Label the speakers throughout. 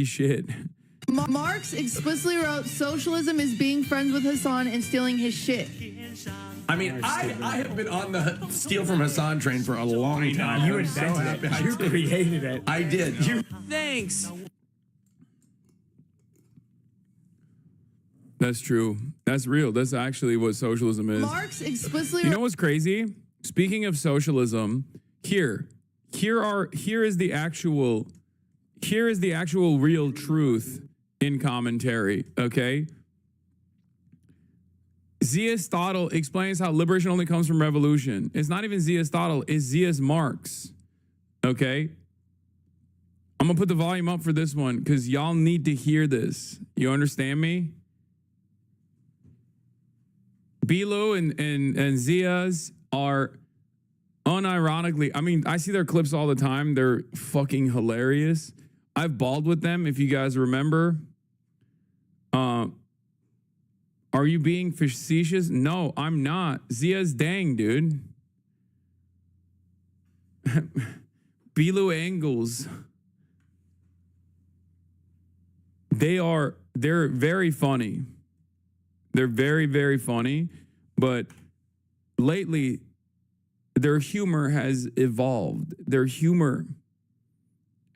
Speaker 1: shit.
Speaker 2: Marx explicitly wrote, socialism is being friends with Hassan and stealing his shit.
Speaker 1: I mean, I have been on the steal from Hassan train for a long time.
Speaker 3: You invented it. You created it.
Speaker 1: I did.
Speaker 3: Thanks.
Speaker 1: That's true. That's real. That's actually what socialism is.
Speaker 2: Marx explicitly
Speaker 1: You know what's crazy? Speaking of socialism, here is the actual real truth in commentary, okay? Aristotle explains how liberation only comes from revolution. It's not even Aristotle, it's Marx, okay? I'm gonna put the volume up for this one because y'all need to hear this. You understand me? Bilu and Zias are unironically, I mean, I see their clips all the time. They're fucking hilarious. I've balled with them, if you guys remember. Are you being facetious? No, I'm not. Zia's dang, dude. Bilu Angles. They're very funny. They're very, very funny. But lately, their humor has evolved. Their humor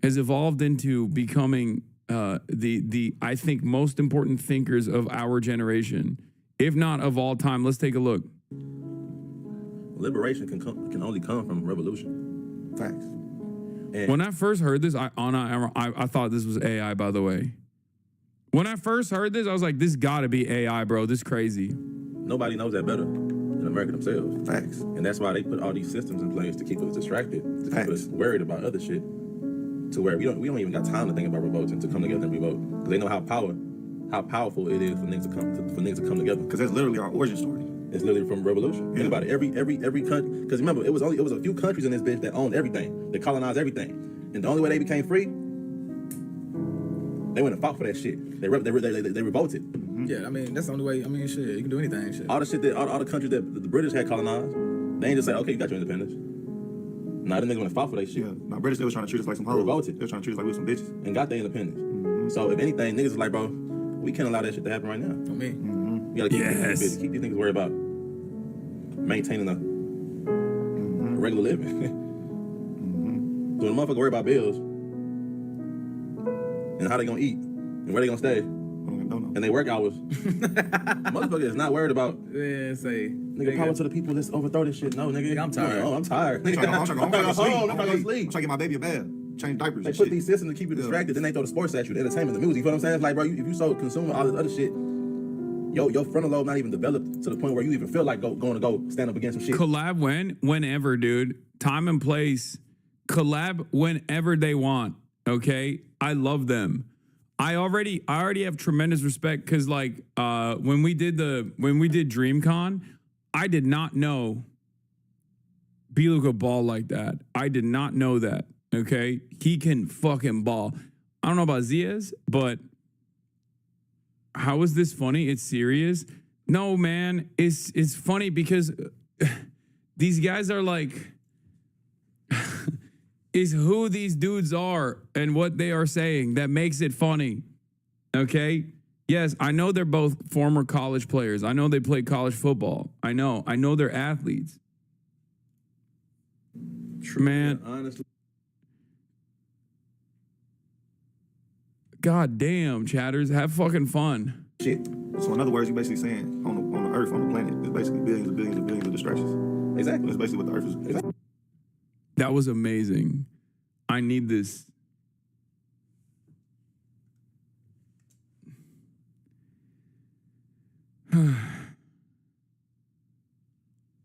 Speaker 1: has evolved into becoming the I think most important thinkers of our generation, if not of all time. Let's take a look.
Speaker 4: Liberation can only come from revolution. Facts. And
Speaker 1: when I first heard this, I thought this was AI, by the way. When I first heard this, I was like, this gotta be AI, bro. This is crazy.
Speaker 4: Nobody knows that better than America themselves. Facts. And that's why they put all these systems in place to keep us distracted, to keep us worried about other shit. To where we don't even got time to think about revolting, to come together and revolt, because they know how powerful it is for niggas to come together. Because that's literally our origin story. It's literally from revolution. Think about it. Every country. Because remember, it was a few countries in this bitch that owned everything. They colonized everything, and the only way they became free, they went and fought for that shit. They revolted.
Speaker 5: Mm-hmm. Yeah, I mean that's the only way. I mean, shit, you can do anything. Shit.
Speaker 4: All the shit that all the countries that the British had colonized, they ain't just say, okay, you got your independence. Nah, them niggas went to fight for that shit. Yeah, nah, British, they was trying to treat us like some hoes. Revolted. They was trying to treat us like we were some bitches. And got their independence. Mm-hmm. So if anything, niggas is like, bro, we can't allow that shit to happen right now.
Speaker 5: On me.
Speaker 4: Mm-hmm. We gotta keep these busy. Keep these niggas worried about maintaining a regular living. So when the motherfucker worry about bills and how they gonna eat and where they gonna stay and they work hours, motherfucker is not worried about.
Speaker 5: Yeah, say
Speaker 4: nigga, power to the people. Let's overthrow this shit. No, nigga,
Speaker 5: I'm tired.
Speaker 4: Oh, I'm tired. I'm trying to go home. I'm trying to go sleep. I'm trying to get my baby a bath. Change diapers. They put these systems to keep you distracted. Then they throw the sports at you, the entertainment, the music. You know what I'm saying? It's like, bro, if you so consumed all this other shit, your frontal lobe not even developed to the point where you even feel like going to go stand up against some shit.
Speaker 1: Collab whenever, dude. Time and place. Collab whenever they want. Okay, I love them. I already have tremendous respect because like when we did DreamCon, I did not know Bilu could ball like that. I did not know that. Okay, he can fucking ball. I don't know about Ziaz, but how is this funny? It's serious. No, man, it's funny because these guys are like is who these dudes are and what they are saying that makes it funny. Okay? Yes, I know they're both former college players. I know they play college football. I know they're athletes. True, man.
Speaker 4: Honestly.
Speaker 1: God damn, chatters, have fucking fun.
Speaker 4: Shit. So in other words, you're basically saying on the earth, on the planet, there's basically billions and billions and billions of distractions. Exactly. That's basically what the earth is. Exactly.
Speaker 1: That was amazing. I need this.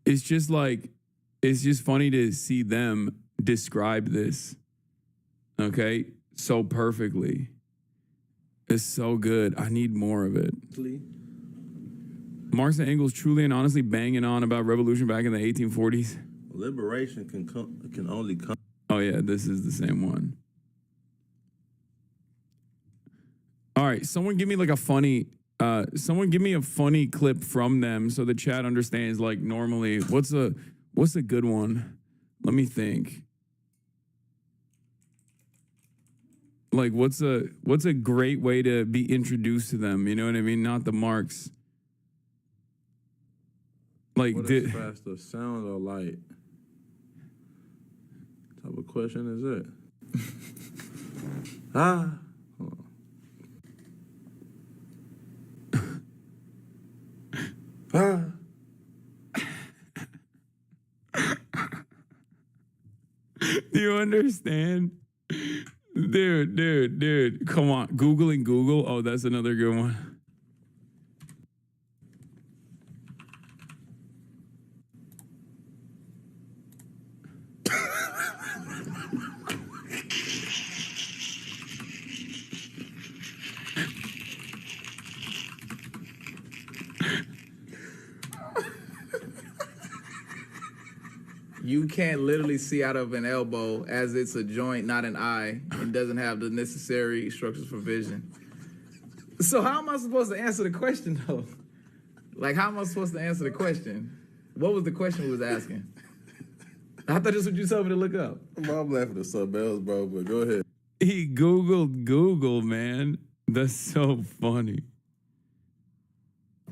Speaker 1: It's just funny to see them describe this. Okay? So perfectly. It's so good. I need more of it. Marx and Engels truly and honestly banging on about revolution back in the 1840s.
Speaker 4: Liberation can only come.
Speaker 1: Oh yeah, this is the same one. All right, someone give me like a funny clip from them so the chat understands like normally what's a good one? Let me think. Like, what's a great way to be introduced to them? You know what I mean? Not the marks. Like,
Speaker 6: What is faster, sound or light? What type of question is it? Ah. Hold on.
Speaker 1: Do you understand? Dude. Come on. Googling Google. Oh, that's another good one.
Speaker 5: You can't literally see out of an elbow as it's a joint, not an eye, and doesn't have the necessary structures for vision. So how am I supposed to answer the question, though? Like, how am I supposed to answer the question? What was the question we was asking? I thought this was what you told me to look up.
Speaker 6: Bro, I'm laughing at something else, bro, but go ahead.
Speaker 1: He Googled Google, man. That's so funny.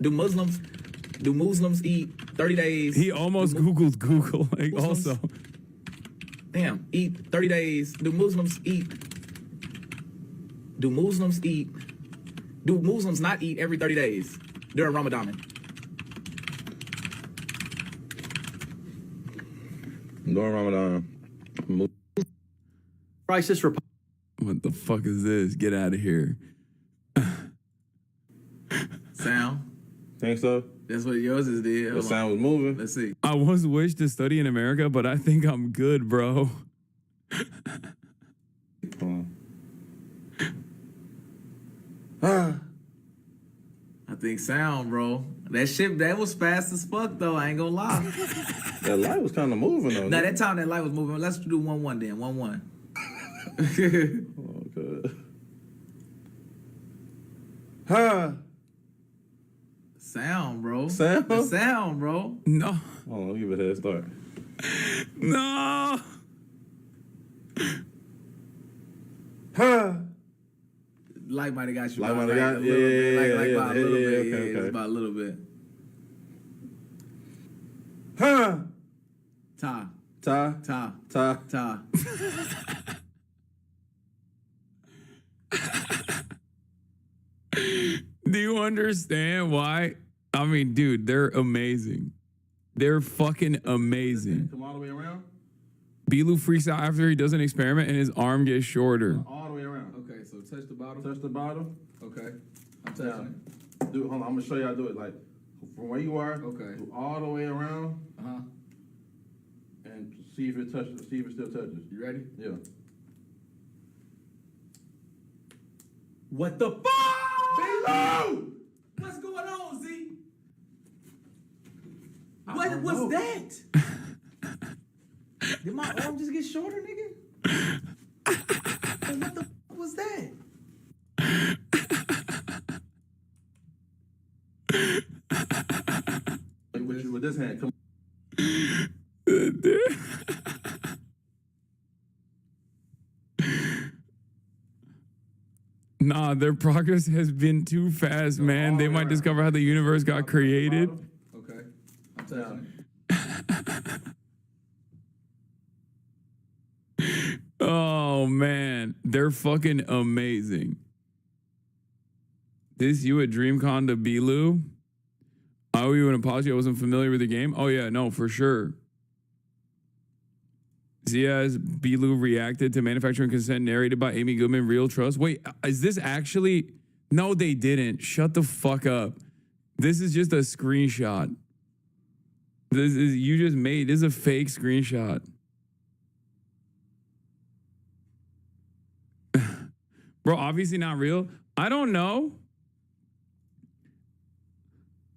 Speaker 5: Do Muslims eat 30 days?
Speaker 1: He almost Googled Google. Like,
Speaker 5: Muslims?
Speaker 1: also.
Speaker 5: Damn, eat 30 days. Do Muslims not eat every 30 days during Ramadan?
Speaker 4: During Ramadan.
Speaker 3: Crisis
Speaker 1: What the fuck is this? Get out of here.
Speaker 5: Sound?
Speaker 4: Think so?
Speaker 5: That's what yours is, did.
Speaker 4: The
Speaker 5: Hold on.
Speaker 4: sound was moving.
Speaker 5: Let's see.
Speaker 1: I once wished to study in America, but I think I'm good, bro.
Speaker 5: I think sound, bro. That was fast as fuck, though. I ain't gonna lie.
Speaker 4: That light was kind of moving, though.
Speaker 5: Now, that time that light was moving. Let's do 1-1 then. 1-1.
Speaker 4: Oh, good. Huh?
Speaker 5: Sound, bro.
Speaker 4: Sound?
Speaker 5: The sound, bro.
Speaker 1: No.
Speaker 4: Hold on, let me give it a head start.
Speaker 1: No.
Speaker 4: Huh?
Speaker 5: Light might have got you.
Speaker 4: Light
Speaker 5: by,
Speaker 4: might have
Speaker 5: like,
Speaker 4: got-
Speaker 5: a little bit.
Speaker 4: yeah,
Speaker 5: Like
Speaker 4: yeah,
Speaker 5: by a
Speaker 4: yeah,
Speaker 5: little
Speaker 4: yeah,
Speaker 5: bit.
Speaker 4: okay,
Speaker 5: Yeah,
Speaker 4: okay.
Speaker 5: it's about a little bit.
Speaker 4: Huh?
Speaker 5: Ta.
Speaker 4: Ta?
Speaker 5: Ta.
Speaker 4: Ta?
Speaker 5: Ta.
Speaker 1: Do you understand why? I mean, dude, they're amazing. They're fucking amazing.
Speaker 4: Come all the way around?
Speaker 1: Bilu freaks out after he does an experiment and his arm gets shorter.
Speaker 4: All the way around.
Speaker 5: Okay, so touch the bottom.
Speaker 4: Touch the bottom.
Speaker 5: Okay. I'm
Speaker 4: Now,
Speaker 5: touching
Speaker 4: do, hold on, I'm gonna show you how to do it. Like, from where you are,
Speaker 5: Okay.
Speaker 4: do all the way around,
Speaker 5: it. Uh-huh.
Speaker 4: and see if it touches. See if it still touches.
Speaker 5: You ready?
Speaker 4: Yeah.
Speaker 5: What the fuck? Below! What's going on, Z? What was that? Did my arm just get shorter, nigga? Hey, what the fuck was that?
Speaker 4: With this hand, come.
Speaker 1: Nah, their progress has been too fast, man. They might discover how the universe got created.
Speaker 5: Okay. I'm touching
Speaker 1: Oh, man. They're fucking amazing. This you at DreamCon to Bilu? I owe you an apology. I wasn't familiar with the game. Oh, yeah, no, for sure. Zia's Bilu reacted to manufacturing consent narrated by Amy Goodman, Real Trust. Wait, is this actually? No, they didn't. Shut the fuck up. This is just a screenshot. This is a fake screenshot. Bro, obviously not real. I don't know.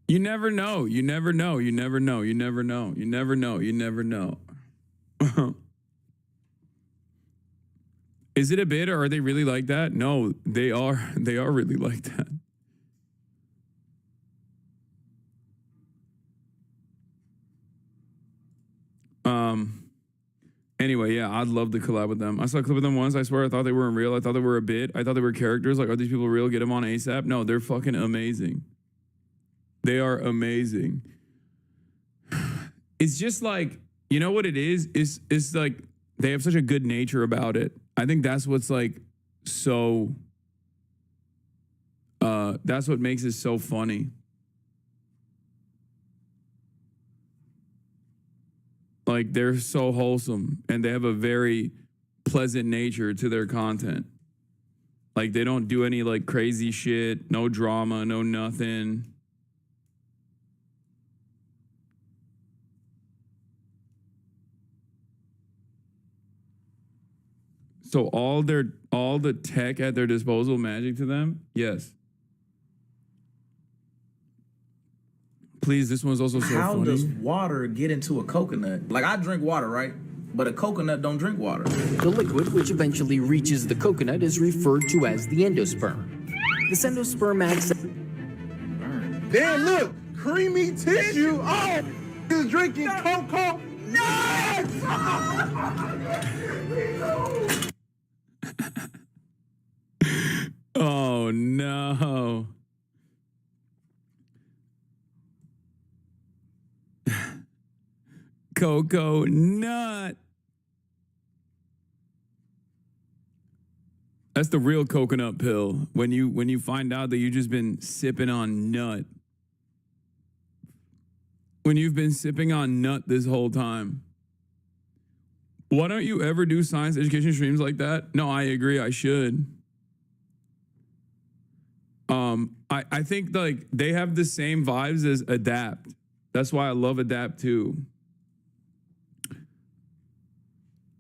Speaker 1: You never know. You never know. You never know. You never know. You never know. You never know. Is it a bit or are they really like that? No, they are. They are really like that. Anyway, yeah, Yeah, I'd love to collab with them. I saw a clip of them once. I swear I thought they weren't real. I thought they were a bit. I thought they were characters. Like, are these people real? Get them on ASAP. No, they're fucking amazing. They are amazing. It's just like, you know what it is? It's like they have such a good nature about it. I think that's what's like so, that's what makes it so funny. Like, they're so wholesome and they have a very pleasant nature to their content. Like, they don't do any like crazy shit, no drama, no nothing. So all the tech at their disposal magic to them? Yes. Please, this one's also so
Speaker 5: How
Speaker 1: funny.
Speaker 5: does water get into a coconut? Like, I drink water, right? But a coconut don't drink water.
Speaker 7: The liquid which eventually reaches the coconut is referred to as the endosperm. This endosperm acts.
Speaker 6: Damn, look, creamy tissue. Oh, is drinking cocoa.
Speaker 1: Oh no. Cocoa nut. That's the real coconut pill. When you find out that you've just been sipping on nut. When you've been sipping on nut this whole time. Why don't you ever do science education streams like that? No, I agree, I should. I think like they have the same vibes as Adapt. That's why I love Adapt too.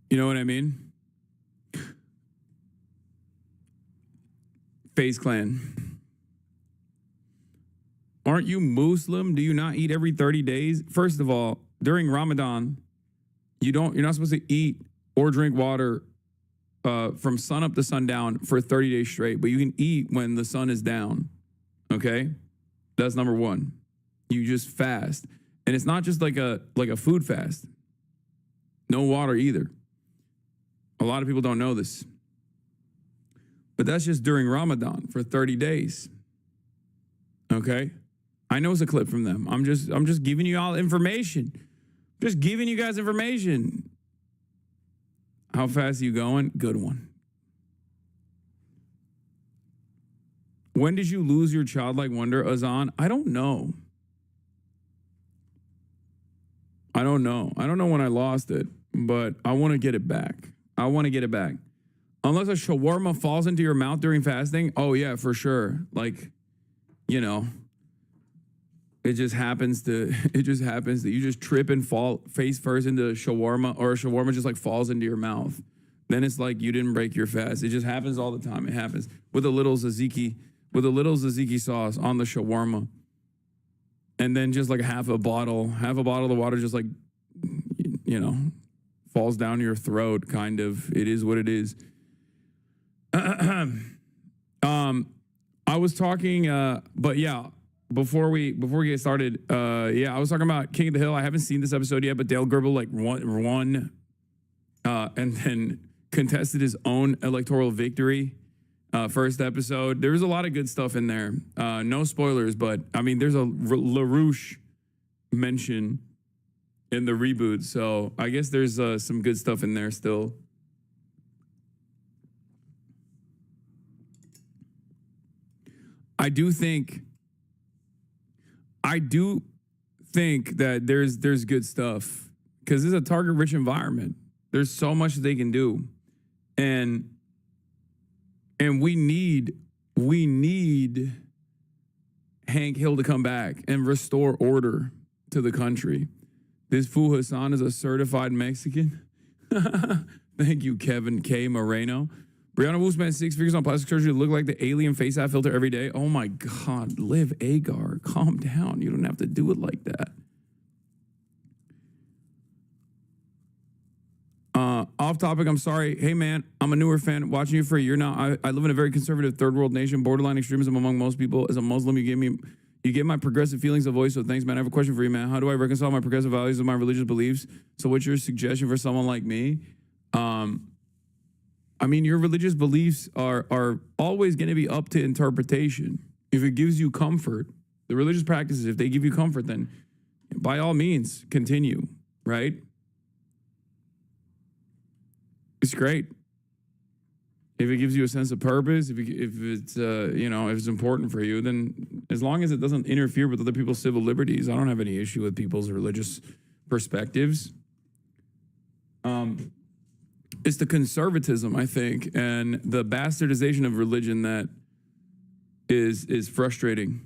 Speaker 1: You know what I mean? FaZe Clan. Aren't you Muslim? Do you not eat every 30 days? First of all, during Ramadan, you're not supposed to eat or drink water from sun up to sundown for 30 days straight, but you can eat when the sun is down. Okay? That's number one. You just fast. And it's not just like a food fast. No water either. A lot of people don't know this. But that's just during Ramadan for 30 days. Okay? I know it's a clip from them. I'm just giving you all information. Just giving you guys information. How fast are you going? Good one. When did you lose your childlike wonder, Azan? I don't know. I don't know when I lost it, but I want to get it back. Unless a shawarma falls into your mouth during fasting, oh yeah, for sure. Like, you know, it just happens that you just trip and fall face first into a shawarma, or a shawarma just like falls into your mouth. Then it's like you didn't break your fast. It just happens all the time. It happens with a little tzatziki sauce on the shawarma. And then just like half a bottle of the water just like, you know, falls down your throat, kind of. It is what it is. I was talking, but yeah, before we get started, I was talking about King of the Hill. I haven't seen this episode yet, but Dale Gerbil like won and then contested his own electoral victory. First episode. There was a lot of good stuff in there. No spoilers, but I mean, there's a LaRouche mention in the reboot, so I guess there's some good stuff in there still. I do think that there's good stuff because it's a target-rich environment. There's so much that they can do, and we need Hank Hill to come back and restore order to the country. This fool Hassan is a certified Mexican. Thank you, Kevin K. Moreno. Brianna Wu spent 6 figures on plastic surgery to look like the alien face app filter every day. Oh my God, Liv Agar, calm down. You don't have to do it like that. Off topic, I'm sorry. Hey man, I'm a newer fan watching you for a year now. I live in a very conservative third world nation, borderline extremism among most people. As a Muslim, you gave my progressive feelings a voice, so thanks, man. I have a question for you, man. How do I reconcile my progressive values with my religious beliefs? So what's your suggestion for someone like me? I mean, your religious beliefs are always going to be up to interpretation. If it gives you comfort, the religious practices, if they give you comfort, then by all means, continue, right? It's great. If it gives you a sense of purpose, if it's if it's important for you, then as long as it doesn't interfere with other people's civil liberties, I don't have any issue with people's religious perspectives. It's the conservatism, I think, and the bastardization of religion that is frustrating.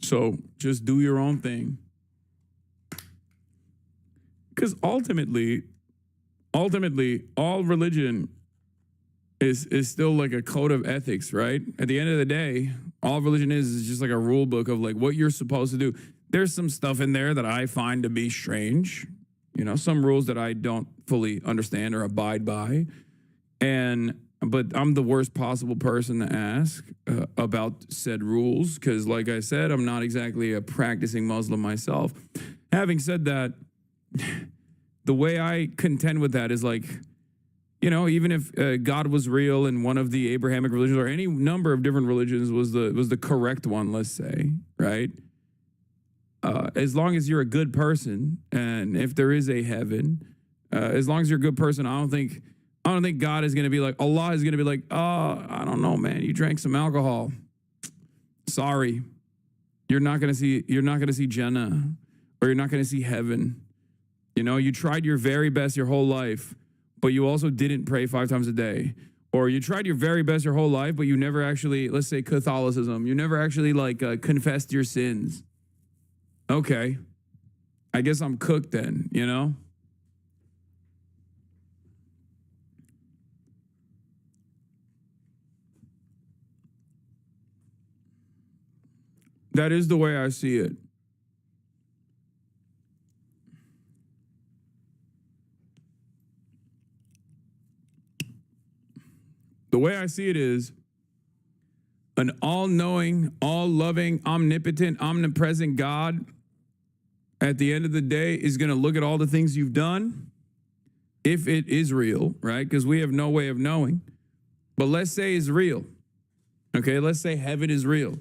Speaker 1: So just do your own thing. Because ultimately, all religion is still like a code of ethics, right? At the end of the day, all religion is just like a rule book of like what you're supposed to do. There's some stuff in there that I find to be strange, some rules that I don't fully understand or abide by. But I'm the worst possible person to ask about said rules because, like I said, I'm not exactly a practicing Muslim myself. Having said that, the way I contend with that is like, even if God was real and one of the Abrahamic religions or any number of different religions was the correct one, let's say, right? As long as you're a good person, and if there is a heaven, as long as you're a good person, I don't think God is going to be like, Allah is going to be like, oh, I don't know, man, you drank some alcohol. Sorry, you're not going to see Jannah, or you're not going to see heaven. You tried your very best your whole life, but you also didn't pray 5 times a day. Or you tried your very best your whole life, but you never actually, let's say Catholicism, you never actually confessed your sins. Okay, I guess I'm cooked then, That is the way I see it. The way I see it is an all-knowing, all-loving, omnipotent, omnipresent God at the end of the day is going to look at all the things you've done, if it is real, right? Because we have no way of knowing. But let's say it's real. Okay, let's say heaven is real.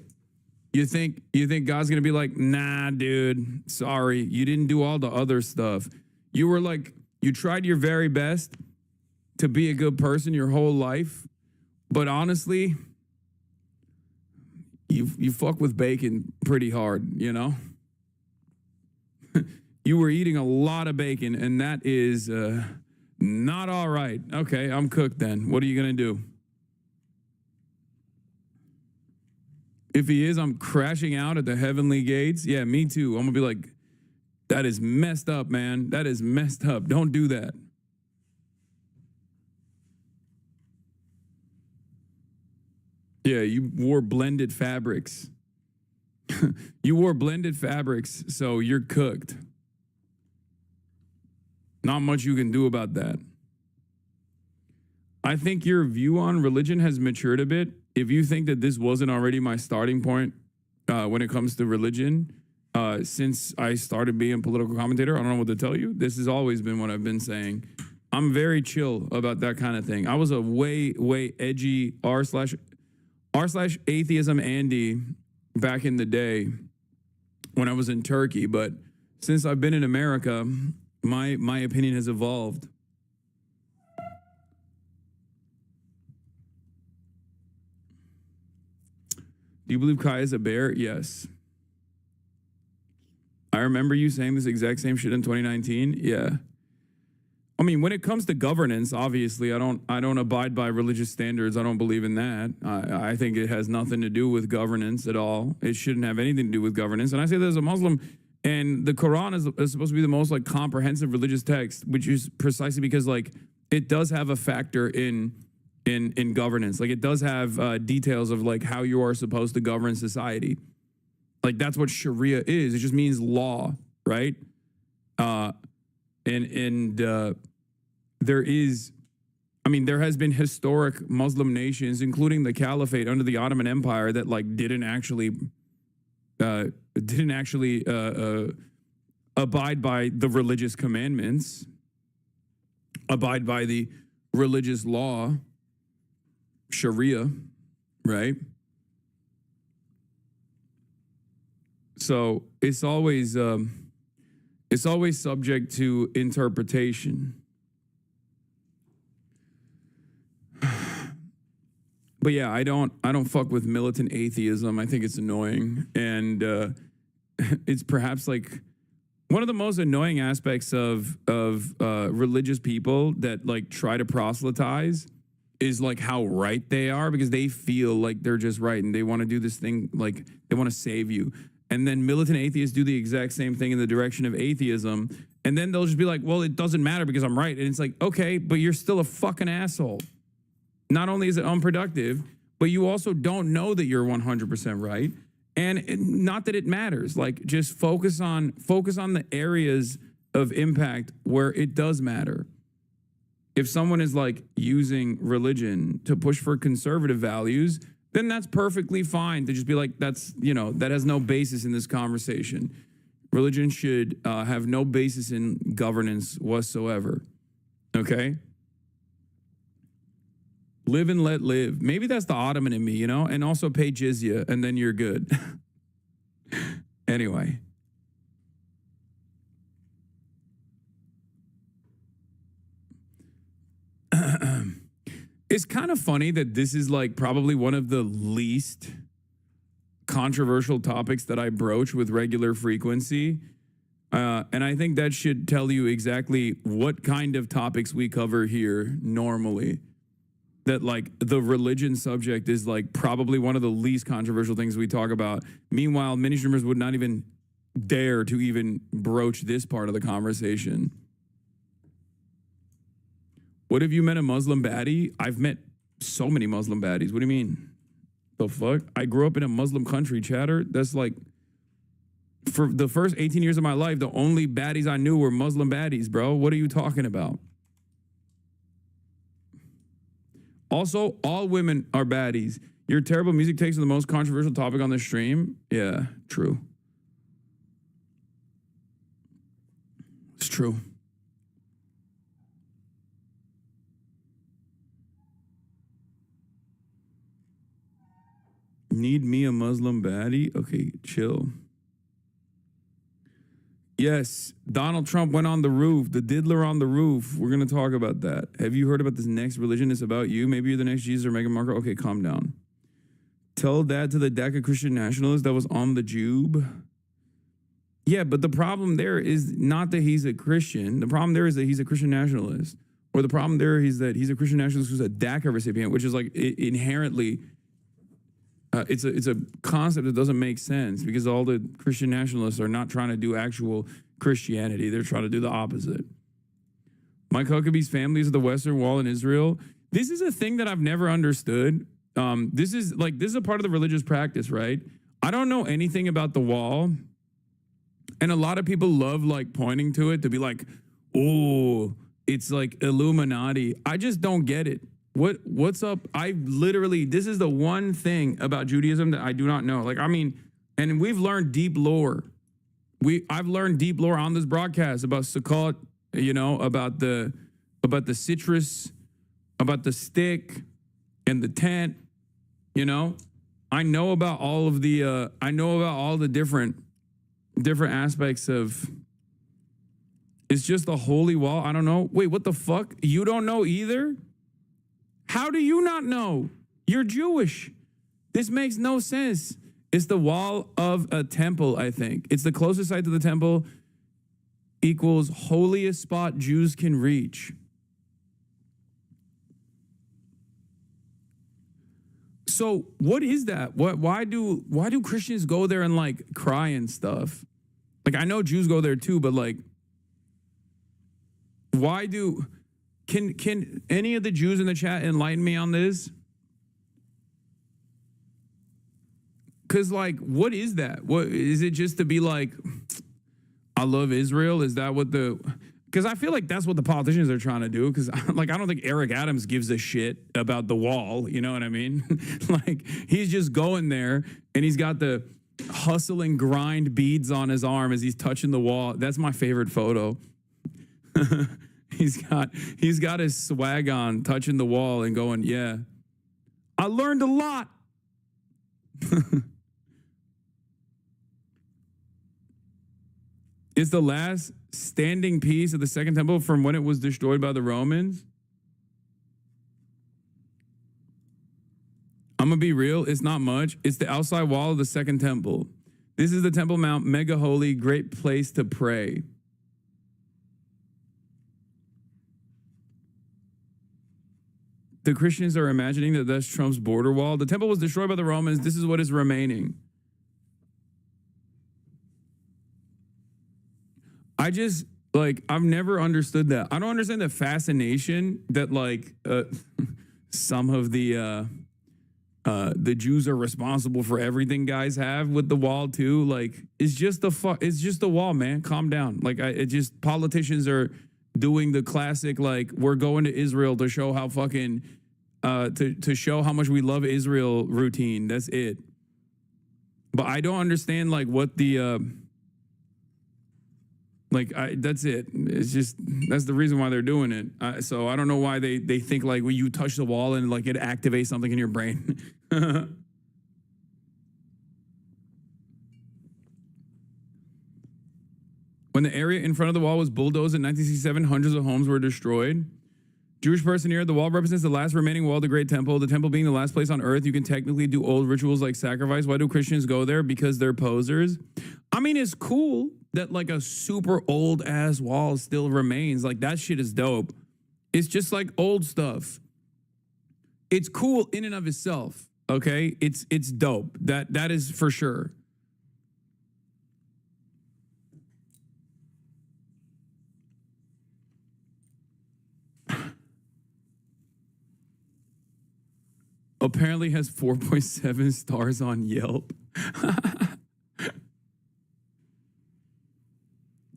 Speaker 1: You think God's going to be like, nah, dude, sorry, you didn't do all the other stuff. You tried your very best to be a good person your whole life, but honestly, you fuck with bacon pretty hard, You were eating a lot of bacon, and that is not all right. Okay, I'm cooked then. What are you going to do? If he is, I'm crashing out at the heavenly gates. Yeah, me too. I'm going to be like, that is messed up, man. That is messed up. Don't do that. Yeah, you wore blended fabrics. You wore blended fabrics, so you're cooked. Not much you can do about that. I think your view on religion has matured a bit. If you think that this wasn't already my starting point when it comes to religion, since I started being a political commentator, I don't know what to tell you. This has always been what I've been saying. I'm very chill about that kind of thing. I was a way edgy r/atheism Andy back in the day when I was in Turkey, but since I've been in America, my opinion has evolved. Do you believe Kai is a bear? Yes. I remember you saying this exact same shit in 2019. Yeah. I mean, when it comes to governance, obviously, I don't abide by religious standards. I don't believe in that. I think it has nothing to do with governance at all. It shouldn't have anything to do with governance. And I say that as a Muslim, and the Quran is supposed to be the most comprehensive religious text, which is precisely because it does have a factor in governance. It does have details of how you are supposed to govern society. That's what Sharia is. It just means law, right? There has been historic Muslim nations, including the Caliphate under the Ottoman Empire, that didn't actually abide by the religious commandments, abide by the religious law, Sharia, right? So it's always subject to interpretation. But yeah, I don't fuck with militant atheism. I think it's annoying, and it's perhaps like one of the most annoying aspects of religious people that like try to proselytize is like how right they are, because they feel like they're just right and they want to do this thing, like they want to save you. And then militant atheists do the exact same thing in the direction of atheism, and then they'll just be like, well, it doesn't matter because I'm right. And it's like, okay, but you're still a fucking asshole. Not only is it unproductive, but you also don't know that you're 100% right. And not that it matters. Like, just focus on the areas of impact where it does matter. If someone is like using religion to push for conservative values, then that's perfectly fine to just be like, that's, you know, that has no basis in this conversation. Religion should have no basis in governance whatsoever. Okay? Live and let live. Maybe that's the Ottoman in me, you know? And also pay jizya, and then you're good. Anyway. It's kind of funny that this is like probably one of the least controversial topics that I broach with regular frequency. And I think that should tell you exactly what kind of topics we cover here normally. That like the religion subject is like probably one of the least controversial things we talk about. Meanwhile, many streamers would not even dare to even broach this part of the conversation. What have you met a Muslim baddie? I've met so many Muslim baddies. What do you mean? The fuck? I grew up in a Muslim country, chatter. That's like, for the first 18 years of my life, the only baddies I knew were Muslim baddies, bro. What are you talking about? Also, all women are baddies. Your terrible music takes are the most controversial topic on the stream. Yeah, true. It's true. Need me a Muslim baddie? Okay, chill. Yes, Donald Trump went on the roof, the diddler on the roof. We're going to talk about that. Have you heard about this next religion? It's about you. Maybe you're the next Jesus or Meghan Markle. Okay, calm down. Tell that to the DACA Christian nationalist that was on the Jube. Yeah, but the problem there is not that he's a Christian. The problem there is that he's a Christian nationalist. Or the problem there is that he's a Christian nationalist who's a DACA recipient, which is like inherently... It's a concept that doesn't make sense, because all the Christian nationalists are not trying to do actual Christianity. They're trying to do the opposite. Mike Huckabee's family is the Western Wall in Israel. This is a thing that I've never understood. This is a part of the religious practice, right? I don't know anything about the wall. And a lot of people love like pointing to it to be like, oh, it's like Illuminati. I just don't get it. What's up? This is the one thing about Judaism that I do not know. Like, I mean, and we've learned deep lore. I've learned deep lore on this broadcast about Sukkot, you know, about the citrus, about the stick and the tent, you know. I know about all the different aspects of. It's just the holy wall. I don't know. Wait, what the fuck? You don't know either? How do you not know? You're Jewish. This makes no sense. It's the wall of a temple, I think. It's the closest site to the temple equals holiest spot Jews can reach. So what is that? Why do Christians go there and like cry and stuff? Like, I know Jews go there too, but like, why do... Can any of the Jews in the chat enlighten me on this? Because, like, what is that? What is it? Just to be like, I love Israel? Is that what the... Because I feel like that's what the politicians are trying to do. Because, like, I don't think Eric Adams gives a shit about the wall. You know what I mean? Like, he's just going there, and he's got the hustle and grind beads on his arm as he's touching the wall. That's my favorite photo. He's got his swag on, touching the wall and going, yeah, I learned a lot. Is the last standing piece of the Second Temple from when it was destroyed by the Romans? I'm going to be real. It's not much. It's the outside wall of the Second Temple. This is the Temple Mount, mega holy, great place to pray. The Christians are imagining that that's Trump's border wall. The temple was destroyed by the Romans. This is what is remaining. I just, I've never understood that. I don't understand the fascination that, some of the Jews are responsible for everything guys have with the wall too. It's just the wall, man. Calm down. Politicians are doing the classic, we're going to Israel to show how fucking, to show how much we love Israel routine. That's it. But I don't understand, what the, that's it. It's just, that's the reason why they're doing it. So I don't know why they think when you touch the wall and it activates something in your brain. When the area in front of the wall was bulldozed in 1967, hundreds of homes were destroyed. Jewish person here, the wall represents the last remaining wall of the Great Temple. The temple being the last place on earth, you can technically do old rituals like sacrifice. Why do Christians go there? Because they're posers. I mean, it's cool that a super old ass wall still remains. That shit is dope. It's just old stuff. It's cool in and of itself. Okay, it's dope. That is for sure. Apparently has 4.7 stars on Yelp.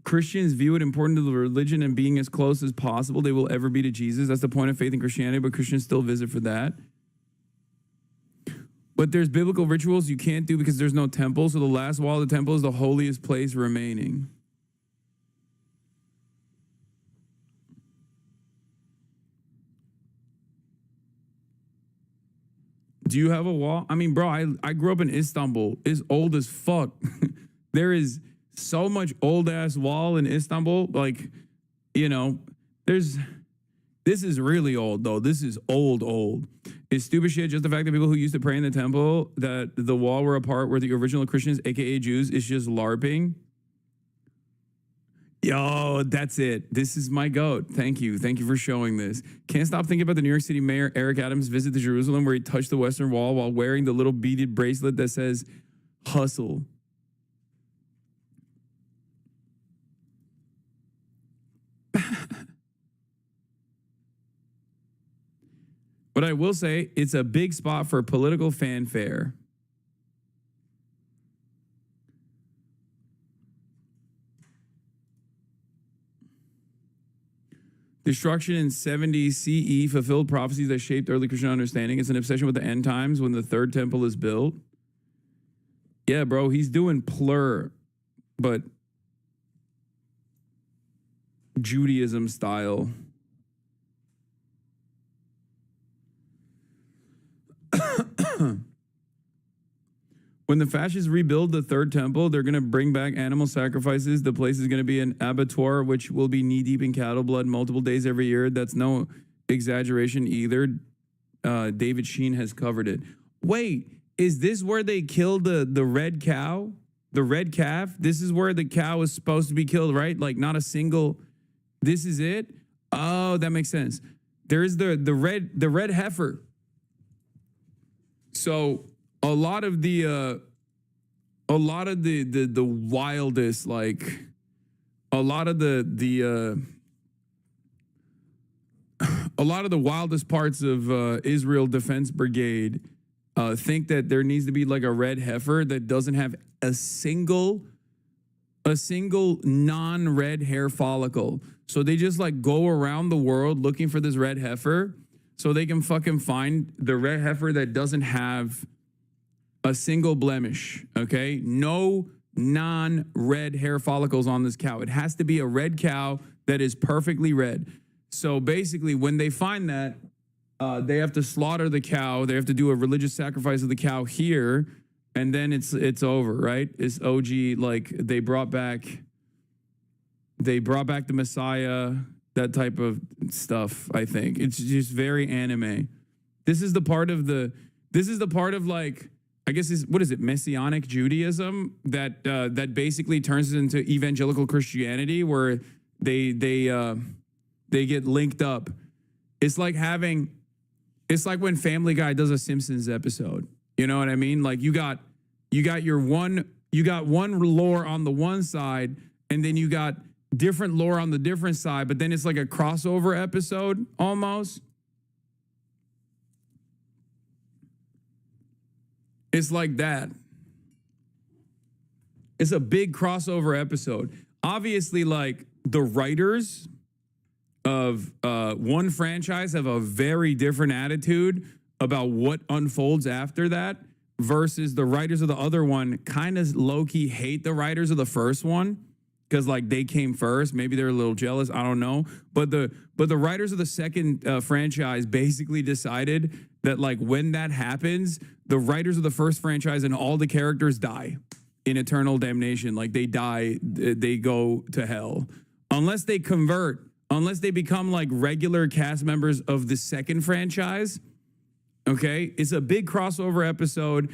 Speaker 1: Christians view it important to the religion and being as close as possible they will ever be to Jesus. That's the point of faith in Christianity, but Christians still visit for that. But there's biblical rituals you can't do because there's no temple, so the last wall of the temple is the holiest place remaining. Do you have a wall? I mean, bro, I grew up in Istanbul. It's old as fuck. There is so much old-ass wall in Istanbul. This is really old, though. This is old. It's stupid shit. Just the fact that people who used to pray in the temple, that the wall were a part where the original Christians, a.k.a. Jews, is just LARPing. Yo, that's it. This is my goat. Thank you. Thank you for showing this. Can't stop thinking about the New York City Mayor Eric Adams' visit to Jerusalem where he touched the Western Wall while wearing the little beaded bracelet that says, hustle. But I will say, it's a big spot for political fanfare. Destruction in 70 CE fulfilled prophecies that shaped early Christian understanding. It's an obsession with the end times when the third temple is built. Yeah, bro, he's doing plur, but Judaism style. When the fascists rebuild the third temple, they're going to bring back animal sacrifices. The place is going to be an abattoir, which will be knee-deep in cattle blood multiple days every year. That's no exaggeration either. David Sheen has covered it. Wait, is this where they killed the red cow? The red calf? This is where the cow is supposed to be killed, right? Not a single... This is it? Oh, that makes sense. There's the red heifer. So... A lot of the wildest, a lot of the wildest parts of Israel Defense Brigade think that there needs to be a red heifer that doesn't have a single non-red hair follicle. So they just go around the world looking for this red heifer so they can fucking find the red heifer that doesn't have a single blemish, okay? No non-red hair follicles on this cow. It has to be a red cow that is perfectly red. So basically, when they find that, they have to slaughter the cow. They have to do a religious sacrifice of the cow here, and then it's over, right? It's OG. Like they brought back the Messiah, that type of stuff. I think it's just very anime. This is the part of like, I guess what is it, Messianic Judaism that basically turns it into evangelical Christianity, where they get linked up. It's like when Family Guy does a Simpsons episode. You know what I mean? Like you got one lore on the one side, and then you got different lore on the different side, but then it's like a crossover episode almost. It's like that. It's a big crossover episode. Obviously, like the writers of one franchise have a very different attitude about what unfolds after that, versus the writers of the other one kind of low-key hate the writers of the first one because like they came first. Maybe they're a little jealous. I don't know. But the writers of the second franchise basically decided that like when that happens, the writers of the first franchise and all the characters die in eternal damnation. Like they die, they go to hell. Unless they convert, unless they become like regular cast members of the second franchise. Okay? It's a big crossover episode.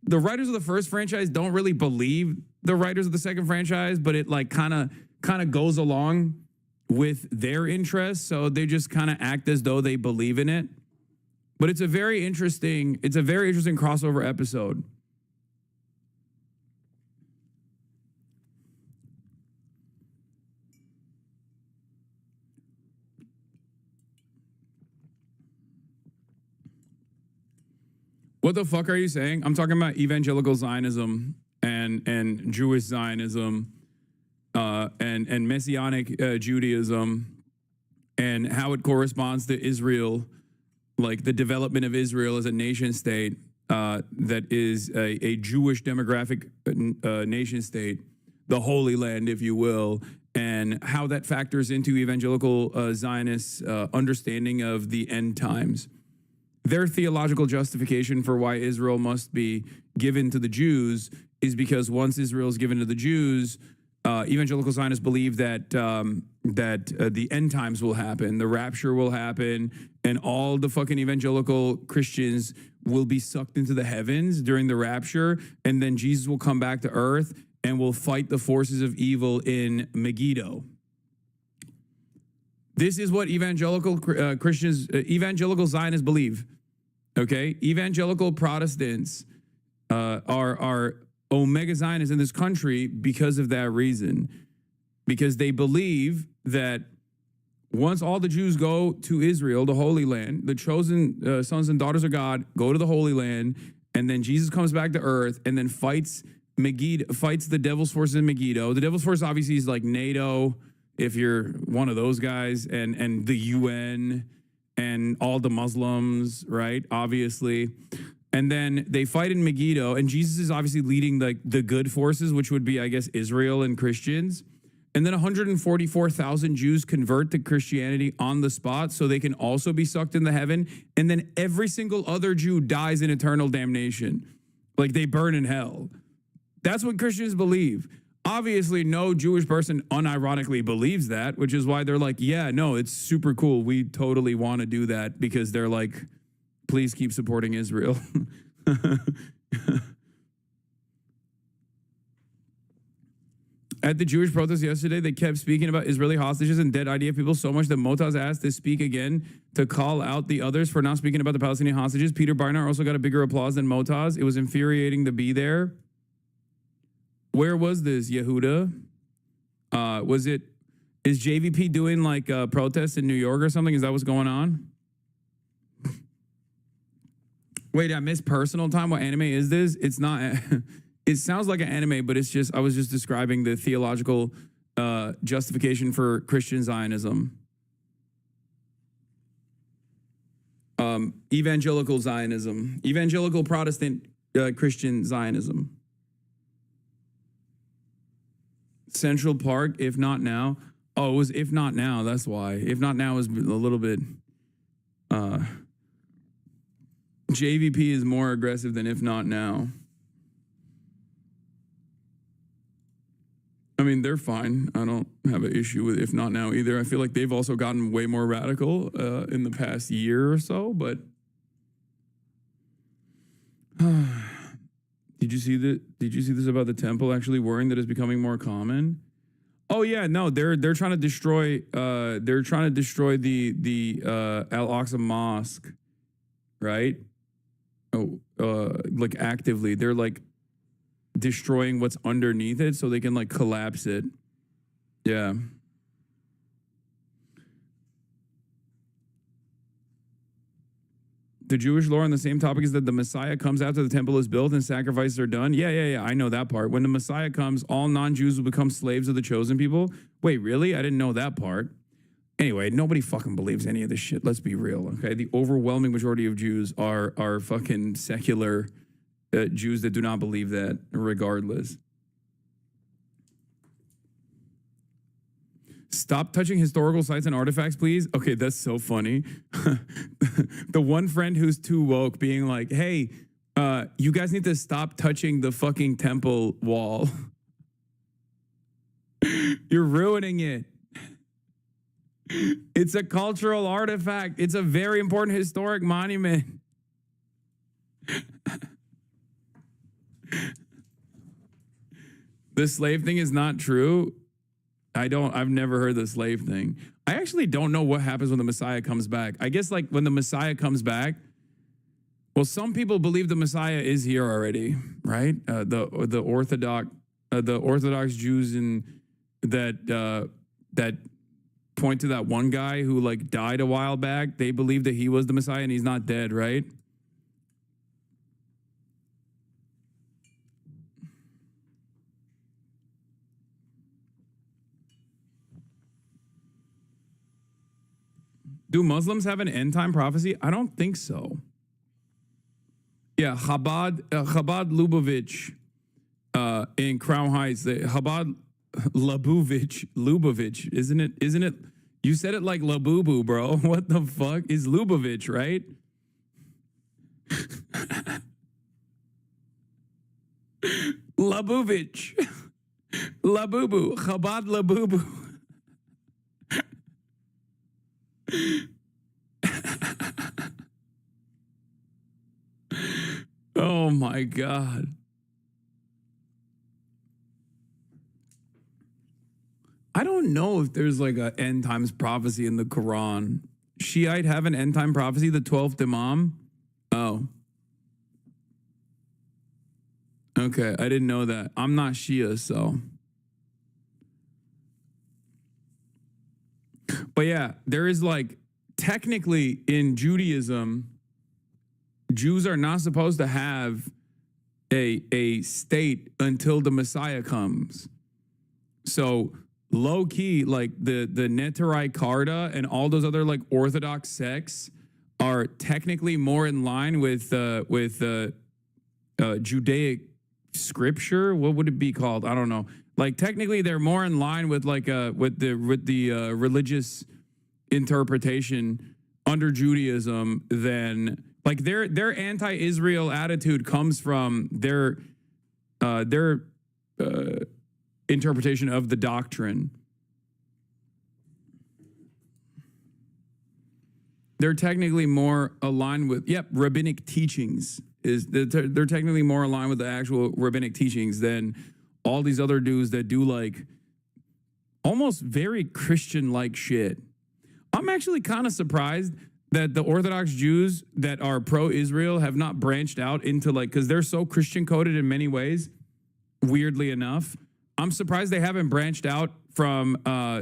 Speaker 1: The writers of the first franchise don't really believe the writers of the second franchise, but it like kind of goes along with their interests. So they just kind of act as though they believe in it. But it's a very interesting crossover episode. What the fuck are you saying? I'm talking about evangelical Zionism and Jewish Zionism and Messianic Judaism and how it corresponds to Israel, like the development of Israel as a nation state that is a Jewish demographic nation state, the Holy Land, if you will, and how that factors into evangelical Zionists' understanding of the end times. Their theological justification for why Israel must be given to the Jews is because once Israel is given to the Jews, evangelical Zionists believe that the end times will happen, the rapture will happen, and all the fucking evangelical Christians will be sucked into the heavens during the rapture, and then Jesus will come back to earth and will fight the forces of evil in Megiddo. This is what evangelical Christians, evangelical Zionists believe. Okay, evangelical Protestants are Omega Zionists in this country because of that reason, because they believe that once all the Jews go to Israel, the Holy Land, the chosen sons and daughters of God go to the Holy Land, and then Jesus comes back to earth and then fights the devil's forces in Megiddo. The devil's force obviously is like NATO, if you're one of those guys, and the UN and all the Muslims, right? Obviously. And then they fight in Megiddo, and Jesus is obviously leading like the good forces, which would be, I guess, Israel and Christians. And then 144,000 Jews convert to Christianity on the spot, so they can also be sucked into heaven. And then every single other Jew dies in eternal damnation. Like they burn in hell. That's what Christians believe. Obviously, no Jewish person unironically believes that, which is why they're like, yeah, no, it's super cool. We totally want to do that, because they're like, please keep supporting Israel. At the Jewish protest yesterday, they kept speaking about Israeli hostages and dead IDF people so much that Motaz asked to speak again to call out the others for not speaking about the Palestinian hostages. Peter Barnard also got a bigger applause than Motaz. It was infuriating to be there. Where was this, Yehuda? Is JVP doing like protests in New York or something? Is that what's going on? Wait, I missed personal time. What anime is this? It's not. It sounds like an anime, but it's just, I was just describing the theological justification for Christian Zionism. Evangelical Zionism. Evangelical Protestant Christian Zionism. Central Park, if not now. Oh, it was if not now. That's why. If not now is a little bit. JVP is more aggressive than if not now. I mean, they're fine. I don't have an issue with if not now either. I feel like they've also gotten way more radical in the past year or so. But did you see this about the temple actually worrying that it's becoming more common? Oh yeah, no, they're trying to destroy the Al-Aqsa Mosque, right? Oh, like actively, they're like destroying what's underneath it so they can like collapse it. Yeah. The Jewish lore on the same topic is that the Messiah comes after the temple is built and sacrifices are done. Yeah. I know that part. When the Messiah comes, all non-Jews will become slaves of the chosen people. Wait, really? I didn't know that part. Anyway, nobody fucking believes any of this shit. Let's be real, okay? The overwhelming majority of Jews are fucking secular Jews that do not believe that, regardless. Stop touching historical sites and artifacts, please. Okay, that's so funny. The one friend who's too woke being like, hey, you guys need to stop touching the fucking temple wall. You're ruining it. It's a cultural artifact. It's a very important historic monument. The slave thing is not true. I've never heard the slave thing. I actually don't know what happens when the Messiah comes back. I guess like when the Messiah comes back, well, some people believe the Messiah is here already, right? The Orthodox Jews that point to that one guy who like died a while back. They believe that he was the Messiah and he's not dead, right? Do Muslims have an end time prophecy? I don't think so. Yeah, Chabad Lubavitch in Crown Heights. Chabad Lubavitch, isn't it? You said it like Labubu, bro. What the fuck is Lubavitch, right? Labuvich, Labubu, Chabad Labubu. Oh my God. I don't know if there's like an end times prophecy in the Quran. Shiite have an end time prophecy, the 12th Imam? Oh. Okay, I didn't know that. I'm not Shia, so. But yeah, there is like, technically in Judaism, Jews are not supposed to have a state until the Messiah comes. So low key, like the Neterai Karta and all those other like Orthodox sects are technically more in line with Judaic scripture. What would it be called? I don't know. Like technically, they're more in line with like with the religious interpretation under Judaism than like their anti-Israel attitude comes from their interpretation of the doctrine. They're technically more aligned with rabbinic teachings. They're technically more aligned with the actual rabbinic teachings than all these other dudes that do like almost very Christian-like shit. I'm actually kind of surprised that the Orthodox Jews that are pro-Israel have not branched out into like, because they're so Christian-coded in many ways, weirdly enough. I'm surprised they haven't branched out from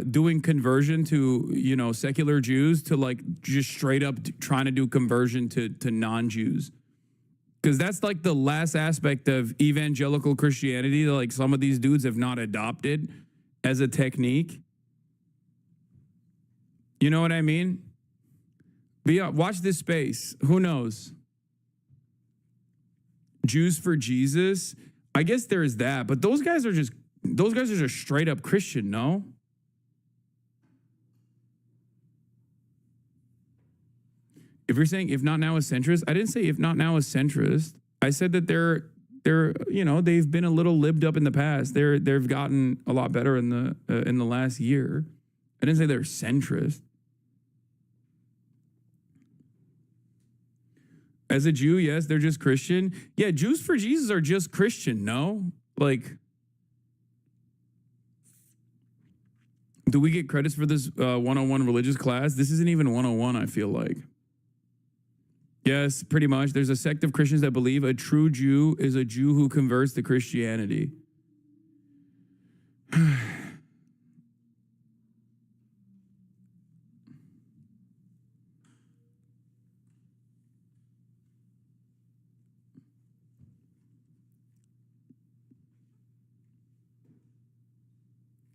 Speaker 1: doing conversion to, secular Jews to like just straight up trying to do conversion to non-Jews. Because that's like the last aspect of evangelical Christianity that like some of these dudes have not adopted as a technique. You know what I mean? Watch this space. Who knows? Jews for Jesus. I guess there is that, but those guys are just straight up Christian, no? If you're saying if not now a centrist, I didn't say if not now a centrist. I said that they're they've been a little libbed up in the past. They've gotten a lot better in the last year. I didn't say they're centrist. As a Jew, yes, they're just Christian. Yeah, Jews for Jesus are just Christian, no? Like, do we get credits for this 101 religious class? This isn't even 101, I feel like. Yes, pretty much. There's a sect of Christians that believe a true Jew is a Jew who converts to Christianity.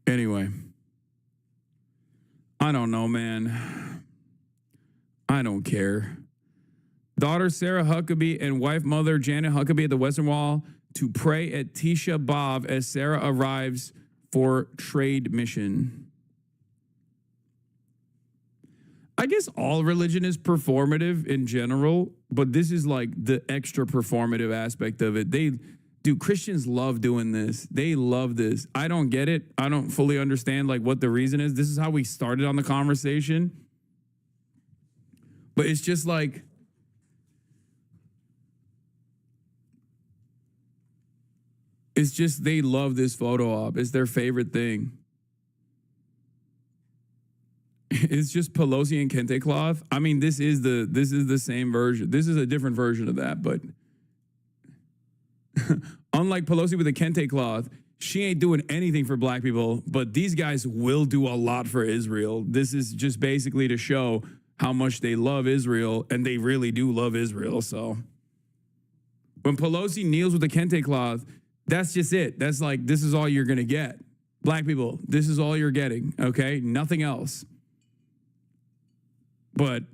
Speaker 1: Anyway, I don't know, man. I don't care. Daughter Sarah Huckabee and wife mother Janet Huckabee at the Western Wall to pray at Tisha B'Av as Sarah arrives for trade mission. I guess all religion is performative in general, but this is like the extra performative aspect of it. Christians love doing this. They love this. I don't get it. I don't fully understand like what the reason is. This is how we started on the conversation. But it's just like, it's just they love this photo op. It's their favorite thing. It's just Pelosi and kente cloth. I mean, this is the same version. This is a different version of that, but unlike Pelosi with the kente cloth, she ain't doing anything for black people, but these guys will do a lot for Israel. This is just basically to show how much they love Israel, and they really do love Israel. So when Pelosi kneels with the kente cloth, that's just it. That's like, this is all you're going to get. Black people, this is all you're getting, okay? Nothing else. But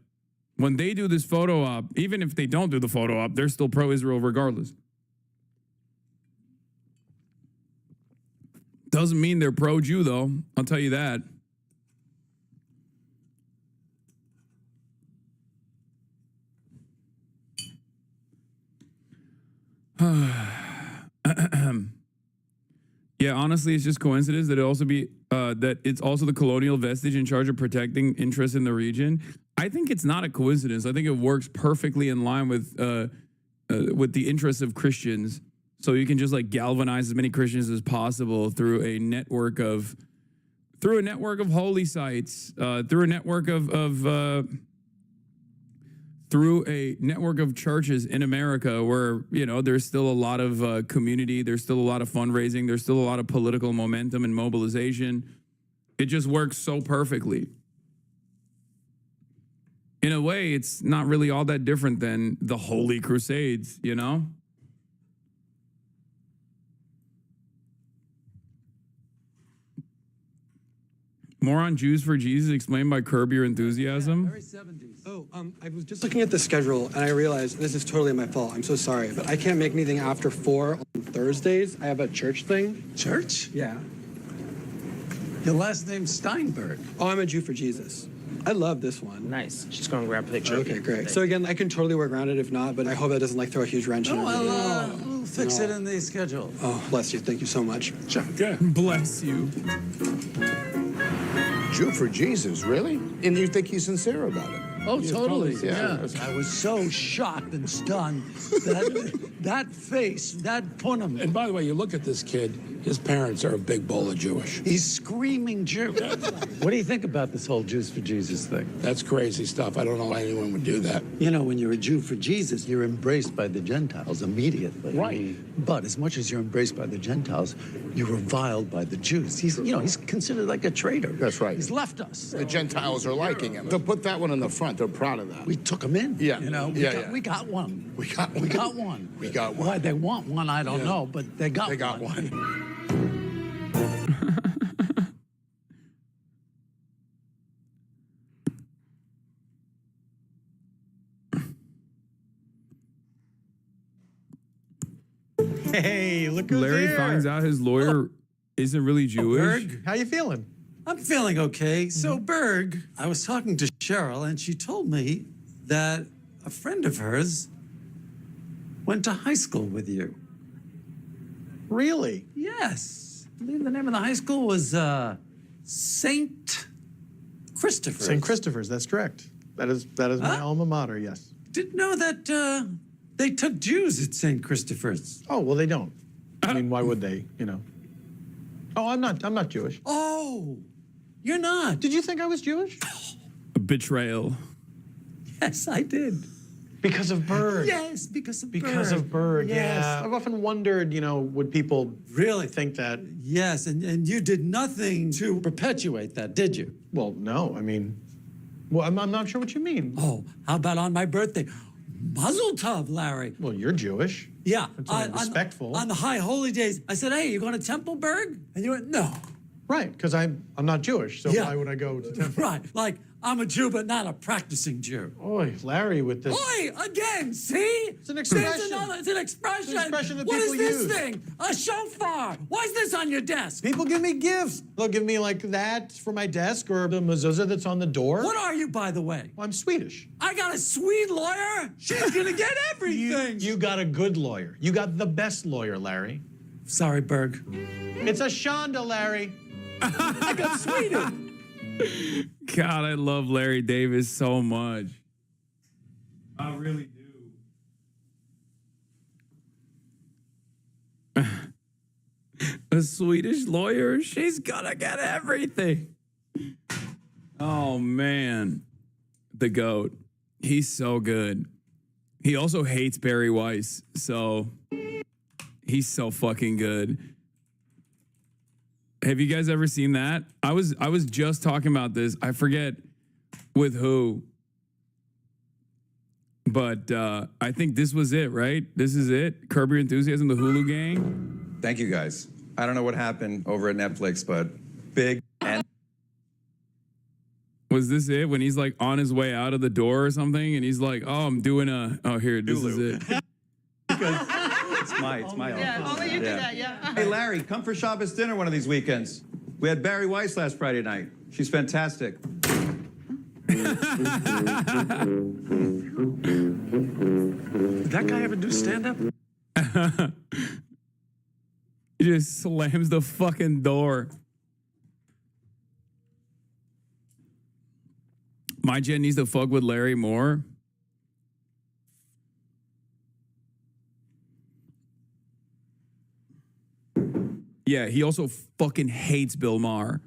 Speaker 1: when they do this photo op, even if they don't do the photo op, they're still pro-Israel regardless. Doesn't mean they're pro-Jew, though. I'll tell you that. Yeah, honestly, it's just coincidence that it's also the colonial vestige in charge of protecting interests in the region. I think it's not a coincidence. I think it works perfectly in line with the interests of Christians. So you can just like galvanize as many Christians as possible through a network of holy sites, through a network of churches in America where, there's still a lot of community, there's still a lot of fundraising, there's still a lot of political momentum and mobilization. It just works so perfectly. In a way, it's not really all that different than the Holy Crusades, More on Jews for Jesus explained by Curb Your Enthusiasm.
Speaker 8: Very 70s. Oh, I was just looking at the schedule and I realized this is totally my fault. I'm so sorry, but I can't make anything after 4 on Thursdays. I have a church thing.
Speaker 3: Church?
Speaker 8: Yeah.
Speaker 3: Your last name's Steinberg.
Speaker 8: Oh, I'm a Jew for Jesus. I love this one.
Speaker 9: Nice. She's going to grab a picture.
Speaker 8: Okay, great. So again, I can totally work around it if not, but I hope that doesn't throw a huge wrench in it.
Speaker 3: We'll fix it in the schedule.
Speaker 8: Oh, bless you. Thank you so much.
Speaker 3: Sure.
Speaker 1: Bless you.
Speaker 10: Jew for Jesus, really? And you think he's sincere about it?
Speaker 3: Oh, totally.
Speaker 10: Yeah.
Speaker 3: I was so shocked and stunned that face, that punum.
Speaker 11: And by the way, you look at this kid, his parents are a big bowl of Jewish.
Speaker 3: He's screaming Jew. What do you think about this whole Jews for Jesus thing?
Speaker 11: That's crazy stuff. I don't know why anyone would do that.
Speaker 3: When you're a Jew for Jesus, you're embraced by the Gentiles immediately.
Speaker 11: Right.
Speaker 3: But as much as you're embraced by the Gentiles, you're reviled by the Jews. He's considered like a traitor.
Speaker 10: That's right.
Speaker 3: He's left us.
Speaker 10: The Gentiles are liking him. They'll put that one in the front. They're proud of that.
Speaker 3: We took him in.
Speaker 10: Yeah.
Speaker 3: We got one.
Speaker 10: We got one.
Speaker 3: We got one.
Speaker 10: We got one.
Speaker 3: Why they want one, I don't know, but they got one.
Speaker 10: They got one.
Speaker 9: Hey, look who's
Speaker 1: Larry
Speaker 9: here.
Speaker 1: finds out his lawyer isn't really Jewish.
Speaker 9: Berg, how you feeling?
Speaker 12: I'm feeling okay. So, Berg, I was talking to Cheryl, and she told me that a friend of hers went to high school with you.
Speaker 9: Really?
Speaker 12: Yes. I believe the name of the high school was St. Christopher's.
Speaker 9: St. Christopher's, that's correct. That is my alma mater, yes.
Speaker 12: Didn't know that they took Jews at St. Christopher's.
Speaker 9: Oh, well, they don't. I mean, why would they, you know? Oh, I'm not Jewish.
Speaker 12: Oh, you're not.
Speaker 9: Did you think I was Jewish?
Speaker 1: A betrayal.
Speaker 12: Yes, I did.
Speaker 9: Because of Berg.
Speaker 12: Yes, because of Berg.
Speaker 9: Because of Berg,
Speaker 12: Yes.
Speaker 9: yeah. I've often wondered, you know, would people
Speaker 12: really
Speaker 9: think that?
Speaker 12: Yes, and you did nothing to perpetuate that, did you?
Speaker 9: Well, no, I mean, well, I'm not sure what you mean.
Speaker 12: Oh, how about on my birthday? Mazel tov, Larry.
Speaker 9: Well, you're Jewish.
Speaker 12: Yeah.
Speaker 9: That's only respectful.
Speaker 12: On the high holy days, I said, hey, you going to Templeberg? And you went, no.
Speaker 9: Right, because I'm not Jewish, so why would I go to temple?
Speaker 12: Right, like I'm a Jew, but not a practicing Jew.
Speaker 9: Oy, Larry with this.
Speaker 12: Oi, again, see?
Speaker 9: It's an expression.
Speaker 12: It's an expression.
Speaker 9: It's an expression that
Speaker 12: What is
Speaker 9: people
Speaker 12: this
Speaker 9: use.
Speaker 12: thing? A shofar. Why is this on your desk?
Speaker 9: People give me gifts. They'll give me like that for my desk or the mezuzah that's on the door.
Speaker 12: What are you, by the way?
Speaker 9: Well, I'm Swedish.
Speaker 12: I got a Swede lawyer? She's gonna get everything.
Speaker 9: You got a good lawyer. You got the best lawyer, Larry.
Speaker 12: Sorry, Berg.
Speaker 9: It's a Shonda, Larry.
Speaker 12: I got Sweden.
Speaker 1: God, I love Larry Davis so much. I really do. A Swedish lawyer, she's gonna get everything. Oh man, the GOAT. He's so good. He also hates Barry Weiss, so he's so fucking good. Have you guys ever seen that? I was just talking about this. I forget with who. But I think this was it, right? This is it. Curb Your Enthusiasm, the Hulu Gang.
Speaker 13: Thank you, guys. I don't know what happened over at Netflix, but big and
Speaker 1: Was this it? When he's like on his way out of the door or something, and he's like, "Oh, I'm doing here, this is it."
Speaker 13: It's my
Speaker 14: Yeah, only you do that, yeah.
Speaker 13: Hey, Larry, come for Shabbos dinner one of these weekends. We had Barry Weiss last Friday night. She's fantastic.
Speaker 6: Did that guy ever do stand-up?
Speaker 1: He just slams the fucking door. My Jen needs to fuck with Larry more. Yeah, he also fucking hates Bill Maher.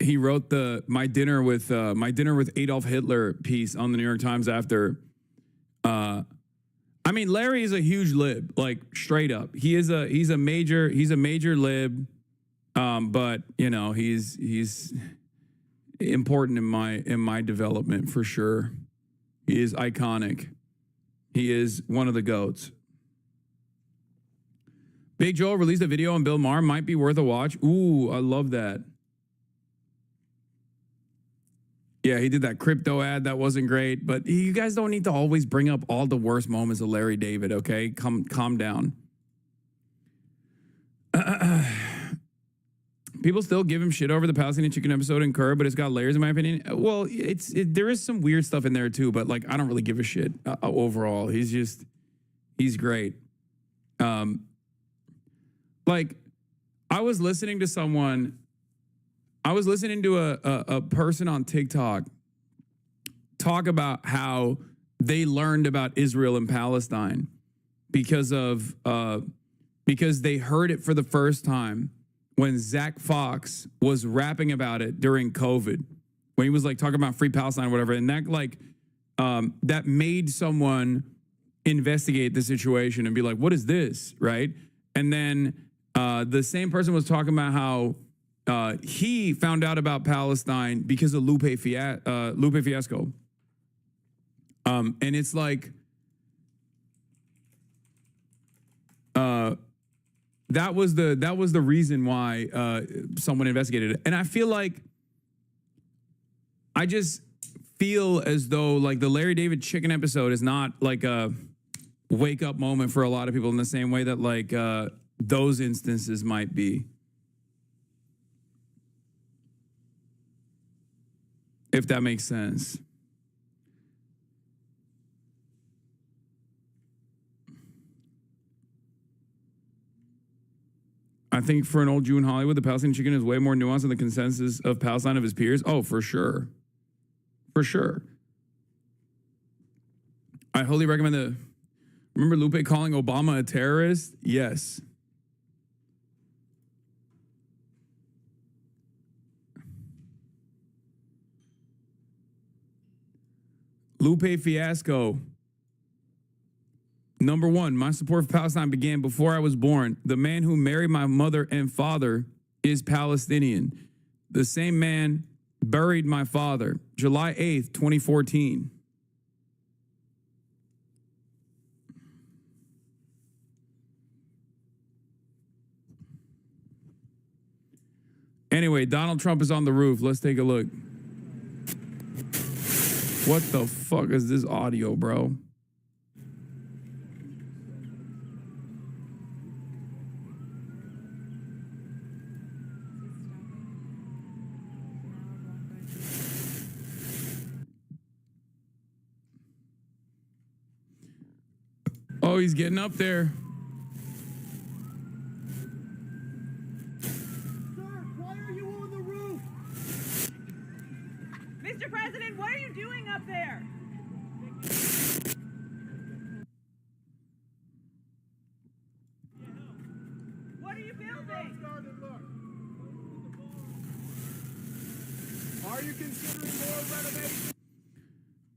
Speaker 1: He wrote the my dinner with Adolf Hitler piece on the New York Times after. I mean, Larry is a huge lib, like straight up. He's a major lib, but you know he's important in my development for sure. He is iconic. He is one of the GOATs. Big Joel released a video on Bill Maher. Might be worth a watch. Ooh, I love that. Yeah, he did that crypto ad. That wasn't great. But you guys don't need to always bring up all the worst moments of Larry David, okay? Calm down. People still give him shit over the Palestinian chicken episode in Curb, but it's got layers in my opinion. Well, there is some weird stuff in there too, but like I don't really give a shit overall. He's great. Like I was listening to a person on TikTok talk about how they learned about Israel and Palestine because they heard it for the first time when Zach Fox was rapping about it during COVID, when he was like talking about free Palestine or whatever. And that made someone investigate the situation and be like, what is this? Right. And then the same person was talking about how he found out about Palestine because of Lupe Fiasco. And it's like, that was the reason why someone investigated it. And I feel like I just feel as though like the Larry David chicken episode is not like a wake up moment for a lot of people in the same way that like those instances might be. If that makes sense. I think for an old Jew in Hollywood, the Palestinian chicken is way more nuanced than the consensus of Palestine of his peers. Oh, for sure. For sure. I wholly recommend remember Lupe calling Obama a terrorist? Yes. Lupe fiasco. Number one, my support for Palestine began before I was born. The man who married my mother and father is Palestinian. The same man buried my father, July 8th, 2014. Anyway, Donald Trump is on the roof. Let's take a look. What the fuck is this audio, bro? Oh, he's getting up there.
Speaker 14: Mr. President, what are you doing up there? What are you building?
Speaker 15: Are you considering more renovations?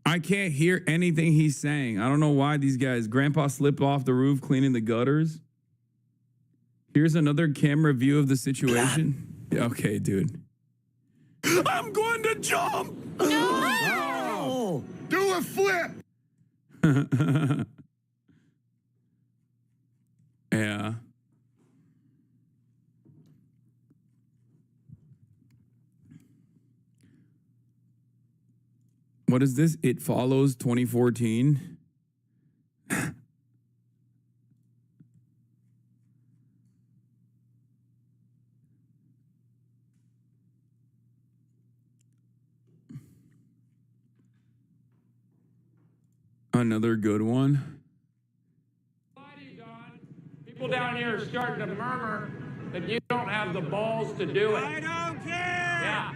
Speaker 1: I can't hear anything he's saying. I don't know why these guys. Grandpa slipped off the roof cleaning the gutters. Here's another camera view of the situation. Yeah, okay, dude. I'm going to jump!
Speaker 15: No! Do a flip!
Speaker 1: Yeah. What is this? It Follows 2014. Another good one.
Speaker 16: People down here are starting to murmur that you don't have the balls to do it.
Speaker 15: I don't care!
Speaker 16: Yeah.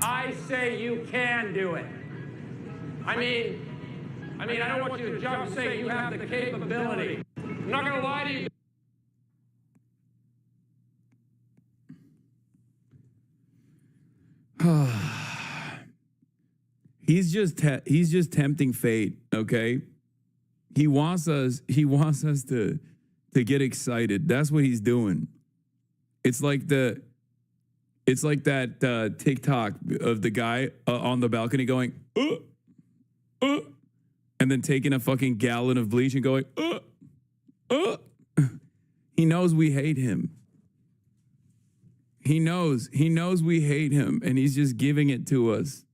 Speaker 16: I say you can do it. I mean, I don't want you to jump and say you have the capability. I'm not going to lie to you.
Speaker 1: He's just tempting fate, okay? He wants us to get excited. That's what he's doing. It's like that TikTok of the guy on the balcony going, and then taking a fucking gallon of bleach and going, He knows we hate him. He knows we hate him, and he's just giving it to us.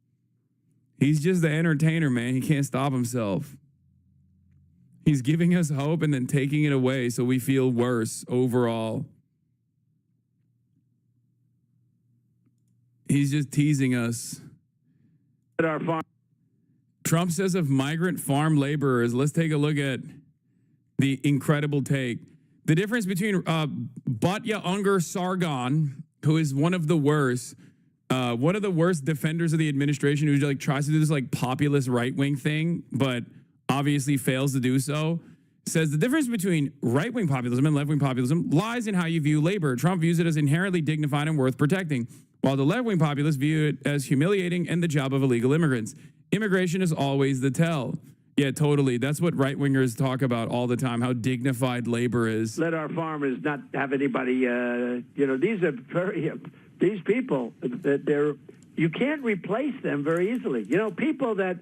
Speaker 1: He's just the entertainer, man. He can't stop himself. He's giving us hope and then taking it away so we feel worse overall. He's just teasing us.
Speaker 17: At our farm.
Speaker 1: Trump says of migrant farm laborers, let's take a look at the incredible take. The difference between Batya Unger Sargon, who is one of the worst defenders of the administration, who like tries to do this like populist right-wing thing, but obviously fails to do so, says the difference between right-wing populism and left-wing populism lies in how you view labor. Trump views it as inherently dignified and worth protecting, while the left-wing populists view it as humiliating and the job of illegal immigrants. Immigration is always the tell. Yeah, totally. That's what right-wingers talk about all the time, how dignified labor is.
Speaker 17: Let our farmers not have anybody, these people, you can't replace them very easily. People that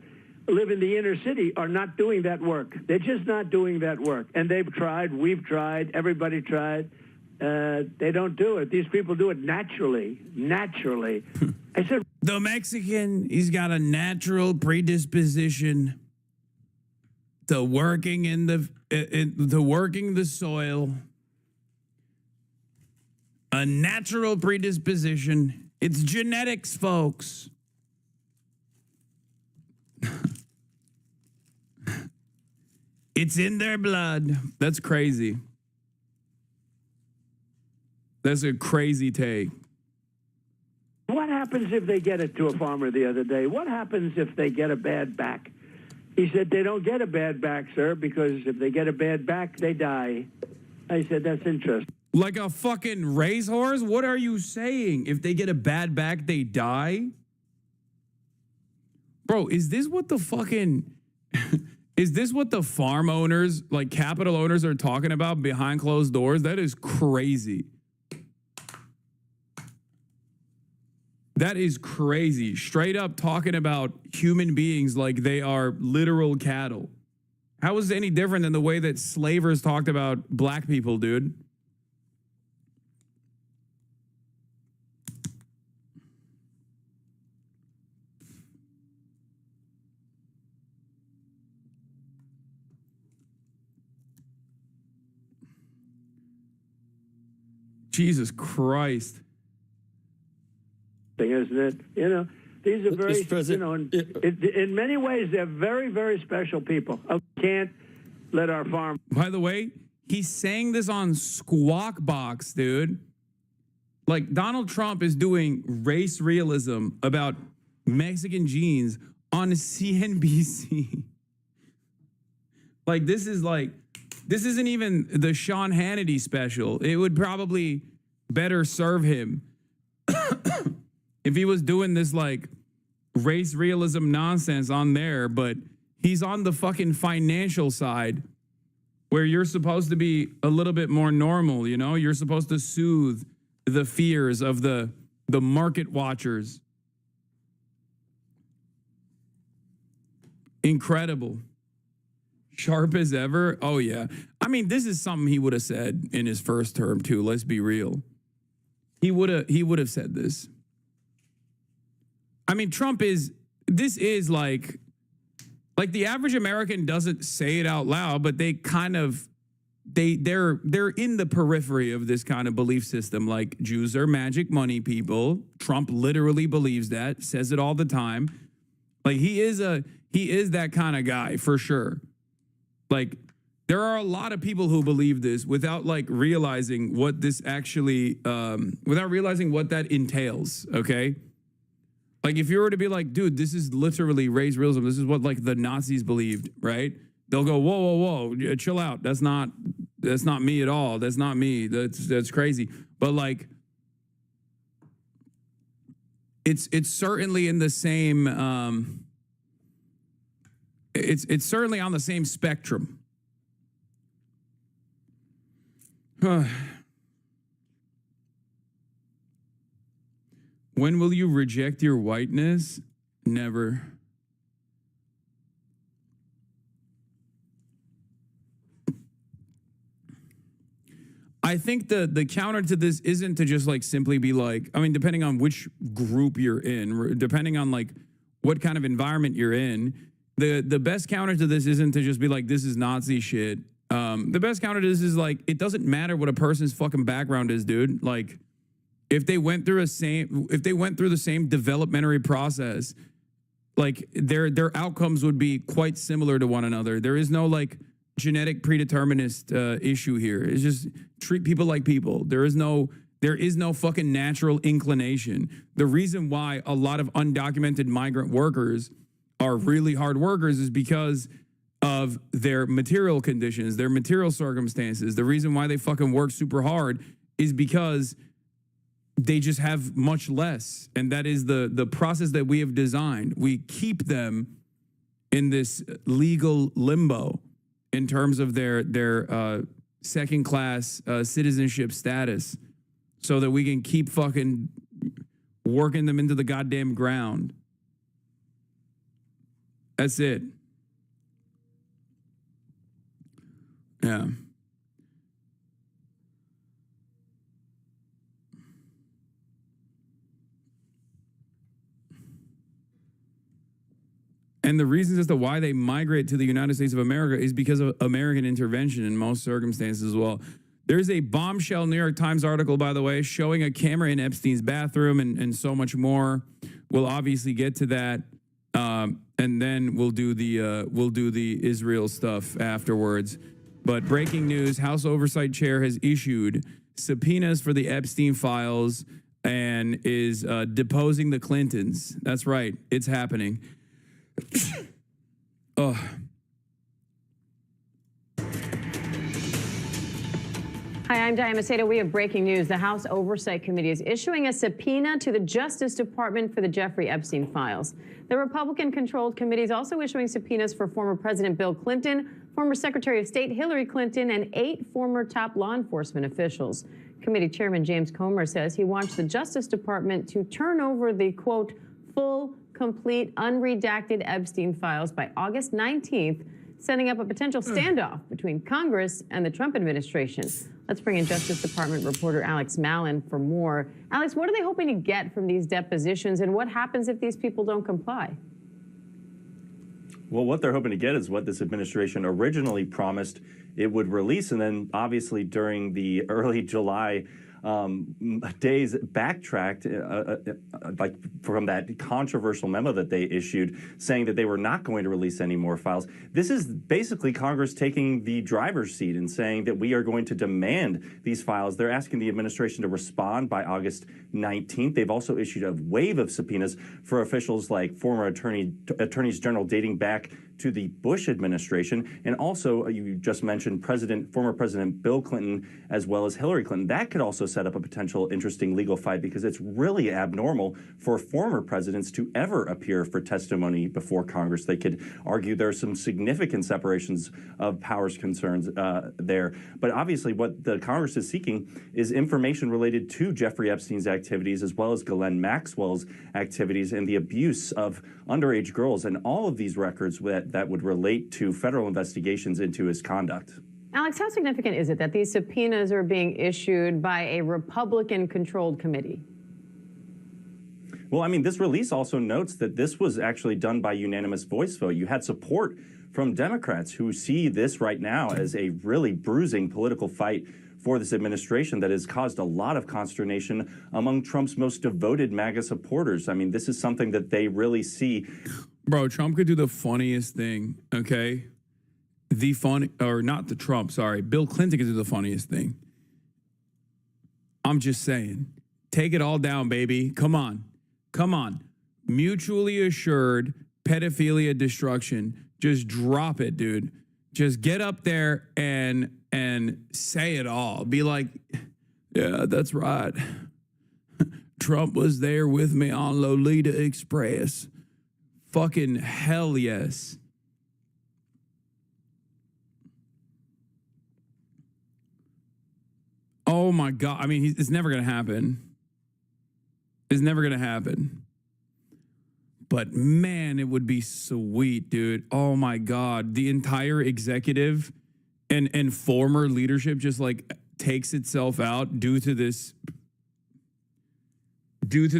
Speaker 17: live in the inner city are not doing that work. They're just not doing that work. And they've tried, we've tried, everybody tried. They don't do it. These people do it naturally. I said...
Speaker 1: The Mexican, he's got a natural predisposition to working to working the soil. A natural predisposition. It's genetics, folks. It's in their blood. That's crazy. That's a crazy take.
Speaker 17: What happens if they get it to a farmer the other day? What happens if they get a bad back? He said, they don't get a bad back, sir, because if they get a bad back, they die. I said, that's interesting.
Speaker 1: Like a fucking racehorse? What are you saying? If they get a bad back, they die? Bro, is this what the fucking... is this what the farm owners, like capital owners, are talking about behind closed doors? That is crazy. That is crazy. Straight up talking about human beings like they are literal cattle. How is it any different than the way that slavers talked about black people, dude? Jesus Christ.
Speaker 17: Isn't it? You know, these are very, you know, in many ways, they're very, very special people. Can't let our farm.
Speaker 1: By the way, he's saying this on Squawk Box, dude. Like, Donald Trump is doing race realism about Mexican genes on CNBC. Like, this isn't even the Sean Hannity special. It would probably better serve him if he was doing this, like, race realism nonsense on there, but he's on the fucking financial side where you're supposed to be a little bit more normal, you know? You're supposed to soothe the fears of the market watchers. Incredible. Sharp as ever. Oh, yeah. I mean, this is something he would have said in his first term, too. Let's be real. He would have said this. I mean, this is like the average American doesn't say it out loud, but they kind of, they're in the periphery of this kind of belief system. Like, Jews are magic money people. Trump literally believes that, says it all the time. Like, he is that kind of guy for sure. Like, there are a lot of people who believe this without like realizing what this actually, without realizing what that entails. Okay. Like, if you were to be like, dude, this is literally race realism. This is what like the Nazis believed, right? They'll go, whoa, chill out. That's not me at all. That's not me. That's crazy. But like, it's certainly in the same. It's certainly on the same spectrum. When will you reject your whiteness? Never. I think the counter to this isn't to just like simply be like, I mean, depending on which group you're in, depending on like what kind of environment you're in, the best counter to this isn't to just be like, this is Nazi shit. The best counter to this is like, it doesn't matter what a person's fucking background is, dude. Like, if they went through the same developmentary process, like their outcomes would be quite similar to one another. There is no like genetic predeterminist issue here. It's just treat people like people. There is no fucking natural inclination. The reason why a lot of undocumented migrant workers are really hard workers is because of their material conditions, their material circumstances. The reason why they fucking work super hard is because they just have much less. And that is the process that we have designed. We keep them in this legal limbo in terms of their second-class citizenship status so that we can keep fucking working them into the goddamn ground. That's it. Yeah. And the reasons as to why they migrate to the United States of America is because of American intervention in most circumstances as well. There's a bombshell New York Times article, by the way, showing a camera in Epstein's bathroom and so much more. We'll obviously get to that. And then we'll do the Israel stuff afterwards. But breaking news, House Oversight Chair has issued subpoenas for the Epstein files and is deposing the Clintons. That's right. It's happening. Oh.
Speaker 18: Hi, I'm Diana Macedo. We have breaking news. The House Oversight Committee is issuing a subpoena to the Justice Department for the Jeffrey Epstein files. The Republican-controlled committee is also issuing subpoenas for former President Bill Clinton, former Secretary of State Hillary Clinton, and 8 former top law enforcement officials. Committee Chairman James Comer says he wants the Justice Department to turn over the, quote, full, complete, unredacted Epstein files by August 19th, setting up a potential standoff between Congress and the Trump administration. Let's bring in Justice Department reporter Alex Mallon for more. Alex, what are they hoping to get from these depositions, and what happens if these people don't comply?
Speaker 19: Well, what they're hoping to get is what this administration originally promised it would release, and then obviously during the early July days backtracked like from that controversial memo that they issued saying that they were not going to release any more files. This is basically Congress taking the driver's seat and saying that we are going to demand these files. They're asking the administration to respond by August 19th. They've also issued a wave of subpoenas for officials like former attorneys general dating back to the Bush administration, and also you just mentioned former President Bill Clinton as well as Hillary Clinton. That could also set up a potential interesting legal fight because it's really abnormal for former presidents to ever appear for testimony before Congress. They could argue there are some significant separations of powers concerns there. But obviously what the Congress is seeking is information related to Jeffrey Epstein's activities as well as Ghislaine Maxwell's activities and the abuse of underage girls, and all of these records that would relate to federal investigations into his conduct.
Speaker 18: Alex, how significant is it that these subpoenas are being issued by a Republican-controlled committee?
Speaker 19: Well, I mean, this release also notes that this was actually done by unanimous voice vote. You had support from Democrats who see this right now as a really bruising political fight for this administration that has caused a lot of consternation among Trump's most devoted MAGA supporters. I mean, this is something that they really see.
Speaker 1: Bro, Trump could do the funniest thing, okay? Bill Clinton could do the funniest thing. I'm just saying. Take it all down, baby. Come on. Mutually assured pedophilia destruction. Just drop it, dude. Just get up there and say it all. Be like, yeah, that's right. Trump was there with me on Lolita Express. Fucking hell yes. Oh my God. I mean, it's never going to happen. It's never going to happen. But man, it would be sweet, dude. Oh my God. The entire executive and former leadership just like takes itself out due to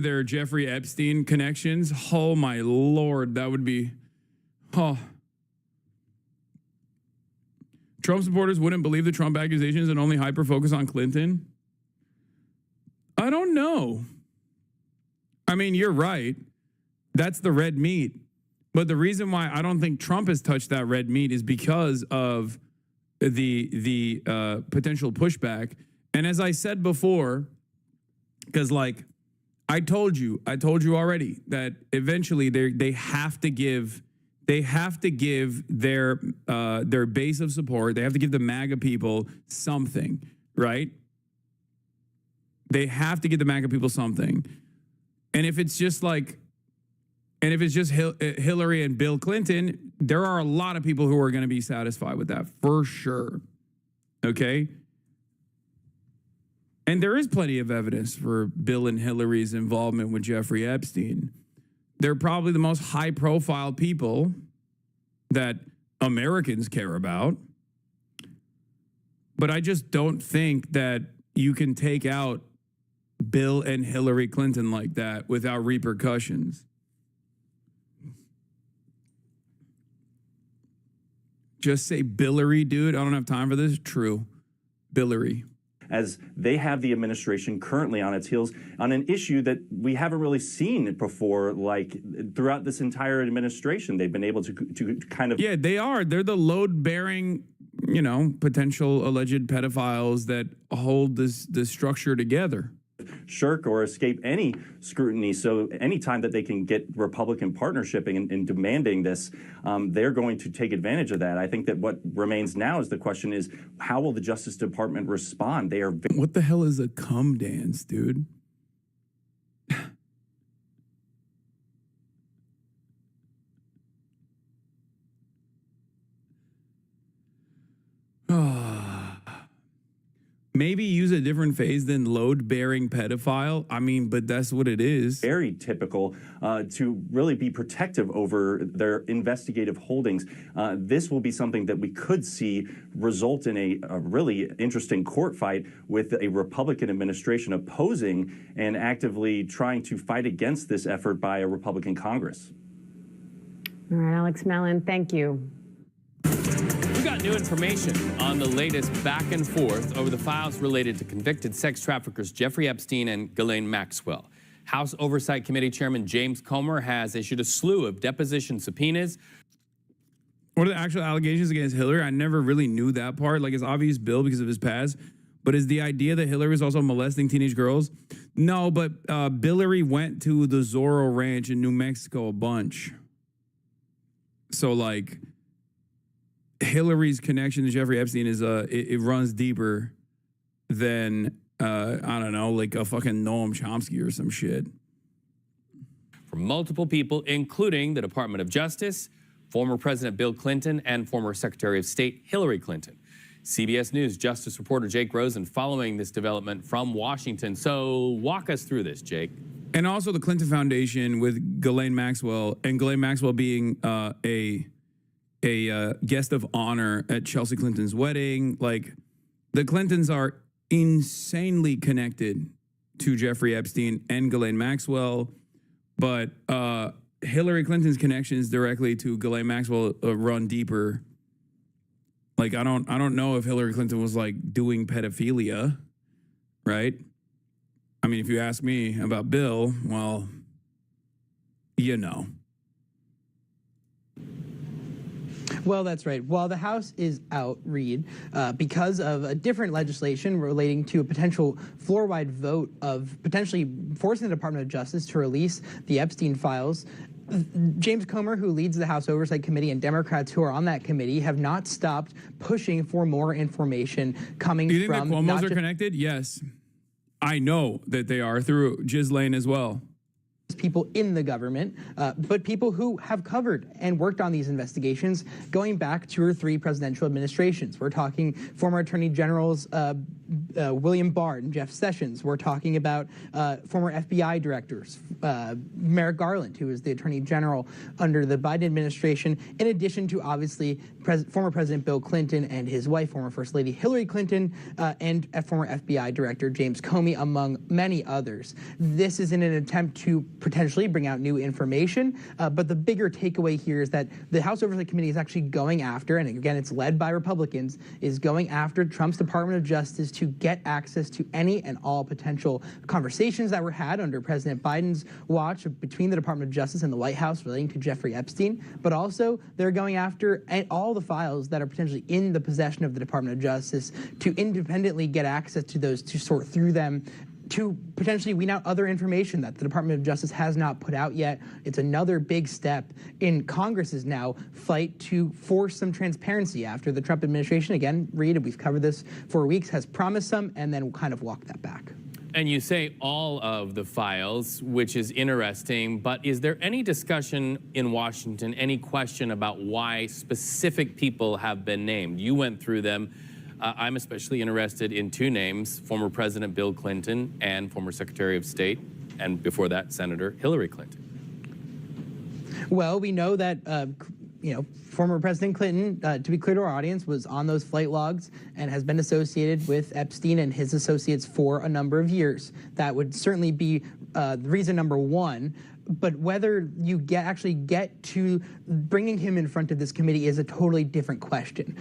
Speaker 1: their Jeffrey Epstein connections. Oh my Lord, that would be, Trump supporters wouldn't believe the Trump accusations and only hyper-focus on Clinton? I don't know. I mean, you're right. That's the red meat. But the reason why I don't think Trump has touched that red meat is because of the potential pushback. And as I said before, because like I told you already that eventually they have to give their base of support. They have to give the MAGA people something, right? They have to give the MAGA people something. And if it's just Hillary and Bill Clinton, there are a lot of people who are going to be satisfied with that for sure. Okay? And there is plenty of evidence for Bill and Hillary's involvement with Jeffrey Epstein. They're probably the most high-profile people that Americans care about. But I just don't think that you can take out Bill and Hillary Clinton like that without repercussions. just say Billary, dude. I don't have time for this. True. Billary.
Speaker 19: As they have the administration currently on its heels on an issue that we haven't really seen before, like throughout this entire administration. They've been able to kind of...
Speaker 1: Yeah, they are. They're the load-bearing, you know, potential alleged pedophiles that hold this structure together.
Speaker 19: Shirk or escape any scrutiny. So anytime that they can get Republican partnership in demanding this, they're going to take advantage of that. I think that what remains now is the question is, how will the Justice Department respond? They are...
Speaker 1: What the hell is a cum dance, dude? Maybe use a different phrase than load-bearing pedophile. I mean, but that's what it is.
Speaker 19: Very typical to really be protective over their investigative holdings. This will be something that we could see result in a really interesting court fight with a Republican administration opposing and actively trying to fight against this effort by a Republican Congress.
Speaker 18: All right, Alex Mellon, thank you.
Speaker 20: We got new information on the latest back and forth over the files related to convicted sex traffickers Jeffrey Epstein and Ghislaine Maxwell. House Oversight Committee Chairman James Comer has issued a slew of deposition subpoenas.
Speaker 1: What are the actual allegations against Hillary? I never really knew that part. Like, it's obvious Bill because of his past. But is the idea that Hillary was also molesting teenage girls? No, but Billary went to the Zorro Ranch in New Mexico a bunch. So, like... Hillary's connection to Jeffrey Epstein is it runs deeper than I don't know, like a fucking Noam Chomsky or some shit.
Speaker 20: From multiple people, including the Department of Justice, former President Bill Clinton, and former Secretary of State Hillary Clinton. CBS News Justice reporter Jake Rosen following this development from Washington. So walk us through this, Jake.
Speaker 1: And also the Clinton Foundation with Ghislaine Maxwell, and Ghislaine Maxwell being a guest of honor at Chelsea Clinton's wedding. Like, the Clintons are insanely connected to Jeffrey Epstein and Ghislaine Maxwell, but Hillary Clinton's connections directly to Ghislaine Maxwell run deeper. Like, I don't know if Hillary Clinton was like doing pedophilia, right? I mean, if you ask me about Bill, well, you know.
Speaker 21: Well, that's right. While the House is out, Reed, because of a different legislation relating to a potential floor-wide vote of potentially forcing the Department of Justice to release the Epstein files, James Comer, who leads the House Oversight Committee, and Democrats who are on that committee have not stopped pushing for more information coming from...
Speaker 1: Do you think that Cuomo's are connected? Yes. I know that they are through Ghislaine as well.
Speaker 21: People in the government, but people who have covered and worked on these investigations going back 2 or 3 presidential administrations. We're talking former Attorney Generals William Barr and Jeff Sessions. We're talking about former FBI directors, Merrick Garland, who was the Attorney General under the Biden administration, in addition to obviously former President Bill Clinton and his wife, former First Lady Hillary Clinton, and former FBI Director James Comey, among many others. This is in an attempt to potentially bring out new information, but the bigger takeaway here is that the House Oversight Committee is actually going after, and again, it's led by Republicans, is going after Trump's Department of Justice to get access to any and all potential conversations that were had under President Biden's watch between the Department of Justice and the White House relating to Jeffrey Epstein, but also they're going after all the files that are potentially in the possession of the Department of Justice to independently get access to those, to sort through them, to potentially wean out other information that the Department of Justice has not put out yet. It's another big step in Congress's now fight to force some transparency after the Trump administration, again, Reed, we've covered this for weeks, has promised some and then kind of walked that back.
Speaker 20: And you say all of the files, which is interesting, but is there any discussion in Washington, any question about why specific people have been named? You went through them. I'm especially interested in 2 names, former President Bill Clinton and former Secretary of State, and before that, Senator Hillary Clinton.
Speaker 21: Well, we know that, former President Clinton, to be clear to our audience, was on those flight logs and has been associated with Epstein and his associates for a number of years. That would certainly be reason number 1. But whether you actually get to bringing him in front of this committee is a totally different question,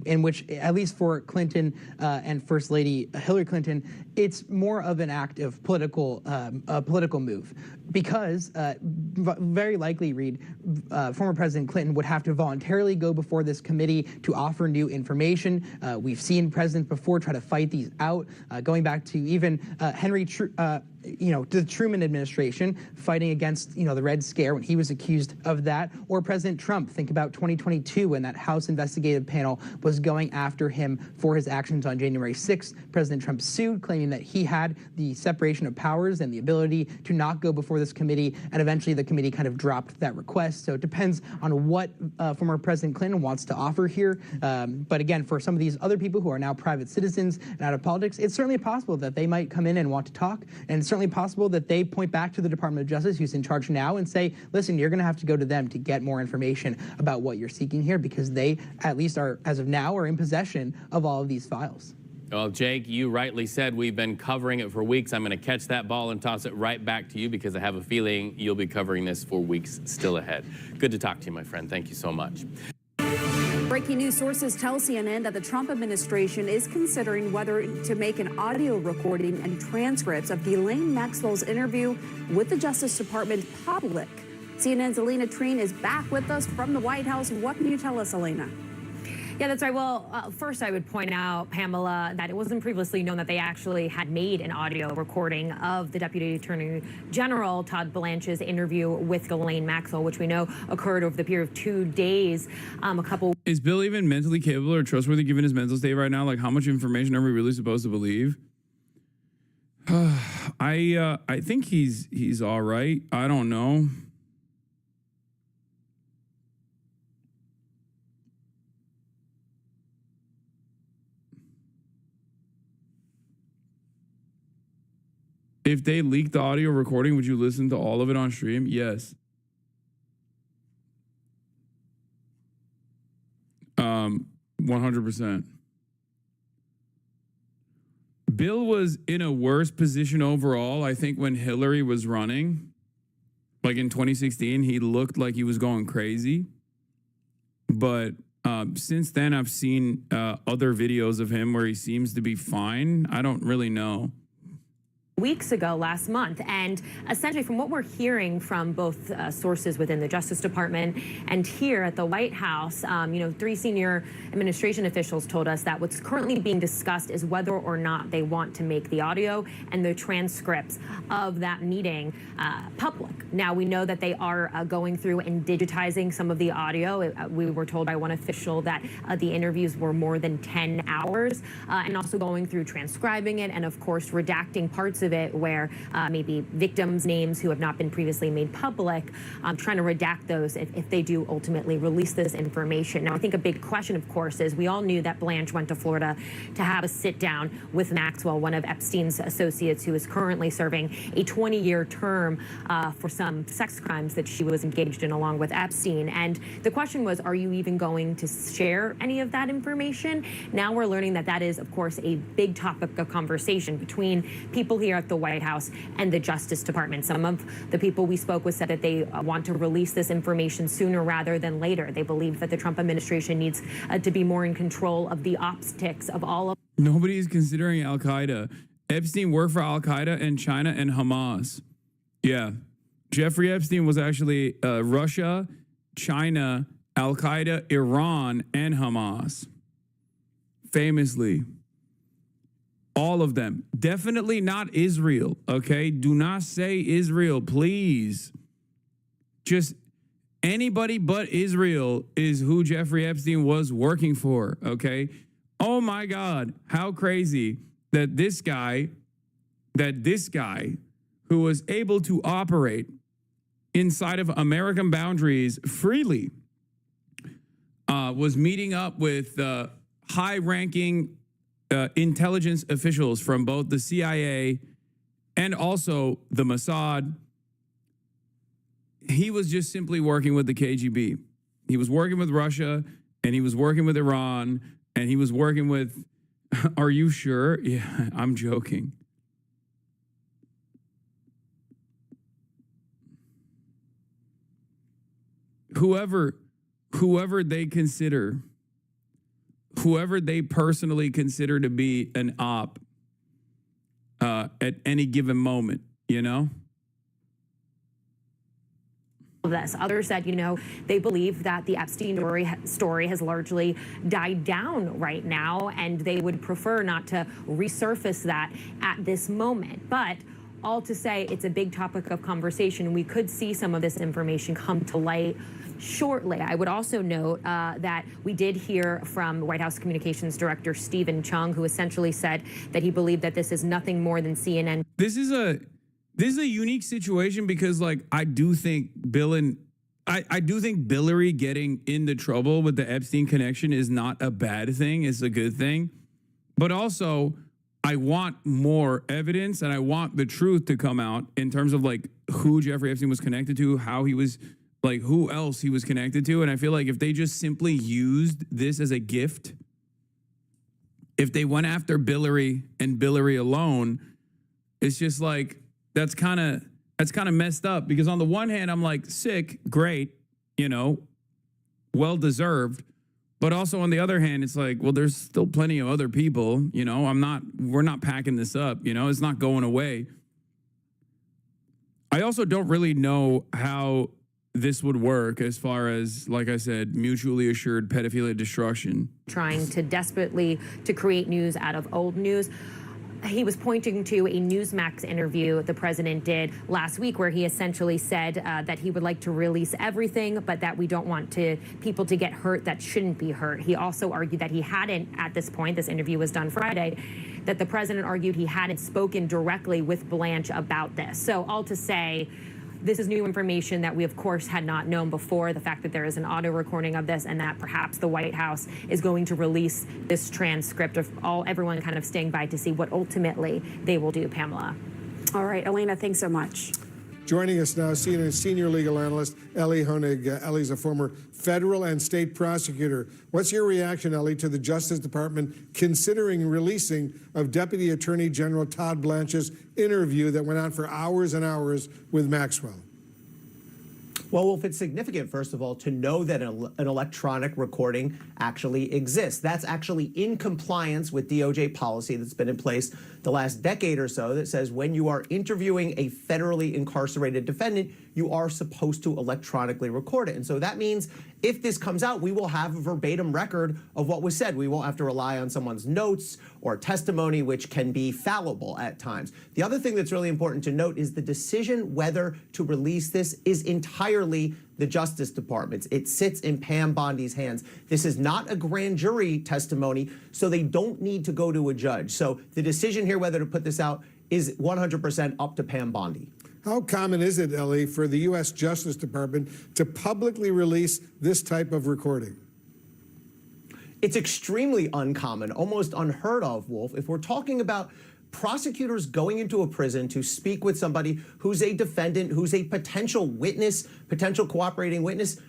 Speaker 21: in which, at least for Clinton and First Lady Hillary Clinton, it's more of an act of political move. Because very likely, Reed, former President Clinton would have to voluntarily go before this committee to offer new information. We've seen presidents before try to fight these out, going back to even the Truman administration fighting against, the Red Scare when he was accused of that, or President Trump. Think about 2022 when that House investigative panel was going after him for his actions on January 6th. President Trump sued, claiming that he had the separation of powers and the ability to not go before this committee, and eventually the committee kind of dropped that request. So it depends on what former President Clinton wants to offer here. But again, for some of these other people who are now private citizens and out of politics, it's certainly possible that they might come in and want to talk, and it's certainly possible that they point back to the Department of Justice, who's in charge now, and say, listen, you're going to have to go to them to get more information about what you're seeking here, because they, at least are, as of now, are in possession of all of these files.
Speaker 20: Well, Jake, you rightly said we've been covering it for weeks. I'm going to catch that ball and toss it right back to you, because I have a feeling you'll be covering this for weeks still ahead. Good to talk to you, my friend. Thank you so much.
Speaker 2: Breaking news sources tell CNN that the Trump administration is considering whether to make an audio recording and transcripts of Ghislaine Maxwell's interview with the Justice Department public. CNN's Elena Treen is back with us from the White House. What can you tell us, Elena?
Speaker 22: Yeah, that's right. Well, first I would point out, Pamela, that it wasn't previously known that they actually had made an audio recording of the Deputy Attorney General Todd Blanche's interview with Ghislaine Maxwell, which we know occurred over the period of 2 days.
Speaker 1: Is Bill even mentally capable or trustworthy given his mental state right now? Like, how much information are we really supposed to believe? I think he's all right. I don't know. If they leaked the audio recording, would you listen to all of it on stream? Yes. 100%. Bill was in a worse position overall, I think, when Hillary was running. Like in 2016, he looked like he was going crazy. But since then, I've seen other videos of him where he seems to be fine. I don't really know.
Speaker 22: Weeks ago, last month, and essentially from what we're hearing from both sources within the Justice Department and here at the White House, 3 senior administration officials told us that what's currently being discussed is whether or not they want to make the audio and the transcripts of that meeting public. Now, we know that they are going through and digitizing some of the audio. We were told by one official that the interviews were more than 10 hours, and also going through transcribing it and, of course, redacting parts of it where maybe victims' names who have not been previously made public, trying to redact those if they do ultimately release this information. Now, I think a big question, of course, is we all knew that Blanche went to Florida to have a sit-down with Maxwell, one of Epstein's associates, who is currently serving a 20-year term for some sex crimes that she was engaged in along with Epstein. And the question was, are you even going to share any of that information? Now we're learning that that is, of course, a big topic of conversation between people here at the White House and the Justice Department. Some of the people we spoke with said that they want to release this information sooner rather than later. They believe that the Trump administration needs to be more in control of the optics of all of.
Speaker 1: Nobody's considering Al-Qaeda. Epstein worked for Al-Qaeda and China and Hamas. Yeah. Jeffrey Epstein was actually Russia, China, Al-Qaeda, Iran, and Hamas. Famously. All of them. Definitely not Israel, okay? Do not say Israel, please. Just anybody but Israel is who Jeffrey Epstein was working for, okay? Oh my God, how crazy that this guy who was able to operate inside of American boundaries freely was meeting up with high-ranking intelligence officials from both the CIA and also the Mossad. He was just simply working with the KGB. He was working with Russia, and he was working with Iran, and he was working with, are you sure? Yeah, I'm joking. whoever they personally consider to be an op at any given moment, you know?
Speaker 22: This. Others said, they believe that the Epstein story has largely died down right now, and they would prefer not to resurface that at this moment. But all to say, it's a big topic of conversation. We could see some of this information come to light shortly. I would also note that we did hear from White House Communications Director Stephen Chung, who essentially said that he believed that this is nothing more than CNN.
Speaker 1: This is a unique situation because, like, I do think Billary getting into trouble with the Epstein connection is not a bad thing. It's a good thing. But also, I want more evidence and I want the truth to come out in terms of, like, who Jeffrey Epstein was connected to, how he was, like, who else he was connected to. And I feel like if they just simply used this as a gift, if they went after Billary and Billary alone, it's just like, that's kind of messed up, because on the one hand, I'm like, sick, great, well deserved. But also on the other hand, it's like, well, there's still plenty of other people, we're not packing this up, it's not going away. I also don't really know how this would work as far as, like I said, mutually assured pedophilia destruction.
Speaker 22: Trying to desperately to create news out of old news. He was pointing to a Newsmax interview the president did last week, where he essentially said that he would like to release everything, but that we don't want people to get hurt that shouldn't be hurt. He also argued that he hadn't, at this point, this interview was done Friday, that the president argued he hadn't spoken directly with Blanche about this. So all to say, this is new information that we, of course, had not known before. The fact that there is an audio recording of this, and that perhaps the White House is going to release this transcript of everyone kind of staying by to see what ultimately they will do, Pamela.
Speaker 2: All right, Elena, thanks so much.
Speaker 4: Joining us now, CNN senior legal analyst Ellie Honig. Ellie's a former federal and state prosecutor. What's your reaction, Ellie, to the Justice Department considering releasing of Deputy Attorney General Todd Blanche's interview that went on for hours and hours with Maxwell?
Speaker 5: Well, Wolf, it's significant, first of all, to know that an electronic recording actually exists. That's actually in compliance with DOJ policy that's been in place the last decade or so that says when you are interviewing a federally incarcerated defendant, you are supposed to electronically record it. And so that means if this comes out, we will have a verbatim record of what was said. We won't have to rely on someone's notes or testimony, which can be fallible at times. The other thing that's really important to note is the decision whether to release this is entirely the Justice Department's. It sits in Pam Bondi's hands. This is not a grand jury testimony, so they don't need to go to a judge. So the decision here whether to put this out is 100% up to Pam Bondi.
Speaker 4: How common is it, Ellie, for the U.S. Justice Department to publicly release this type of recording?
Speaker 5: It's extremely uncommon, almost unheard of, Wolf. If we're talking about prosecutors going into a prison to speak with somebody who's a defendant, who's a potential witness, potential cooperating witness.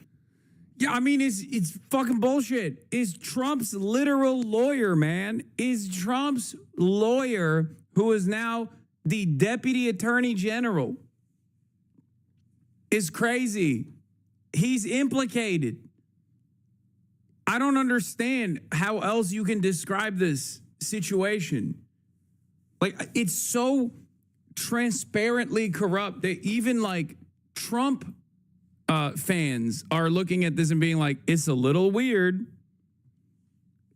Speaker 1: Yeah, I mean, it's fucking bullshit. Is Trump's literal lawyer, man, is Trump's lawyer, who is now the Deputy Attorney General, is crazy. He's implicated. I don't understand how else you can describe this situation. Like, it's so transparently corrupt that even, like, Trump fans are looking at this and being like, it's a little weird.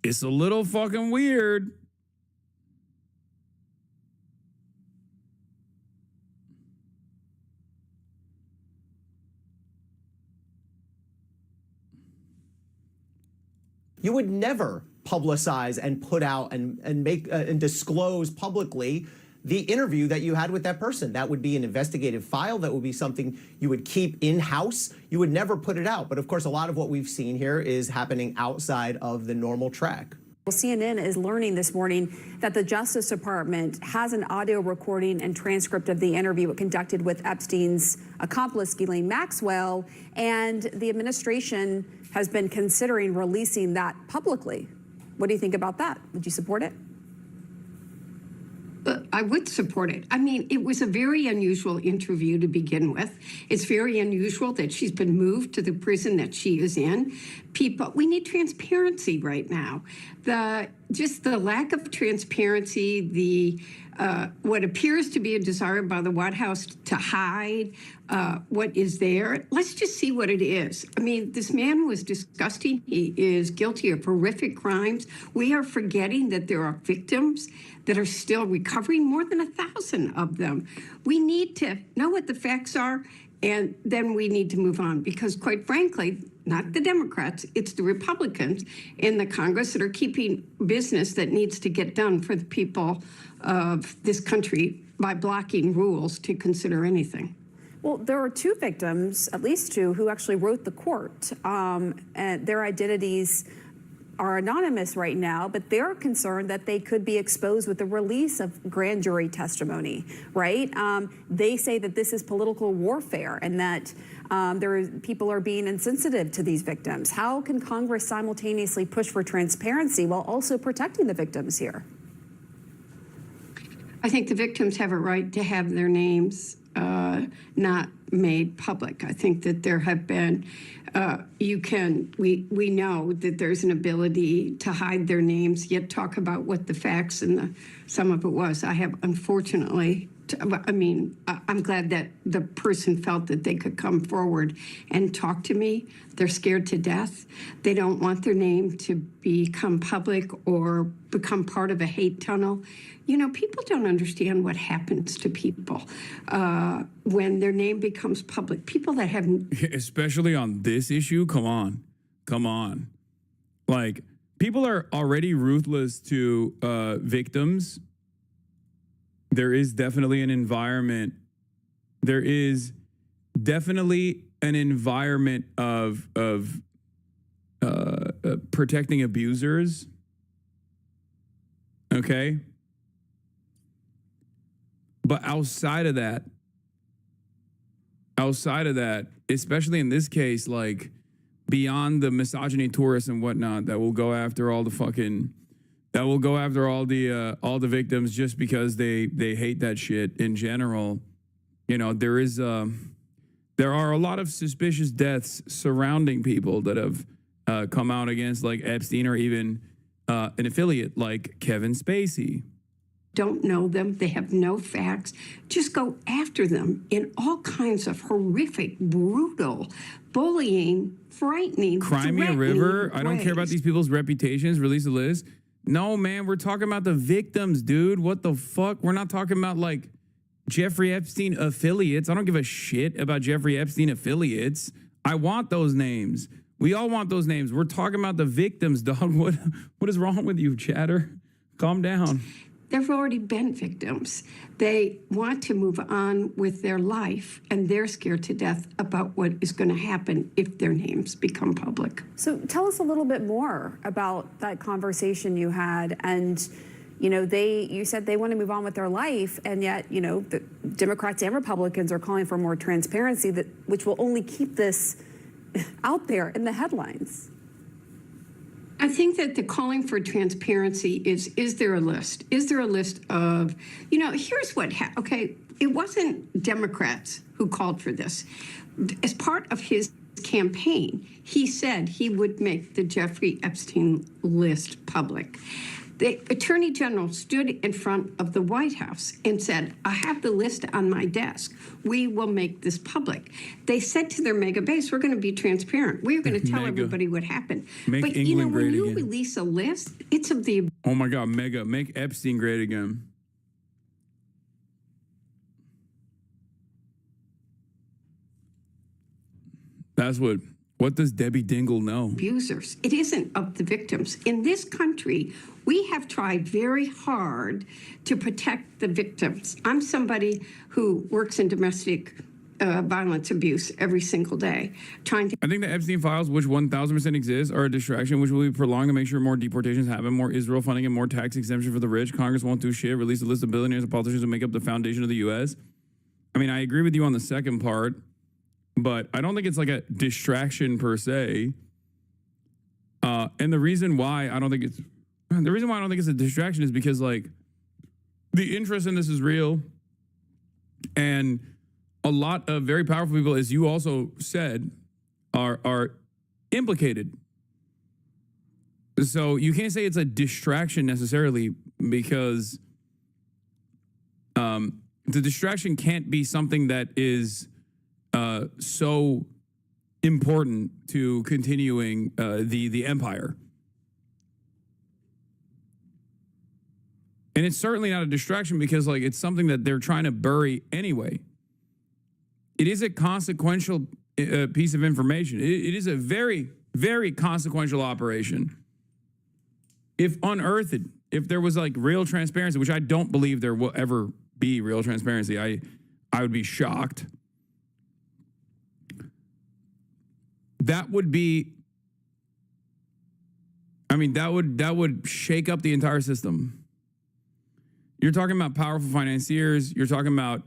Speaker 1: It's a little fucking weird.
Speaker 5: You would never publicize and put out and make and disclose publicly the interview that you had with that person. That would be an investigative file. That would be something you would keep in-house. You would never put it out. But of course, a lot of what we've seen here is happening outside of the normal track.
Speaker 2: Well, CNN is learning this morning that the Justice Department has an audio recording and transcript of the interview it conducted with Epstein's accomplice, Ghislaine Maxwell, and the administration has been considering releasing that publicly. What do you think about that? Would you support it?
Speaker 7: I would support it. I mean, it was a very unusual interview to begin with. It's very unusual that she's been moved to the prison that she is in. We need transparency right now. Just the lack of transparency, what appears to be a desire by the White House to hide what is there. Let's just see what it is. I mean, this man was disgusting. He is guilty of horrific crimes. We are forgetting that there are victims that are still recovering, more than 1,000 of them. We need to know what the facts are, and then we need to move on, because quite frankly, not the Democrats, it's the Republicans in the Congress that are keeping business that needs to get done for the people of this country by blocking rules to consider anything.
Speaker 2: Well, there are two victims, at least two, who actually wrote the court, and their identities are anonymous right now, but they're concerned that they could be exposed with the release of grand jury testimony, right? They say that this is political warfare and that people are being insensitive to these victims. How can Congress simultaneously push for transparency while also protecting the victims here?
Speaker 7: I think the victims have a right to have their names not made public. I think that there have been, we know that there's an ability to hide their names, yet talk about what the facts and some of it was. I have, unfortunately, I'm glad that the person felt that they could come forward and talk to me. They're scared to death. They don't want their name to become public or become part of a hate tunnel. You know, people don't understand what happens to people when their name becomes public. People that have...
Speaker 1: Especially on this issue, come on. Like, people are already ruthless to victims. There is definitely an environment. There is definitely an environment of protecting abusers. Okay? But outside of that, especially in this case, like beyond the misogyny tourists and whatnot that will go after all the victims just because they hate that shit in general. You know, there are a lot of suspicious deaths surrounding people that have come out against like Epstein or even an affiliate like Kevin Spacey.
Speaker 7: Don't know them, they have no facts, just go after them in all kinds of horrific, brutal, bullying, frightening,
Speaker 1: Cry me a river. I don't care about these people's reputations. Release a list. No, man, we're talking about the victims, dude. What the fuck? We're not talking about like Jeffrey Epstein affiliates. I don't give a shit about Jeffrey Epstein affiliates. I want those names. We all want those names. We're talking about the victims, dog. What is wrong with you, chatter? Calm down.
Speaker 7: There've already been victims. They want to move on with their life, and they're scared to death about what is going to happen if their names become public.
Speaker 2: So tell us a little bit more about that conversation you had. And, you know, you said they want to move on with their life, and yet, you know, the Democrats and Republicans are calling for more transparency, which will only keep this out there in the headlines.
Speaker 7: I think that the calling for transparency is there a list? Is there a list of, you know, here's what happened. Okay, it wasn't Democrats who called for this. As part of his campaign, he said he would make the Jeffrey Epstein list public. The Attorney General stood in front of the White House and said, I have the list on my desk. We will make this public. They said to their mega base, we're going to be transparent. We're going to tell everybody what happened.
Speaker 1: Make
Speaker 7: but,
Speaker 1: England
Speaker 7: you know, when
Speaker 1: great
Speaker 7: you
Speaker 1: again.
Speaker 7: release a list, it's of the...
Speaker 1: Oh my God, mega. Make Epstein great again. That's what does Debbie Dingle know?
Speaker 7: Abusers. It isn't of the victims. In this country, we have tried very hard to protect the victims. I'm somebody who works in domestic violence abuse every single day, trying to...
Speaker 1: I think the Epstein files, which 1,000% exist, are a distraction, which will be prolonged to make sure more deportations happen, more Israel funding, and more tax exemption for the rich. Congress won't do shit. Release a list of billionaires and politicians who make up the foundation of the U.S. I mean, I agree with you on the second part, but I don't think it's like a distraction per se. And the reason why I don't think it's a distraction is because, like, the interest in this is real. And a lot of very powerful people, as you also said, are implicated. So you can't say it's a distraction necessarily, because the distraction can't be something that is so important to continuing the empire. And it's certainly not a distraction because, like, it's something that they're trying to bury anyway. It is a consequential piece of information. It is a very, very consequential operation. If unearthed, if there was like real transparency, which I don't believe there will ever be real transparency, I would be shocked. That would be, I mean, that would shake up the entire system. You're talking about powerful financiers. You're talking about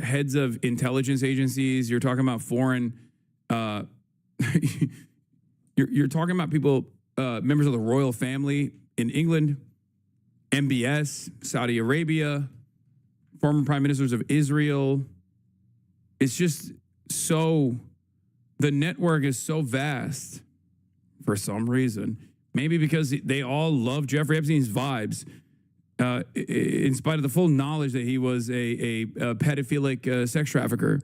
Speaker 1: heads of intelligence agencies. You're talking about foreign. You're talking about people, members of the royal family in England, MBS, Saudi Arabia, former prime ministers of Israel. It's just so, the network is so vast for some reason. Maybe because they all love Jeffrey Epstein's vibes. In spite of the full knowledge that he was a pedophilic sex trafficker,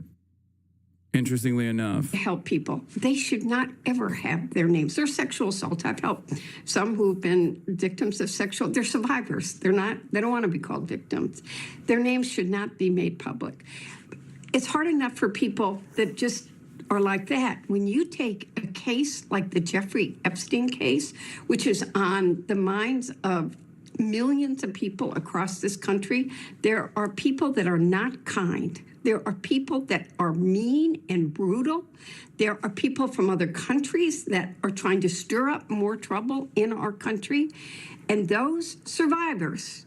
Speaker 1: interestingly enough.
Speaker 7: Help people. They should not ever have their names. They're sexual assault. I've helped some who've been victims of sexual, they're survivors. They don't want to be called victims. Their names should not be made public. It's hard enough for people that just are like that. When you take a case like the Jeffrey Epstein case, which is on the minds of millions of people across this country, there are people that are not kind. There are people that are mean and brutal. There are people from other countries that are trying to stir up more trouble in our country. And those survivors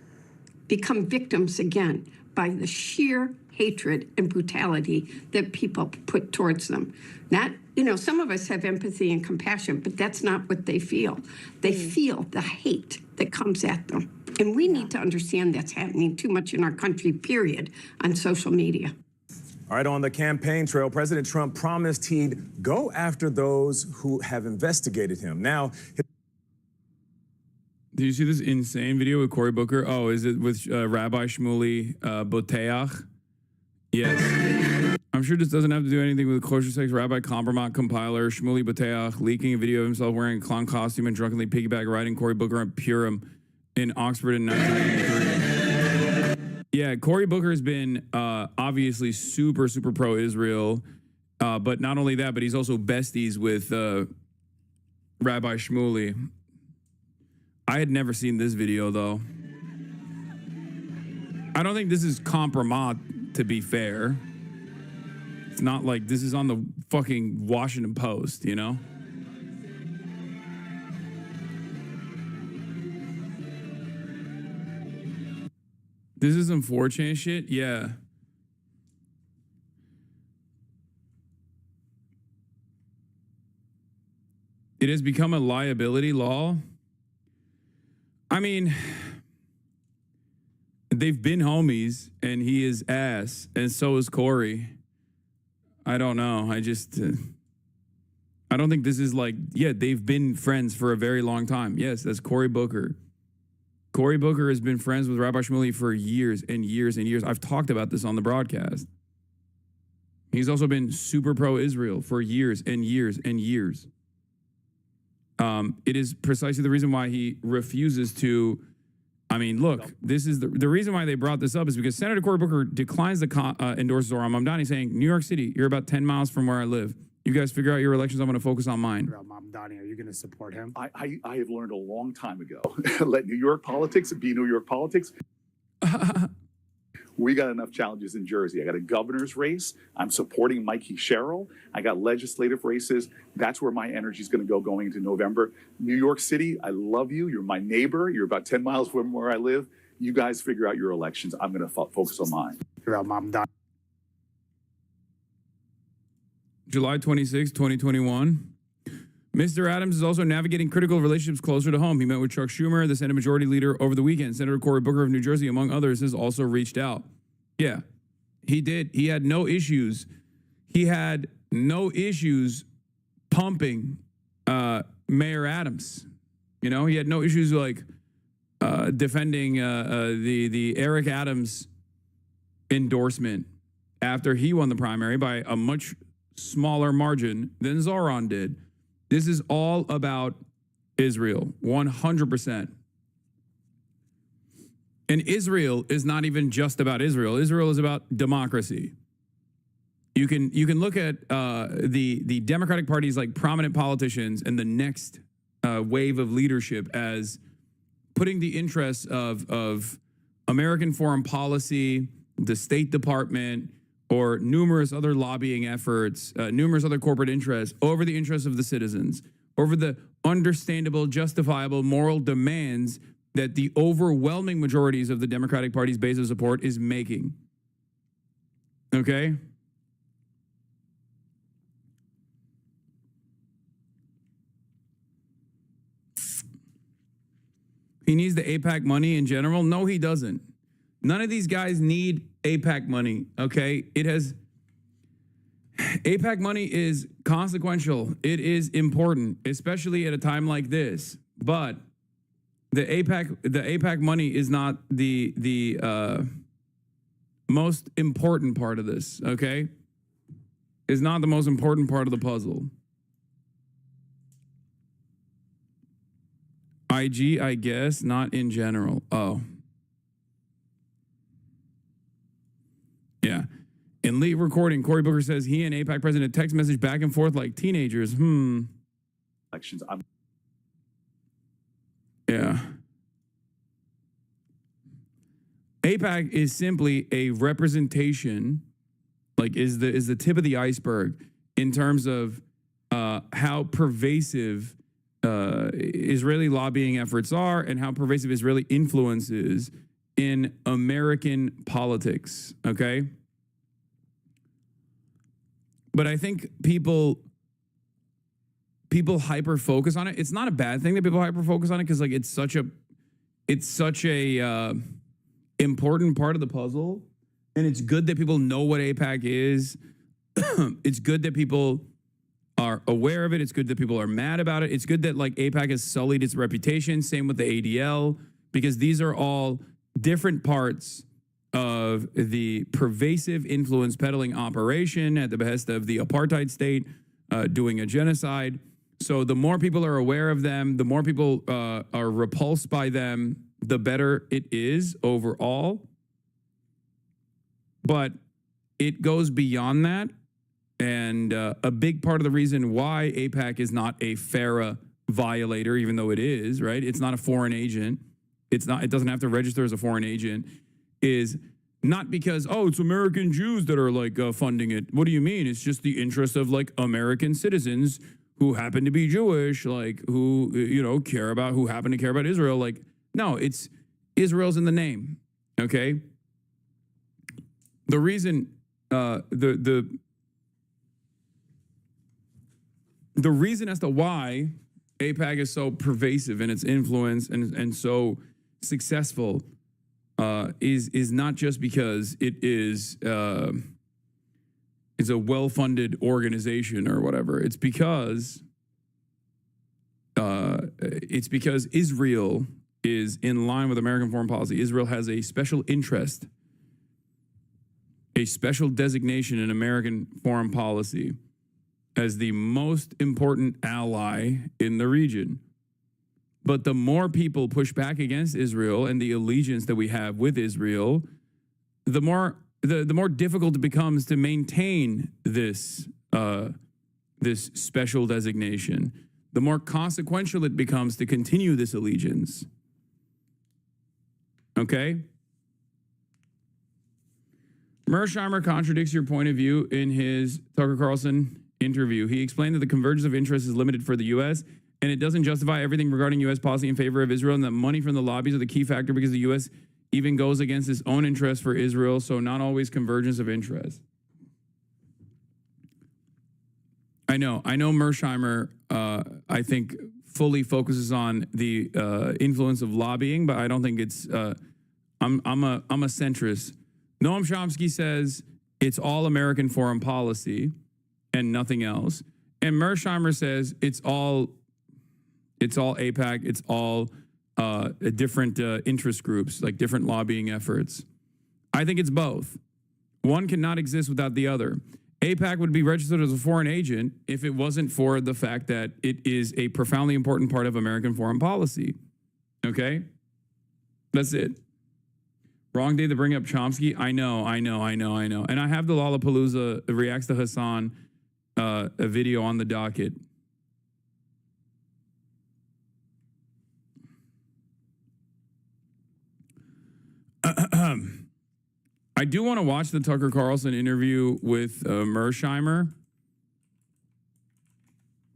Speaker 7: become victims again by the sheer hatred and brutality that people put towards them. Not, some of us have empathy and compassion, but that's not what they feel. They feel the hate that comes at them. And we need to understand that's happening too much in our country, period, on social media.
Speaker 8: All right, on the campaign trail, President Trump promised he'd go after those who have investigated him. Now,
Speaker 1: did you see this insane video with Cory Booker? Oh, is it with Rabbi Shmuley Boteach? Yes. I'm sure this doesn't have to do anything with kosher sex. Rabbi Kompromat compiler Shmuley Boteach leaking a video of himself wearing a clown costume and drunkenly piggyback riding Cory Booker on Purim in Oxford in 1993. Yeah, Cory Booker has been obviously super, super pro-Israel. But not only that, but he's also besties with Rabbi Shmuley. I had never seen this video, though. I don't think this is compromat, to be fair. It's not like this is on the fucking Washington Post, you know? This is some 4chan shit? Yeah. It has become a liability law. I mean, they've been homies, and he is ass, and so is Cory. I don't know. I just, I don't think this is like, yeah, they've been friends for a very long time. Yes, that's Cory Booker. Cory Booker has been friends with Rabbi Shmuley for years and years and years. I've talked about this on the broadcast. He's also been super pro-Israel for years and years and years. It is precisely the reason why he refuses to. I mean, look, this is the reason why they brought this up is because Senator Cory Booker declines to endorse Zohar Mamdani, saying, New York City, you're about 10 miles from where I live. You guys figure out your elections. I'm going to focus on mine.
Speaker 11: Mamdani, are you going to support him? I have learned a long time ago. Let New York politics be New York politics. We got enough challenges in Jersey. I got a governor's race. I'm supporting Mikey Sherrill. I got legislative races. That's where my energy is going to go going into November. New York City, I love you. You're my neighbor. You're about 10 miles from where I live. You guys figure out your elections. I'm going to focus on mine.
Speaker 1: July 26, 2021. Mr. Adams is also navigating critical relationships closer to home. He met with Chuck Schumer, the Senate Majority Leader, over the weekend. Senator Cory Booker of New Jersey, among others, has also reached out. Yeah, he did. He had no issues. He had no issues pumping Mayor Adams. You know, he had no issues like defending the Eric Adams endorsement after he won the primary by a much smaller margin than Zoran did. This is all about Israel, 100%. And Israel is not even just about Israel. Israel is about democracy. You can look at the Democratic Party's like prominent politicians and the next wave of leadership as putting the interests of American foreign policy, the State Department, or numerous other lobbying efforts, numerous other corporate interests over the interests of the citizens, over the understandable, justifiable, moral demands that the overwhelming majorities of the Democratic Party's base of support is making. Okay? He needs the AIPAC money in general? No, he doesn't. None of these guys need AIPAC money, okay? AIPAC money is consequential. It is important, especially at a time like this. But the AIPAC money is not the most important part of this, okay? Is not the most important part of the puzzle. IG, I guess, not in general. Oh. Yeah. In late recording, Cory Booker says he and AIPAC president text message back and forth like teenagers.
Speaker 11: Elections.
Speaker 1: Yeah. AIPAC is simply a representation, like is the tip of the iceberg in terms of how pervasive Israeli lobbying efforts are and how pervasive Israeli influence is in American politics, okay? But I think people hyper focus on it. It's not a bad thing that people hyper focus on it because like it's such a important part of the puzzle, and it's good that people know what AIPAC is. It's good that people are aware of it. It's good that people are mad about it. It's good that like AIPAC has sullied its reputation. Same with the ADL, because these are all different parts of the pervasive influence peddling operation at the behest of the apartheid state doing a genocide. So the more people are aware of them, the more people are repulsed by them, the better it is overall. But it goes beyond that. And a big part of the reason why AIPAC is not a FARA violator, even though it is, right? It's not a foreign agent. It doesn't have to register as a foreign agent, is not because, oh, it's American Jews that are like funding it. What do you mean? It's just the interest of like American citizens who happen to be Jewish, like who, who happen to care about Israel. Like, no, it's Israel's in the name. Okay. The reason, the reason as to why AIPAC is so pervasive in its influence and so successful is not just because it's a well-funded organization or whatever. It's because Israel is in line with American foreign policy. Israel has a special interest, a special designation in American foreign policy as the most important ally in the region. But the more people push back against Israel and the allegiance that we have with Israel, the more difficult it becomes to maintain this this special designation. The more consequential it becomes to continue this allegiance. Okay? Mearsheimer contradicts your point of view in his Tucker Carlson interview. He explained that the convergence of interest is limited for the U.S., and it doesn't justify everything regarding U.S. policy in favor of Israel, and that money from the lobbies are the key factor because the U.S. even goes against its own interest for Israel, so not always convergence of interest. I know Mearsheimer, I think, fully focuses on the influence of lobbying, but I don't think it's. I'm a centrist. Noam Chomsky says it's all American foreign policy and nothing else, and Mearsheimer says it's all AIPAC. It's all different interest groups, like different lobbying efforts. I think it's both. One cannot exist without the other. AIPAC would be registered as a foreign agent if it wasn't for the fact that it is a profoundly important part of American foreign policy. Okay? That's it. Wrong day to bring up Chomsky. I know. And I have the Lollapalooza reacts to Hassan a video on the docket. I do want to watch the Tucker Carlson interview with Mearsheimer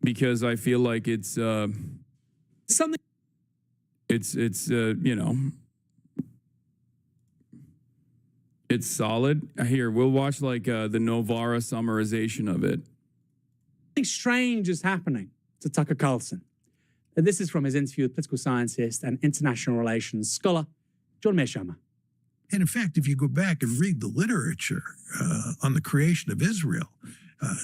Speaker 1: because I feel like it's something. It's you know, it's solid. Here, we'll watch like the Novara summarization of it.
Speaker 3: Something strange is happening to Tucker Carlson. And this is from his interview with political scientist and international relations scholar John Mearsheimer.
Speaker 10: And in fact, if you go back and read the literature on the creation of Israel,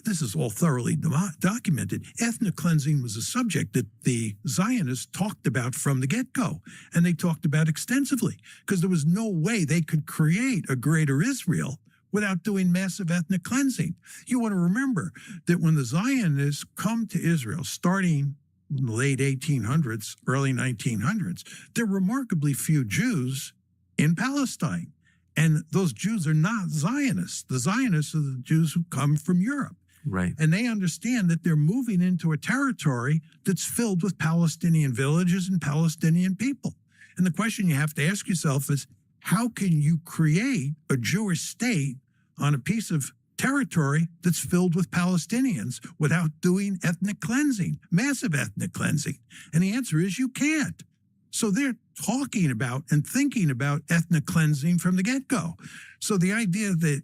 Speaker 10: this is all thoroughly documented. Ethnic cleansing was a subject that the Zionists talked about from the get-go, and they talked about extensively, because there was no way they could create a greater Israel without doing massive ethnic cleansing. You want to remember that when the Zionists come to Israel, starting in the late 1800s, early 1900s, there are remarkably few Jews in Palestine. And those Jews are not Zionists. The Zionists are the Jews who come from Europe.
Speaker 23: Right.
Speaker 10: And they understand that they're moving into a territory that's filled with Palestinian villages and Palestinian people. And the question you have to ask yourself is, how can you create a Jewish state on a piece of territory that's filled with Palestinians without doing ethnic cleansing, massive ethnic cleansing? And the answer is you can't. So they're talking about and thinking about ethnic cleansing from the get-go. So the idea that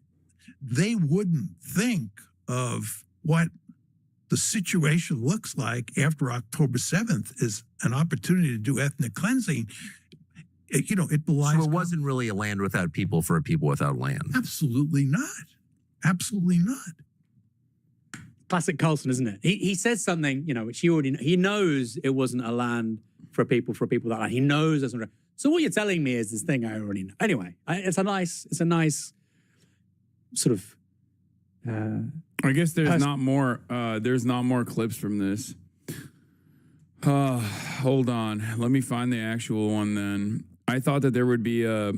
Speaker 10: they wouldn't think of what the situation looks like after October 7th is an opportunity to do ethnic cleansing, you know, it belies.
Speaker 23: So it wasn't really a land without people for a people without land.
Speaker 10: Absolutely not. Absolutely not.
Speaker 3: Classic Carlson, isn't it? He says something, you know, which he already he knows it wasn't a land for people that land. He knows that's not. So what you're telling me is this thing I already know. Anyway, it's a nice sort of.
Speaker 1: I guess there's not more. There's not more clips from this. Hold on. Let me find the actual one. Then I thought that there would be a.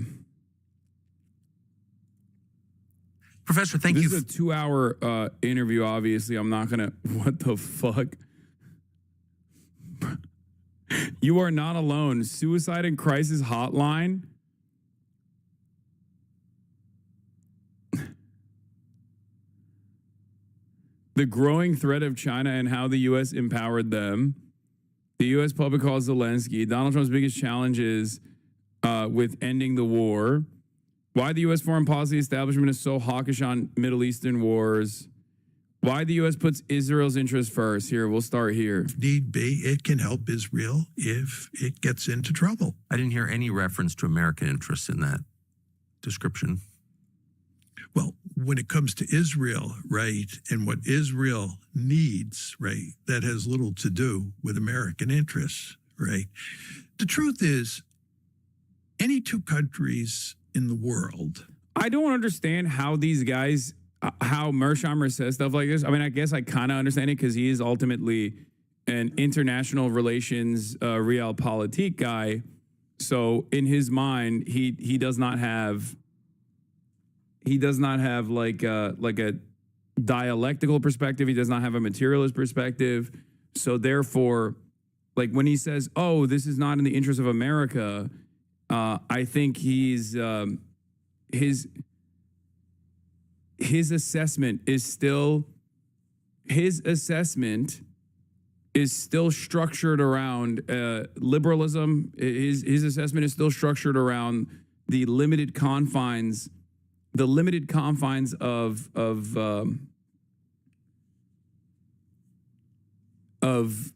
Speaker 23: Professor, thank you.
Speaker 1: This is a 2-hour interview. Obviously, I'm not gonna. What the fuck? You are not alone. Suicide and Crisis Hotline. The growing threat of China and how the U.S. empowered them. The U.S. public calls Zelensky. Donald Trump's biggest challenge is with ending the war. Why the U.S. foreign policy establishment is so hawkish on Middle Eastern wars. Why the U.S. puts Israel's interests first. Here, we'll start here.
Speaker 10: If need be, it can help Israel if it gets into trouble.
Speaker 23: I didn't hear any reference to American interests in that description.
Speaker 10: Well, when it comes to Israel, right, and what Israel needs, right, that has little to do with American interests, right? The truth is, any two countries in the world.
Speaker 1: I don't understand how these guys, how Mearsheimer says stuff like this. I mean, I guess I kind of understand it because he is ultimately an international relations realpolitik guy. So in his mind, he does not have like a dialectical perspective. He does not have a materialist perspective. So therefore, like when he says, "Oh, this is not in the interest of America," I think he's his assessment is still structured around liberalism. His assessment is still structured around the limited confines of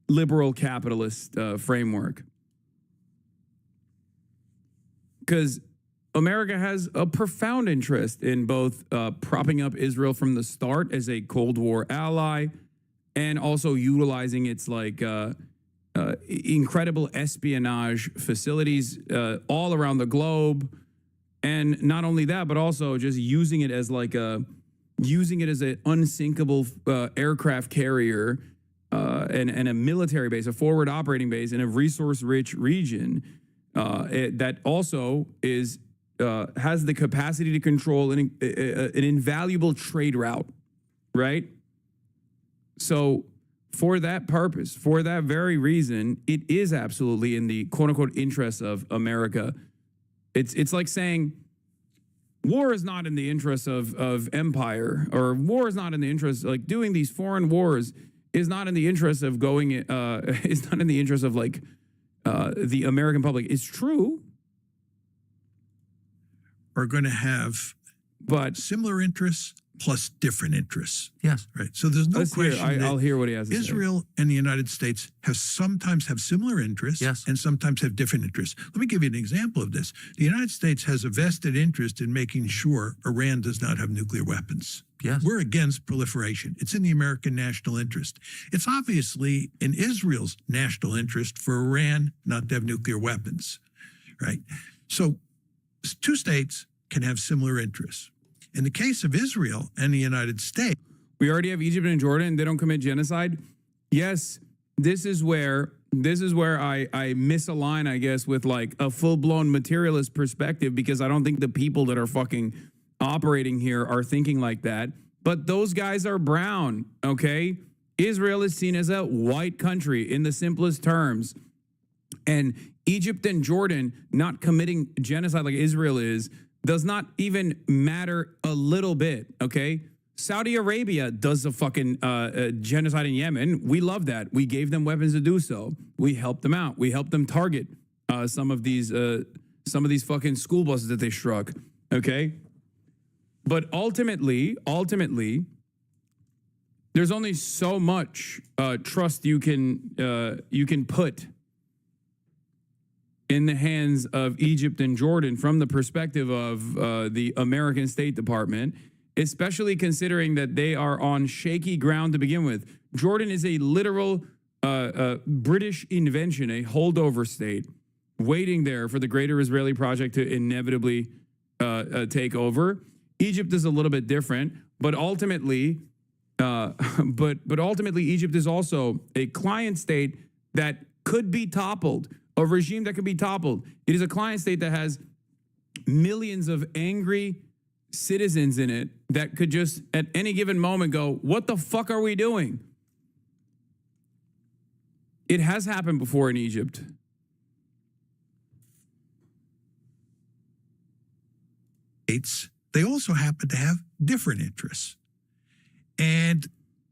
Speaker 1: liberal capitalist framework. Because America has a profound interest in both propping up Israel from the start as a Cold War ally and also utilizing its like incredible espionage facilities all around the globe. And not only that, but also just using it as like an unsinkable aircraft carrier and a military base, a forward operating base in a resource-rich region that also is has the capacity to control an invaluable trade route, right? So for that purpose, for that very reason, it is absolutely in the quote-unquote interests of America. It's like saying war is not in the interest of empire, or war is not in the interest, like doing these foreign wars is not in the interest of going, is not in the interest of like the American public. It's true.
Speaker 10: Are going to have similar interests plus different interests.
Speaker 23: Yes.
Speaker 10: Right. So there's no question.
Speaker 1: I'll hear what he has to say.
Speaker 10: Israel and the United States sometimes have similar interests and sometimes have different interests. Let me give you an example of this. The United States has a vested interest in making sure Iran does not have nuclear weapons.
Speaker 23: Yes.
Speaker 10: We're against proliferation. It's in the American national interest. It's obviously in Israel's national interest for Iran not to have nuclear weapons. Right. So two states can have similar interests. In the case of Israel and the United States,
Speaker 1: we already have Egypt and Jordan. They don't commit genocide. Yes, this is where I misalign, I guess, with like a full-blown materialist perspective, because I don't think the people that are fucking operating here are thinking like that. But those guys are brown, okay? Israel is seen as a white country in the simplest terms. And Egypt and Jordan not committing genocide like Israel is does not even matter a little bit, okay? Saudi Arabia does a fucking genocide in Yemen. We love that. We gave them weapons to do so. We helped them out. We helped them target some of these fucking school buses that they struck, okay? But ultimately, there's only so much trust you can put in the hands of Egypt and Jordan from the perspective of the American State Department, especially considering that they are on shaky ground to begin with. Jordan is a literal British invention, a holdover state, waiting there for the greater Israeli project to inevitably take over. Egypt is a little bit different, but ultimately, Egypt is also a client state that could be toppled. A regime that could be toppled. It is a client state that has millions of angry citizens in it that could just at any given moment go, what the fuck are we doing? It has happened before in Egypt.
Speaker 10: They also happen to have different interests. And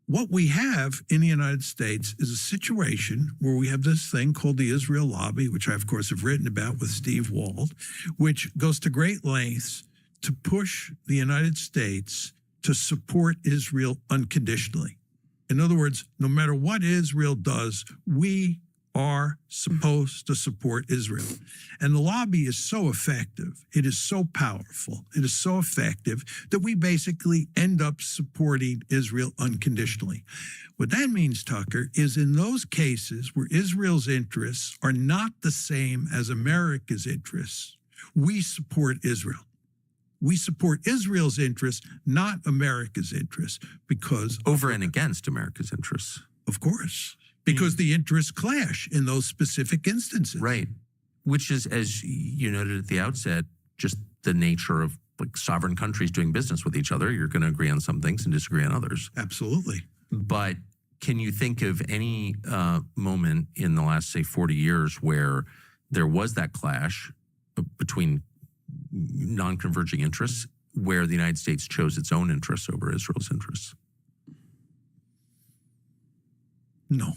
Speaker 10: what we have in the United States is a situation where we have this thing called the Israel lobby, which I, of course, have written about with Steve Wald, which goes to great lengths to push the United States to support Israel unconditionally. In other words, no matter what Israel does, we are supposed to support Israel. And the lobby is so effective, it is so powerful, it is so effective that we basically end up supporting Israel unconditionally. What that means, Tucker, is in those cases where Israel's interests are not the same as America's interests, we support Israel. We support Israel's interests, not America's interests, because
Speaker 23: over and against America's interests.
Speaker 10: Of course. Because the interests clash in those specific instances.
Speaker 23: Right. Which is, as you noted at the outset, just the nature of like sovereign countries doing business with each other. You're going to agree on some things and disagree on others.
Speaker 10: Absolutely.
Speaker 23: But can you think of any moment in the last, say, 40 years where there was that clash between non-converging interests, where the United States chose its own interests over Israel's interests?
Speaker 10: No.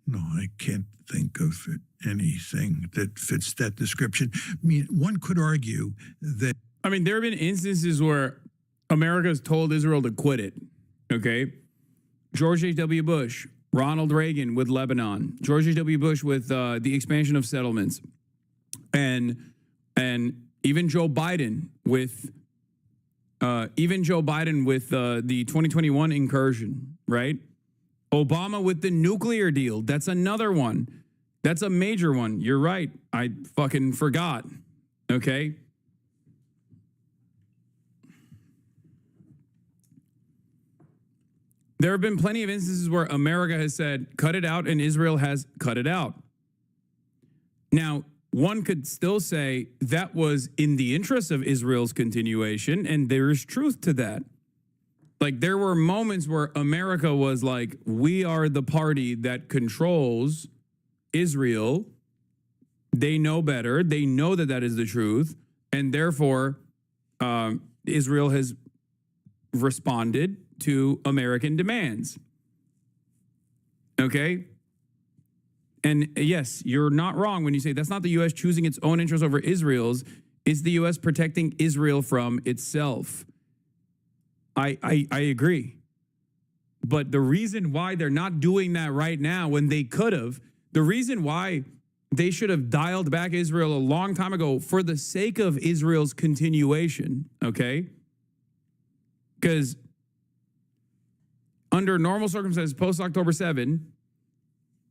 Speaker 10: No, I can't think of anything that fits that description. I mean, one could argue that...
Speaker 1: I mean, there have been instances where America has told Israel to quit it, okay? George H.W. Bush, Ronald Reagan with Lebanon, George H.W. Bush with the expansion of settlements, and even Joe Biden with the 2021 incursion, right? Obama with the nuclear deal. That's another one. That's a major one. You're right. I fucking forgot. Okay. There have been plenty of instances where America has said, cut it out, and Israel has cut it out. Now, one could still say that was in the interest of Israel's continuation, and there is truth to that. Like, there were moments where America was like, we are the party that controls Israel. They know better. They know that that is the truth. And therefore, Israel has responded to American demands. Okay? And yes, you're not wrong when you say that's not the U.S. choosing its own interests over Israel's. It's the U.S. protecting Israel from itself. I agree. But the reason why they're not doing that right now when they could have, the reason why they should have dialed back Israel a long time ago for the sake of Israel's continuation, okay? Because under normal circumstances, post-October 7,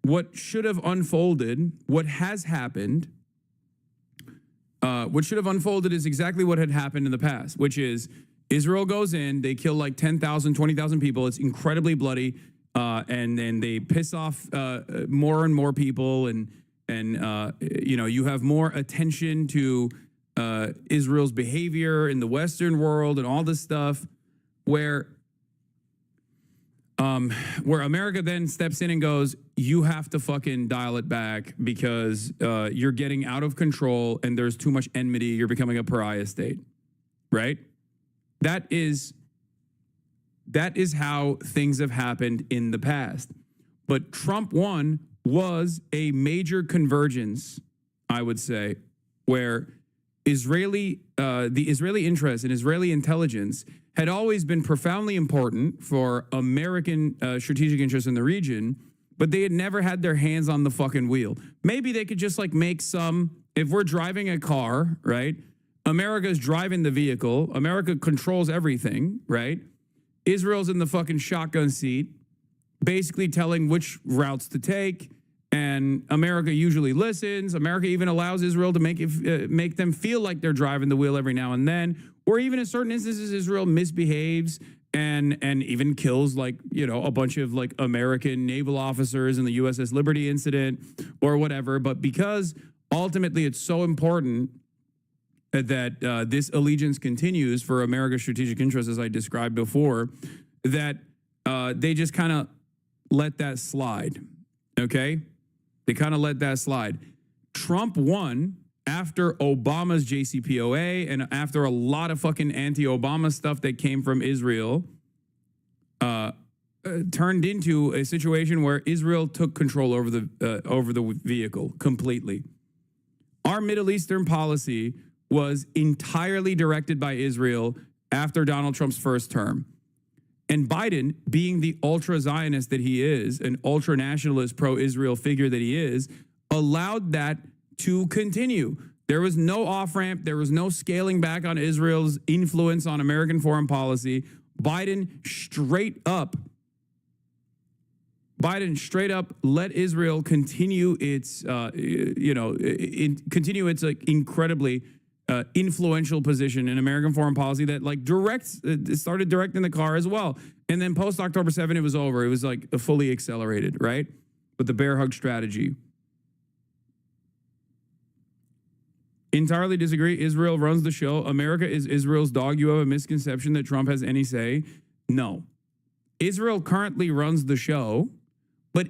Speaker 1: what should have unfolded, what has happened, what should have unfolded is exactly what had happened in the past, which is Israel goes in, they kill like 10,000, 20,000 people. It's incredibly bloody, and then they piss off more and more people, and you have more attention to Israel's behavior in the Western world and all this stuff, where America then steps in and goes, you have to fucking dial it back because you're getting out of control and there's too much enmity. You're becoming a pariah state, right? That is how things have happened in the past. But Trump 1 was a major convergence, I would say, where the Israeli interest and Israeli intelligence had always been profoundly important for American strategic interests in the region, but they had never had their hands on the fucking wheel. Maybe they could just like make some, if we're driving a car, right? America's driving the vehicle. America controls everything, right? Israel's in the fucking shotgun seat, basically telling which routes to take. And America usually listens. America even allows Israel to make them feel like they're driving the wheel every now and then. Or even in certain instances, Israel misbehaves and even kills like, a bunch of like American naval officers in the USS Liberty incident or whatever. But because ultimately it's so important that this allegiance continues for America's strategic interests, as I described before, that they just kind of let that slide, okay? They kind of let that slide. Trump won after Obama's JCPOA and after a lot of fucking anti-Obama stuff that came from Israel turned into a situation where Israel took control over the vehicle completely. Our Middle Eastern policy was entirely directed by Israel after Donald Trump's first term. And Biden, being the ultra-Zionist that he is, an ultra-nationalist pro-Israel figure that he is, allowed that to continue. There was no off-ramp. There was no scaling back on Israel's influence on American foreign policy. Biden straight up let Israel continue its, continue its like incredibly influential position in American foreign policy that like started directing the car as well. And then post October 7, it was over. It was like fully accelerated, right? With the bear hug strategy. Entirely disagree. Israel runs the show. America is Israel's dog. You have a misconception that Trump has any say. No. Israel currently runs the show, but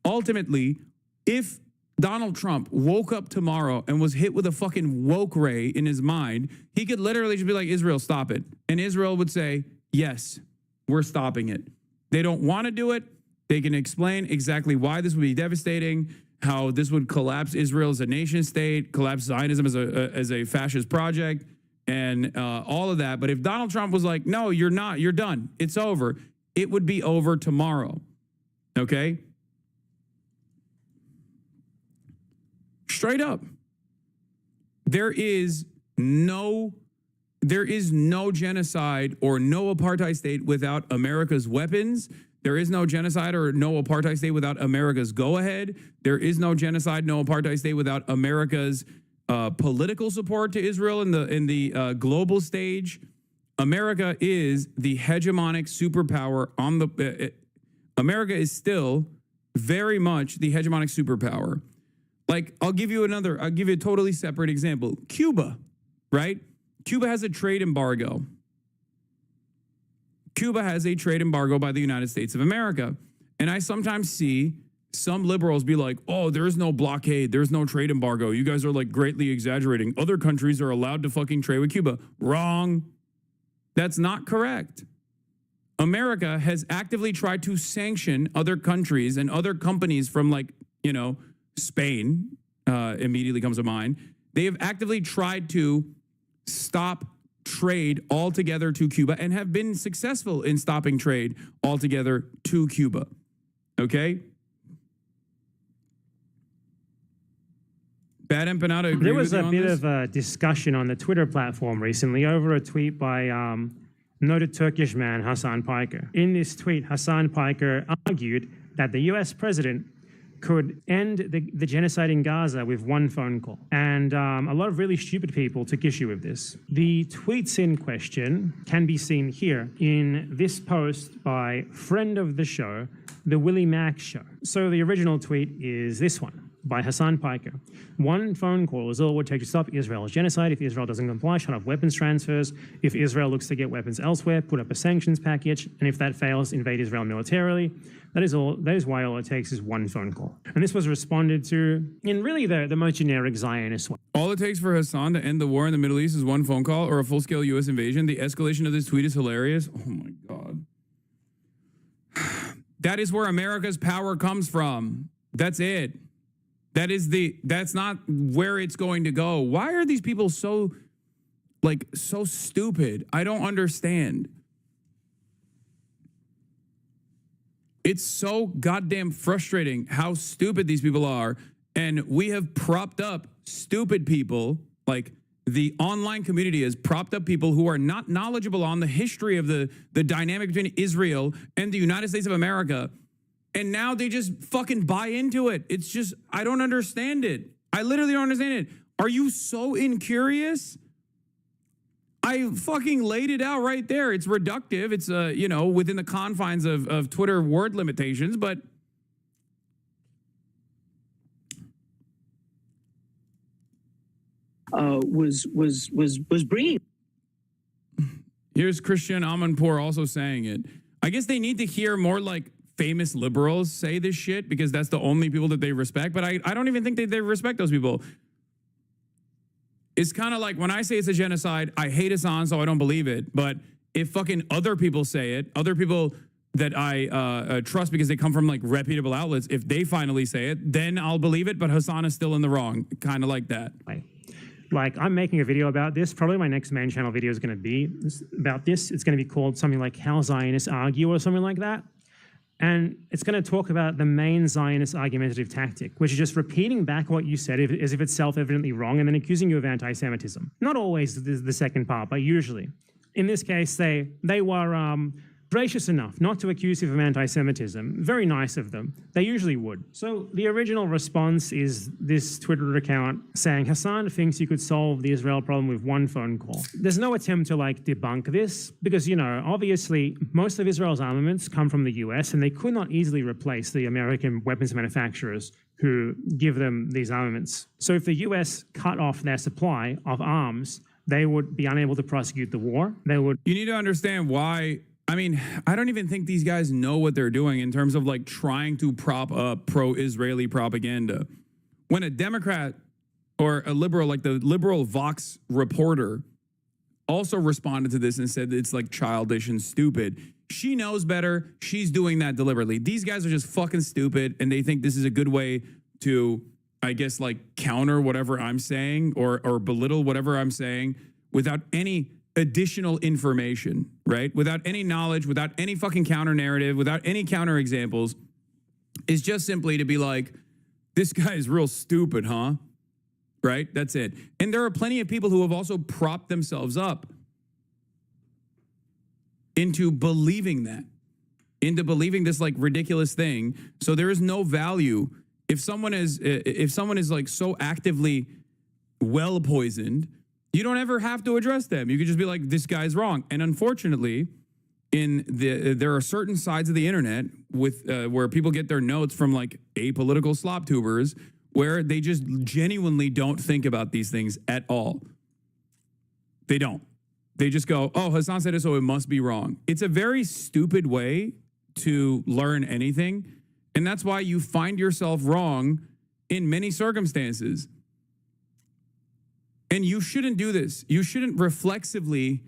Speaker 1: ultimately, if Donald Trump woke up tomorrow and was hit with a fucking woke ray in his mind, he could literally just be like, Israel, stop it. And Israel would say, yes, we're stopping it. They don't want to do it. They can explain exactly why this would be devastating, how this would collapse Israel as a nation state, collapse Zionism as a fascist project, and all of that. But if Donald Trump was like, no, you're not, you're done, it's over, it would be over tomorrow. Okay? Straight up. There is no genocide or no apartheid state without America's weapons. There is no genocide or no apartheid state without America's go-ahead. There is no genocide, no apartheid state without America's political support to Israel in the global stage. America is the hegemonic superpower on the. America is still very much the hegemonic superpower. Like, I'll give you a totally separate example. Cuba, right? Cuba has a trade embargo. Cuba has a trade embargo by the United States of America. And I sometimes see some liberals be like, oh, there's no blockade. There's no trade embargo. You guys are like greatly exaggerating. Other countries are allowed to fucking trade with Cuba. Wrong. That's not correct. America has actively tried to sanction other countries and other companies from, like, you know, Spain immediately comes to mind. They have actively tried to stop trade altogether to Cuba and have been successful in stopping trade altogether to Cuba. Okay? Bad Empanada agree
Speaker 9: There was
Speaker 1: with
Speaker 9: a
Speaker 1: you on
Speaker 9: bit
Speaker 1: this?
Speaker 9: of a discussion on the Twitter platform recently over a tweet by noted Turkish man Hassan Piker. In this tweet, Hassan Piker argued that the US president could end the genocide in Gaza with one phone call. And a lot of really stupid people took issue with this. The tweets in question can be seen here in this post by friend of the show, The Willie Mack Show. So the original tweet is this one by Hassan Piker. One phone call is all it would take to stop Israel's genocide. If Israel doesn't comply, shut off weapons transfers. If Israel looks to get weapons elsewhere, put up a sanctions package. And if that fails, invade Israel militarily. That is why all it takes is one phone call. And this was responded to in really the most generic Zionist way.
Speaker 1: All it takes for Hassan to end the war in the Middle East is one phone call or a full-scale U.S. invasion. The escalation of this tweet is hilarious. Oh, my God. That is where America's power comes from. That's it. That's not where it's going to go. Why are these people so stupid? I don't understand. It's so goddamn frustrating how stupid these people are. And we have propped up stupid people. Like, the online community has propped up people who are not knowledgeable on the history of the dynamic between Israel and the United States of America. And now they just fucking buy into it. It's just, I don't understand it. I literally don't understand it. Are you so incurious? I fucking laid it out right there. It's reductive. It's, within the confines of Twitter word limitations, but
Speaker 12: was bringing.
Speaker 1: Here's Christian Amanpour also saying it. I guess they need to hear more like famous liberals say this shit because that's the only people that they respect. But I don't even think they respect those people. It's kind of like when I say it's a genocide, I hate Hassan, so I don't believe it. But if fucking other people say it, other people that I trust because they come from like reputable outlets, if they finally say it, then I'll believe it. But Hassan is still in the wrong, kind of like that.
Speaker 9: Like, I'm making a video about this. Probably my next main channel video is going to be about this. It's going to be called something like How Zionists Argue or something like that. And it's going to talk about the main Zionist argumentative tactic, which is just repeating back what you said as if it's self-evidently wrong and then accusing you of anti-Semitism. Not always the second part, but usually. In this case, they were gracious enough not to accuse you of anti-Semitism. Very nice of them. They usually would. So the original response is this Twitter account saying, Hassan thinks you could solve the Israel problem with one phone call. There's no attempt to like debunk this because, obviously most of Israel's armaments come from the US and they could not easily replace the American weapons manufacturers who give them these armaments. So if the US cut off their supply of arms, they would be unable to prosecute the war. You
Speaker 1: need to understand why. I mean, I don't even think these guys know what they're doing in terms of like trying to prop up pro-Israeli propaganda. When a Democrat or a liberal, like the liberal Vox reporter, also responded to this and said it's like childish and stupid. She knows better. She's doing that deliberately. These guys are just fucking stupid and they think this is a good way to, I guess, like counter whatever I'm saying or belittle whatever I'm saying without any additional information, right? Without any knowledge, without any fucking counter narrative, without any counter examples, is just simply to be like, this guy is real stupid, huh? Right? That's it. And there are plenty of people who have also propped themselves up into believing that, into believing this like ridiculous thing. So there is no value if someone is like so actively well poisoned. You don't ever have to address them. You could just be like, this guy's wrong. And unfortunately, there are certain sides of the internet with where people get their notes from like apolitical slop tubers, where they just genuinely don't think about these things at all. They don't. They just go, oh, Hassan said it, so it must be wrong. It's a very stupid way to learn anything. And that's why you find yourself wrong in many circumstances. And you shouldn't do this. You shouldn't reflexively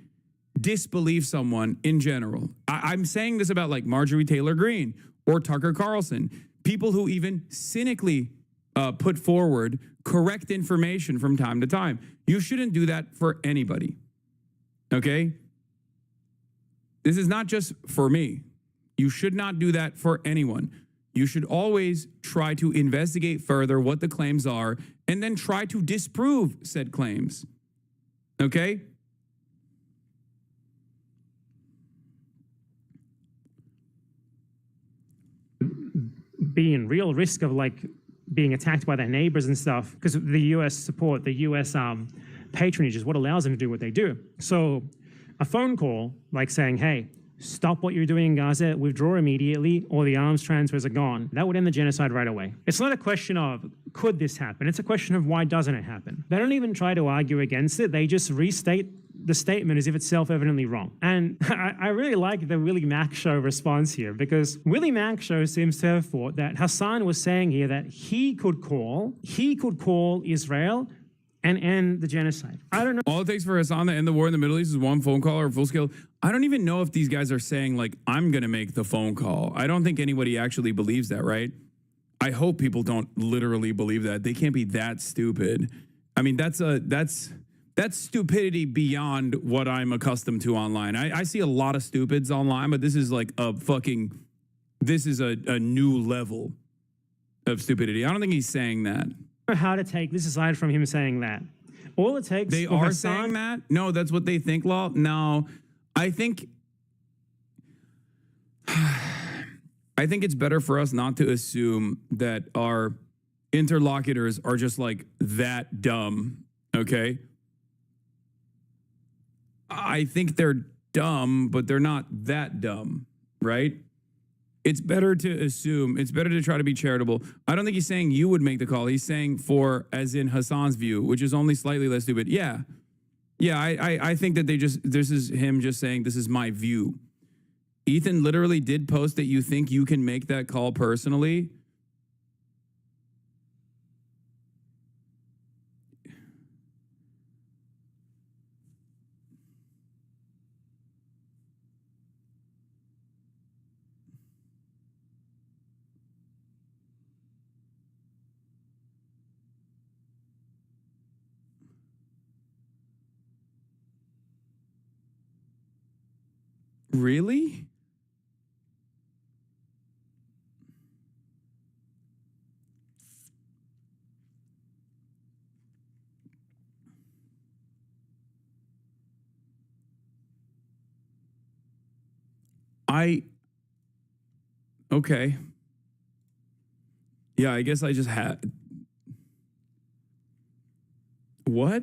Speaker 1: disbelieve someone in general. I'm saying this about like Marjorie Taylor Greene or Tucker Carlson, people who even cynically put forward correct information from time to time. You shouldn't do that for anybody. Okay? This is not just for me. You should not do that for anyone. You should always try to investigate further what the claims are and then try to disprove said claims. Okay?
Speaker 9: Be in real risk of like being attacked by their neighbors and stuff, because the US support, the US patronage is what allows them to do what they do. So a phone call like saying, hey, stop what you're doing in Gaza, withdraw immediately, or the arms transfers are gone. That would end the genocide right away. It's not a question of, could this happen? It's a question of, why doesn't it happen? They don't even try to argue against it. They just restate the statement as if it's self-evidently wrong. And I really like the Willie Mack Show response here, because Willie Mack Show seems to have thought that Hassan was saying here that he could call Israel and end the genocide. I don't know.
Speaker 1: All it takes for Hassan to end the war in the Middle East is one phone call or full scale. I don't even know if these guys are saying like, I'm going to make the phone call. I don't think anybody actually believes that, right? I hope people don't literally believe that. They can't be that stupid. I mean, that's stupidity beyond what I'm accustomed to online. I see a lot of stupids online, but this is like a new level of stupidity. I don't think he's saying that.
Speaker 9: How to take this aside from him saying that. All it takes.
Speaker 1: They are saying that? No, that's what they think, Law. No, I think it's better for us not to assume that our interlocutors are just like that dumb, okay? I think they're dumb, but they're not that dumb, right? It's better to assume, it's better to try to be charitable. I don't think he's saying you would make the call. He's saying for, as in Hassan's view, which is only slightly less stupid. Yeah. Yeah, I think that this is him just saying, this is my view. Ethan literally did post that you think you can make that call personally. Really? Okay. Yeah, I guess I just had. What?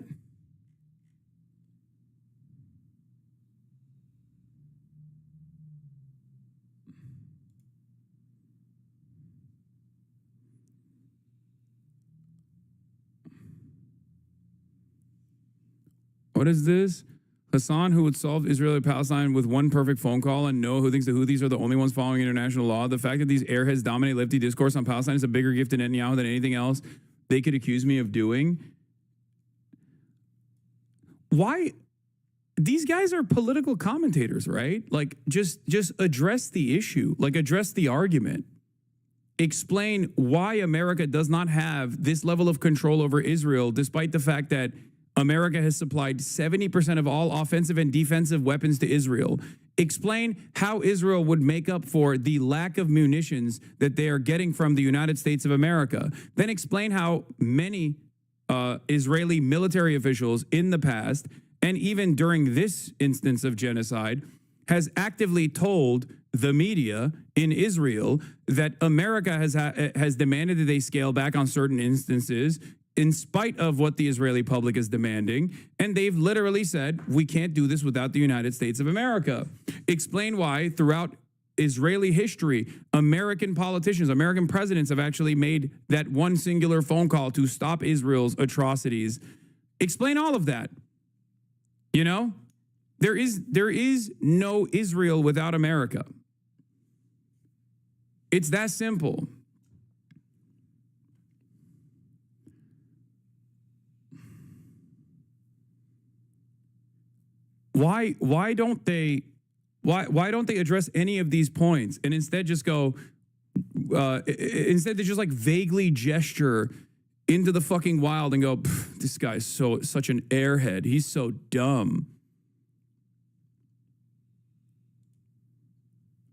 Speaker 1: What is this? Hassan, who would solve Israel and Palestine with one perfect phone call, and Noah, who thinks the Houthis are the only ones following international law. The fact that these airheads dominate lefty discourse on Palestine is a bigger gift to Netanyahu than anything else they could accuse me of doing. Why? These guys are political commentators, right? Like, just address the issue. Like, address the argument. Explain why America does not have this level of control over Israel, despite the fact that America has supplied 70% of all offensive and defensive weapons to Israel. Explain how Israel would make up for the lack of munitions that they are getting from the United States of America. Then explain how many Israeli military officials in the past, and even during this instance of genocide, has actively told the media in Israel that America has demanded that they scale back on certain instances in spite of what the Israeli public is demanding. And they've literally said, we can't do this without the United States of America. Explain why throughout Israeli history, American politicians, American presidents have actually made that one singular phone call to stop Israel's atrocities. Explain all of that. You know, there is no Israel without America. It's that simple. Why don't they address any of these points and instead just go instead they just like vaguely gesture into the fucking wild and go, this guy's such an airhead. He's so dumb.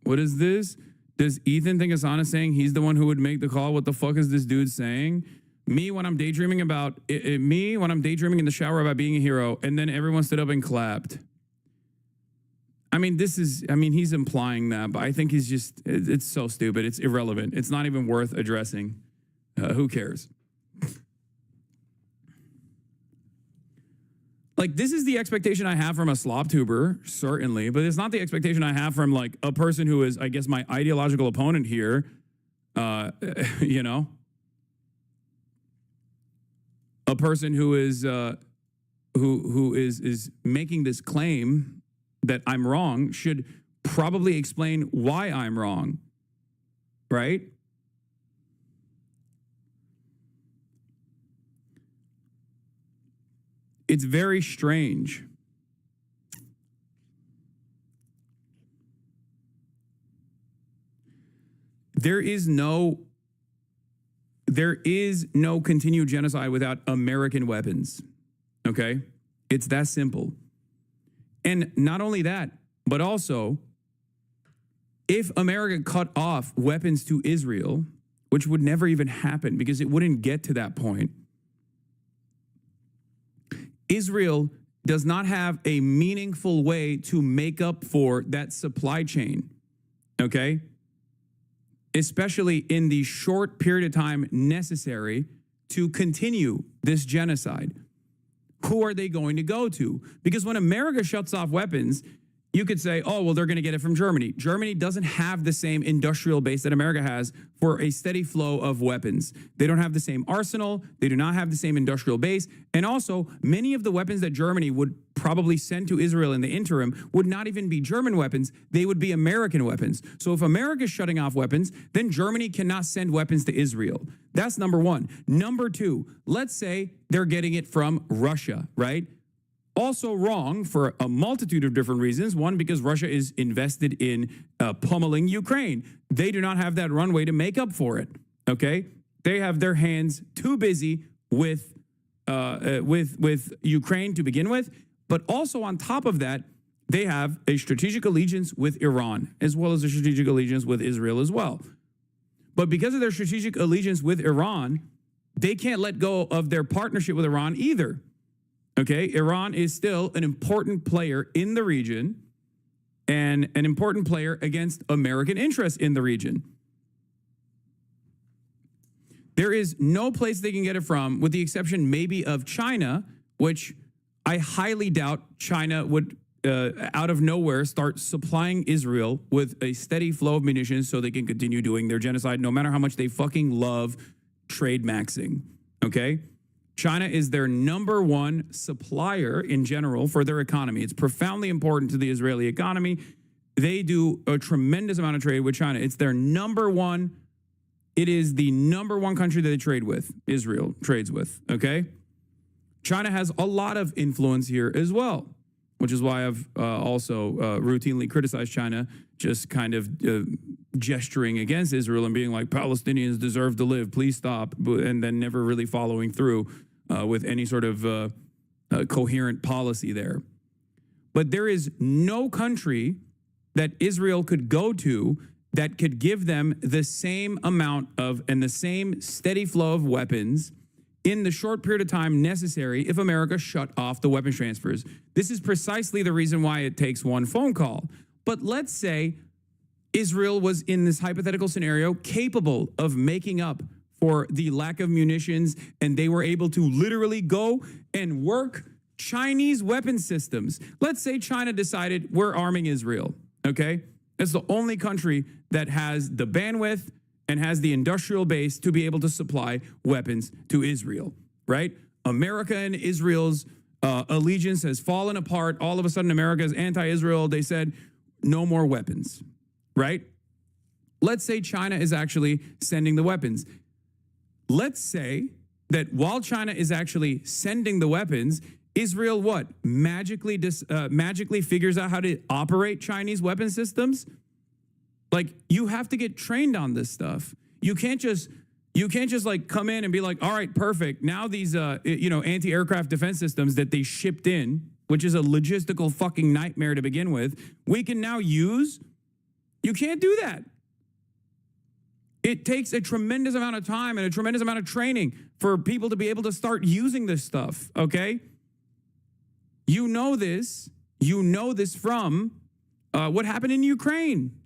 Speaker 1: What is this? Does Ethan think Asana's saying he's the one who would make the call? What the fuck is this dude saying? Me when I'm daydreaming about me when I'm daydreaming in the shower about being a hero, and then everyone stood up and clapped. I mean, he's implying that, but I think he's just, it's so stupid. It's irrelevant. It's not even worth addressing. Who cares? Like, this is the expectation I have from a slop tuber, certainly, but it's not the expectation I have from, like, a person who is, I guess, my ideological opponent here, you know? A person who is, who is making this claim that I'm wrong should probably explain why I'm wrong, right? It's very strange. There is no continued genocide without American weapons, okay? It's that simple. And not only that, but also, if America cut off weapons to Israel, which would never even happen because it wouldn't get to that point, Israel does not have a meaningful way to make up for that supply chain, okay? Especially in the short period of time necessary to continue this genocide. Who are they going to go to? Because when America shuts off weapons, you could say, oh, well, they're going to get it from Germany. Germany doesn't have the same industrial base that America has for a steady flow of weapons. They don't have the same arsenal. They do not have the same industrial base. And also, many of the weapons that Germany would probably send to Israel in the interim would not even be German weapons. They would be American weapons. So if America is shutting off weapons, then Germany cannot send weapons to Israel. That's number one. Number two, let's say they're getting it from Russia, right? Also wrong for a multitude of different reasons. One, because Russia is invested in pummeling Ukraine. They do not have that runway to make up for it, okay? They have their hands too busy with Ukraine to begin with. But also on top of that, they have a strategic allegiance with Iran, as well as a strategic allegiance with Israel as well. But because of their strategic allegiance with Iran, they can't let go of their partnership with Iran either. Okay, Iran is still an important player in the region and an important player against American interests in the region. There is no place they can get it from, with the exception maybe of China, which I highly doubt China would, out of nowhere, start supplying Israel with a steady flow of munitions so they can continue doing their genocide, no matter how much they fucking love trade maxing, okay? China is their number one supplier in general for their economy. It's profoundly important to the Israeli economy. They do a tremendous amount of trade with China. It's their number one. It is the number one country that they trade with, Israel trades with, okay? China has a lot of influence here as well, which is why I've also routinely criticized China, just kind of gesturing against Israel and being like, Palestinians deserve to live, please stop, and then never really following through with any sort of coherent policy there. But there is no country that Israel could go to that could give them the same amount of and the same steady flow of weapons in the short period of time necessary if America shut off the weapons transfers. This is precisely the reason why it takes one phone call. But let's say Israel was in this hypothetical scenario capable of making up for the lack of munitions, and they were able to literally go and work Chinese weapon systems. Let's say China decided we're arming Israel, okay? That's the only country that has the bandwidth and has the industrial base to be able to supply weapons to Israel, right? America and Israel's allegiance has fallen apart. All of a sudden, America is anti-Israel. They said, no more weapons, right? Let's say China is actually sending the weapons. Let's say that while China is actually sending the weapons, Israel what? Magically figures out how to operate Chinese weapon systems? Like, you have to get trained on this stuff. You can't just like come in and be like, all right, perfect. Now these anti-aircraft defense systems that they shipped in, which is a logistical fucking nightmare to begin with, we can now use. You can't do that. It takes a tremendous amount of time and a tremendous amount of training for people to be able to start using this stuff, okay? You know this. You know this from what happened in Ukraine.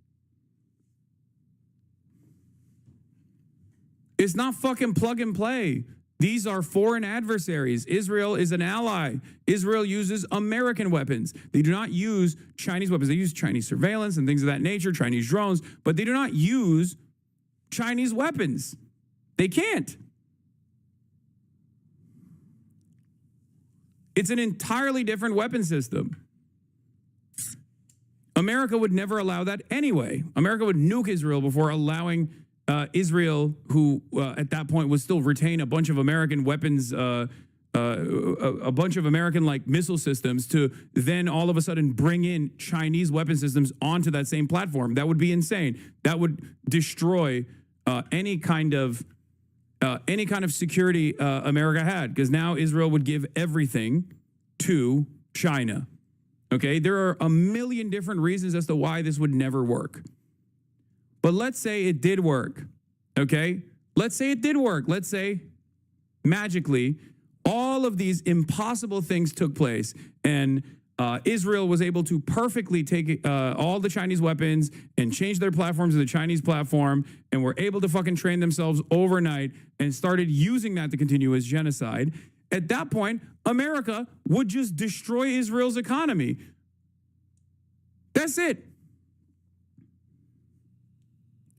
Speaker 1: It's not fucking plug and play. These are foreign adversaries. Israel is an ally. Israel uses American weapons. They do not use Chinese weapons. They use Chinese surveillance and things of that nature, Chinese drones, but they do not use Chinese weapons. They can't. It's an entirely different weapon system. America would never allow that anyway. America would nuke Israel before allowing Israel, who at that point would still retain a bunch of American weapons, a bunch of American like missile systems, to then all of a sudden bring in Chinese weapon systems onto that same platform. That would be insane. That would destroy any kind of security America had, because now Israel would give everything to China. Okay, there are a million different reasons as to why this would never work. But let's say it did work, okay? Let's say it did work. Let's say magically all of these impossible things took place, and Israel was able to perfectly take all the Chinese weapons and change their platforms to the Chinese platform, and were able to fucking train themselves overnight and started using that to continue as genocide. At that point, America would just destroy Israel's economy. That's it.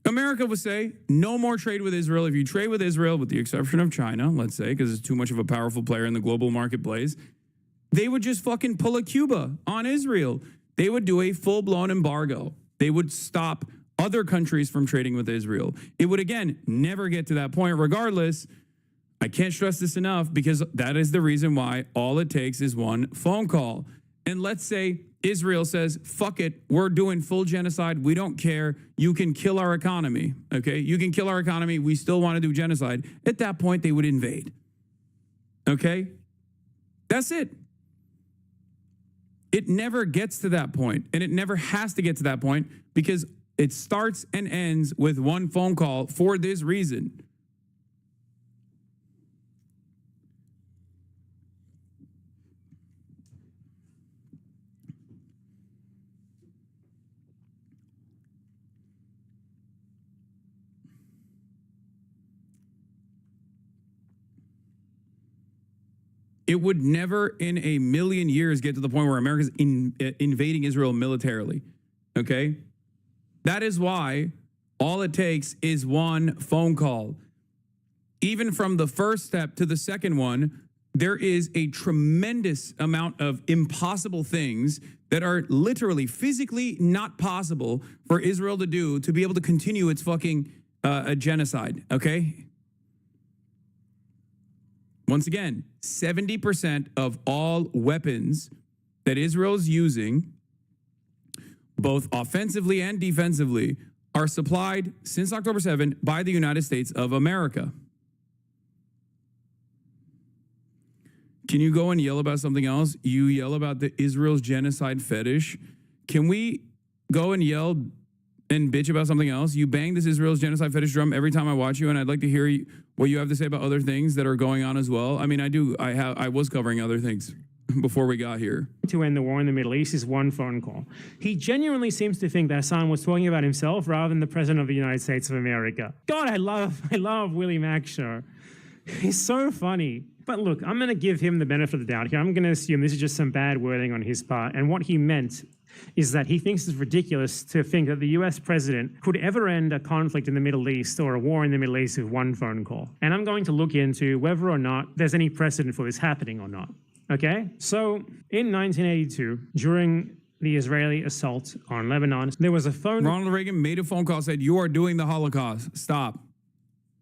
Speaker 1: America would say, no more trade with Israel. If you trade with Israel, with the exception of China, let's say, because it's too much of a powerful player in the global marketplace, they would just fucking pull a Cuba on Israel. They would do a full-blown embargo. They would stop other countries from trading with Israel. It would, again, never get to that point. Regardless, I can't stress this enough, because that is the reason why all it takes is one phone call. And let's say Israel says, fuck it, we're doing full genocide. We don't care. You can kill our economy, okay? You can kill our economy. We still want to do genocide. At that point, they would invade, okay? That's it. It never gets to that point, and it never has to get to that point, because it starts and ends with one phone call for this reason. It would never in a million years get to the point where America's invading Israel militarily, okay? That is why all it takes is one phone call. Even from the first step to the second one, there is a tremendous amount of impossible things that are literally physically not possible for Israel to do to be able to continue its fucking genocide, okay? Once again, 70% of all weapons that Israel is using, both offensively and defensively, are supplied since October 7 by the United States of America. Can you go and yell about something else? You yell about the Israel's genocide fetish. Can we go and yell and bitch about something else? You bang this Israel's genocide fetish drum every time I watch you, and I'd like to hear what you have to say about other things that are going on as well. I mean, I was covering other things before we got here.
Speaker 9: To end the war in the Middle East is one phone call. He genuinely seems to think that Hassan was talking about himself rather than the President of the United States of America. God, I love Willie Mack show. He's so funny. But look, I'm going to give him the benefit of the doubt here. I'm going to assume this is just some bad wording on his part. And what he meant is that he thinks it's ridiculous to think that the US president could ever end a conflict in the Middle East or a war in the Middle East with one phone call. And I'm going to look into whether or not there's any precedent for this happening or not. Okay? So in 1982, during the Israeli assault on Lebanon, there was a phone...
Speaker 1: Ronald Reagan made a phone call, said, "You are doing the Holocaust. Stop."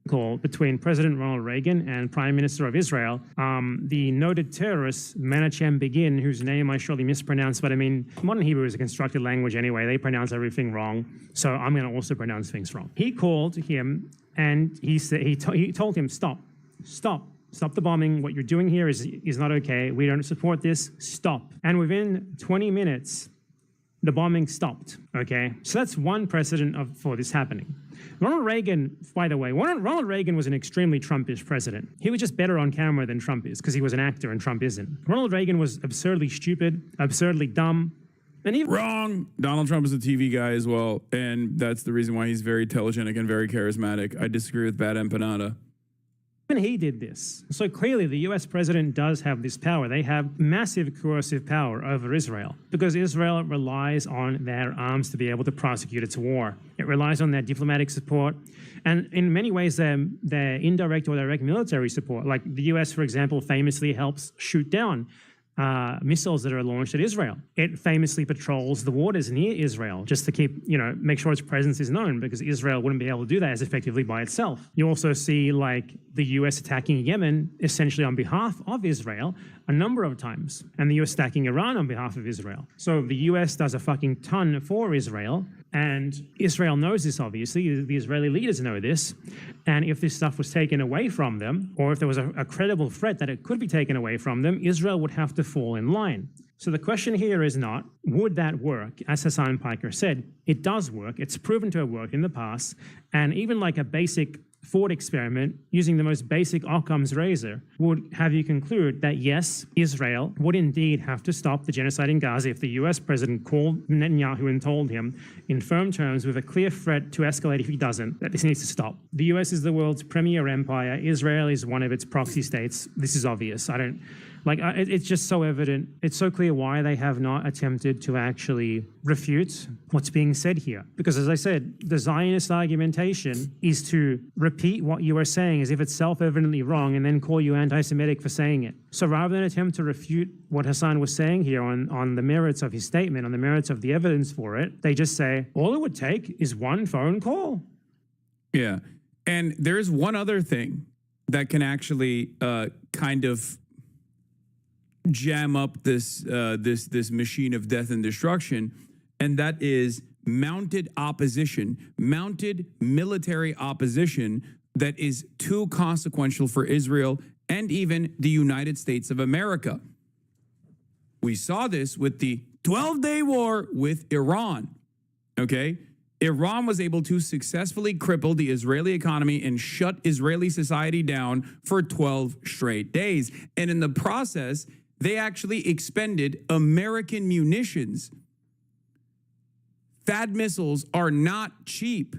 Speaker 9: Call between President Ronald Reagan and Prime Minister of Israel, the noted terrorist Menachem Begin, whose name I surely mispronounced, but I mean, modern Hebrew is a constructed language anyway. They pronounce everything wrong, so I'm going to also pronounce things wrong. He called him and he said he told him, stop the bombing. What you're doing here is not okay. We don't support this. Stop. And within 20 minutes, the bombing stopped. Okay, so that's one precedent for this happening. Ronald Reagan, by the way, Ronald Reagan was an extremely Trumpish president. He was just better on camera than Trump is because he was an actor and Trump isn't. Ronald Reagan was absurdly stupid, absurdly dumb. And even
Speaker 1: wrong. Donald Trump is a TV guy as well, and that's the reason why he's very telegenic and very charismatic. I disagree with Bad Empanada.
Speaker 9: Even he did this. So clearly the US president does have this power. They have massive coercive power over Israel because Israel relies on their arms to be able to prosecute its war. It relies on their diplomatic support and in many ways their indirect or direct military support. Like the US, for example, famously helps shoot down missiles that are launched at Israel. It famously patrols the waters near Israel just to keep, make sure its presence is known because Israel wouldn't be able to do that as effectively by itself. You also see like the US attacking Yemen essentially on behalf of Israel a number of times, and the US attacking Iran on behalf of Israel. So the US does a fucking ton for Israel, and Israel knows this, obviously. The Israeli leaders know this. And if this stuff was taken away from them, or if there was a credible threat that it could be taken away from them, Israel would have to fall in line. So the question here is not, would that work? As Hassan Piker said, it does work. It's proven to have worked in the past. And even like a basic thought experiment using the most basic Occam's razor would have you conclude that yes, Israel would indeed have to stop the genocide in Gaza if the US president called Netanyahu and told him in firm terms with a clear threat to escalate if he doesn't, that this needs to stop. The US is the world's premier empire. Israel is one of its proxy states. This is obvious. It's just so evident. It's so clear why they have not attempted to actually refute what's being said here. Because as I said, the Zionist argumentation is to repeat what you are saying as if it's self-evidently wrong and then call you anti-Semitic for saying it. So rather than attempt to refute what Hassan was saying here on the merits of his statement, on the merits of the evidence for it, they just say, all it would take is one phone call.
Speaker 1: Yeah. And there's one other thing that can actually kind of jam up this machine of death and destruction, and that is mounted opposition, mounted military opposition that is too consequential for Israel and even the United States of America. We saw this with the 12-day war with Iran, okay? Iran was able to successfully cripple the Israeli economy and shut Israeli society down for 12 straight days. And in the process, they actually expended American munitions. THAAD missiles are not cheap.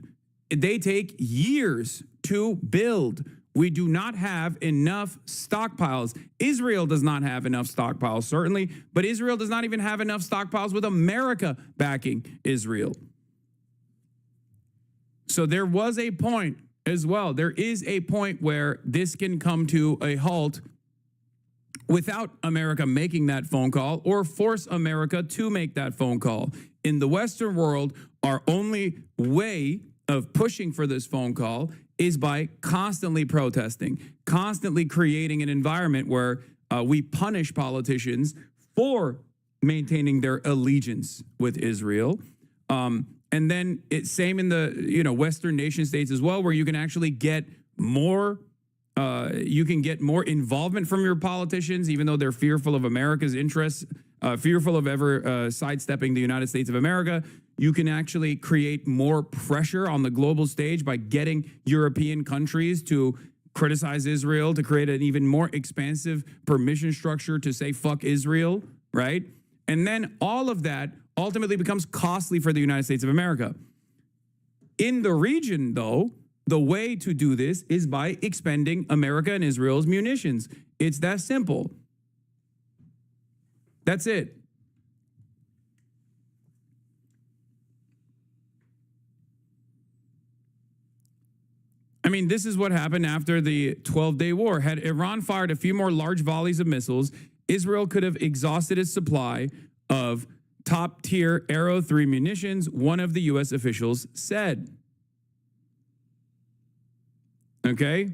Speaker 1: They take years to build. We do not have enough stockpiles. Israel does not have enough stockpiles, certainly, but Israel does not even have enough stockpiles with America backing Israel. So there was a point as well. There is a point where this can come to a halt without America making that phone call or force America to make that phone call. In the Western world, our only way of pushing for this phone call is by constantly protesting, constantly creating an environment where we punish politicians for maintaining their allegiance with Israel. And then it's same in the Western nation states as well, where you can actually get more You can get more involvement from your politicians, even though they're fearful of America's interests, fearful of ever sidestepping the United States of America. You can actually create more pressure on the global stage by getting European countries to criticize Israel, to create an even more expansive permission structure to say fuck Israel, right? And then all of that ultimately becomes costly for the United States of America. In the region, though, the way to do this is by expending America and Israel's munitions. It's that simple. That's it. I mean, this is what happened after the 12-day war. Had Iran fired a few more large volleys of missiles, Israel could have exhausted its supply of top-tier Arrow 3 munitions, one of the U.S. officials said. Okay?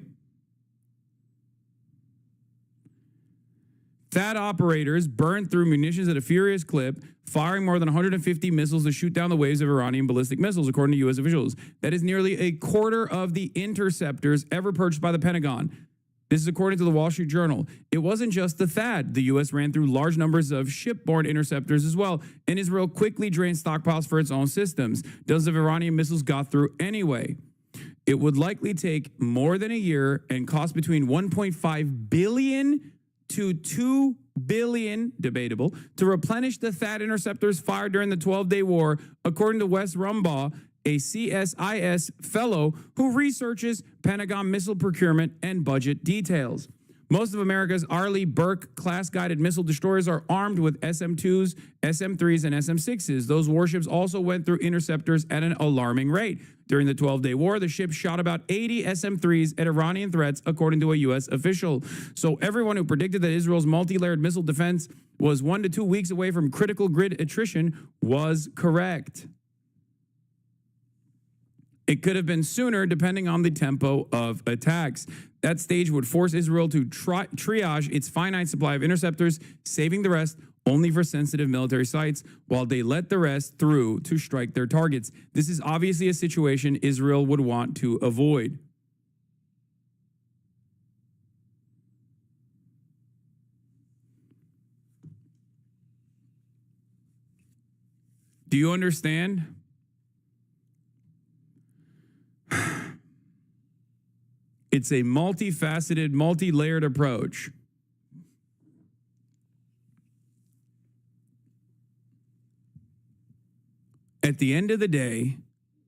Speaker 1: THAAD operators burned through munitions at a furious clip, firing more than 150 missiles to shoot down the waves of Iranian ballistic missiles, according to U.S. officials. That is nearly a quarter of the interceptors ever purchased by the Pentagon. This is according to the Wall Street Journal. It wasn't just the THAAD. The U.S. ran through large numbers of shipborne interceptors as well, and Israel quickly drained stockpiles for its own systems. Dozens of Iranian missiles got through anyway. It would likely take more than a year and cost between $1.5 billion to $2 billion, debatable, to replenish the THAAD interceptors fired during the 12-day war, according to Wes Rumbaugh, a CSIS fellow who researches Pentagon missile procurement and budget details. Most of America's Arleigh Burke class-guided missile destroyers are armed with SM-2s, SM-3s, and SM-6s. Those warships also went through interceptors at an alarming rate. During the 12-day war, the ship shot about 80 SM-3s at Iranian threats, according to a U.S. official. So everyone who predicted that Israel's multi-layered missile defense was 1 to 2 weeks away from critical grid attrition was correct. It could have been sooner, depending on the tempo of attacks. That stage would force Israel to triage its finite supply of interceptors, saving the rest only for sensitive military sites, while they let the rest through to strike their targets. This is obviously a situation Israel would want to avoid. Do you understand? It's a multifaceted, multi-layered approach. At the end of the day,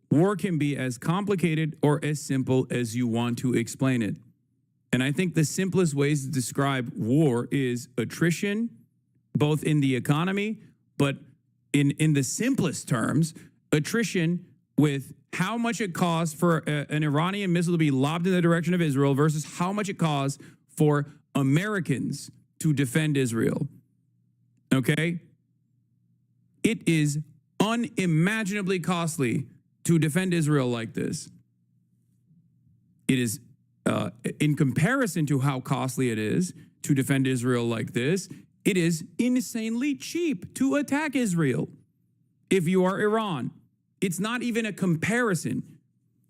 Speaker 1: war can be as complicated or as simple as you want to explain it. And I think the simplest ways to describe war is attrition, both in the economy, but in the simplest terms, attrition with how much it costs for an Iranian missile to be lobbed in the direction of Israel versus how much it costs for Americans to defend Israel. Okay? It is unimaginably costly to defend Israel like this. It is, in comparison to how costly it is to defend Israel like this, it is insanely cheap to attack Israel if you are Iran. It's not even a comparison.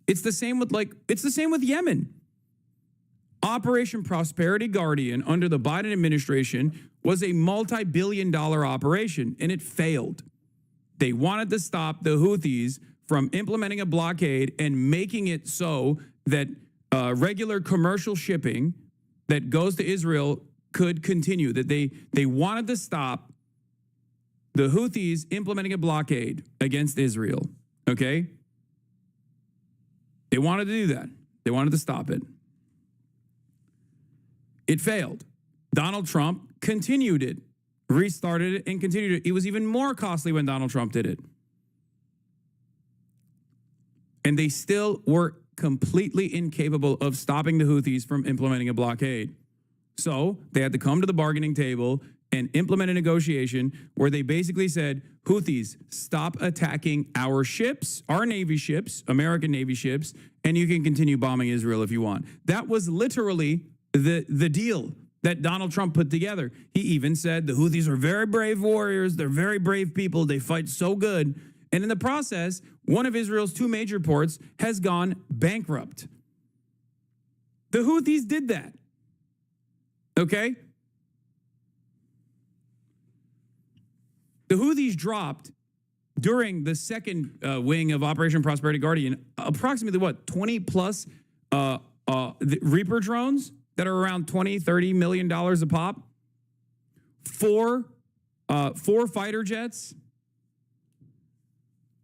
Speaker 1: It's the same with Yemen. Operation Prosperity Guardian under the Biden administration was a multi-billion-dollar operation, and it failed. They wanted to stop the Houthis from implementing a blockade and making it so that regular commercial shipping that goes to Israel could continue, that they wanted to stop the Houthis implementing a blockade against Israel, okay? They wanted to do that. They wanted to stop it. It failed. Donald Trump continued it, restarted it, and continued it. It was even more costly when Donald Trump did it. And they still were completely incapable of stopping the Houthis from implementing a blockade. So they had to come to the bargaining table and implement a negotiation where they basically said, Houthis, stop attacking our ships, our Navy ships, American Navy ships, and you can continue bombing Israel if you want. That was literally the deal that Donald Trump put together. He even said the Houthis are very brave warriors. They're very brave people. They fight so good. And in the process, one of Israel's two major ports has gone bankrupt. The Houthis did that. Okay? The Houthis dropped during the second wing of Operation Prosperity Guardian approximately 20 plus the Reaper drones that are around $20-30 million a pop. Four fighter jets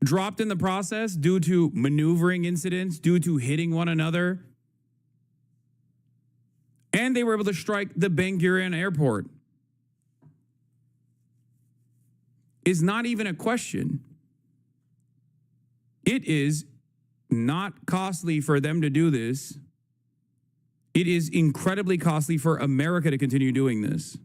Speaker 1: dropped in the process due to maneuvering incidents, due to hitting one another. And they were able to strike the Ben Gurion airport. Is not even a question. It is not costly for them to do this. It is incredibly costly for America to continue doing this.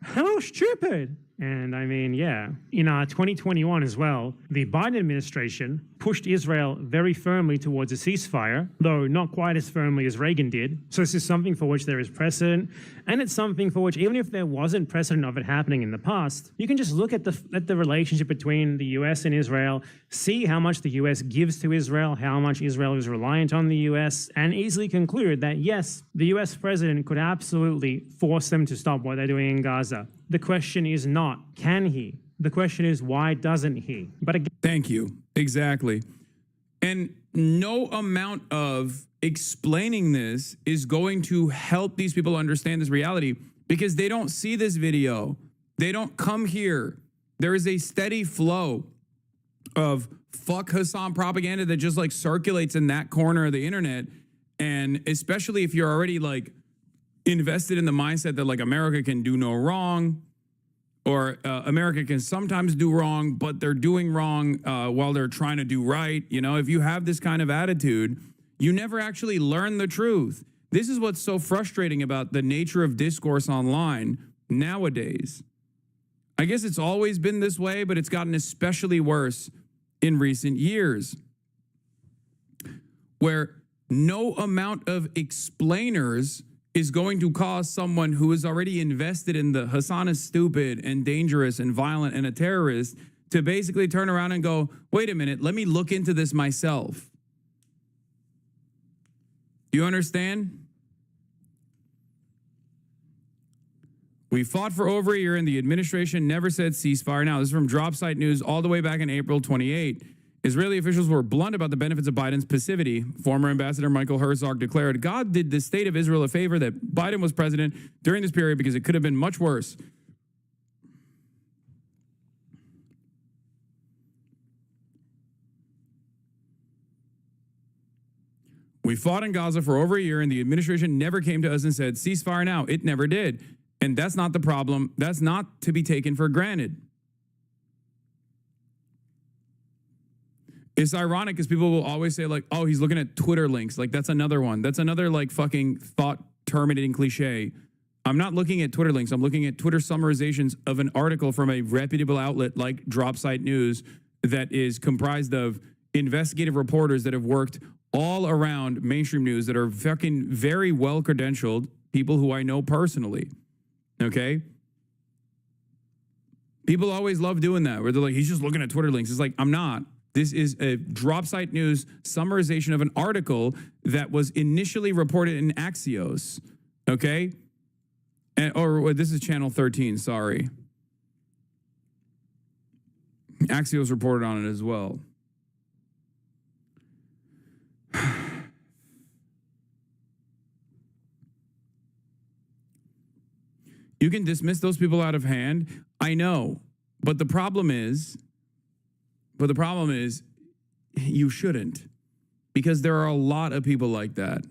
Speaker 9: How stupid. And I mean, yeah, in 2021 as well, the Biden administration pushed Israel very firmly towards a ceasefire, though not quite as firmly as Reagan did. So this is something for which there is precedent, and it's something for which, even if there wasn't precedent of it happening in the past, you can just look at the relationship between the US and Israel, see how much the US gives to Israel, how much Israel is reliant on the US, and easily conclude that yes, the US president could absolutely force them to stop what they're doing in Gaza. The question is not, can he? The question is, why doesn't he? But again,
Speaker 1: thank you. Exactly. And no amount of explaining this is going to help these people understand this reality because they don't see this video. They don't come here. There is a steady flow of fuck Hassan propaganda that just like circulates in that corner of the internet. And especially if you're already like invested in the mindset that like America can do no wrong, or America can sometimes do wrong, but they're doing wrong while they're trying to do right. You know, if you have this kind of attitude, you never actually learn the truth. This is what's so frustrating about the nature of discourse online nowadays. I guess it's always been this way, but it's gotten especially worse in recent years, where no amount of explainers is going to cause someone who is already invested in the Hassan is stupid and dangerous and violent and a terrorist to basically turn around and go, wait a minute, let me look into this myself. Do you understand? We fought for over a year and the administration never said ceasefire. Now, this is from Drop Site News all the way back in April 28. Israeli officials were blunt about the benefits of Biden's passivity. Former Ambassador Michael Herzog declared, God did the state of Israel a favor that Biden was president during this period because it could have been much worse. We fought in Gaza for over a year and the administration never came to us and said, ceasefire now. It never did. And that's not the problem. That's not to be taken for granted. It's ironic because people will always say like, oh, he's looking at Twitter links. Like that's another one. That's another like fucking thought terminating cliche. I'm not looking at Twitter links. I'm looking at Twitter summarizations of an article from a reputable outlet like Drop Site News that is comprised of investigative reporters that have worked all around mainstream news that are fucking very well credentialed, people who I know personally. Okay? People always love doing that where they're like, he's just looking at Twitter links. It's like, I'm not. This is a Drop Site News summarization of an article that was initially reported in Axios, okay? Or this is Channel 13, sorry. Axios reported on it as well. You can dismiss those people out of hand. I know, but the problem is you shouldn't, because there are a lot of people like that.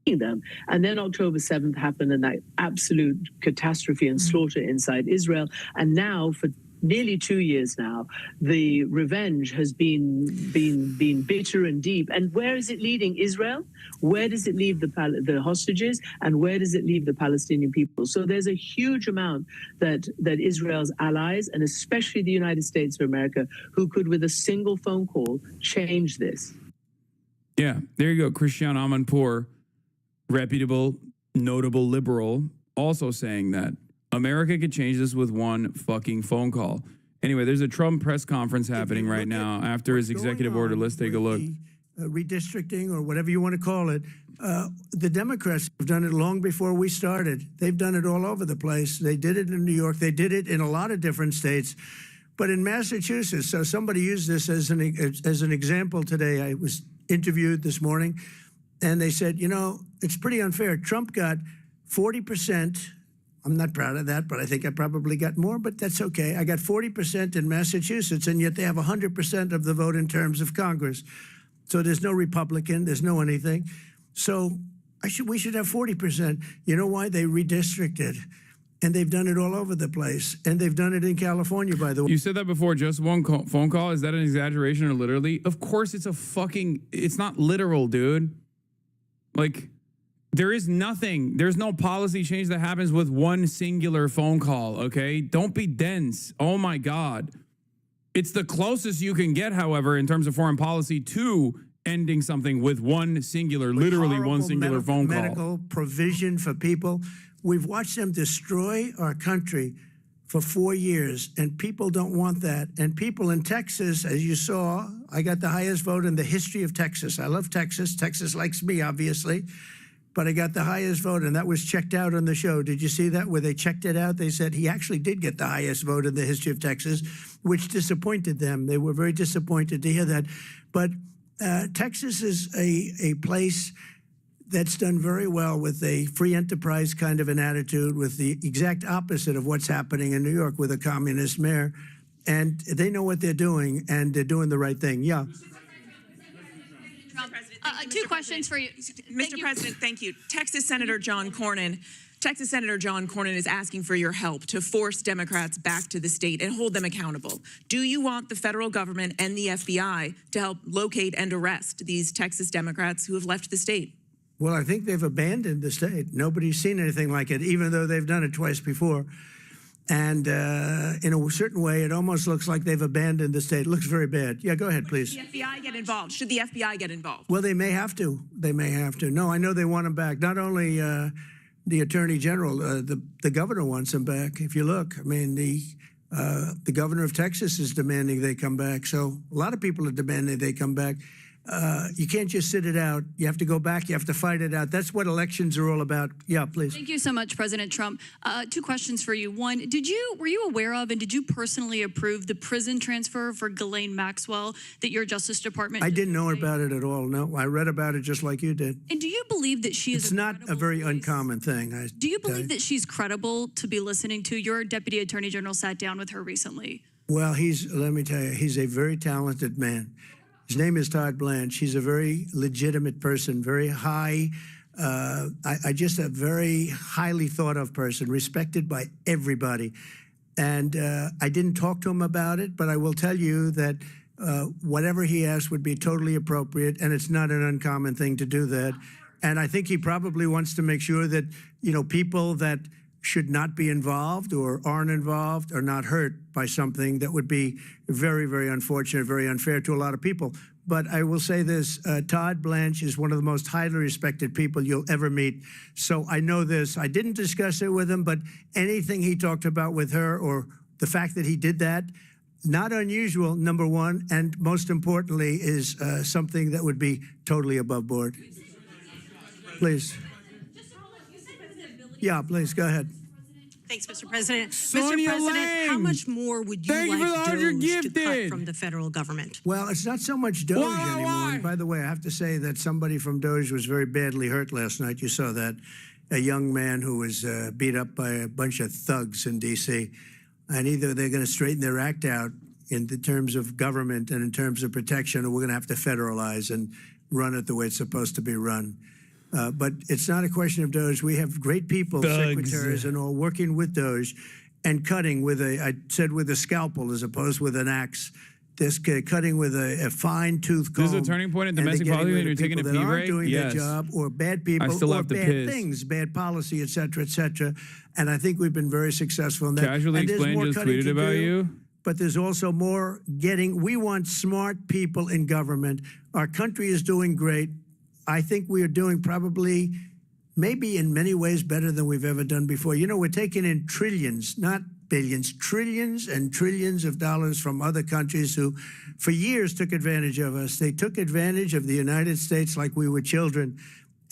Speaker 12: Them. And then October 7th happened and that absolute catastrophe and slaughter inside Israel. And now for nearly 2 years now, the revenge has been bitter and deep. And where is it leading Israel? Where does it leave the hostages? And where does it leave the Palestinian people? So there's a huge amount that Israel's allies, and especially the United States of America, who could, with a single phone call, change this.
Speaker 1: Yeah, there you go. Christian Amanpour, reputable, notable liberal, also saying that America could change this with one fucking phone call. Anyway, there's a Trump press conference happening right now after his executive order. Let's take a look.
Speaker 6: redistricting or whatever you want to call it. The Democrats have done it long before we started. They've done it all over the place. They did it in New York. They did it in a lot of different states. But in Massachusetts, so somebody used this as an example today. I was interviewed this morning, and they said, you know, it's pretty unfair. Trump got 40%. I'm not proud of that, but I think I probably got more, but that's okay. I got 40% in Massachusetts, and yet they have 100% of the vote in terms of Congress. So there's no Republican, there's no anything. So we should have 40%. You know why? They redistricted. And they've done it all over the place. And they've done it in California, by the way.
Speaker 1: You said that before, just one phone call. Is that an exaggeration or literally? Of course it's not literal, dude. Like, there's no policy change that happens with one singular phone call, okay? Don't be dense. Oh my God. It's the closest you can get, however, in terms of foreign policy to ending something with one singular, literally one singular phone call.
Speaker 6: Medical provision for people. We've watched them destroy our country for 4 years, and people don't want that. And people in Texas, as you saw, I got the highest vote in the history of Texas. I love Texas. Texas likes me, obviously. But I got the highest vote, and that was checked out on the show. Did you see that, where they checked it out? They said he actually did get the highest vote in the history of Texas, which disappointed them. They were very disappointed to hear that. But Texas is a place that's done very well with a free enterprise kind of an attitude, with the exact opposite of what's happening in New York with a communist mayor. And they know what they're doing, and they're doing the right thing. Yeah.
Speaker 13: Two questions for you. Mr. President, thank you. Texas Senator John Cornyn is asking for your help to force Democrats back to the state and hold them accountable. Do you want the federal government and the FBI to help locate and arrest these Texas Democrats who have left the state?
Speaker 6: Well, I think they've abandoned the state. Nobody's seen anything like it, even though they've done it twice before. And in a certain way, it almost looks like they've abandoned the state. It looks very bad. Yeah, go ahead, please.
Speaker 13: Should the FBI get involved? Should the FBI get involved?
Speaker 6: Well, they may have to. They may have to. No, I know they want them back. Not only the Attorney General, the governor wants them back. If you look, I mean, the governor of Texas is demanding they come back. So a lot of people are demanding they come back. You can't just sit it out. You have to go back. You have to fight it out. That's what elections are all about. Yeah, please.
Speaker 14: Thank you so much, President Trump. Two questions for you. One, were you aware of and did you personally approve the prison transfer for Ghislaine Maxwell that your Justice Department
Speaker 6: I didn't know about it at all. No, I read about it just like you did.
Speaker 14: And do you believe that she is
Speaker 6: It's not a very uncommon thing.
Speaker 14: Do you believe that she's credible to be listening to? Your Deputy Attorney General sat down with her recently.
Speaker 6: Well, let me tell you, he's a very talented man. His name is Todd Blanche. He's a very legitimate person, very high, just a very highly thought of person, respected by everybody. And I didn't talk to him about it, but I will tell you that whatever he asked would be totally appropriate, and it's not an uncommon thing to do that. And I think he probably wants to make sure that, people that should not be involved or aren't involved are not hurt by something that would be very, very unfortunate, very unfair to a lot of people. But I will say this, Todd Blanche is one of the most highly respected people you'll ever meet. So I know this. I didn't discuss it with him, but anything he talked about with her or the fact that he did that, not unusual, number one, and most importantly is something that would be totally above board. Please. Yeah, please, go ahead.
Speaker 24: Thanks, Mr. President.
Speaker 1: Sonia
Speaker 24: Mr. President,
Speaker 1: Lang.
Speaker 24: how much more would you like DOJ to cut from the federal government?
Speaker 6: Well, it's not so much DOJ anymore. And by the way, I have to say that somebody from DOJ was very badly hurt last night. You saw that. A young man who was beat up by a bunch of thugs in D.C. And either they're going to straighten their act out in the terms of government and in terms of protection, or we're going to have to federalize and run it the way it's supposed to be run. But it's not a question of DOJ. We have great people, secretaries and all, working with DOJ and cutting with with a scalpel as opposed with an axe. This cutting with a fine-tooth comb.
Speaker 1: This is a turning point in domestic policy when you're taking a pee break?
Speaker 6: Doing their job, or bad people,
Speaker 1: I still
Speaker 6: or
Speaker 1: have to
Speaker 6: bad
Speaker 1: piss.
Speaker 6: things, bad policy, et cetera, et cetera. And I think we've been very successful in that.
Speaker 1: Casually
Speaker 6: And there's
Speaker 1: Explained
Speaker 6: more
Speaker 1: just
Speaker 6: cutting
Speaker 1: tweeted
Speaker 6: to
Speaker 1: about
Speaker 6: do,
Speaker 1: you.
Speaker 6: But there's also more getting. We want smart people in government. Our country is doing great. I think we are doing probably, maybe in many ways, better than we've ever done before. We're taking in trillions, not billions, trillions and trillions of dollars from other countries who for years took advantage of us. They took advantage of the United States like we were children,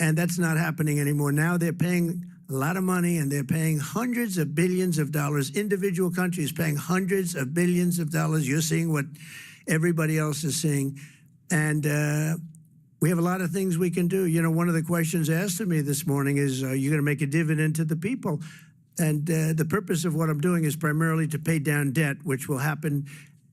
Speaker 6: and that's not happening anymore. Now they're paying a lot of money, and they're paying hundreds of billions of dollars. Individual countries paying hundreds of billions of dollars. You're seeing what everybody else is seeing. And we have a lot of things we can do. You know, one of the questions asked of me this morning is, are you going to make a dividend to the people? And the purpose of what I'm doing is primarily to pay down debt, which will happen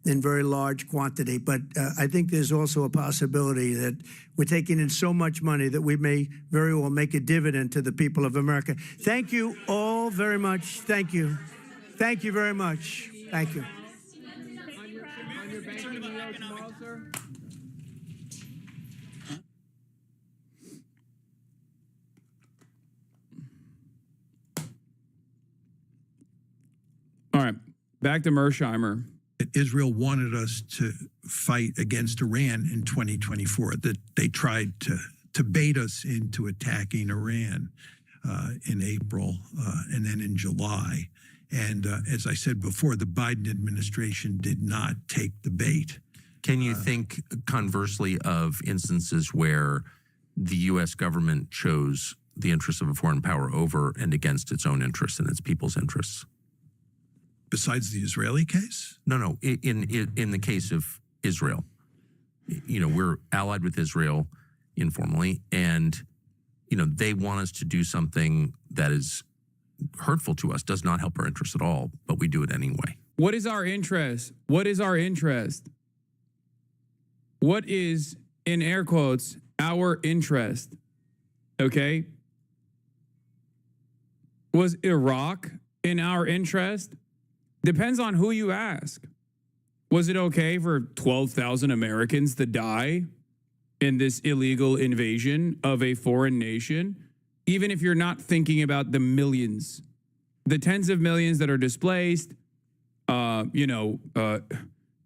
Speaker 6: in very large quantity. But I think there's also a possibility that we're taking in so much money that we may very well make a dividend to the people of America. Thank you all very much. Thank you. Thank you very much. Thank you.
Speaker 1: All right, back to Mearsheimer.
Speaker 10: Israel wanted us to fight against Iran in 2024, that they tried to bait us into attacking Iran in April and then in July. And as I said before, the Biden administration did not take the bait.
Speaker 23: Can you think conversely of instances where the U.S. government chose the interests of a foreign power over and against its own interests and its people's interests?
Speaker 10: Besides the Israeli case?
Speaker 23: No. In the case of Israel, you know, we're allied with Israel informally, and you know they want us to do something that is hurtful to us, does not help our interests at all, but we do it anyway.
Speaker 1: What is our interest? What is our interest? What is, in air quotes, our interest? Okay. Was Iraq in our interest? Depends on who you ask. Was it okay for 12,000 Americans to die in this illegal invasion of a foreign nation? Even if you're not thinking about the millions, the tens of millions that are displaced,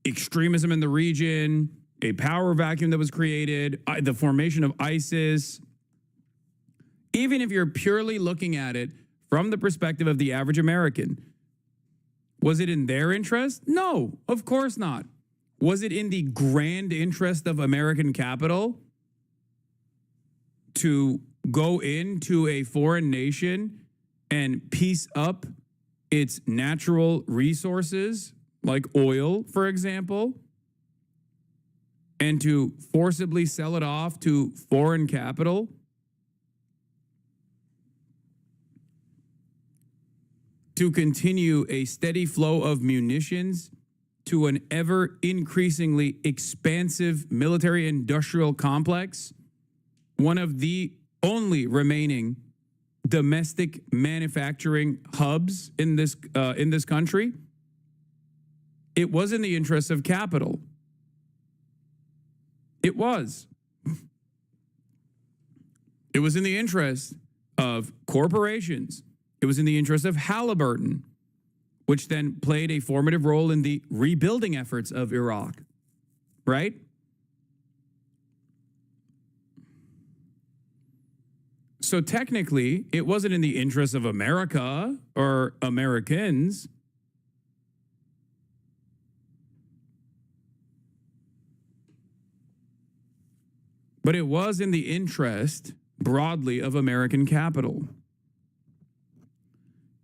Speaker 1: extremism in the region, a power vacuum that was created, the formation of ISIS. Even if you're purely looking at it from the perspective of the average American, was it in their interest? No, of course not. Was it in the grand interest of American capital to go into a foreign nation and piece up its natural resources, like oil, for example, and to forcibly sell it off to foreign capital? To continue a steady flow of munitions to an ever increasingly expansive military industrial complex, one of the only remaining domestic manufacturing hubs in this country? It was in the interest of capital. It was. It was in the interest of corporations. It was in the interest of Halliburton, which then played a formative role in the rebuilding efforts of Iraq, right? So technically, it wasn't in the interest of America or Americans. But it was in the interest, broadly, of American capital.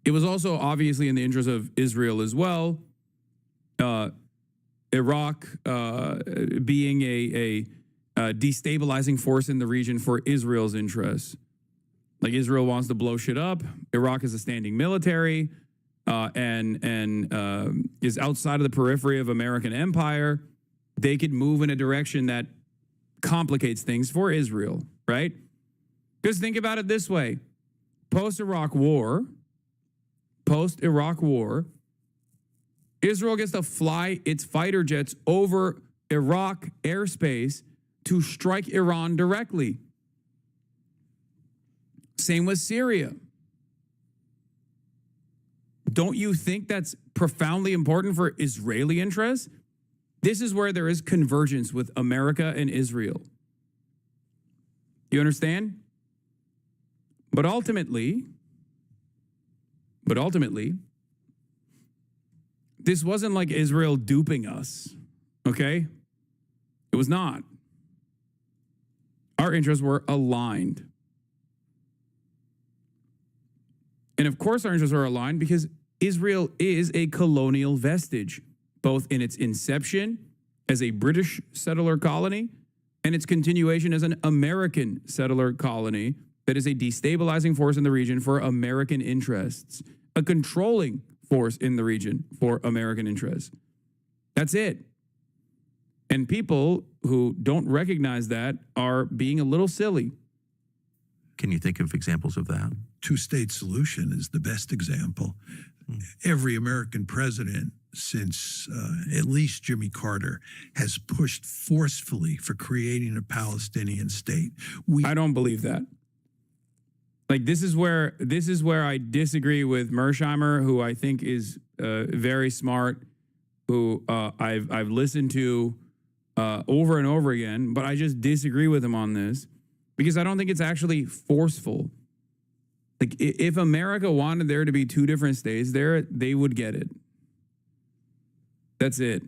Speaker 1: It was also obviously in the interest of Israel as well. Iraq being a destabilizing force in the region for Israel's interests. Like Israel wants to blow shit up. Iraq is a standing military and is outside of the periphery of American empire. They could move in a direction that complicates things for Israel, right? Because think about it this way. Post-Iraq war, Israel gets to fly its fighter jets over Iraq airspace to strike Iran directly. Same with Syria. Don't you think that's profoundly important for Israeli interests? This is where there is convergence with America and Israel. You understand? But ultimately, This wasn't like Israel duping us, okay? It was not. Our interests were aligned. And of course our interests are aligned because Israel is a colonial vestige, both in its inception as a British settler colony and its continuation as an American settler colony that is a destabilizing force in the region for American interests, a controlling force in the region for American interests. That's it. And people who don't recognize that are being a little silly.
Speaker 23: Can you think of examples of that?
Speaker 10: Two-state solution is the best example. Every American president since at least Jimmy Carter has pushed forcefully for creating a Palestinian state.
Speaker 1: I don't believe that. Like this is where I disagree with Mearsheimer, who I think is very smart, who I've listened to over and over again, but I just disagree with him on this because I don't think it's actually forceful. Like if America wanted there to be two different states there, they would get it. That's it.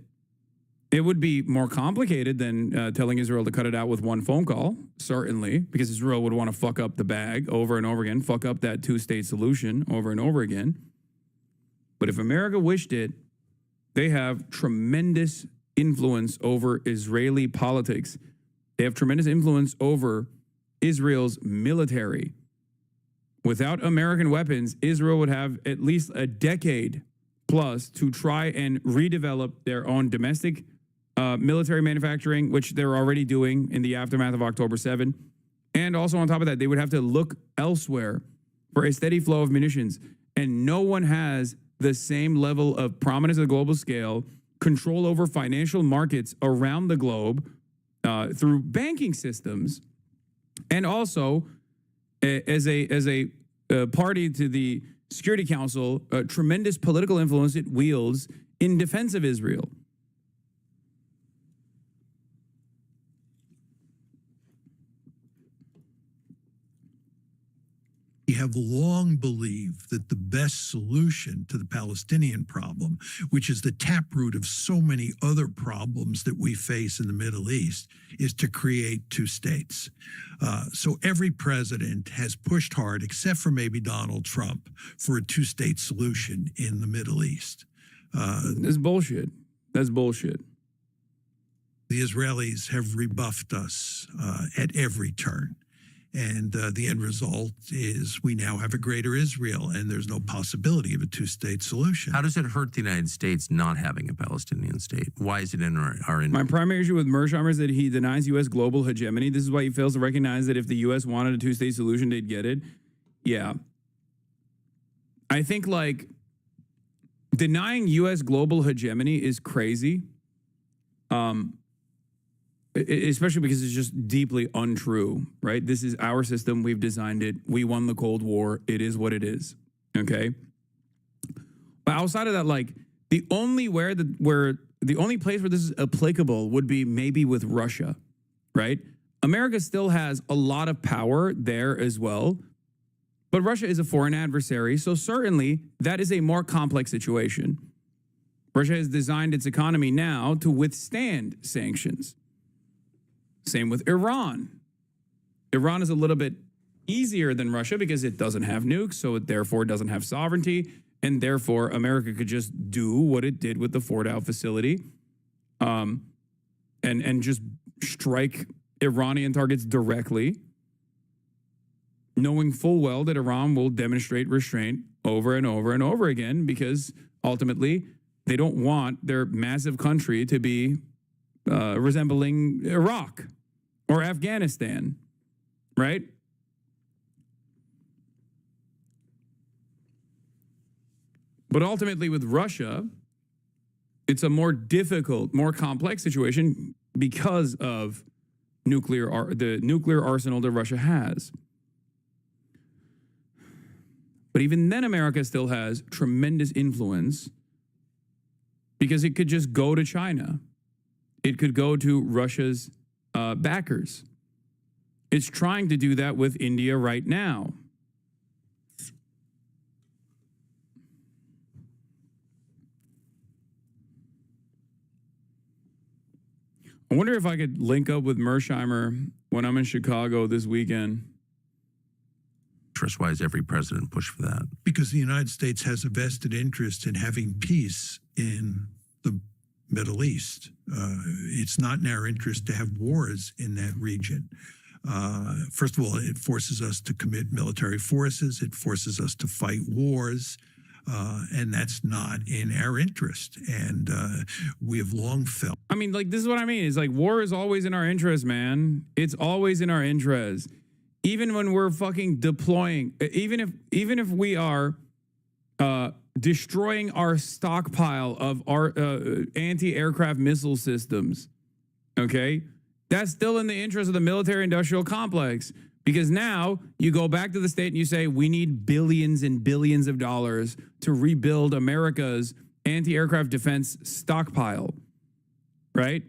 Speaker 1: It would be more complicated than telling Israel to cut it out with one phone call, certainly, because Israel would want to fuck up the bag over and over again, fuck up that two-state solution over and over again. But if America wished it, they have tremendous influence over Israeli politics. They have tremendous influence over Israel's military. Without American weapons, Israel would have at least a decade plus to try and redevelop their own domestic military manufacturing, which they're already doing in the aftermath of October 7. And also on top of that, they would have to look elsewhere for a steady flow of munitions. And no one has the same level of prominence at the global scale, control over financial markets around the globe through banking systems, and also as a party to the Security Council, tremendous political influence it wields in defense of Israel.
Speaker 10: We have long believed that the best solution to the Palestinian problem, which is the taproot of so many other problems that we face in the Middle East, is to create two states. So every president has pushed hard, except for maybe Donald Trump, for a two-state solution in the Middle East.
Speaker 1: That's bullshit. That's bullshit.
Speaker 10: The Israelis have rebuffed us at every turn. And the end result is we now have a greater Israel, and there's no possibility of a two-state solution.
Speaker 23: How does it hurt the United States not having a Palestinian state? Why is it in our interest?
Speaker 1: My primary issue with Mearsheimer is that he denies U.S. global hegemony. This is why he fails to recognize that if the U.S. wanted a two-state solution, they'd get it. Yeah. I think, like, denying U.S. global hegemony is crazy. Especially because it's just deeply untrue, right? This is our system. We've designed it. We won the Cold War. It is what it is, okay? But outside of that, like, the only place where this is applicable would be maybe with Russia, right? America still has a lot of power there as well, but Russia is a foreign adversary, so certainly that is a more complex situation. Russia has designed its economy now to withstand sanctions. Same with Iran. Iran is a little bit easier than Russia because it doesn't have nukes, so it therefore doesn't have sovereignty, and therefore America could just do what it did with the Fordow facility, and just strike Iranian targets directly, knowing full well that Iran will demonstrate restraint over and over and over again because ultimately they don't want their massive country to be resembling Iraq or Afghanistan, right? But ultimately with Russia, it's a more difficult, more complex situation because of the nuclear arsenal that Russia has. But even then, America still has tremendous influence because it could just go to China. It could go to Russia's backers. It's trying to do that with India right now. I wonder if I could link up with Mearsheimer when I'm in Chicago this weekend.
Speaker 23: Why has every president pushed for that?
Speaker 10: Because the United States has a vested interest in having peace in the Middle East. It's not in our interest to have wars in that region. First of all, it forces us to commit military forces. It forces us to fight wars. And that's not in our interest. And we have long felt.
Speaker 1: I mean, like, this is what I mean. It's like war is always in our interest, man. It's always in our interest. Even when we're fucking deploying, even if we are destroying our stockpile of our anti-aircraft missile systems, okay, that's still in the interest of the military-industrial complex. Because now you go back to the state and you say, we need billions and billions of dollars to rebuild America's anti-aircraft defense stockpile, right?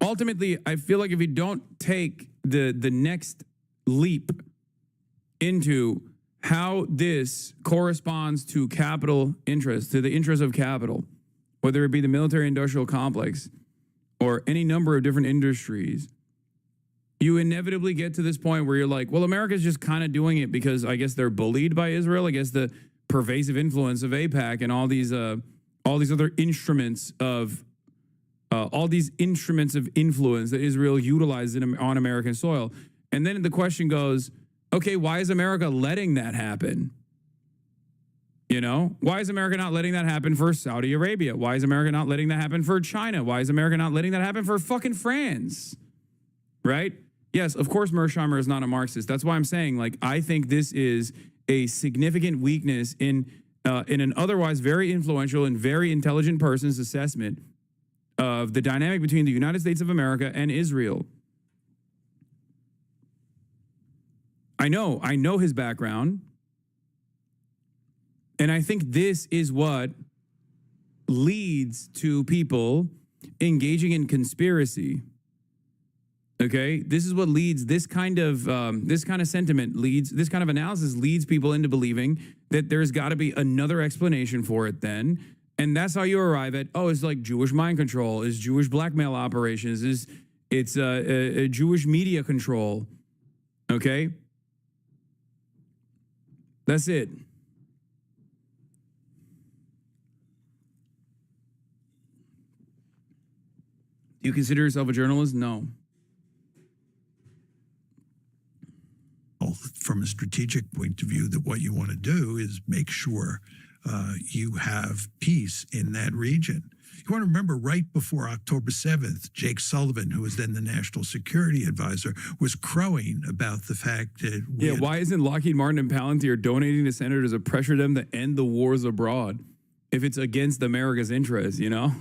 Speaker 1: Ultimately, I feel like if you don't take the next leap into how this corresponds to capital interests, to the interest of capital, whether it be the military-industrial complex or any number of different industries, you inevitably get to this point where you're like, well, America's just kind of doing it because I guess they're bullied by Israel. I guess the pervasive influence of AIPAC and all these other instruments of influence that Israel utilizes on American soil. And then the question goes, okay, why is America letting that happen? You know, why is America not letting that happen for Saudi Arabia? Why is America not letting that happen for China? Why is America not letting that happen for fucking France? Right? Yes, of course, Mearsheimer is not a Marxist. That's why I'm saying, like, I think this is a significant weakness in an otherwise very influential and very intelligent person's assessment of the dynamic between the United States of America and Israel. I know his background. And I think this is what leads to people engaging in conspiracy. Okay, this is what leads this kind of sentiment leads this kind of analysis leads people into believing that there's got to be another explanation for it then, and that's how you arrive at, oh, it's like Jewish mind control, is Jewish blackmail operations, it's Jewish media control. Okay, that's it. Do you consider yourself a journalist? No.
Speaker 10: From a strategic point of view, that what you want to do is make sure you have peace in that region. You want to remember, right before October 7th, Jake Sullivan, who was then the national security advisor, was crowing about the fact that...
Speaker 1: why isn't Lockheed Martin and Palantir donating to senators to pressure them to end the wars abroad if it's against America's interests, you know?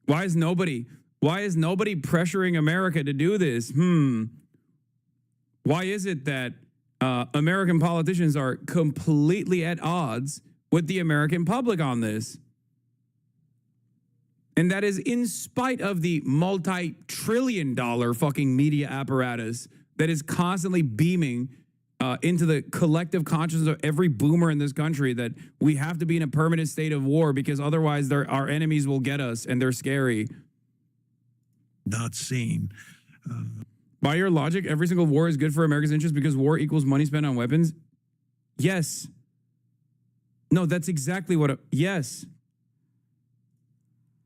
Speaker 1: Why is nobody pressuring America to do this? Why is it that American politicians are completely at odds with the American public on this? And that is in spite of the multi-trillion-dollar fucking media apparatus that is constantly beaming into the collective consciousness of every boomer in this country that we have to be in a permanent state of war because otherwise our enemies will get us and they're scary.
Speaker 10: Not seen.
Speaker 1: By your logic, every single war is good for America's interest because war equals money spent on weapons? Yes. No, that's exactly what... yes.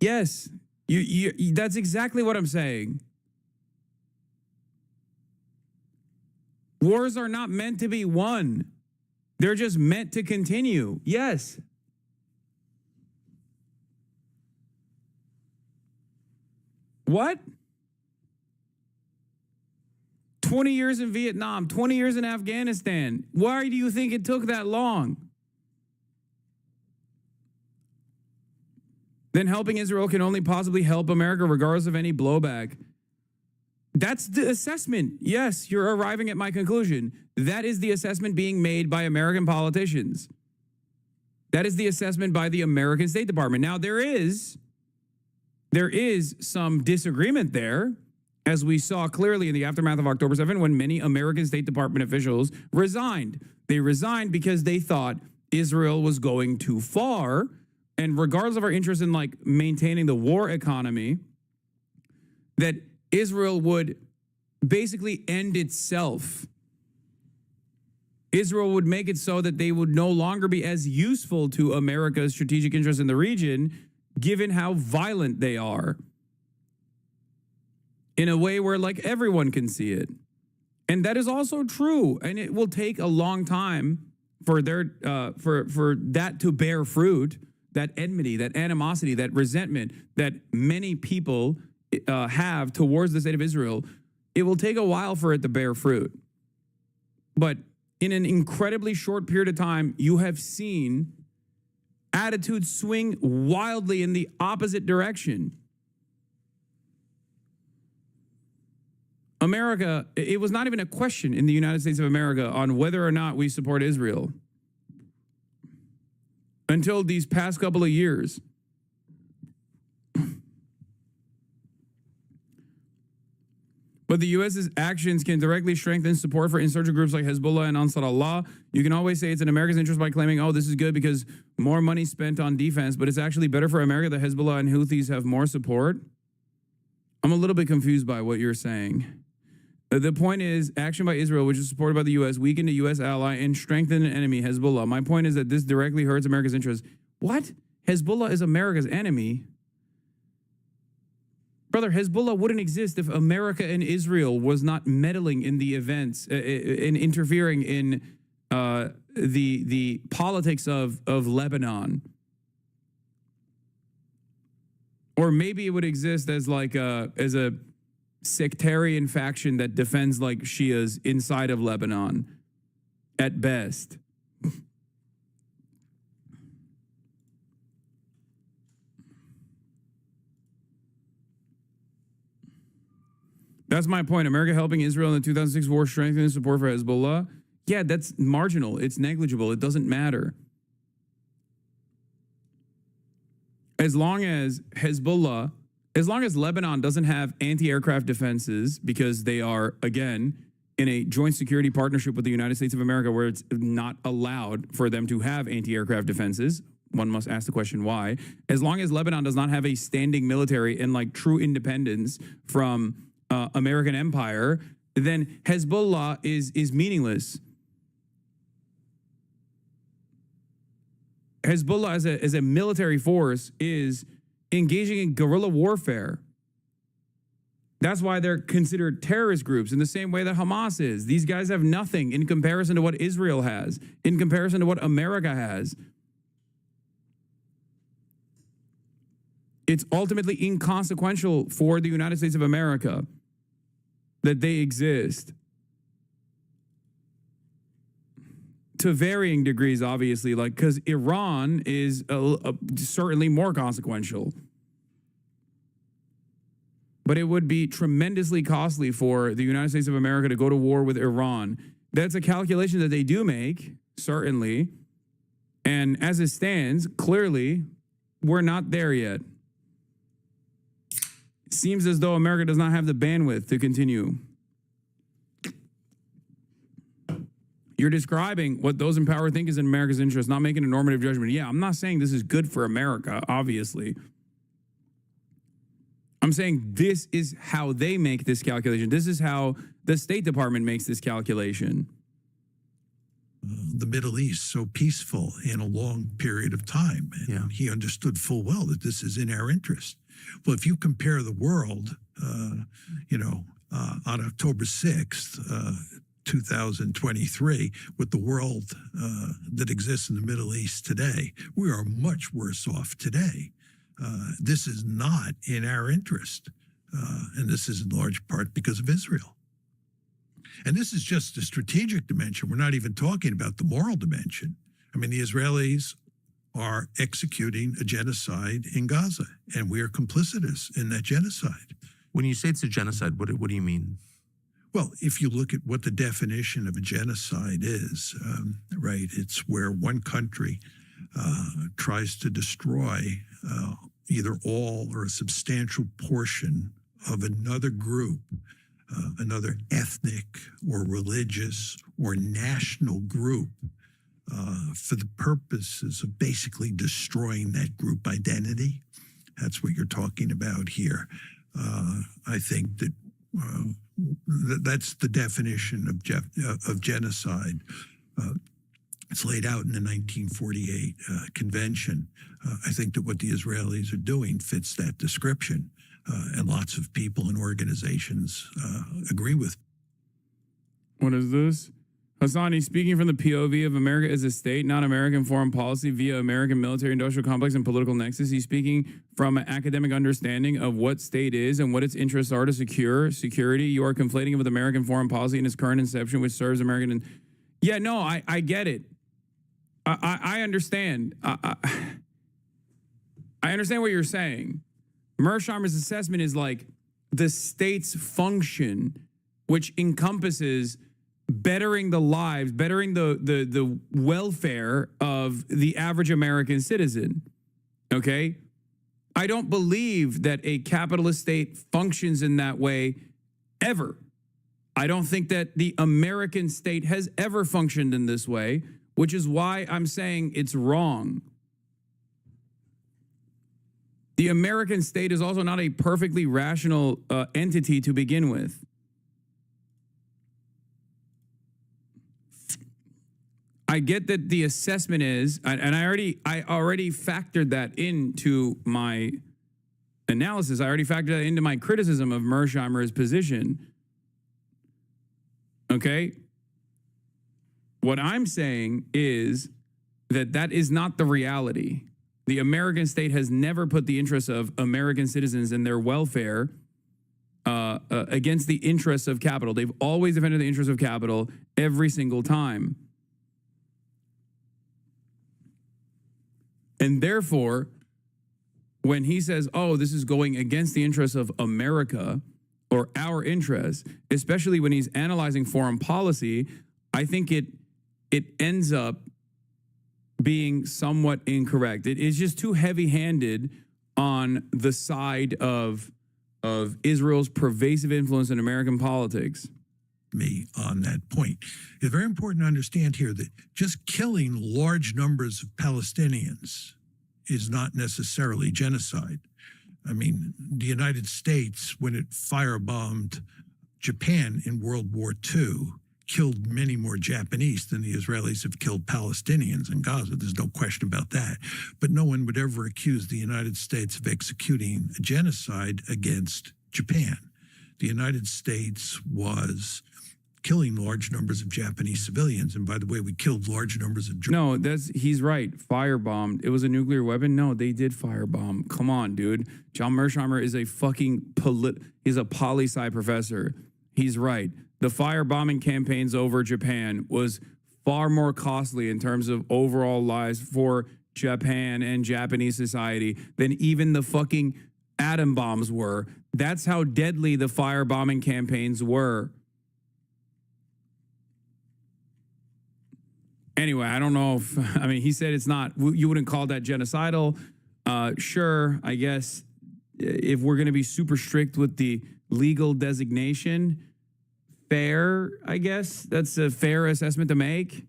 Speaker 1: Yes. You that's exactly what I'm saying. Wars are not meant to be won. They're just meant to continue. Yes. What? 20 years in Vietnam, 20 years in Afghanistan. Why do you think it took that long? Then helping Israel can only possibly help America regardless of any blowback. That's the assessment. Yes, you're arriving at my conclusion. That is the assessment being made by American politicians. That is the assessment by the American State Department. Now, there is some disagreement there, as we saw clearly in the aftermath of October 7, when many American State Department officials resigned. They resigned because they thought Israel was going too far and regardless of our interest in like maintaining the war economy, that Israel would basically end itself. Israel would make it so that they would no longer be as useful to America's strategic interests in the region, given how violent they are, in a way where like everyone can see it. And that is also true. And it will take a long time for for that to bear fruit, that enmity, that animosity, that resentment that many people have towards the state of Israel. It will take a while for it to bear fruit. But in an incredibly short period of time, you have seen attitudes swing wildly in the opposite direction. America, it was not even a question in the United States of America on whether or not we support Israel until these past couple of years. But the U.S.'s actions can directly strengthen support for insurgent groups like Hezbollah and Ansar Allah. You can always say it's in America's interest by claiming, oh, this is good because more money spent on defense, but it's actually better for America that Hezbollah and Houthis have more support. I'm a little bit confused by what you're saying. The point is, action by Israel, which is supported by the U.S., weakened a U.S. ally and strengthened an enemy, Hezbollah. My point is that this directly hurts America's interests. What? Hezbollah is America's enemy? Brother, Hezbollah wouldn't exist if America and Israel was not meddling in the events, in interfering in the politics of Lebanon. Or maybe it would exist as like as a sectarian faction that defends like Shias inside of Lebanon, at best. That's my point. America helping Israel in the 2006 war, strengthening support for Hezbollah. Yeah, that's marginal. It's negligible. It doesn't matter. As long as Hezbollah, as long as Lebanon doesn't have anti-aircraft defenses, because they are, again, in a joint security partnership with the United States of America where it's not allowed for them to have anti-aircraft defenses, one must ask the question why. As long as Lebanon does not have a standing military and like true independence from American empire, then Hezbollah is meaningless. Hezbollah as a military force is engaging in guerrilla warfare. That's why they're considered terrorist groups in the same way that Hamas is. These guys have nothing in comparison to what Israel has, in comparison to what America has. It's ultimately inconsequential for the United States of America that they exist. To varying degrees, obviously, like, because Iran is certainly more consequential. But it would be tremendously costly for the United States of America to go to war with Iran. That's a calculation that they do make, certainly. And as it stands, clearly, we're not there yet. It seems as though America does not have the bandwidth to continue. You're describing what those in power think is in America's interest, not making a normative judgment. Yeah, I'm not saying this is good for America, obviously. I'm saying this is how they make this calculation. This is how the State Department makes this calculation.
Speaker 10: The Middle East so peaceful in a long period of time. And he understood full well that this is in our interest. Well, if you compare the world, on October 6th, 2023, with the world that exists in the Middle East today, we are much worse off today. This is not in our interest. And this is in large part because of Israel. And this is just the strategic dimension. We're not even talking about the moral dimension. I mean, the Israelis are executing a genocide in Gaza, and we are complicitous in that genocide.
Speaker 23: When you say it's a genocide, what do you mean?
Speaker 10: Well, if you look at what the definition of a genocide is, right, it's where one country tries to destroy either all or a substantial portion of another group, another ethnic or religious or national group for the purposes of basically destroying that group identity. That's what you're talking about here. I think that that's the definition of genocide. It's laid out in the 1948 convention. I think that what the Israelis are doing fits that description, and lots of people and organizations agree with.
Speaker 1: What is this? Hassani, speaking from the POV of America as a state, not American foreign policy via American military-industrial complex and political nexus. He's speaking from an academic understanding of what state is and what its interests are to secure security. You are conflating it with American foreign policy in its current inception, which serves American. Yeah, no, I get it. I understand. I understand what you're saying. Mearsheimer's assessment is like the state's function, which encompasses bettering the lives, bettering the welfare of the average American citizen. Okay? I don't believe that a capitalist state functions in that way ever. I don't think that the American state has ever functioned in this way, which is why I'm saying it's wrong. The American state is also not a perfectly rational entity to begin with. I get that the assessment is, and I already factored that into my analysis. I already factored that into my criticism of Mearsheimer's position. Okay? What I'm saying is that that is not the reality. The American state has never put the interests of American citizens and their welfare against the interests of capital. They've always defended the interests of capital every single time. And therefore, when he says, oh, this is going against the interests of America or our interests, especially when he's analyzing foreign policy, I think it ends up being somewhat incorrect. It is just too heavy-handed on the side of Israel's pervasive influence in American politics.
Speaker 10: Me on that point. It's very important to understand here that just killing large numbers of Palestinians is not necessarily genocide. I mean, the United States, when it firebombed Japan in World War II, killed many more Japanese than the Israelis have killed Palestinians in Gaza. There's no question about that. But no one would ever accuse the United States of executing a genocide against Japan. The United States was killing large numbers of Japanese civilians. And by the way, we killed large numbers of...
Speaker 1: No, he's right. Firebombed. It was a nuclear weapon? No, they did firebomb. Come on, dude. John Mearsheimer is a fucking he's a poli-sci professor. He's right. The firebombing campaigns over Japan was far more costly in terms of overall lives for Japan and Japanese society than even the fucking atom bombs were. That's how deadly the firebombing campaigns were. Anyway, I don't know if, I mean, he said it's not, you wouldn't call that genocidal. Sure, I guess if we're going to be super strict with the legal designation, fair, I guess. That's a fair assessment to make.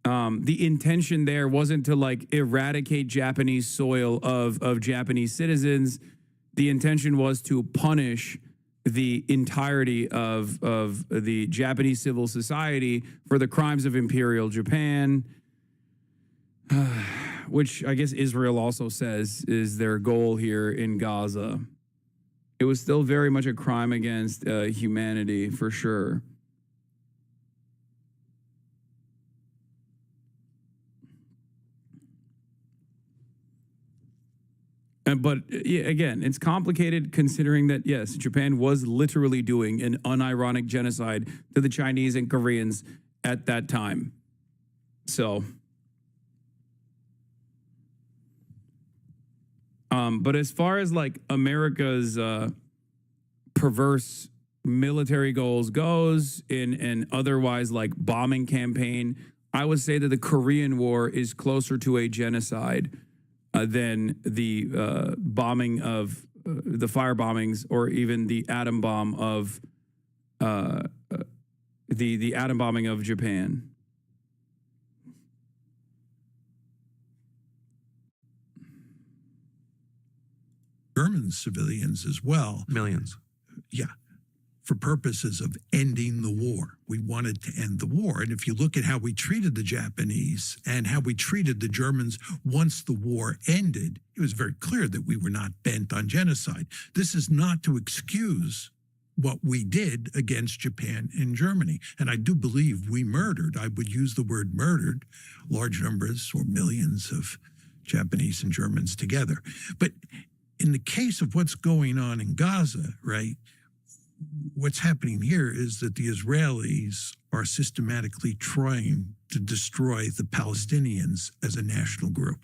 Speaker 1: The intention there wasn't to like eradicate Japanese soil of Japanese citizens. The intention was to punish the entirety of the Japanese civil society for the crimes of Imperial Japan, which I guess Israel also says is their goal here in Gaza. It was still very much a crime against humanity, for sure. But yeah, again, it's complicated considering that, yes, Japan was literally doing an unironic genocide to the Chinese and Koreans at that time. So, but as far as like America's perverse military goals goes in an otherwise like bombing campaign, I would say that the Korean War is closer to a genocide than the bombing of the fire bombings or even the atom bomb of the atom bombing of Japan.
Speaker 10: German civilians as well.
Speaker 23: Millions.
Speaker 10: Yeah. For purposes of ending the war. We wanted to end the war. And if you look at how we treated the Japanese and how we treated the Germans once the war ended, it was very clear that we were not bent on genocide. This is not to excuse what we did against Japan and Germany. And I do believe we murdered, I would use the word murdered, large numbers or millions of Japanese and Germans together. But in the case of what's going on in Gaza, right, what's happening here is that the Israelis are systematically trying to destroy the Palestinians as a national group,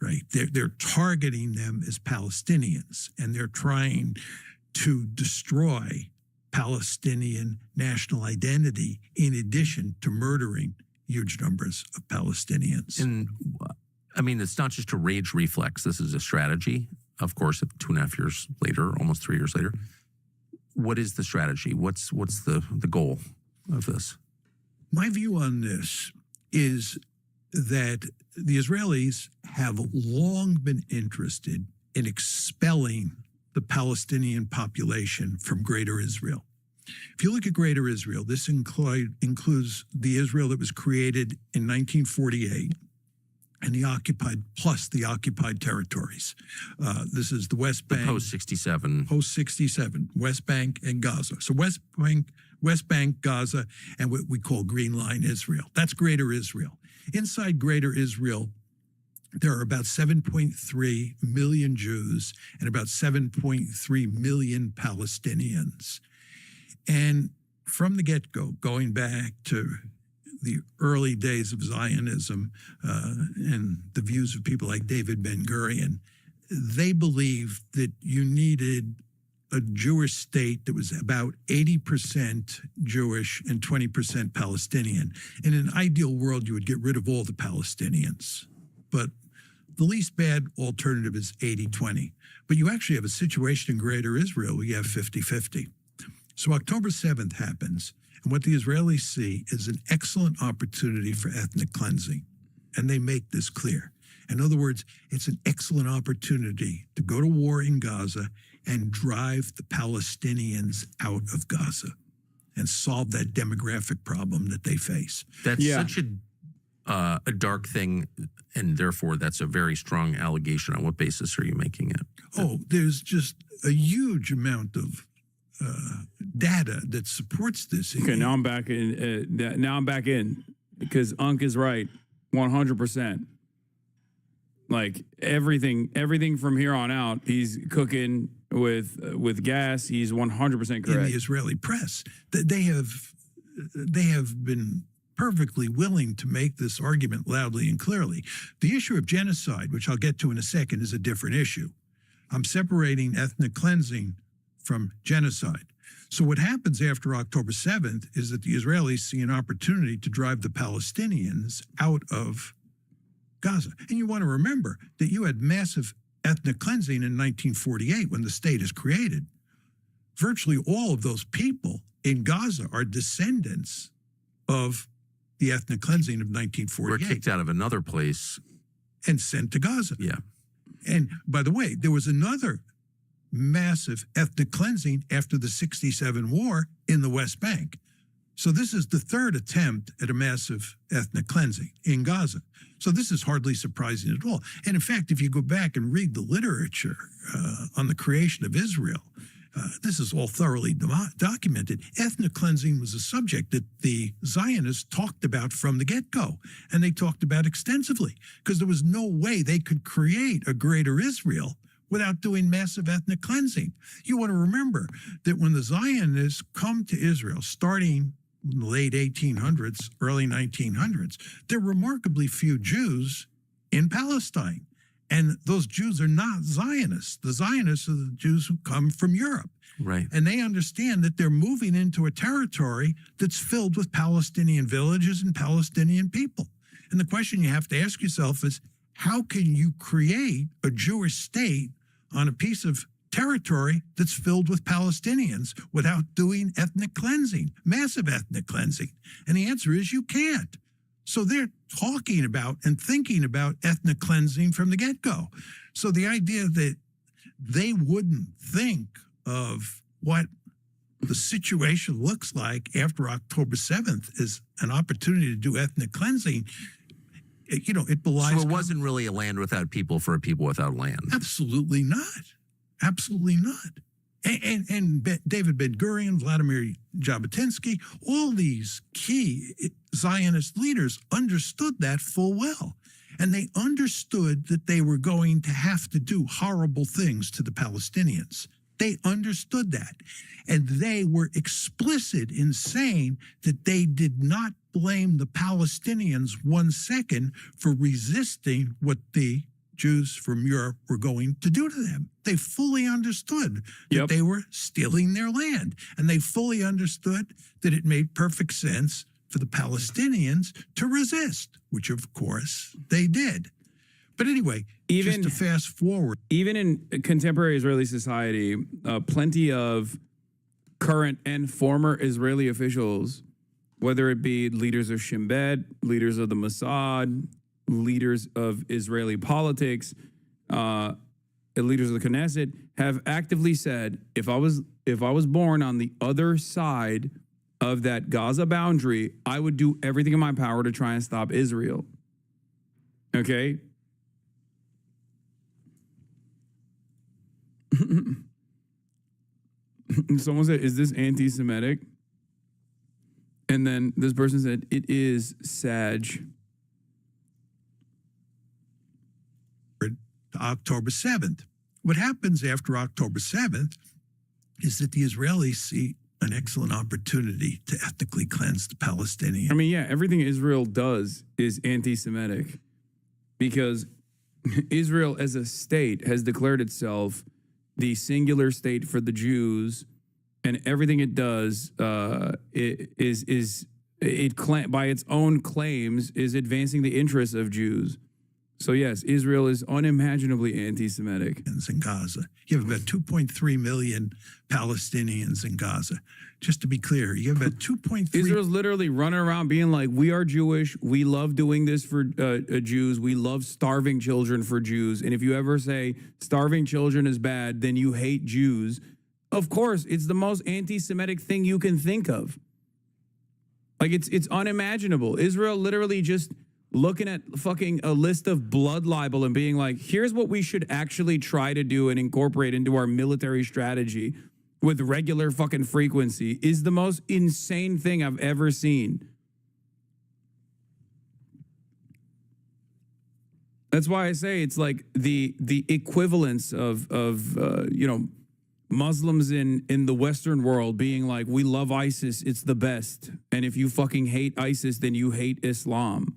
Speaker 10: right? They're targeting them as Palestinians, and they're trying to destroy Palestinian national identity in addition to murdering huge numbers of Palestinians.
Speaker 23: And I mean, it's not just a rage reflex. This is a strategy. Of course, 2.5 years later, almost 3 years later. What is the strategy? What's the goal of this?
Speaker 10: My view on this is that the Israelis have long been interested in expelling the Palestinian population from Greater Israel. If you look at Greater Israel, this includes the Israel that was created in 1948 and the occupied, plus the occupied territories. This is the West Bank.
Speaker 23: Post-67.
Speaker 10: Post-67, West Bank and Gaza. So West Bank, Gaza, and what we call Green Line Israel. That's Greater Israel. Inside Greater Israel, there are about 7.3 million Jews and about 7.3 million Palestinians. And from the get-go, going back to the early days of Zionism and the views of people like David Ben-Gurion, they believed that you needed a Jewish state that was about 80% Jewish and 20% Palestinian. In an ideal world, you would get rid of all the Palestinians. But the least bad alternative is 80-20. But you actually have a situation in Greater Israel where you have 50-50. So October 7th happens, and what the Israelis see is an excellent opportunity for ethnic cleansing. And they make this clear. In other words, it's an excellent opportunity to go to war in Gaza and drive the Palestinians out of Gaza and solve that demographic problem that they face.
Speaker 23: That's such a dark thing, and therefore that's a very strong allegation. On what basis are you making it?
Speaker 10: Oh, there's just a huge amount of data that supports this.
Speaker 1: Okay, now I'm back in. Now I'm back in because Unc is right, 100%. Like everything from here on out, he's cooking with gas. He's 100% correct.
Speaker 10: In the Israeli press, they have been perfectly willing to make this argument loudly and clearly. The issue of genocide, which I'll get to in a second, is a different issue. I'm separating ethnic cleansing from genocide. So what happens after October 7th is that the Israelis see an opportunity to drive the Palestinians out of Gaza. And you want to remember that you had massive ethnic cleansing in 1948 when the state is created. Virtually all of those people in Gaza are descendants of the ethnic cleansing of 1948.
Speaker 23: We're kicked out of another place.
Speaker 10: And sent to Gaza.
Speaker 23: Yeah.
Speaker 10: And by the way, there was another massive ethnic cleansing after the 67 war in the West Bank. So this is the third attempt at a massive ethnic cleansing in Gaza. So this is hardly surprising at all. And in fact, if you go back and read the literature on the creation of Israel, this is all thoroughly documented. Ethnic cleansing was a subject that the Zionists talked about from the get-go, and they talked about extensively, because there was no way they could create a greater Israel without doing massive ethnic cleansing. You want to remember that when the Zionists come to Israel, starting in the late 1800s, early 1900s, there are remarkably few Jews in Palestine. And those Jews are not Zionists. The Zionists are the Jews who come from Europe.
Speaker 23: Right.
Speaker 10: And they understand that they're moving into a territory that's filled with Palestinian villages and Palestinian people. And the question you have to ask yourself is, how can you create a Jewish state on a piece of territory that's filled with Palestinians without doing ethnic cleansing, massive ethnic cleansing? And the answer is you can't. So they're talking about and thinking about ethnic cleansing from the get-go. So the idea that they wouldn't think of what the situation looks like after October 7th as an opportunity to do ethnic cleansing. It belies.
Speaker 23: So it wasn't really a land without people for a people without land.
Speaker 10: Absolutely not. Absolutely not. And David Ben-Gurion, Vladimir Jabotinsky, all these key Zionist leaders understood that full well. And they understood that they were going to have to do horrible things to the Palestinians. They understood that. And they were explicit in saying that they did not blame the Palestinians 1 second for resisting what the Jews from Europe were going to do to them. They fully understood that they were stealing their land. And they fully understood that it made perfect sense for the Palestinians to resist, which of course they did. But anyway, just to fast forward.
Speaker 1: Even in contemporary Israeli society, plenty of current and former Israeli officials, whether it be leaders of Shin Bet, leaders of the Mossad, leaders of Israeli politics, leaders of the Knesset, have actively said, if I was born on the other side of that Gaza boundary, I would do everything in my power to try and stop Israel. Okay? Someone said, is this anti-Semitic? And then this person said, it is Sag.
Speaker 10: October 7th. What happens after October 7th is that the Israelis see an excellent opportunity to ethnically cleanse the Palestinians.
Speaker 1: I mean, yeah, everything Israel does is anti-Semitic because Israel as a state has declared itself the singular state for the Jews, and everything it does by its own claims is advancing the interests of Jews. So yes, Israel is unimaginably anti-Semitic.
Speaker 10: In Gaza, you have about 2.3 million Palestinians in Gaza. Just to be clear, you have about 2.3.
Speaker 1: Israel's literally running around being like, we are Jewish. We love doing this for Jews. We love starving children for Jews. And if you ever say starving children is bad, then you hate Jews. Of course, it's the most anti-Semitic thing you can think of. Like it's unimaginable. Israel literally just looking at fucking a list of blood libel and being like, here's what we should actually try to do and incorporate into our military strategy with regular fucking frequency is the most insane thing I've ever seen. That's why I say it's like the equivalence of Muslims in the Western world being like, we love ISIS, it's the best. And if you fucking hate ISIS, then you hate Islam.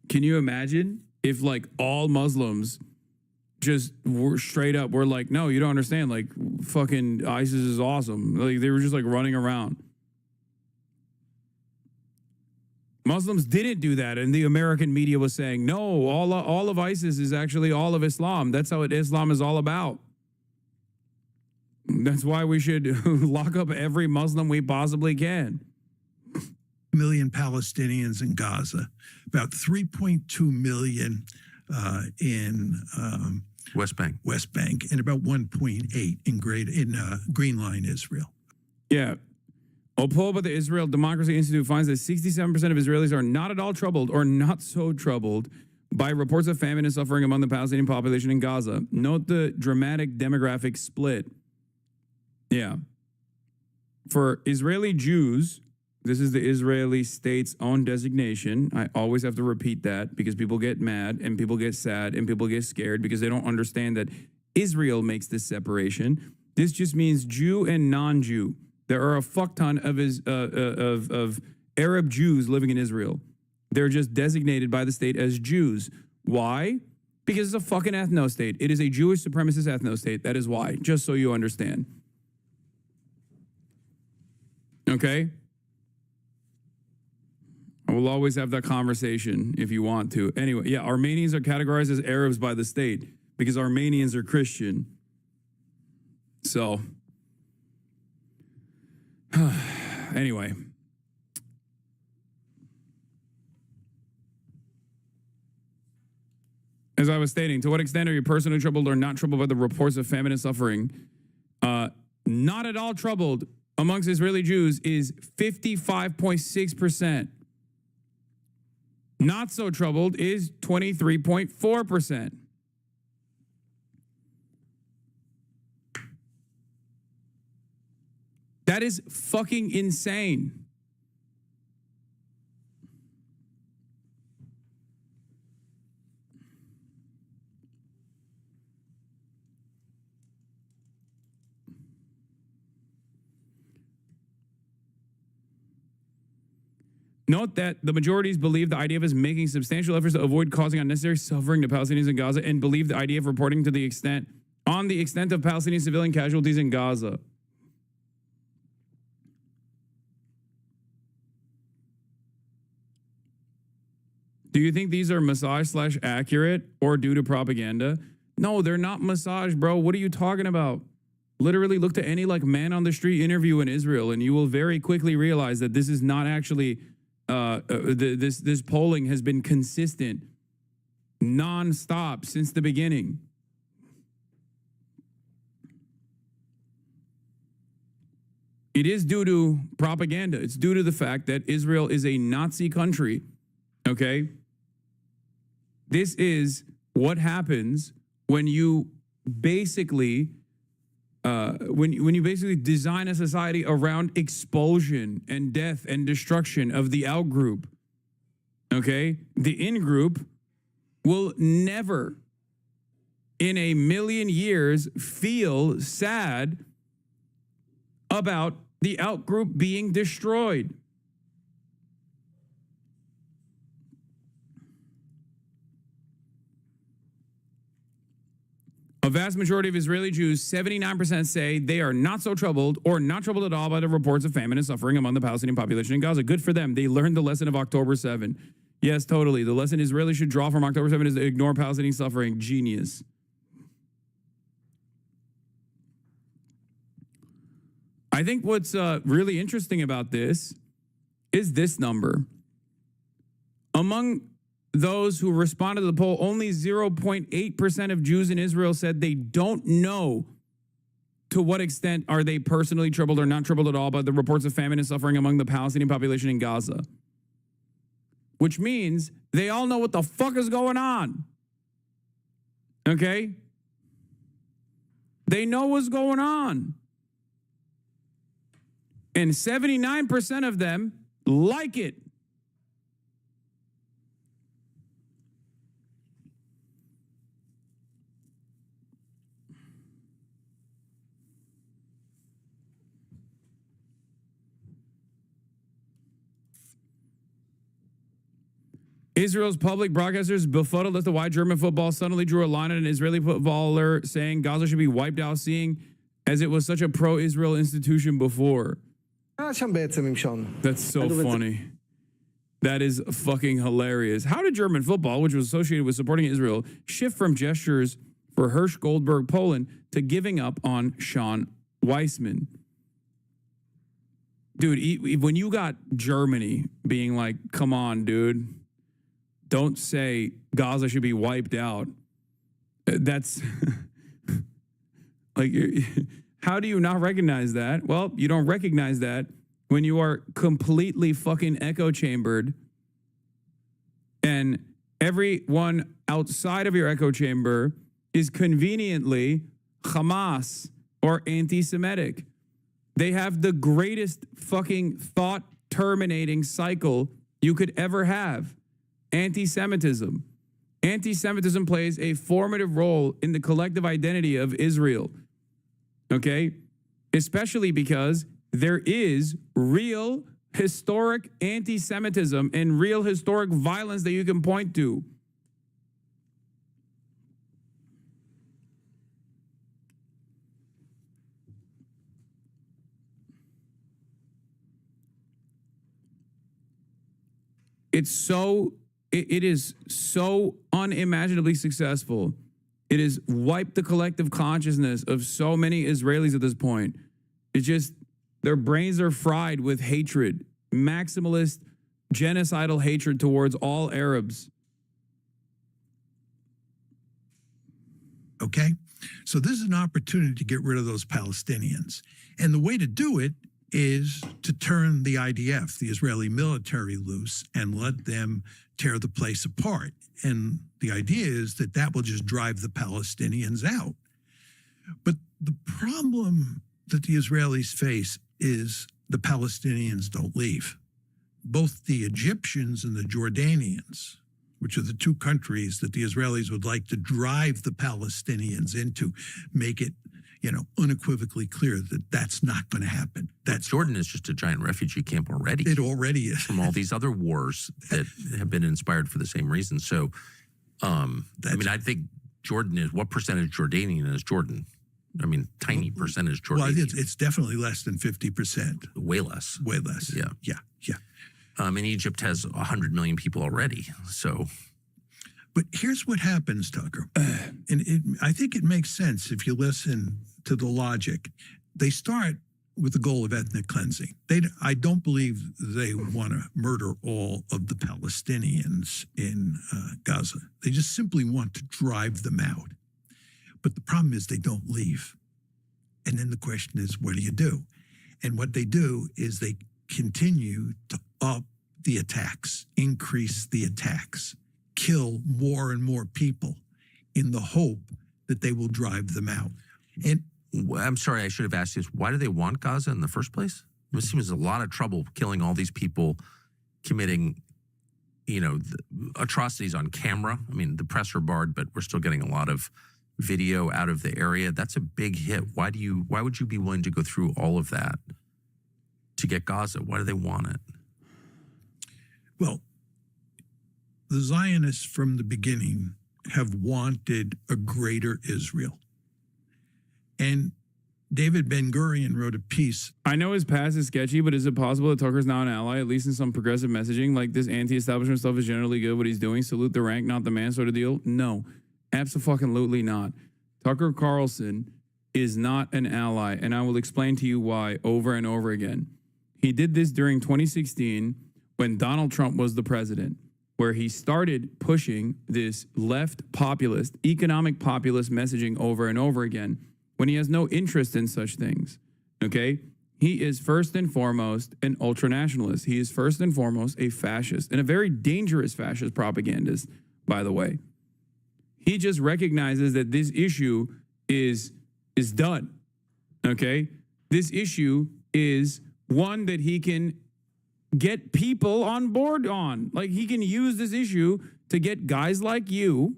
Speaker 1: Can you imagine if like all Muslims just were straight up were like, no, you don't understand, like fucking ISIS is awesome. Like they were just like running around. Muslims didn't do that, and the American media was saying, no, all of ISIS is actually all of Islam. That's how Islam is all about. That's why we should lock up every Muslim we possibly can.
Speaker 10: Million Palestinians in Gaza, about 3.2 million in
Speaker 23: West Bank,
Speaker 10: and about 1.8 in Green Line, Israel.
Speaker 1: Yeah. A poll by the Israel Democracy Institute finds that 67% of Israelis are not at all troubled or not so troubled by reports of famine and suffering among the Palestinian population in Gaza. Note the dramatic demographic split. Yeah. For Israeli Jews, this is the Israeli state's own designation. I always have to repeat that because people get mad and people get sad and people get scared because they don't understand that Israel makes this separation. This just means Jew and non-Jew. There are a fuck ton of Arab Jews living in Israel. They're just designated by the state as Jews. Why? Because it's a fucking ethno-state. It is a Jewish supremacist ethno-state. That is why, just so you understand. Okay? I will always have that conversation if you want to. Anyway, yeah, Armenians are categorized as Arabs by the state because Armenians are Christian. So, anyway. as I was stating, to what extent are you personally troubled or not troubled by the reports of famine and suffering? Not at all troubled amongst Israeli Jews is 55.6%. Not so troubled is 23.4%. That is fucking insane. Note that the majorities believe the IDF is making substantial efforts to avoid causing unnecessary suffering to Palestinians in Gaza and believe the IDF reporting to the extent of Palestinian civilian casualties in Gaza. Do you think these are massage/accurate or due to propaganda? No, they're not massage, bro. What are you talking about? Literally look to any like man on the street interview in Israel and you will very quickly realize that this is not actually this polling has been consistent non-stop since the beginning. It is due to propaganda. It's due to the fact that Israel is a Nazi country. Okay? This is what happens when you basically when you basically design a society around expulsion and death and destruction of the out group. Okay? The in group will never in a million years feel sad about the out group being destroyed. A vast majority of Israeli Jews, 79%, say they are not so troubled or not troubled at all by the reports of famine and suffering among the Palestinian population in Gaza. Good for them. They learned the lesson of October 7. Yes, totally. The lesson Israelis should draw from October 7 is to ignore Palestinian suffering. Genius. I think what's really interesting about this is this number. Among those who responded to the poll, only 0.8% of Jews in Israel said they don't know to what extent are they personally troubled or not troubled at all by the reports of famine and suffering among the Palestinian population in Gaza. Which means they all know what the fuck is going on. Okay? They know what's going on. And 79% of them like it. Israel's public broadcasters befuddled as to why German football suddenly drew a line at an Israeli footballer saying Gaza should be wiped out, seeing as it was such a pro-Israel institution before. That's so funny. That is fucking hilarious. How did German football, which was associated with supporting Israel, shift from gestures for Hirsch Goldberg Poland to giving up on Sean Weissman? Dude, when you got Germany being like, come on, dude, don't say Gaza should be wiped out. That's like, how do you not recognize that? Well, you don't recognize that when you are completely fucking echo chambered and everyone outside of your echo chamber is conveniently Hamas or anti-Semitic. They have the greatest fucking thought terminating cycle you could ever have. Anti-Semitism. Anti-Semitism plays a formative role in the collective identity of Israel. Okay? Especially because there is real historic anti-Semitism and real historic violence that you can point to. It is so unimaginably successful. It has wiped the collective consciousness of so many Israelis at this point. It's just, their brains are fried with hatred, maximalist, genocidal hatred towards all Arabs.
Speaker 10: okay? So this is an opportunity to get rid of those Palestinians. And the way to do it is to turn the IDF, the Israeli military, loose and let them tear the place apart. And the idea is that that will just drive the Palestinians out. But the problem that the Israelis face is the Palestinians don't leave. Both the Egyptians and the Jordanians, which are the two countries that the Israelis would like to drive the Palestinians into, make it, unequivocally clear that that's not going to happen.
Speaker 23: Jordan is just a giant refugee camp already.
Speaker 10: It already is.
Speaker 23: From all these other wars that have been inspired for the same reason. So, I think Jordan is, what percentage Jordanian is Jordan? I mean, tiny percentage Jordanian.
Speaker 10: Well, it's definitely less than 50%.
Speaker 23: Way less.
Speaker 10: Way less.
Speaker 23: Yeah.
Speaker 10: Yeah.
Speaker 23: And Egypt has 100 million people already. So,
Speaker 10: but here's what happens, Tucker. And I think it makes sense if you listen to the logic. They start with the goal of ethnic cleansing. I don't believe they want to murder all of the Palestinians in Gaza. They just simply want to drive them out. But the problem is they don't leave. And then the question is, what do you do? And what they do is they continue to up the attacks, increase the attacks, kill more and more people in the hope that they will drive them out. And
Speaker 23: I'm sorry, I should have asked you this. Why do they want Gaza in the first place? It seems a lot of trouble killing all these people, committing, atrocities on camera. I mean, the press are barred, but we're still getting a lot of video out of the area. That's a big hit. Why would you be willing to go through all of that to get Gaza? Why do they want it?
Speaker 10: Well, the Zionists from the beginning have wanted a greater Israel. And David Ben-Gurion wrote a piece.
Speaker 1: I know his past is sketchy, but is it possible that Tucker's now an ally, at least in some progressive messaging? Like, this anti-establishment stuff is generally good, what he's doing. Salute the rank, not the man sort of deal? No, abso-fucking-lutely not. Tucker Carlson is not an ally, and I will explain to you why over and over again. He did this during 2016 when Donald Trump was the president, where he started pushing this left populist, economic populist messaging over and over again, when he has no interest in such things, okay? He is first and foremost an ultranationalist. He is first and foremost a fascist, and a very dangerous fascist propagandist, by the way. He just recognizes that this issue is done, okay? This issue is one that he can get people on board on. Like, he can use this issue to get guys like you,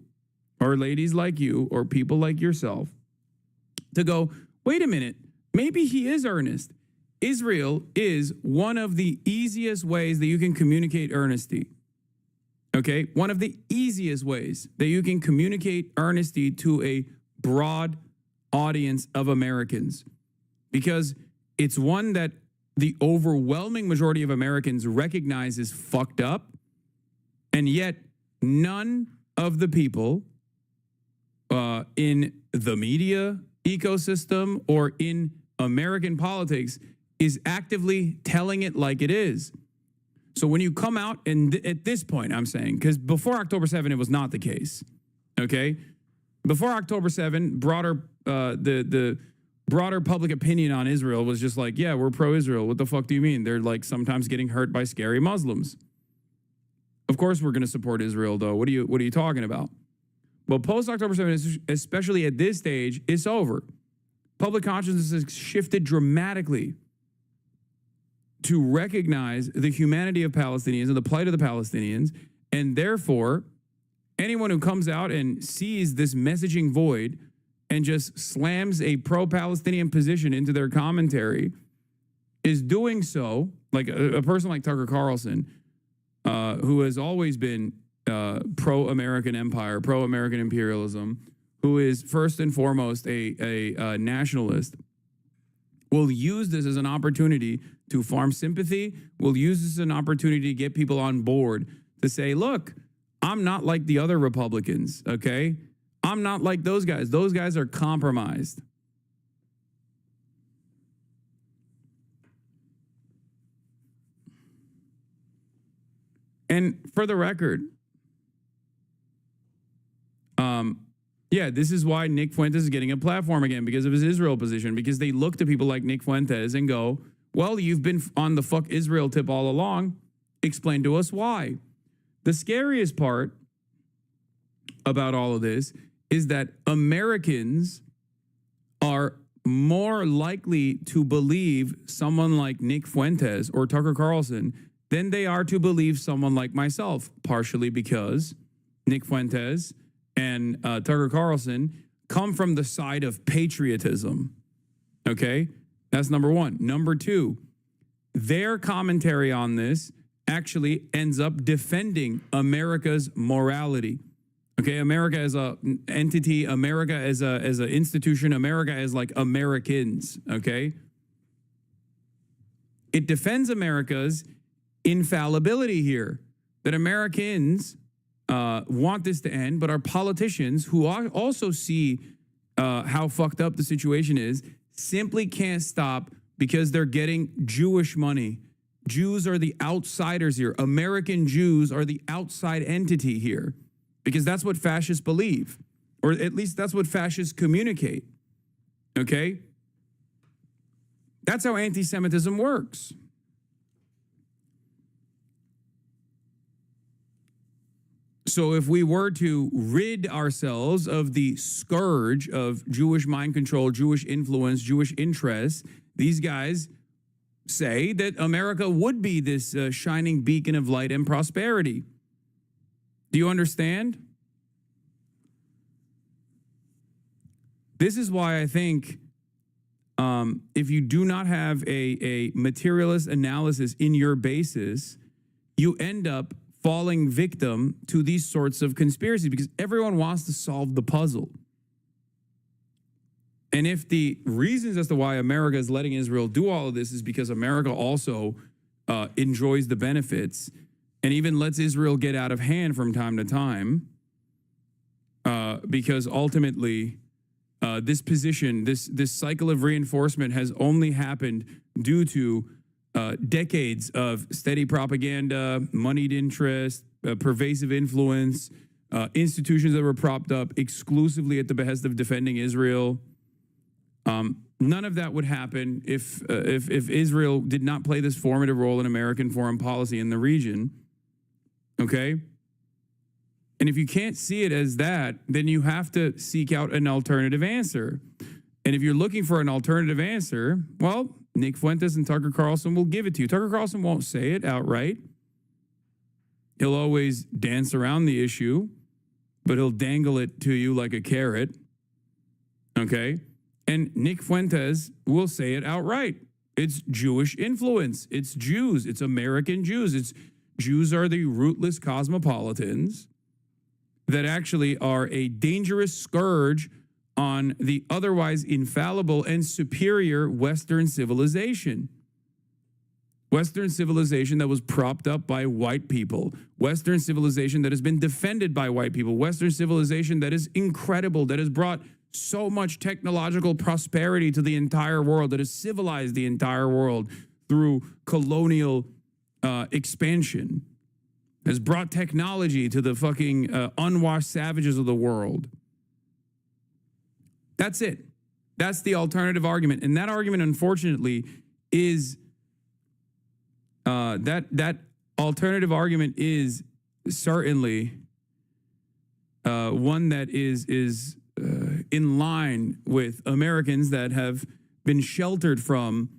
Speaker 1: or ladies like you, or people like yourself, to go, wait a minute, maybe he is earnest. Israel is one of the easiest ways that you can communicate earnesty. Okay? One of the easiest ways that you can communicate earnesty to a broad audience of Americans. Because it's one that the overwhelming majority of Americans recognize is fucked up, and yet none of the people in the media ecosystem or in American politics is actively telling it like it is. So when you come out, and at this point, I'm saying, because before October 7, it was not the case, okay? Before October 7, the broader public opinion on Israel was just like, yeah, we're pro-Israel. What the fuck do you mean? They're like sometimes getting hurt by scary Muslims. Of course we're going to support Israel, though. What are you talking about? But post-October 7, especially at this stage, it's over. Public consciousness has shifted dramatically to recognize the humanity of Palestinians and the plight of the Palestinians, and therefore, anyone who comes out and sees this messaging void and just slams a pro-Palestinian position into their commentary is doing so, like a person like Tucker Carlson, who has always been pro-American empire, pro-American imperialism, who is first and foremost a nationalist, will use this as an opportunity to farm sympathy, will use this as an opportunity to get people on board to say, look, I'm not like the other Republicans, okay? I'm not like those guys. Those guys are compromised. And for the record, Yeah, this is why Nick Fuentes is getting a platform again, because of his Israel position, because they look to people like Nick Fuentes and go, well, you've been on the fuck Israel tip all along. Explain to us why. The scariest part about all of this is that Americans are more likely to believe someone like Nick Fuentes or Tucker Carlson than they are to believe someone like myself, partially because Nick Fuentes and Tucker Carlson come from the side of patriotism. Okay? That's number one. Number two, their commentary on this actually ends up defending America's morality. Okay, America as a entity, America as a institution, America as like Americans, okay? It defends America's infallibility here, that Americans want this to end, but our politicians who also see how fucked up the situation is simply can't stop because they're getting Jewish money. Jews are the outsiders here. American Jews are the outside entity here. Because that's what fascists believe, or at least that's what fascists communicate, okay? That's how anti-Semitism works. So if we were to rid ourselves of the scourge of Jewish mind control, Jewish influence, Jewish interests, these guys say that America would be this shining beacon of light and prosperity. Do you understand? This is why I think if you do not have a materialist analysis in your basis, you end up falling victim to these sorts of conspiracies because everyone wants to solve the puzzle. And if the reasons as to why America is letting Israel do all of this is because America also enjoys the benefits and even lets Israel get out of hand from time to time, because ultimately this position, this cycle of reinforcement has only happened due to decades of steady propaganda, moneyed interest, pervasive influence, institutions that were propped up exclusively at the behest of defending Israel. None of that would happen if Israel did not play this formative role in American foreign policy in the region. Okay? And if you can't see it as that, then you have to seek out an alternative answer. And if you're looking for an alternative answer, well, Nick Fuentes and Tucker Carlson will give it to you. Tucker Carlson won't say it outright. He'll always dance around the issue, but he'll dangle it to you like a carrot. Okay? And Nick Fuentes will say it outright. It's Jewish influence. It's Jews. It's American Jews. It's Jews are the rootless cosmopolitans that actually are a dangerous scourge on the otherwise infallible and superior Western civilization. Western civilization that was propped up by white people. Western civilization that has been defended by white people. Western civilization that is incredible, that has brought so much technological prosperity to the entire world, that has civilized the entire world through colonial expansion, has brought technology to the fucking unwashed savages of the world. That's it. That's the alternative argument. And that argument, unfortunately, is that alternative argument is certainly one that is in line with Americans that have been sheltered from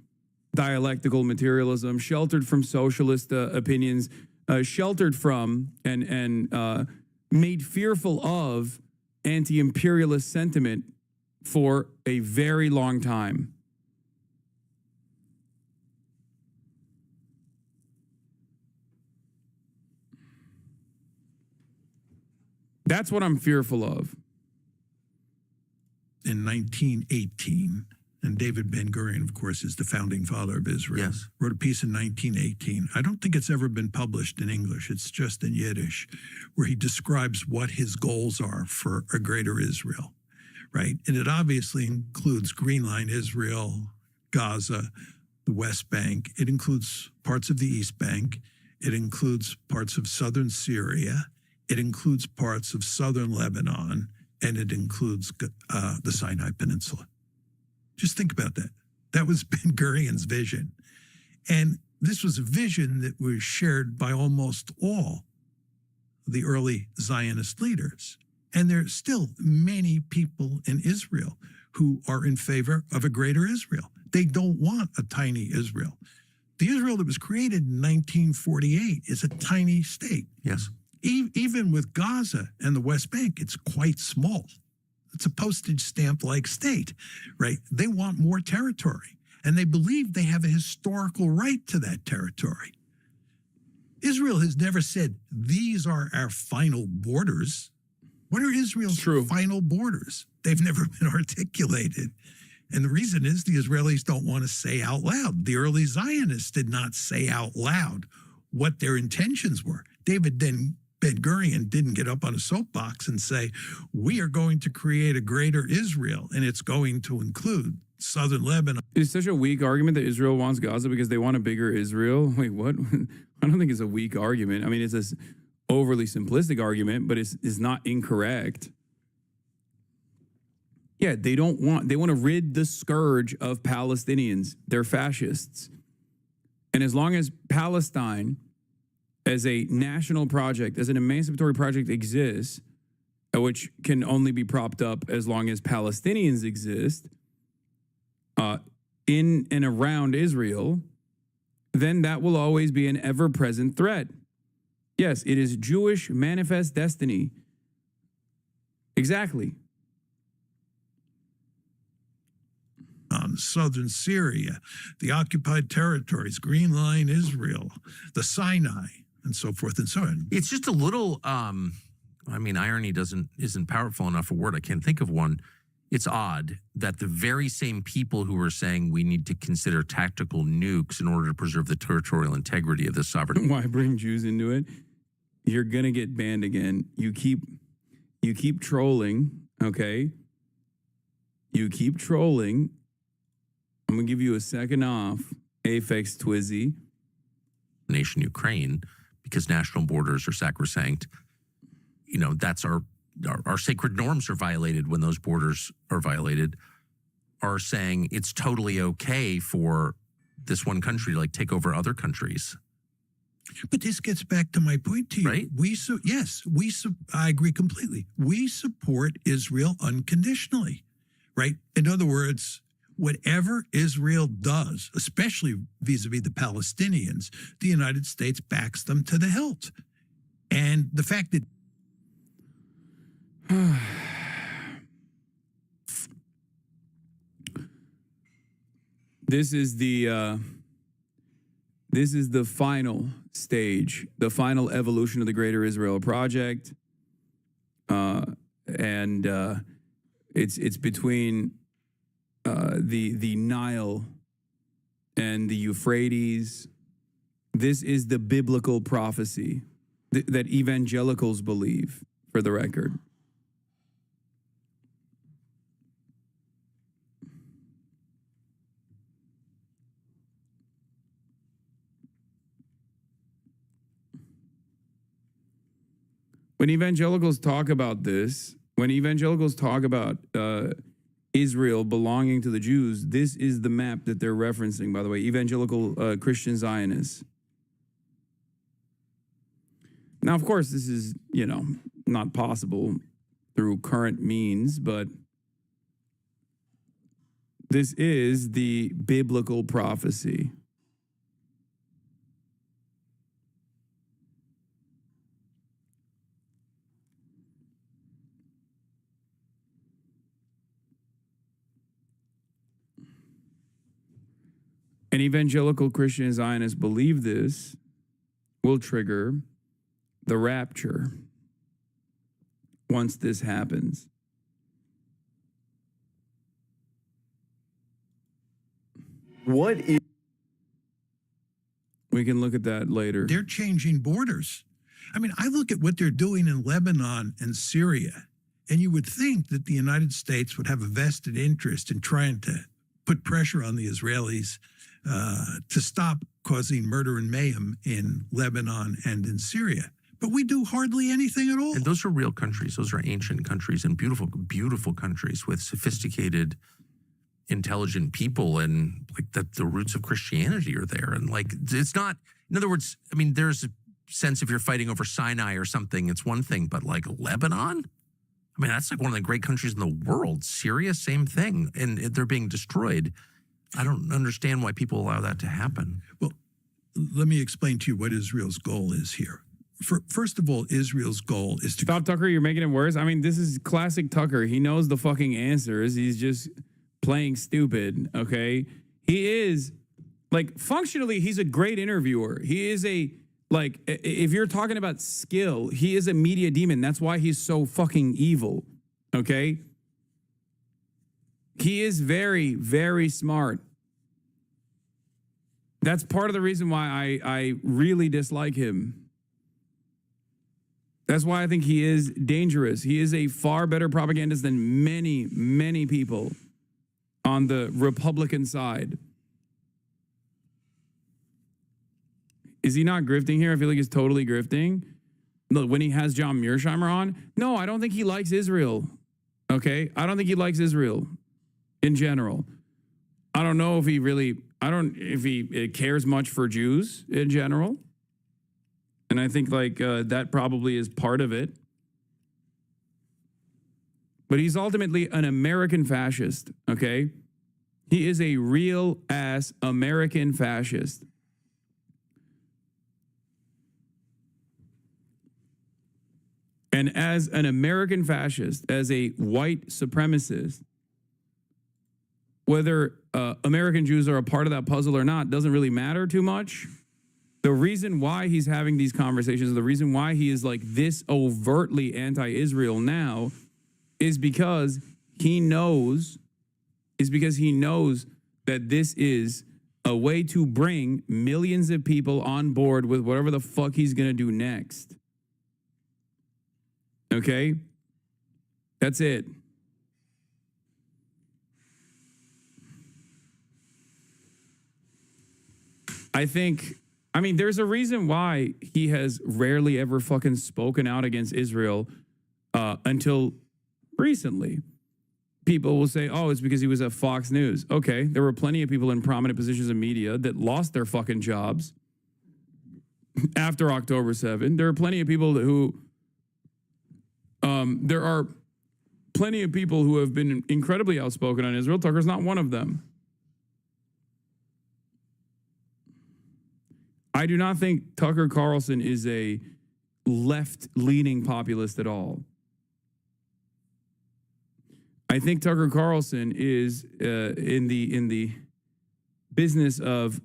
Speaker 1: dialectical materialism, sheltered from socialist opinions, sheltered from and made fearful of anti-imperialist sentiment for a very long time. That's what I'm fearful of.
Speaker 10: In 1918, and David Ben-Gurion, of course, is the founding father of Israel.
Speaker 23: Yes.
Speaker 10: Wrote a piece in 1918. I don't think it's ever been published in English. It's just in Yiddish, where he describes what his goals are for a greater Israel, right? And it obviously includes Green Line Israel, Gaza, the West Bank. It includes parts of the East Bank. It includes parts of southern Syria. It includes parts of southern Lebanon. and it includes the Sinai Peninsula. Just think about that. That was Ben Gurion's vision. And this was a vision that was shared by almost all the early Zionist leaders. And there are still many people in Israel who are in favor of a greater Israel. They don't want a tiny Israel. The Israel that was created in 1948 is a tiny state.
Speaker 23: Yes.
Speaker 10: Even with Gaza and the West Bank, it's quite small. It's a postage stamp-like state, right? They want more territory, and they believe they have a historical right to that territory. Israel has never said, these are our final borders. What are Israel's final borders? They've never been articulated. And the reason is the Israelis don't want to say out loud. The early Zionists did not say out loud what their intentions were. Ben Gurion didn't get up on a soapbox and say, we are going to create a greater Israel, and it's going to include southern Lebanon.
Speaker 1: It's such a weak argument that Israel wants Gaza because they want a bigger Israel. Wait, what? I don't think it's a weak argument. I mean, it's this overly simplistic argument, but it's not incorrect. Yeah, they want to rid the scourge of Palestinians. They're fascists. And as long as Palestine as a national project, as an emancipatory project exists, which can only be propped up as long as Palestinians exist, in and around Israel, then that will always be an ever-present threat. Yes, it is Jewish manifest destiny. Exactly.
Speaker 10: Southern Syria, the occupied territories, Green Line Israel, the Sinai, and so forth and so on.
Speaker 23: It's just a little, I mean, irony isn't powerful enough a word. I can't think of one. It's odd that the very same people who are saying we need to consider tactical nukes in order to preserve the territorial integrity of this sovereign.
Speaker 1: Why bring Jews into it? You're gonna get banned again. You keep trolling, okay? You keep trolling. I'm gonna give you a second off. Aphex Twizzy.
Speaker 23: Nation Ukraine, because national borders are sacrosanct. You know, that's our sacred norms are violated when those borders are violated, are saying it's totally okay for this one country to like take over other countries.
Speaker 10: But this gets back to my point to you.
Speaker 23: Right?
Speaker 10: I agree completely. We support Israel unconditionally, right? In other words, whatever Israel does, especially vis-a-vis the Palestinians, the United States backs them to the hilt. And the fact that
Speaker 1: this is the final stage, the final evolution of the Greater Israel Project, and it's between the Nile and the Euphrates. This is the biblical prophecy that evangelicals believe, for the record. When evangelicals talk about this, when evangelicals talk about Israel belonging to the Jews, this is the map that they're referencing, by the way, evangelical Christian Zionists. Now, of course, this is, not possible through current means, but this is the biblical prophecy. And evangelical Christian Zionists believe this will trigger the rapture once this happens.
Speaker 15: What is...
Speaker 1: We can look at that later.
Speaker 10: they're changing borders. I mean, I look at what they're doing in Lebanon and Syria, and you would think that the United States would have a vested interest in trying to put pressure on the Israelis to stop causing murder and mayhem in Lebanon and in Syria. but we do hardly anything at all.
Speaker 23: And those are real countries. Those are ancient countries and beautiful, beautiful countries with sophisticated, intelligent people, and like the roots of Christianity are there. And like, it's not, in other words, I mean, there's a sense if you're fighting over Sinai or something, it's one thing, but like Lebanon? I mean, that's like one of the great countries in the world. Syria, same thing. And they're being destroyed. I don't understand why people allow that to happen.
Speaker 10: Well, let me explain to you what Israel's goal is here. First of all, Israel's goal is to...
Speaker 1: Stop, Tucker, you're making it worse. I mean, this is classic Tucker. He knows the fucking answers. He's just playing stupid, okay? He is, like, functionally, he's a great interviewer. He is a, like, if you're talking about skill, he is a media demon. That's why he's so fucking evil, okay? He is very, very smart. That's part of the reason why I really dislike him. That's why I think he is dangerous. He is a far better propagandist than many, many people on the Republican side. Is he not grifting here? I feel like he's totally grifting. Look, when he has John Mearsheimer on, no, I don't think he likes Israel. Okay? I don't think he likes Israel in general. I don't know if he really, if he cares much for Jews in general. And I think like that probably is part of it. But he's ultimately an American fascist, okay? He is a real ass American fascist. And as an American fascist, as a white supremacist, whether American Jews are a part of that puzzle or not doesn't really matter too much. The reason why he's having these conversations, the reason why he is like this overtly anti-Israel now is because he knows that this is a way to bring millions of people on board with whatever the fuck he's going to do next. Okay? That's it. I mean, there's a reason why he has rarely ever fucking spoken out against Israel until recently. People will say, oh, it's because he was at Fox News. Okay, there were plenty of people in prominent positions in media that lost their fucking jobs after October 7. There are plenty of people who, there are plenty of people who have been incredibly outspoken on Israel. Tucker's not one of them. I do not think Tucker Carlson is a left-leaning populist at all. I think Tucker Carlson is in the business of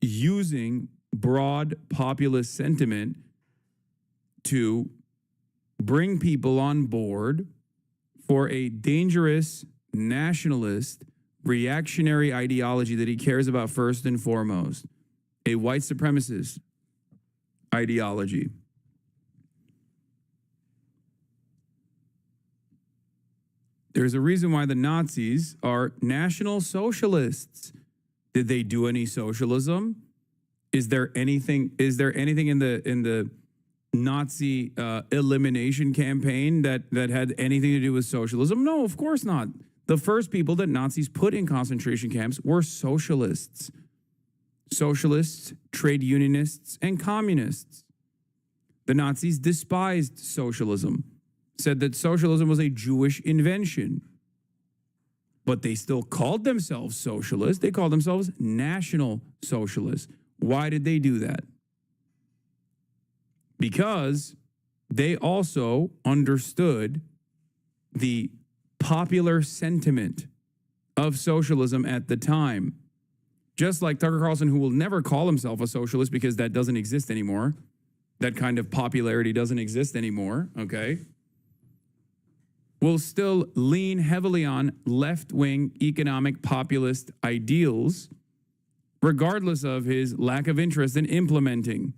Speaker 1: using broad populist sentiment to bring people on board for a dangerous nationalist reactionary ideology that he cares about first and foremost. A white supremacist ideology. There's a reason why the Nazis are National Socialists. Did they do any socialism? Is there anything in the Nazi elimination campaign that had anything to do with socialism? No, of course not. The first people that Nazis put in concentration camps were socialists. Socialists, trade unionists, and communists. The Nazis despised socialism, said that socialism was a Jewish invention. But they still called themselves socialists. They called themselves National Socialists. Why did they do that? Because they also understood the popular sentiment of socialism at the time. Just like Tucker Carlson, who will never call himself a socialist because that doesn't exist anymore. That kind of popularity doesn't exist anymore, okay? Will still lean heavily on left-wing economic populist ideals, regardless of his lack of interest in implementing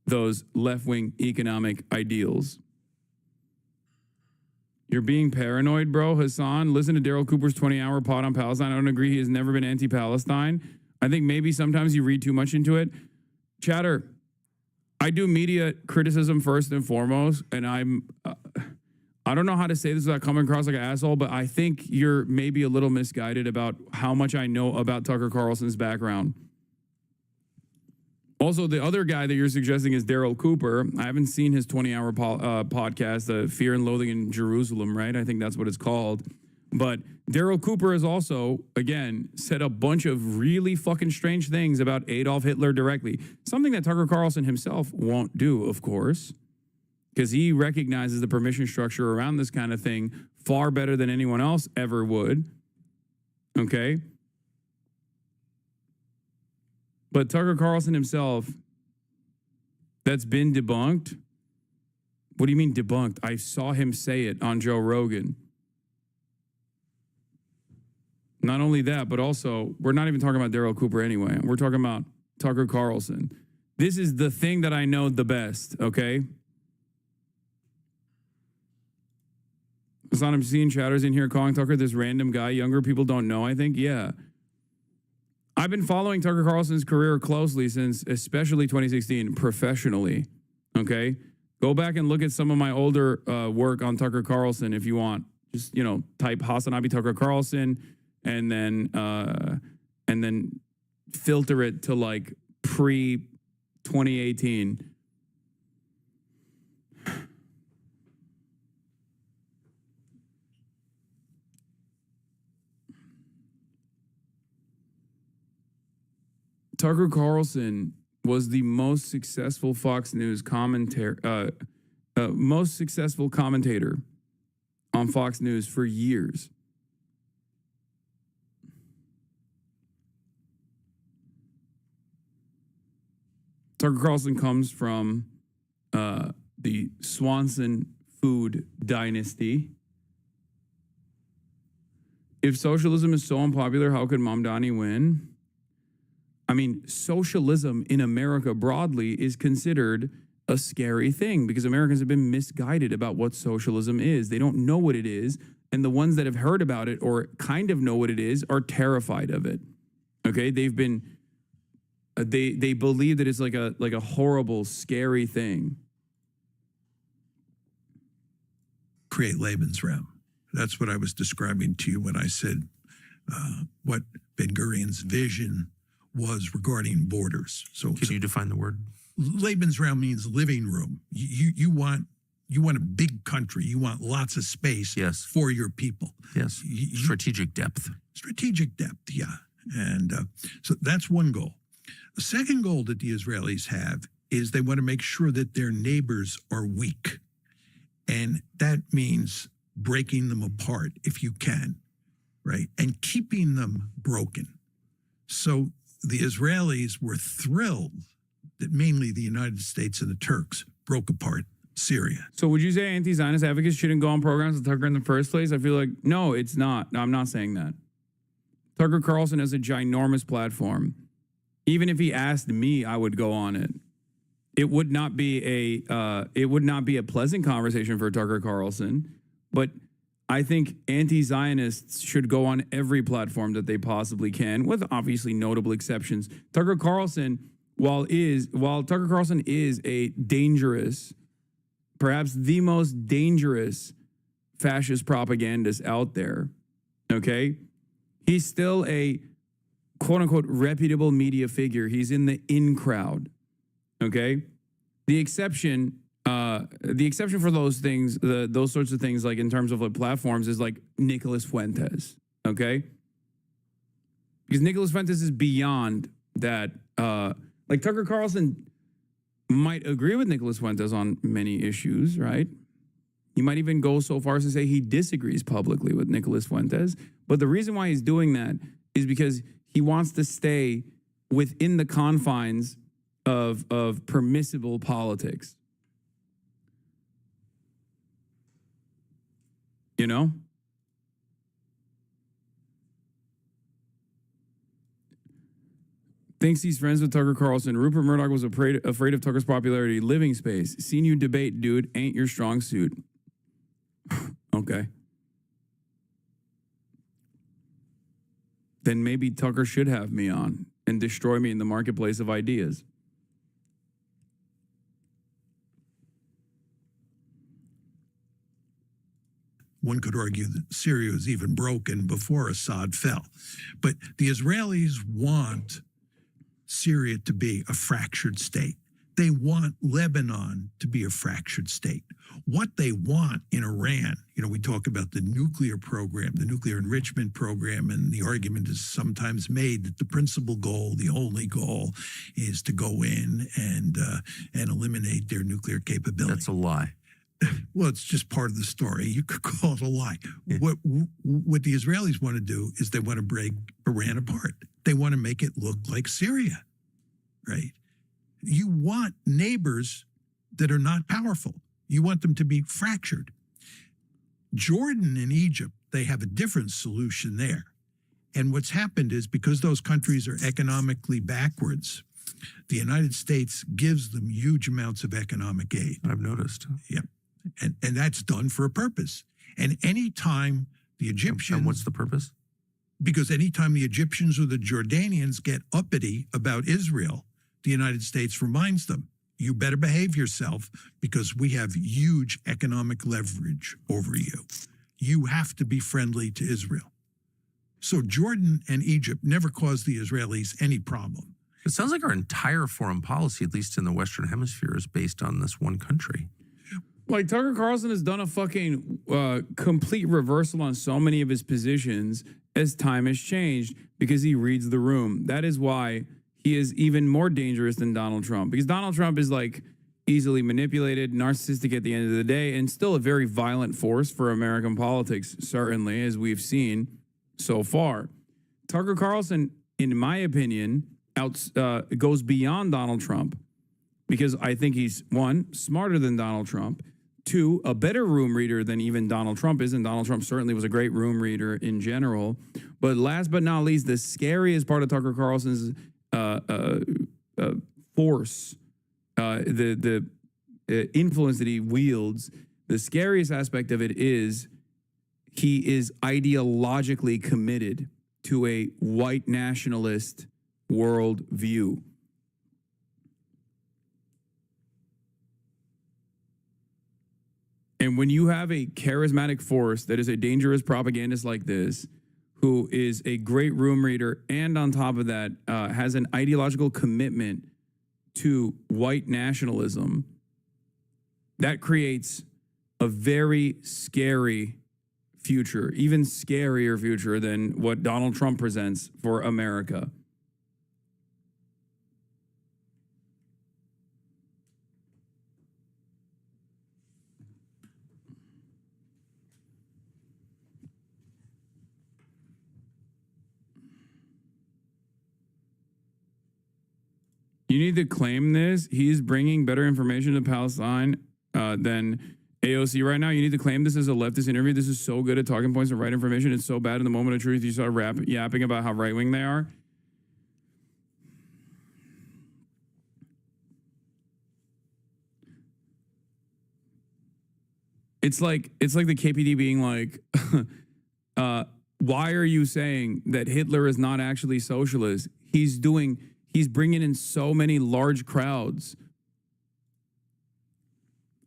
Speaker 1: those left-wing economic ideals. You're being paranoid, bro, Hassan. Listen to Daryl Cooper's 20-hour pod on Palestine. I don't agree. He has never been anti-Palestine. I think maybe sometimes you read too much into it. Chatter, I do media criticism first and foremost, and I don't know how to say this without coming across like an asshole, but I think you're maybe a little misguided about how much I know about Tucker Carlson's background. Also, the other guy that you're suggesting is Daryl Cooper. I haven't seen his 20-hour podcast, Fear and Loathing in Jerusalem, right? I think that's what it's called. But Daryl Cooper has also, again, said a bunch of really fucking strange things about Adolf Hitler directly. Something that Tucker Carlson himself won't do, of course, because he recognizes the permission structure around this kind of thing far better than anyone else ever would. Okay? But Tucker Carlson himself, that's been debunked. What do you mean debunked? I saw him say it on Joe Rogan. Not only that, but also, we're not even talking about Daryl Cooper anyway. We're talking about Tucker Carlson. This is the thing that I know the best, okay? I'm seeing chatters in here calling Tucker this random guy younger people don't know, I think. Yeah. I've been following Tucker Carlson's career closely since especially 2016, professionally, okay? Go back and look at some of my older work on Tucker Carlson if you want. Just, type Hasanabi Tucker Carlson and then filter it to like pre-2018. Tucker Carlson was the most successful Fox News commentator on Fox News for years. Tucker Carlson comes from the Swanson food dynasty. If socialism is so unpopular, how could Mamdani win? I mean, socialism in America broadly is considered a scary thing because Americans have been misguided about what socialism is. They don't know what it is, and the ones that have heard about it or kind of know what it is are terrified of it. Okay, they've been they believe that it's like a horrible, scary thing.
Speaker 10: Create Lebensraum. That's what I was describing to you when I said what Ben Gurion's vision was regarding borders. So
Speaker 23: can you define the word?
Speaker 10: Lebensraum means living room. You want a big country. You want lots of space for your people.
Speaker 23: Yes. Strategic depth.
Speaker 10: Strategic depth, yeah. And so that's one goal. The second goal that the Israelis have is they want to make sure that their neighbors are weak. And that means breaking them apart if you can, right? And keeping them broken. So the Israelis were thrilled that mainly the United States and the Turks broke apart Syria.
Speaker 1: So would you say anti-Zionist advocates shouldn't go on programs with Tucker in the first place? I feel like, no, it's not. No, I'm not saying that. Tucker Carlson has a ginormous platform. Even if he asked me, I would go on it. It would not be a pleasant conversation for Tucker Carlson, but I think anti-Zionists should go on every platform that they possibly can, with obviously notable exceptions. Tucker Carlson, while Tucker Carlson is a dangerous, perhaps the most dangerous fascist propagandist out there, okay? He's still a quote-unquote reputable media figure. He's in the in crowd, okay? The exception for those things, those sorts of things, like in terms of like platforms, is like Nicholas Fuentes, okay? Because Nicholas Fuentes is beyond that. Like Tucker Carlson might agree with Nicholas Fuentes on many issues, right? He might even go so far as to say he disagrees publicly with Nicholas Fuentes. But the reason why he's doing that is because he wants to stay within the confines of permissible politics. You know? Thinks he's friends with Tucker Carlson. Rupert Murdoch was afraid of Tucker's popularity. Living space. Seen you debate, dude. Ain't your strong suit. Okay. Then maybe Tucker should have me on and destroy me in the marketplace of ideas.
Speaker 10: one could argue that Syria was even broken before Assad fell. But the Israelis want Syria to be a fractured state. They want Lebanon to be a fractured state. What they want in Iran, we talk about the nuclear program, the nuclear enrichment program, and the argument is sometimes made that the principal goal, the only goal, is to go in and eliminate their nuclear capability.
Speaker 23: That's a lie.
Speaker 10: Well, it's just part of the story. You could call it a lie. Yeah. What the Israelis want to do is they want to break Iran apart. They want to make it look like Syria, right? You want neighbors that are not powerful. You want them to be fractured. Jordan and Egypt, they have a different solution there. And what's happened is because those countries are economically backwards, the United States gives them huge amounts of economic aid.
Speaker 23: I've noticed.
Speaker 10: Yeah. And that's done for a purpose. And anytime the Egyptians...
Speaker 23: And what's the purpose?
Speaker 10: Because anytime the Egyptians or the Jordanians get uppity about Israel, the United States reminds them, you better behave yourself because we have huge economic leverage over you. You have to be friendly to Israel. So Jordan and Egypt never caused the Israelis any problem.
Speaker 23: It sounds like our entire foreign policy, at least in the Western Hemisphere, is based on this one country.
Speaker 1: Like Tucker Carlson has done a fucking complete reversal on so many of his positions as time has changed because he reads the room. That is why he is even more dangerous than Donald Trump, because Donald Trump is like easily manipulated, narcissistic at the end of the day, and still a very violent force for American politics, certainly, as we've seen so far. Tucker Carlson, in my opinion, goes beyond Donald Trump because I think he's, one, smarter than Donald Trump, two, a better room reader than even Donald Trump is, and Donald Trump certainly was a great room reader in general. But last but not least, the scariest part of Tucker Carlson's force, the influence that he wields, the scariest aspect of it is he is ideologically committed to a white nationalist world view. And when you have a charismatic force that is a dangerous propagandist like this, who is a great room reader, and on top of that, has an ideological commitment to white nationalism, that creates a very scary future, even scarier future than what Donald Trump presents for America. You need to claim this. He's bringing better information to Palestine than AOC right now. You need to claim this as a leftist interview. This is so good at talking points and right information. It's so bad in the moment of truth. You start yapping about how right-wing they are. It's like the KPD being like, why are you saying that Hitler is not actually socialist? He's bringing in so many large crowds.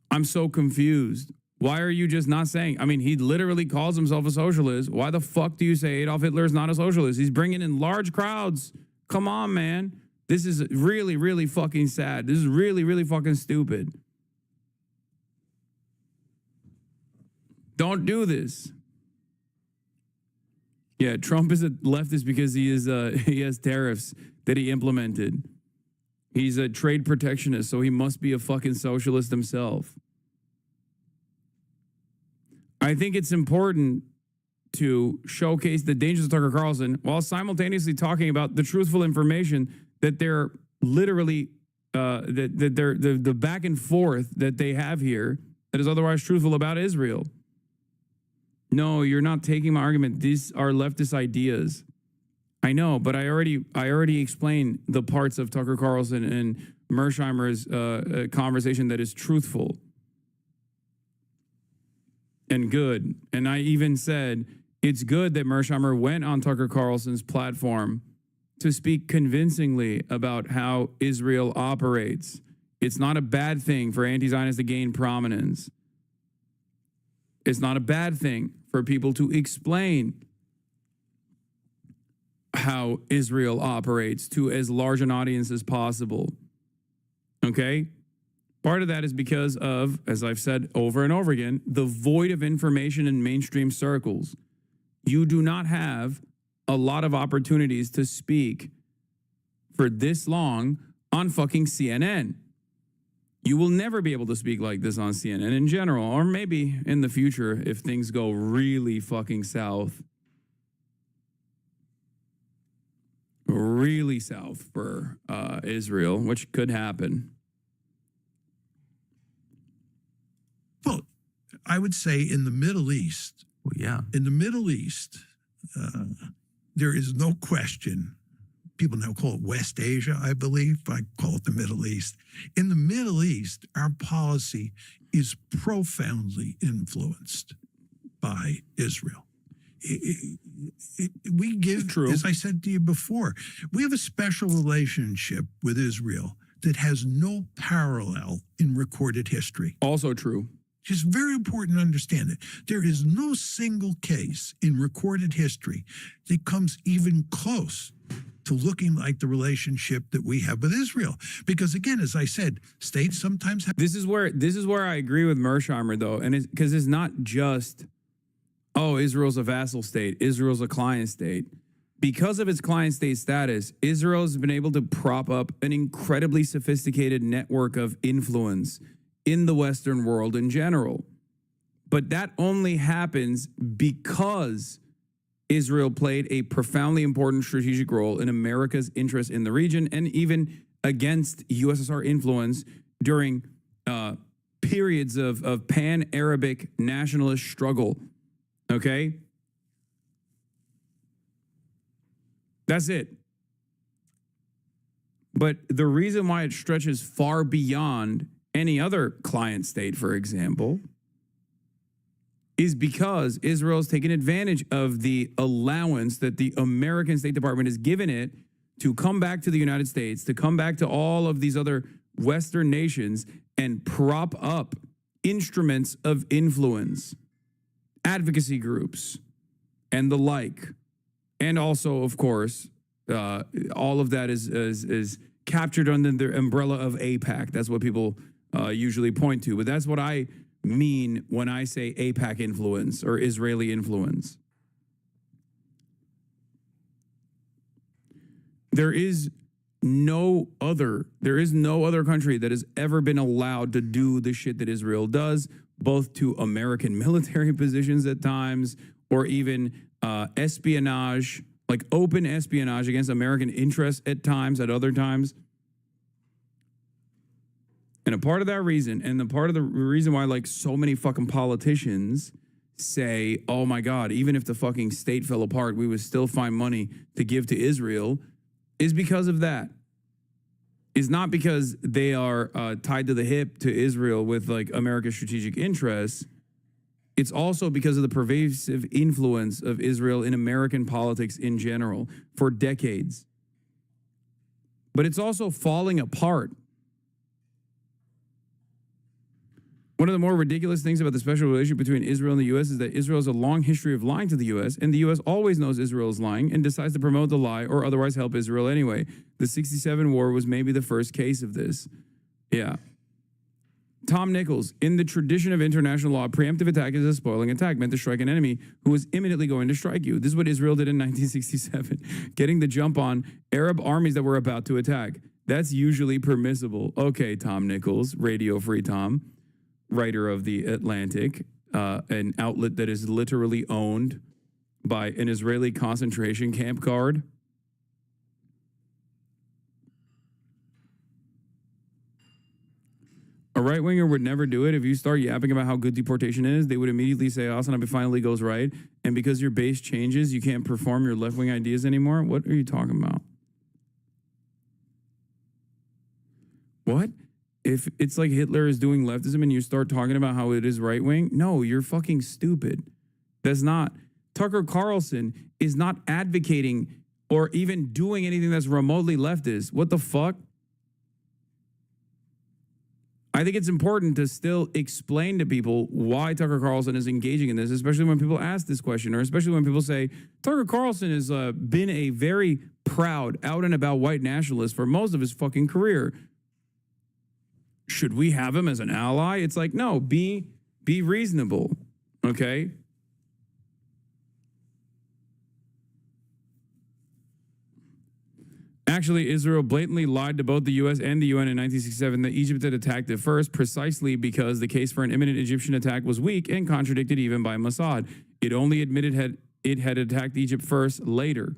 Speaker 1: I'm so confused. Why are you just not saying? I mean, he literally calls himself a socialist. Why the fuck do you say Adolf Hitler is not a socialist? He's bringing in large crowds. Come on, man. This is really, really fucking sad. This is really, really fucking stupid. Don't do this. Yeah, Trump is a leftist because he has tariffs that he implemented. He's a trade protectionist, so he must be a fucking socialist himself. I think it's important to showcase the dangers of Tucker Carlson while simultaneously talking about the truthful information that they're literally, the back and forth that they have here that is otherwise truthful about Israel. No, you're not taking my argument. These are leftist ideas. I know, but I already explained the parts of Tucker Carlson and Mearsheimer's conversation that is truthful and good. And I even said it's good that Mearsheimer went on Tucker Carlson's platform to speak convincingly about how Israel operates. It's not a bad thing for anti-Zionists to gain prominence. It's not a bad thing for people to explain how Israel operates to as large an audience as possible. Okay? Part of that is because of, as I've said over and over again, the void of information in mainstream circles. You do not have a lot of opportunities to speak for this long on fucking CNN. You will never be able to speak like this on CNN in general, or maybe in the future if things go really fucking south. Really south for Israel, which could happen.
Speaker 10: Well, I would say in the Middle East, in the Middle East, there is no question. People now call it West Asia, I believe. I call it the Middle East. In the Middle East, our policy is profoundly influenced by Israel. We give, as I said to you before, we have a special relationship with Israel that has no parallel in recorded history.
Speaker 1: Also true.
Speaker 10: It's very important to understand it. There is no single case in recorded history that comes even close to looking like the relationship that we have with Israel. Because again, as I said, states sometimes have...
Speaker 1: This is where I agree with Mearsheimer, though, and because it's not just, oh, Israel's a vassal state, Israel's a client state. Because of its client state status, Israel has been able to prop up an incredibly sophisticated network of influence in the Western world in general. But that only happens because Israel played a profoundly important strategic role in America's interest in the region and even against USSR influence during periods of pan-Arabic nationalist struggle. Okay? That's it. But the reason why it stretches far beyond any other client state, for example, is because Israel has taken advantage of the allowance that the American State Department has given it to come back to the United States, to come back to all of these other Western nations and prop up instruments of influence, advocacy groups, and the like. And also, of course, all of that is captured under the umbrella of AIPAC. That's what people usually point to. But that's what I mean when I say AIPAC influence or Israeli influence. There is no other country that has ever been allowed to do the shit that Israel does, both to American military positions at times, or even espionage, like open espionage against American interests at times, at other times. And a part of that reason, and the part of the reason why like so many fucking politicians say, oh my God, even if the fucking state fell apart, we would still find money to give to Israel, is because of that. It's not because they are tied to the hip to Israel with like America's strategic interests. It's also because of the pervasive influence of Israel in American politics in general for decades. But it's also falling apart. One of the more ridiculous things about the special relationship between Israel and the U.S. is that Israel has a long history of lying to the U.S., and the U.S. always knows Israel is lying and decides to promote the lie or otherwise help Israel anyway. The 67 war was maybe the first case of this. Yeah. Tom Nichols, in the tradition of international law, preemptive attack is a spoiling attack meant to strike an enemy who was imminently going to strike you. This is what Israel did in 1967, getting the jump on Arab armies that were about to attack. That's usually permissible. Okay, Tom Nichols, Radio Free Tom, writer of The Atlantic, an outlet that is literally owned by an Israeli concentration camp guard. A right-winger would never do it. If you start yapping about how good deportation is, they would immediately say, Asana finally goes right. And because your base changes, you can't perform your left-wing ideas anymore? What are you talking about? What? If it's like Hitler is doing leftism and you start talking about how it is right-wing? No, you're fucking stupid. That's not. Tucker Carlson is not advocating or even doing anything that's remotely leftist. What the fuck? I think it's important to still explain to people why Tucker Carlson is engaging in this, especially when people ask this question, or especially when people say, Tucker Carlson has been a very proud, out and about white nationalist for most of his fucking career. Should we have him as an ally? It's like, no, be reasonable, okay? Actually, Israel blatantly lied to both the U.S. and the UN in 1967 that Egypt had attacked it first, precisely because the case for an imminent Egyptian attack was weak and contradicted even by Mossad. It only admitted it had attacked Egypt first later.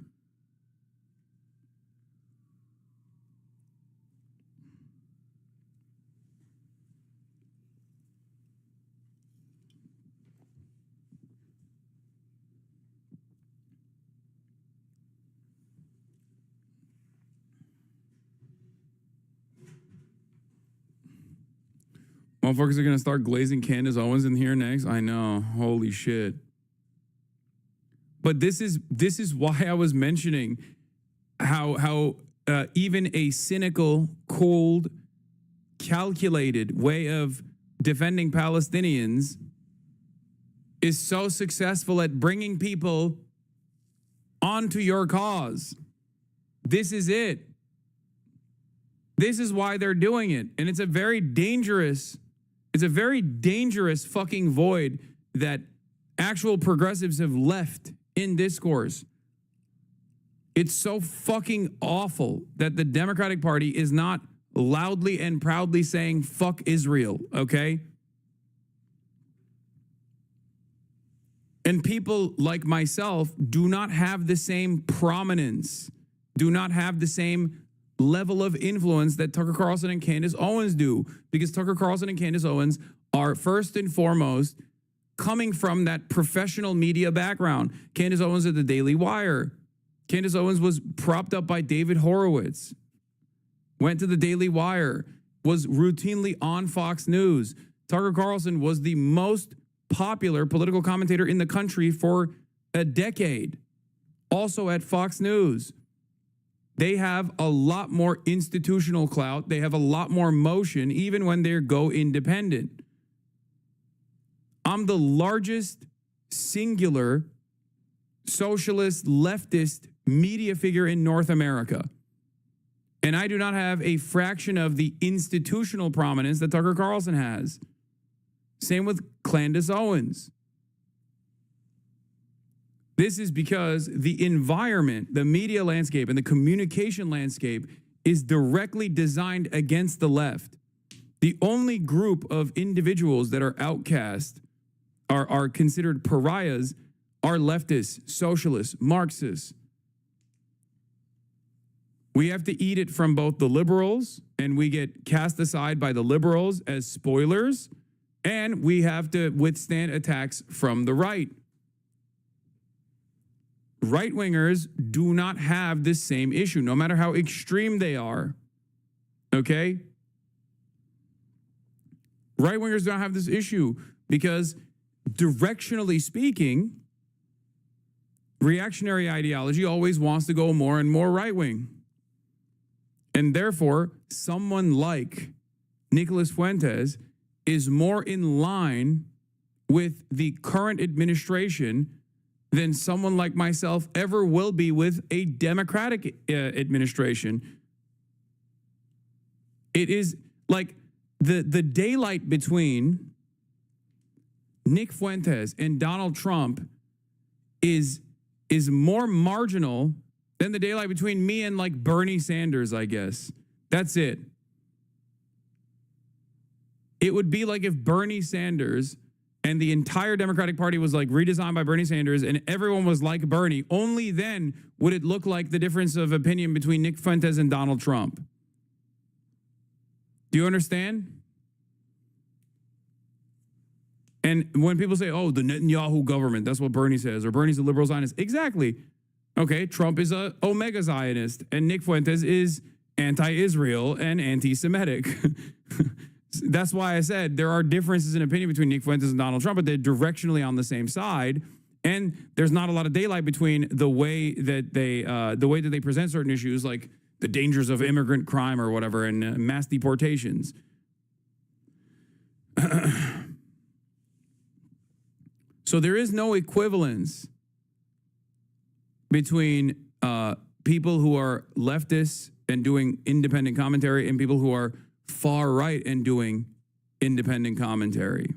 Speaker 1: Motherfuckers are going to start glazing Candace Owens in here next. I know. Holy shit. But this is why I was mentioning how even a cynical, cold, calculated way of defending Palestinians is so successful at bringing people onto your cause. This is it. This is why they're doing it. And it's a very dangerous fucking void that actual progressives have left in discourse. It's so fucking awful that the Democratic Party is not loudly and proudly saying, fuck Israel, okay? And people like myself do not have the same prominence, do not have the same level of influence that Tucker Carlson and Candace Owens do, because Tucker Carlson and Candace Owens are first and foremost coming from that professional media background. Candace Owens at the Daily Wire. Candace Owens was propped up by David Horowitz, went to the Daily Wire, was routinely on Fox News. Tucker Carlson was the most popular political commentator in the country for a decade, also at Fox News. They have a lot more institutional clout. They have a lot more motion, even when they go independent. I'm the largest singular socialist, leftist media figure in North America. And I do not have a fraction of the institutional prominence that Tucker Carlson has. Same with Candace Owens. This is because the environment, the media landscape, and the communication landscape is directly designed against the left. The only group of individuals that are outcast, are considered pariahs, are leftists, socialists, Marxists. We have to eat it from both the liberals, and we get cast aside by the liberals as spoilers, and we have to withstand attacks from the right. Right-wingers do not have this same issue, no matter how extreme they are, okay? Right-wingers don't have this issue because, directionally speaking, reactionary ideology always wants to go more and more right-wing. And therefore, someone like Nicholas Fuentes is more in line with the current administration than someone like myself ever will be with a Democratic administration. It is like the daylight between Nick Fuentes and Donald Trump is more marginal than the daylight between me and like Bernie Sanders, I guess. That's it. It would be like if Bernie Sanders and the entire Democratic Party was like redesigned by Bernie Sanders and everyone was like Bernie. Only then would it look like the difference of opinion between Nick Fuentes and Donald Trump. Do you understand? And when people say, oh, the Netanyahu government, that's what Bernie says, or Bernie's a liberal Zionist. Exactly. Okay, Trump is a Omega Zionist, and Nick Fuentes is anti-Israel and anti-Semitic. That's why I said there are differences in opinion between Nick Fuentes and Donald Trump, but they're directionally on the same side. And there's not a lot of daylight between the way that they present certain issues, like the dangers of immigrant crime or whatever, and mass deportations. So there is no equivalence between people who are leftists and doing independent commentary and people who are far right and doing independent commentary.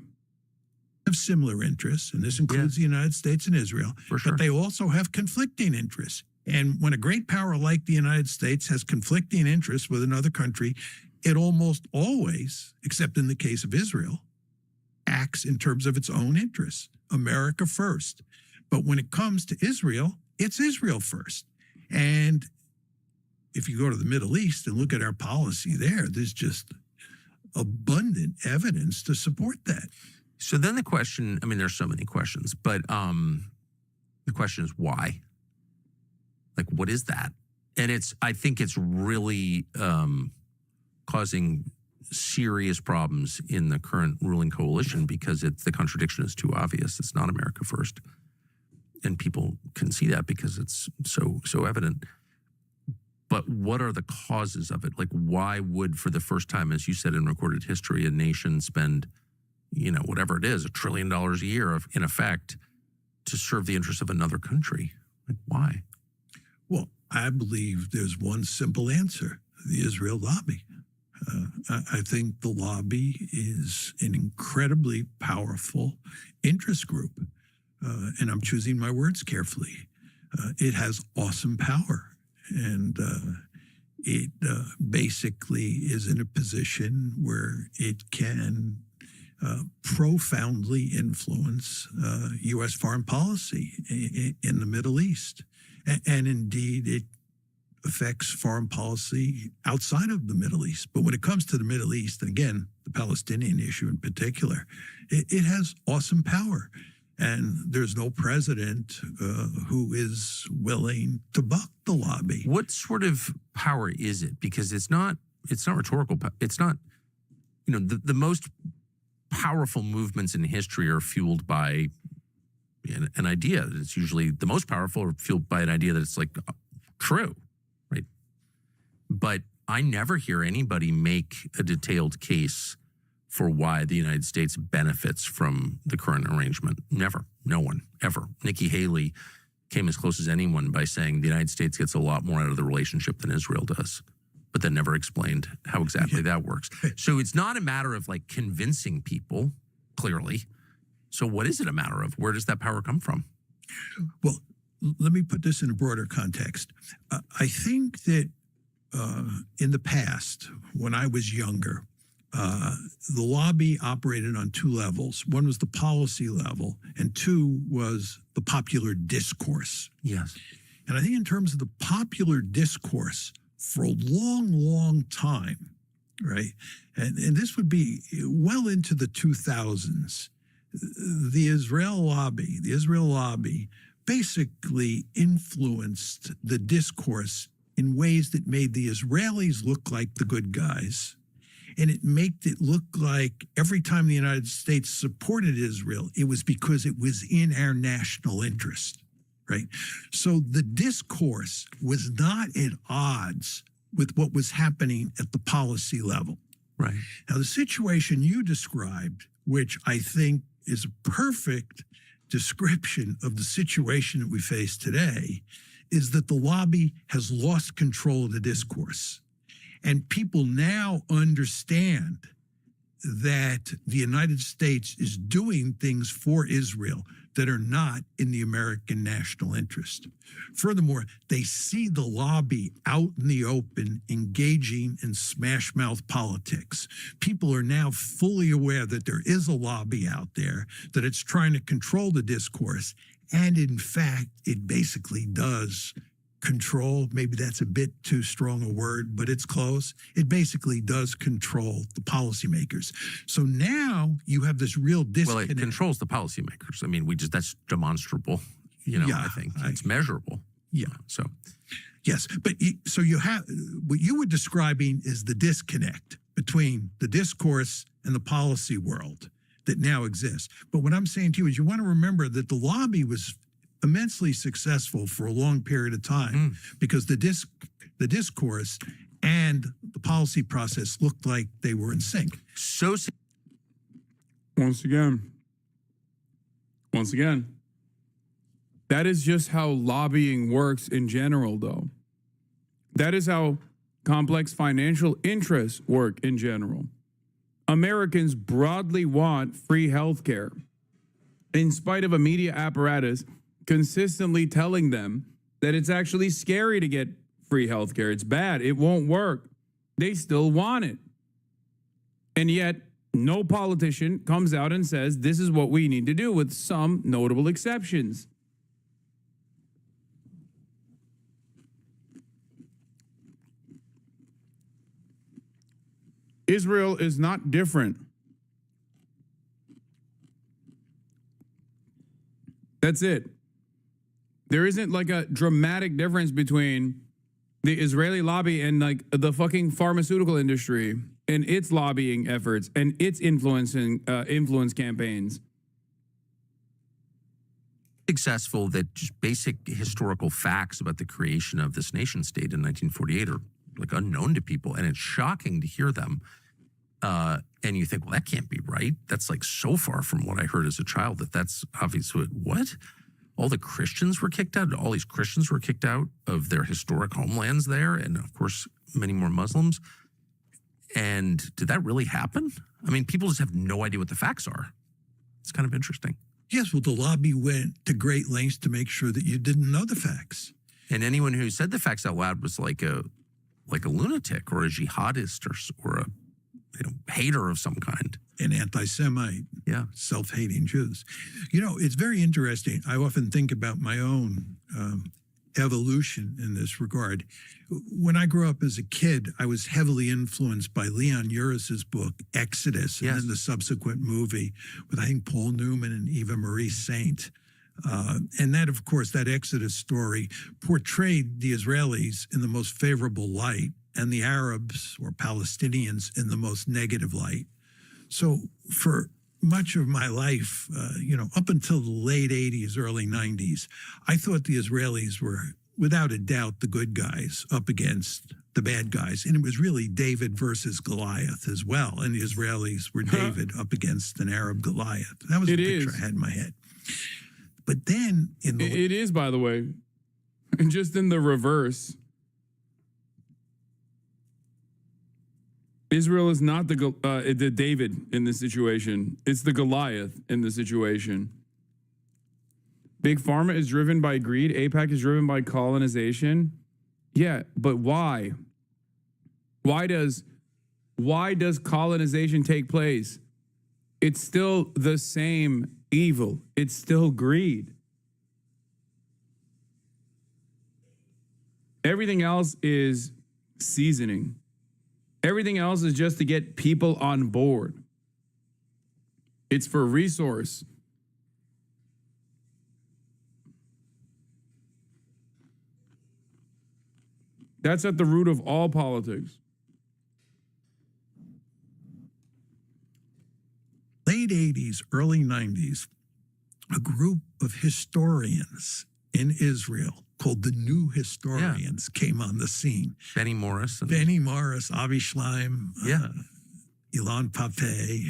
Speaker 10: Have similar interests, and this includes the United States and Israel, but they also have conflicting interests. And when a great power like the United States has conflicting interests with another country, it almost always, except in the case of Israel, acts in terms of its own interests. America first. But when it comes to Israel, it's Israel first. And if you go to the Middle East and look at our policy there, there's just abundant evidence to support that.
Speaker 23: So then the question, I mean, there's so many questions, but the question is why? Like, what is that? And I think it's really causing serious problems in the current ruling coalition because the contradiction is too obvious. It's not America first. And people can see that because it's so evident. But what are the causes of it? Like, why would, for the first time, as you said, in recorded history, a nation spend, whatever it is, $1 trillion a year, in effect, to serve the interests of another country? Like, why?
Speaker 10: Well, I believe there's one simple answer: the Israel lobby. I think the lobby is an incredibly powerful interest group, and I'm choosing my words carefully. It has awesome power, and it basically is in a position where it can profoundly influence U.S. foreign policy in the Middle East. And indeed, it affects foreign policy outside of the Middle East. But when it comes to the Middle East, and again, the Palestinian issue in particular, it has awesome power. And there's no president who is willing to buck the lobby.
Speaker 23: What sort of power is it? Because it's not rhetorical. It's not, the most powerful movements in history are fueled by an idea. It's usually the most powerful or fueled by an idea that it's like true, right? But I never hear anybody make a detailed case for why the United States benefits from the current arrangement. Never. No one, ever. Nikki Haley came as close as anyone by saying the United States gets a lot more out of the relationship than Israel does, but then never explained how exactly that works. So it's not a matter of like convincing people, clearly. So what is it a matter of? Where does that power come from?
Speaker 10: Well, let me put this in a broader context. I think that in the past, when I was younger, the lobby operated on two levels. One was the policy level, and two was the popular discourse.
Speaker 23: Yes.
Speaker 10: And I think in terms of the popular discourse, for a long, long time, right, and this would be well into the 2000s, the Israel lobby basically influenced the discourse in ways that made the Israelis look like the good guys. And it made it look like every time the United States supported Israel, it was because it was in our national interest, right? So the discourse was not at odds with what was happening at the policy level.
Speaker 23: Right.
Speaker 10: Now, the situation you described, which I think is a perfect description of the situation that we face today, is that the lobby has lost control of the discourse. And people now understand that the United States is doing things for Israel that are not in the American national interest. Furthermore, they see the lobby out in the open engaging in smash-mouth politics. People are now fully aware that there is a lobby out there, that it's trying to control the discourse, and in fact, it basically does control. Maybe that's a bit too strong a word, but it's close. It basically does control the policymakers. So now you have this real disconnect.
Speaker 23: Well, it controls the policymakers. I mean, that's demonstrable. I think it's measurable.
Speaker 10: Yeah.
Speaker 23: So,
Speaker 10: yes, but so you have what you were describing is the disconnect between the discourse and the policy world that now exists. But what I'm saying to you is you want to remember that the lobby was immensely successful for a long period of time because the discourse and the policy process looked like they were in sync.
Speaker 1: Once again, that is just how lobbying works in general, though. That is how complex financial interests work in general. Americans broadly want free health care, in spite of a media apparatus consistently telling them that it's actually scary to get free health care. It's bad. It won't work. They still want it. And yet, no politician comes out and says, this is what we need to do, with some notable exceptions. Israel is not different. That's it. There isn't like a dramatic difference between the Israeli lobby and like the fucking pharmaceutical industry and its lobbying efforts and its influence campaigns.
Speaker 23: Successful that just basic historical facts about the creation of this nation state in 1948 are like unknown to people, and it's shocking to hear them. And you think, well, that can't be right. That's like so far from what I heard as a child that's obviously what? All the Christians were kicked out. All these Christians were kicked out of their historic homelands there, and of course, many more Muslims. And did that really happen? I mean, people just have no idea what the facts are. It's kind of interesting.
Speaker 10: Yes, well, the lobby went to great lengths to make sure that you didn't know the facts.
Speaker 23: And anyone who said the facts out loud was like a lunatic or a jihadist or a hater of some kind.
Speaker 10: An anti-Semite.
Speaker 23: Yeah.
Speaker 10: Self-hating Jews. You know, it's very interesting. I often think about my own evolution in this regard. When I grew up as a kid, I was heavily influenced by Leon Uris's book, Exodus, and then the subsequent movie with, I think, Paul Newman and Eva Marie Saint. And that, of course, that Exodus story portrayed the Israelis in the most favorable light and the Arabs or Palestinians in the most negative light. So for much of my life, up until the late 80s, early 90s, I thought the Israelis were, without a doubt, the good guys up against the bad guys. And it was really David versus Goliath as well. And the Israelis were David up against an Arab Goliath. That was the picture I had in my head. But then
Speaker 1: it is, by the way, and just in the reverse. Israel is not the David in this situation. It's the Goliath in this situation. Big Pharma is driven by greed. AIPAC is driven by colonization. Yeah, but why? Why does colonization take place? It's still the same evil. It's still greed. Everything else is seasoning. Everything else is just to get people on board. It's for resource. That's at the root of all politics.
Speaker 10: Late 80s, early 90s, a group of historians in Israel called the New Historians came on the scene.
Speaker 23: Benny Morris,
Speaker 10: Avi Schleim, Ilan Pape.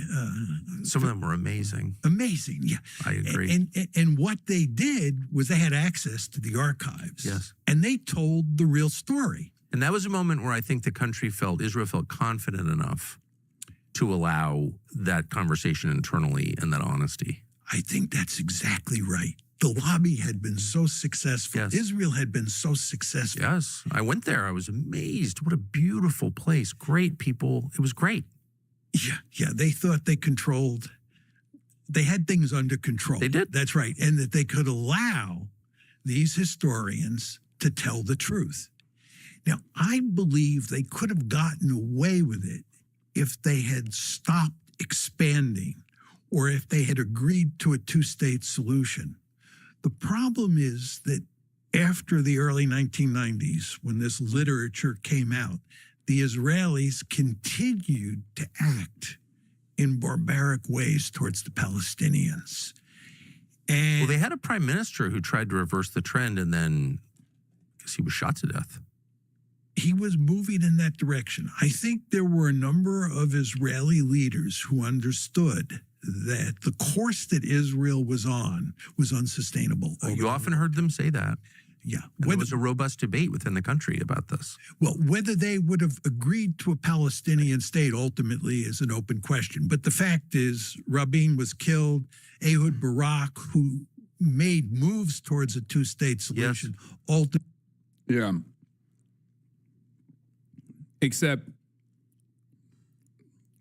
Speaker 23: Some of them were amazing.
Speaker 10: Amazing, yeah.
Speaker 23: I agree.
Speaker 10: And what they did was they had access to the archives.
Speaker 23: Yes.
Speaker 10: And they told the real story.
Speaker 23: And that was a moment where I think Israel felt confident enough to allow that conversation internally and that honesty.
Speaker 10: I think that's exactly right. The lobby had been so successful.
Speaker 23: Yes.
Speaker 10: Israel had been so successful.
Speaker 23: Yes. I went there. I was amazed. What a beautiful place. Great people. It was great.
Speaker 10: Yeah. They thought they had things under control.
Speaker 23: They did.
Speaker 10: That's right. And that they could allow these historians to tell the truth. Now, I believe they could have gotten away with it if they had stopped expanding or if they had agreed to a two-state solution. The problem is that after the early 1990s, when this literature came out, the Israelis continued to act in barbaric ways towards the Palestinians. And
Speaker 23: they had a prime minister who tried to reverse the trend, and then I guess he was shot to death.
Speaker 10: He was moving in that direction. I think there were a number of Israeli leaders who understood that the course that Israel was on was unsustainable.
Speaker 23: You often heard them say that.
Speaker 10: Yeah.
Speaker 23: There was a robust debate within the country about this.
Speaker 10: Well, whether they would have agreed to a Palestinian state ultimately is an open question. But the fact is, Rabin was killed. Ehud Barak, who made moves towards a two-state solution, ultimately.
Speaker 1: Yeah. Except,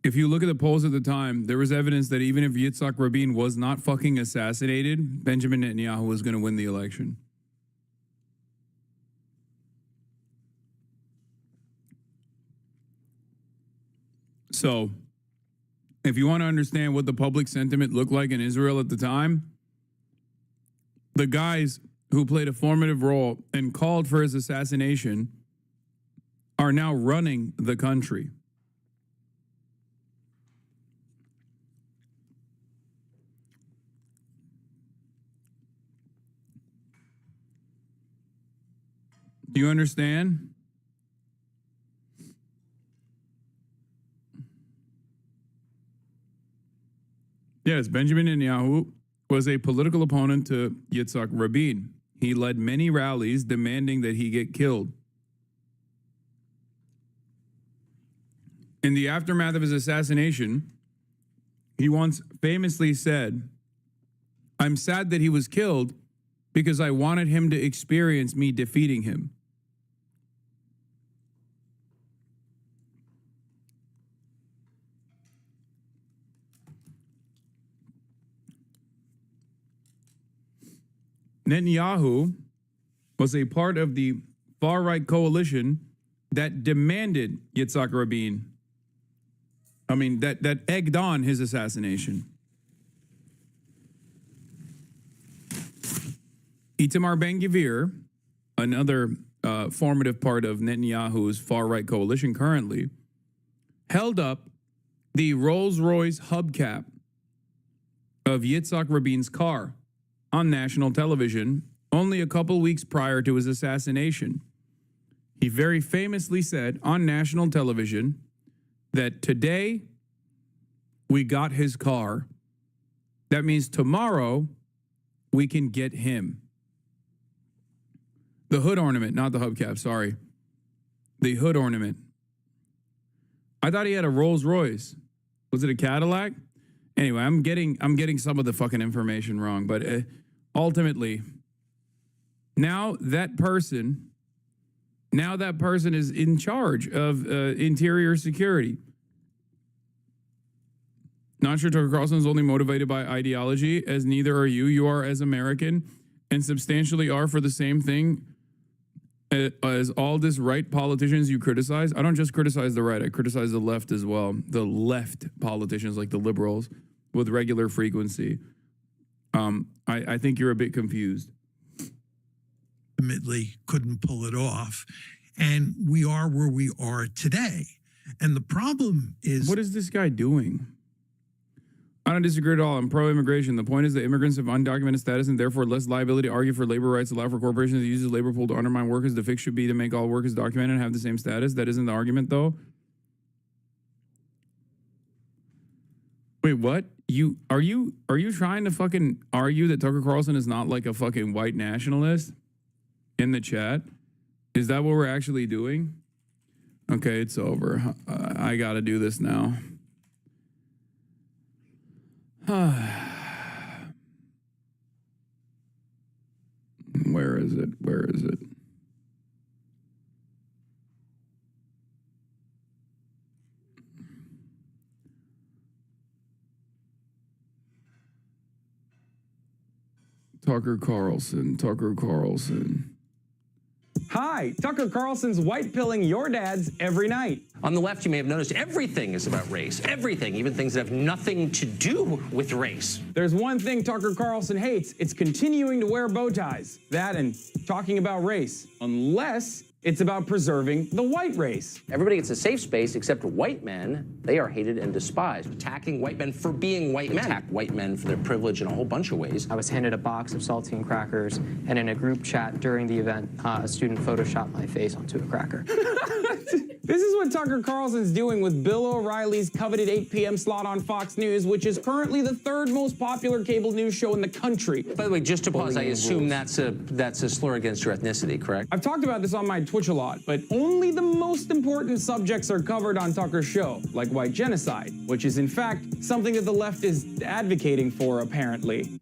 Speaker 1: if you look at the polls at the time, there was evidence that even if Yitzhak Rabin was not fucking assassinated, Benjamin Netanyahu was going to win the election. So, if you want to understand what the public sentiment looked like in Israel at the time, the guys who played a formative role and called for his assassination are now running the country. Do you understand? Yes, Benjamin Netanyahu was a political opponent to Yitzhak Rabin. He led many rallies demanding that he get killed. In the aftermath of his assassination, he once famously said, "I'm sad that he was killed because I wanted him to experience me defeating him." Netanyahu was a part of the far-right coalition that demanded Yitzhak Rabin. That egged on his assassination. Itamar Ben-Gvir, another formative part of Netanyahu's far-right coalition currently, held up the Rolls-Royce hubcap of Yitzhak Rabin's car on national television only a couple weeks prior to his assassination. He very famously said on national television that today we got his car. That means tomorrow we can get him. The hood ornament, not the hubcap, sorry. The hood ornament. I thought he had a Rolls Royce. Was it a Cadillac? Anyway, I'm getting some of the fucking information wrong, but ultimately, now that person is in charge of interior security. Not sure Tucker Carlson is only motivated by ideology, as neither are you. You are as American, and substantially are for the same thing as all this right politicians you criticize. I don't just criticize the right, I criticize the left as well. The left politicians like the liberals with regular frequency. I think you're a bit confused.
Speaker 10: Ultimately couldn't pull it off. And we are where we are today. And the problem is...
Speaker 1: What is this guy doing? I don't disagree at all. I'm pro-immigration. The point is that immigrants have undocumented status and therefore less liability. Argue for labor rights, allow for corporations to use the labor pool to undermine workers. The fix should be to make all workers documented and have the same status. That isn't the argument, though. Wait, what? Are you trying to fucking argue that Tucker Carlson is not like a fucking white nationalist in the chat? Is that what we're actually doing? Okay, it's over. I gotta do this now. Where is it? Where is it? Tucker Carlson.
Speaker 16: Hi, Tucker Carlson's white pilling your dads every night.
Speaker 17: On the left, you may have noticed everything is about race. Everything, even things that have nothing to do with race.
Speaker 16: There's one thing Tucker Carlson hates. It's continuing to wear bow ties. That and talking about race. Unless it's about preserving the white race.
Speaker 17: Everybody gets a safe space except white men. They are hated and despised. Attacking white men for being white men. Attack white men for their privilege in a whole bunch of ways.
Speaker 18: I was handed a box of saltine crackers, and in a group chat during the event, a student photoshopped my face onto a cracker.
Speaker 16: This is what Tucker Carlson's doing with Bill O'Reilly's coveted 8 p.m. slot on Fox News, which is currently the 3rd most popular cable news show in the country.
Speaker 17: By the way, just to pause, I assume that's a slur against your ethnicity, correct?
Speaker 16: I've talked about this on my Twitch a lot, but only the most important subjects are covered on Tucker's show, like white genocide, which is in fact something that the left is advocating for, apparently.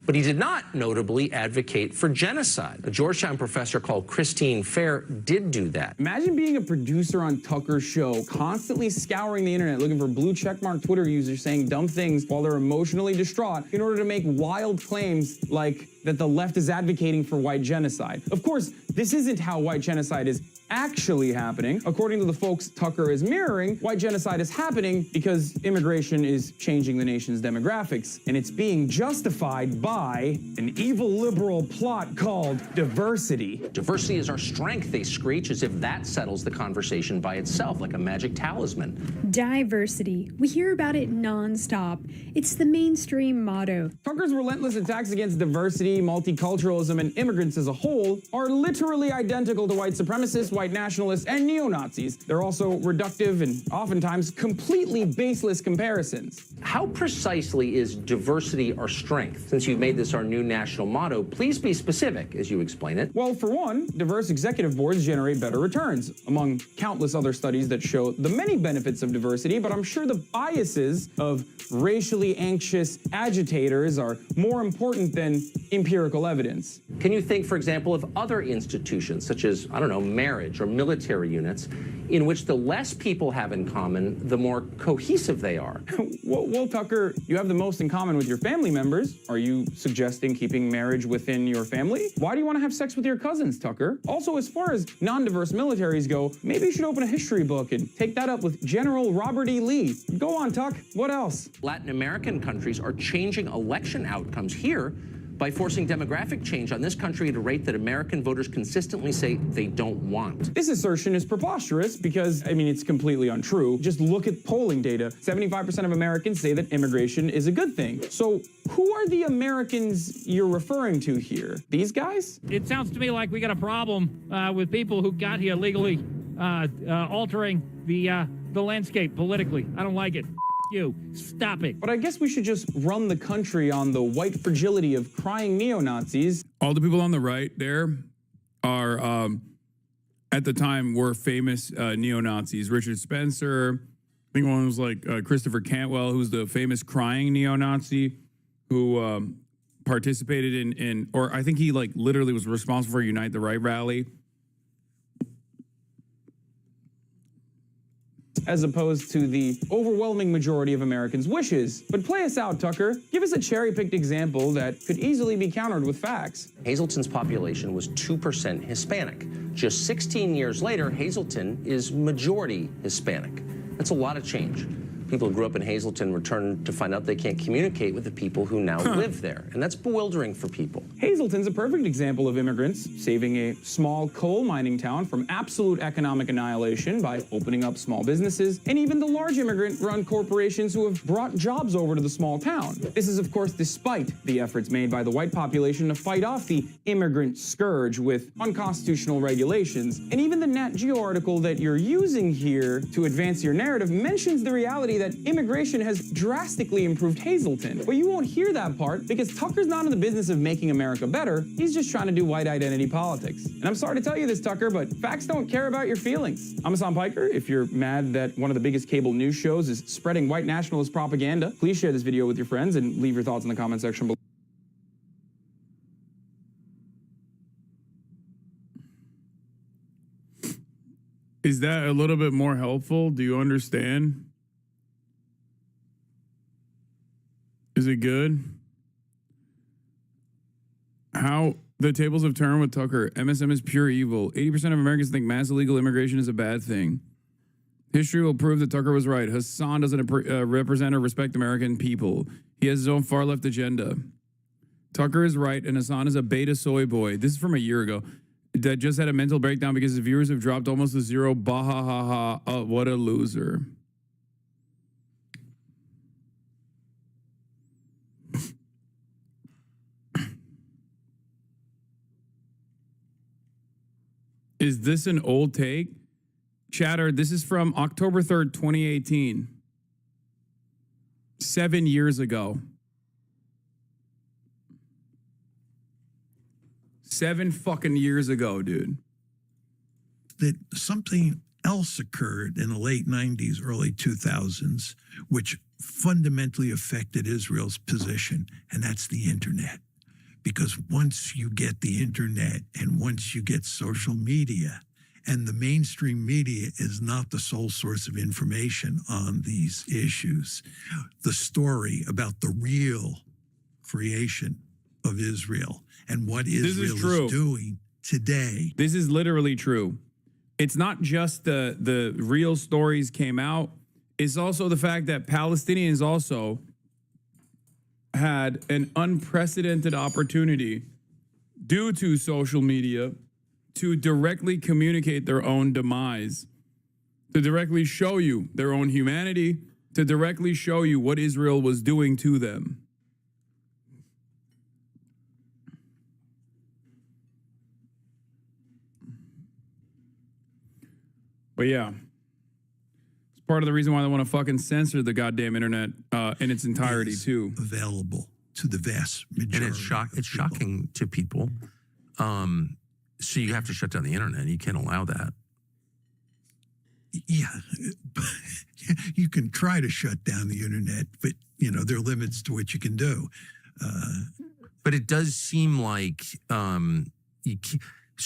Speaker 17: But he did not notably advocate for genocide. A Georgetown professor called Christine Fair did do that.
Speaker 16: Imagine being a producer on Tucker's show, constantly scouring the internet looking for blue checkmark Twitter users saying dumb things while they're emotionally distraught in order to make wild claims like that the left is advocating for white genocide. Of course, this isn't how white genocide is actually happening. According to the folks Tucker is mirroring, white genocide is happening because immigration is changing the nation's demographics, and it's being justified by an evil liberal plot called diversity.
Speaker 17: Diversity is our strength, they screech, as if that settles the conversation by itself, like a magic talisman.
Speaker 19: Diversity. We hear about it nonstop. It's the mainstream motto.
Speaker 16: Tucker's relentless attacks against diversity, multiculturalism, and immigrants as a whole are literally identical to white supremacists, white nationalists, and neo-Nazis. They're also reductive and oftentimes completely baseless comparisons.
Speaker 17: How precisely is diversity our strength? Since you've made this our new national motto, please be specific as you explain it.
Speaker 16: Well, for one, diverse executive boards generate better returns, among countless other studies that show the many benefits of diversity, but I'm sure the biases of racially anxious agitators are more important than empirical evidence.
Speaker 17: Can you think, for example, of other institutions, such as, I don't know, marriage or military units, in which the less people have in common, the more cohesive they are?
Speaker 16: Well, Tucker, you have the most in common with your family members. Are you suggesting keeping marriage within your family? Why do you want to have sex with your cousins, Tucker? Also, as far as non-diverse militaries go, maybe you should open a history book and take that up with General Robert E. Lee. Go on, Tuck. What else?
Speaker 17: Latin American countries are changing election outcomes here by forcing demographic change on this country at a rate that American voters consistently say they don't want.
Speaker 16: This assertion is preposterous because, I mean, it's completely untrue. Just look at polling data. 75% of Americans say that immigration is a good thing. So who are the Americans you're referring to here? These guys?
Speaker 20: It sounds to me like we got a problem with people who got here legally altering the landscape politically. I don't like it. You. Stop it.
Speaker 16: But I guess we should just run the country on the white fragility of crying neo-Nazis.
Speaker 1: All the people on the right there are, at the time, were famous neo-Nazis. Richard Spencer, I think one was like Christopher Cantwell, who's the famous crying neo-Nazi who participated in, or I think he like literally was responsible for Unite the Right rally.
Speaker 16: As opposed to the overwhelming majority of Americans' wishes. But play us out, Tucker. Give us a cherry-picked example that could easily be countered with facts.
Speaker 17: Hazleton's population was 2% Hispanic. Just 16 years later, Hazleton is majority Hispanic. That's a lot of change. People who grew up in Hazleton return to find out they can't communicate with the people who now live there. And that's bewildering for people.
Speaker 16: Hazleton's a perfect example of immigrants saving a small coal mining town from absolute economic annihilation by opening up small businesses, and even the large immigrant-run corporations who have brought jobs over to the small town. This is, of course, despite the efforts made by the white population to fight off the immigrant scourge with unconstitutional regulations. And even the Nat Geo article that you're using here to advance your narrative mentions the reality that immigration has drastically improved Hazleton. But you won't hear that part because Tucker's not in the business of making America better. He's just trying to do white identity politics. And I'm sorry to tell you this, Tucker, but facts don't care about your feelings. I'm Hassan Piker. If you're mad that one of the biggest cable news shows is spreading white nationalist propaganda, please share this video with your friends and leave your thoughts in the comment section below.
Speaker 1: Is that a little bit more helpful? Do you understand? Is it good? How the tables have turned with Tucker. MSM is pure evil. 80% of Americans think mass illegal immigration is a bad thing. History will prove that Tucker was right. Hassan doesn't represent or respect American people. He has his own far-left agenda. Tucker is right, and Hassan is a beta soy boy. This is from a year ago. That just had a mental breakdown because his viewers have dropped almost to zero. Bahahaha. What a loser. Is this an old take? Chatter, this is from October 3rd, 2018. 7 years ago. 7 fucking years ago, dude.
Speaker 10: That something else occurred in the late 90s, early 2000s, which fundamentally affected Israel's position, and that's the internet. Because once you get the internet and once you get social media, and the mainstream media is not the sole source of information on these issues, the story about the real creation of Israel and what Israel is doing today.
Speaker 1: This is literally true. It's not just the real stories came out. It's also the fact that Palestinians also had an unprecedented opportunity due to social media to directly communicate their own demise, to directly show you their own humanity, to directly show you what Israel was doing to them. But yeah, it's part of the reason why they want to fucking censor the goddamn internet in its entirety too.
Speaker 10: Available to the vast majority.
Speaker 23: And it's shocking to people. So you have to shut down the internet. You can't allow that.
Speaker 10: Yeah, you can try to shut down the internet, but you know there are limits to what you can do.
Speaker 23: But it does seem like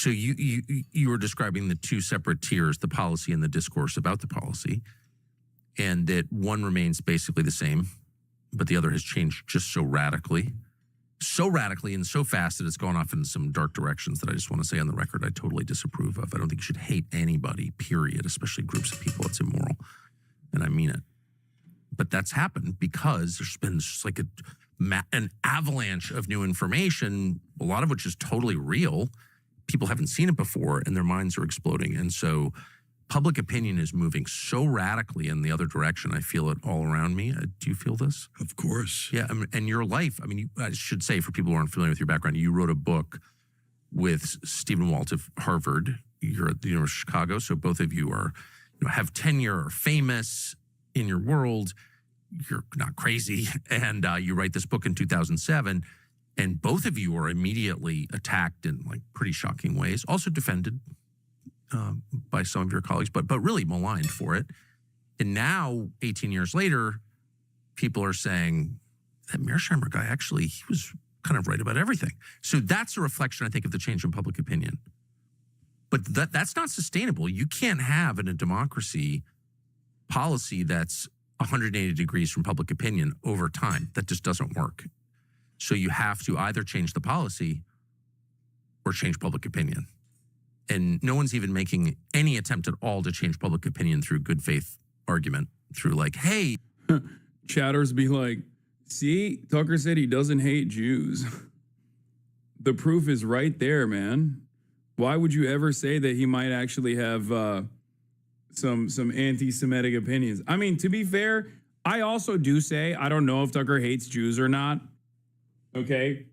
Speaker 23: you were describing the two separate tiers, the policy and the discourse about the policy, and that one remains basically the same, but the other has changed just so radically and so fast that it's gone off in some dark directions that I just want to say on the record I totally disapprove of. I don't think you should hate anybody, period, especially groups of people. It's immoral, and I mean it. But that's happened because there's been just like an avalanche of new information, a lot of which is totally real. People haven't seen it before, and their minds are exploding. And so public opinion is moving so radically in the other direction. I feel it all around me. Do you feel this?
Speaker 10: Of course.
Speaker 23: Yeah, and your life, I mean, I should say for people who aren't familiar with your background, you wrote a book with Stephen Walt of Harvard. You're at the University of Chicago, so both of you are, have tenure, are famous in your world. You're not crazy, and you write this book in 2007, and both of you are immediately attacked in like pretty shocking ways, also defended by some of your colleagues, but really maligned for it. And now, 18 years later, people are saying that Mearsheimer guy actually, he was kind of right about everything. So that's a reflection, I think, of the change in public opinion. But that's not sustainable. You can't have in a democracy policy that's 180 degrees from public opinion over time. That just doesn't work. So you have to either change the policy or change public opinion. And no one's even making any attempt at all to change public opinion through good faith argument, through like, hey.
Speaker 1: Chatters be like, see, Tucker said he doesn't hate Jews. The proof is right there, man. Why would you ever say that he might actually have some anti-Semitic opinions? I mean, to be fair, I also do say I don't know if Tucker hates Jews or not. Okay?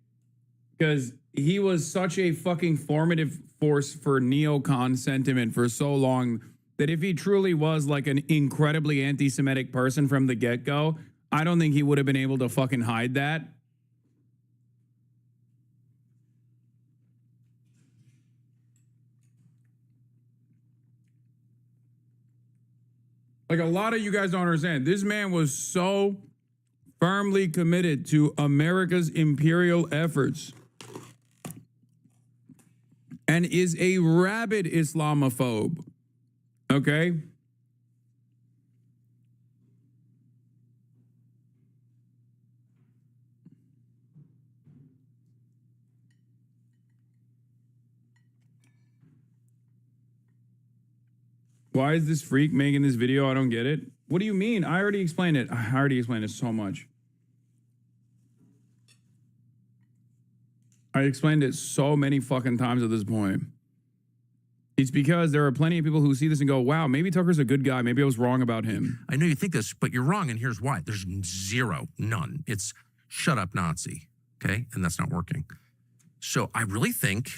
Speaker 1: Because he was such a fucking formative force for neocon sentiment for so long that if he truly was like an incredibly anti-Semitic person from the get-go, I don't think he would have been able to fucking hide that. Like, a lot of you guys don't understand. This man was so firmly committed to America's imperial efforts and is a rabid Islamophobe. Okay? Why is this freak making this video? I don't get it. What do you mean? I already explained it. I already explained it so much. I explained it so many fucking times at this point. It's because there are plenty of people who see this and go, wow, maybe Tucker's a good guy. Maybe I was wrong about him.
Speaker 23: I know you think this, but you're wrong, and here's why. There's none. It's shut up Nazi, okay? And that's not working. So I really think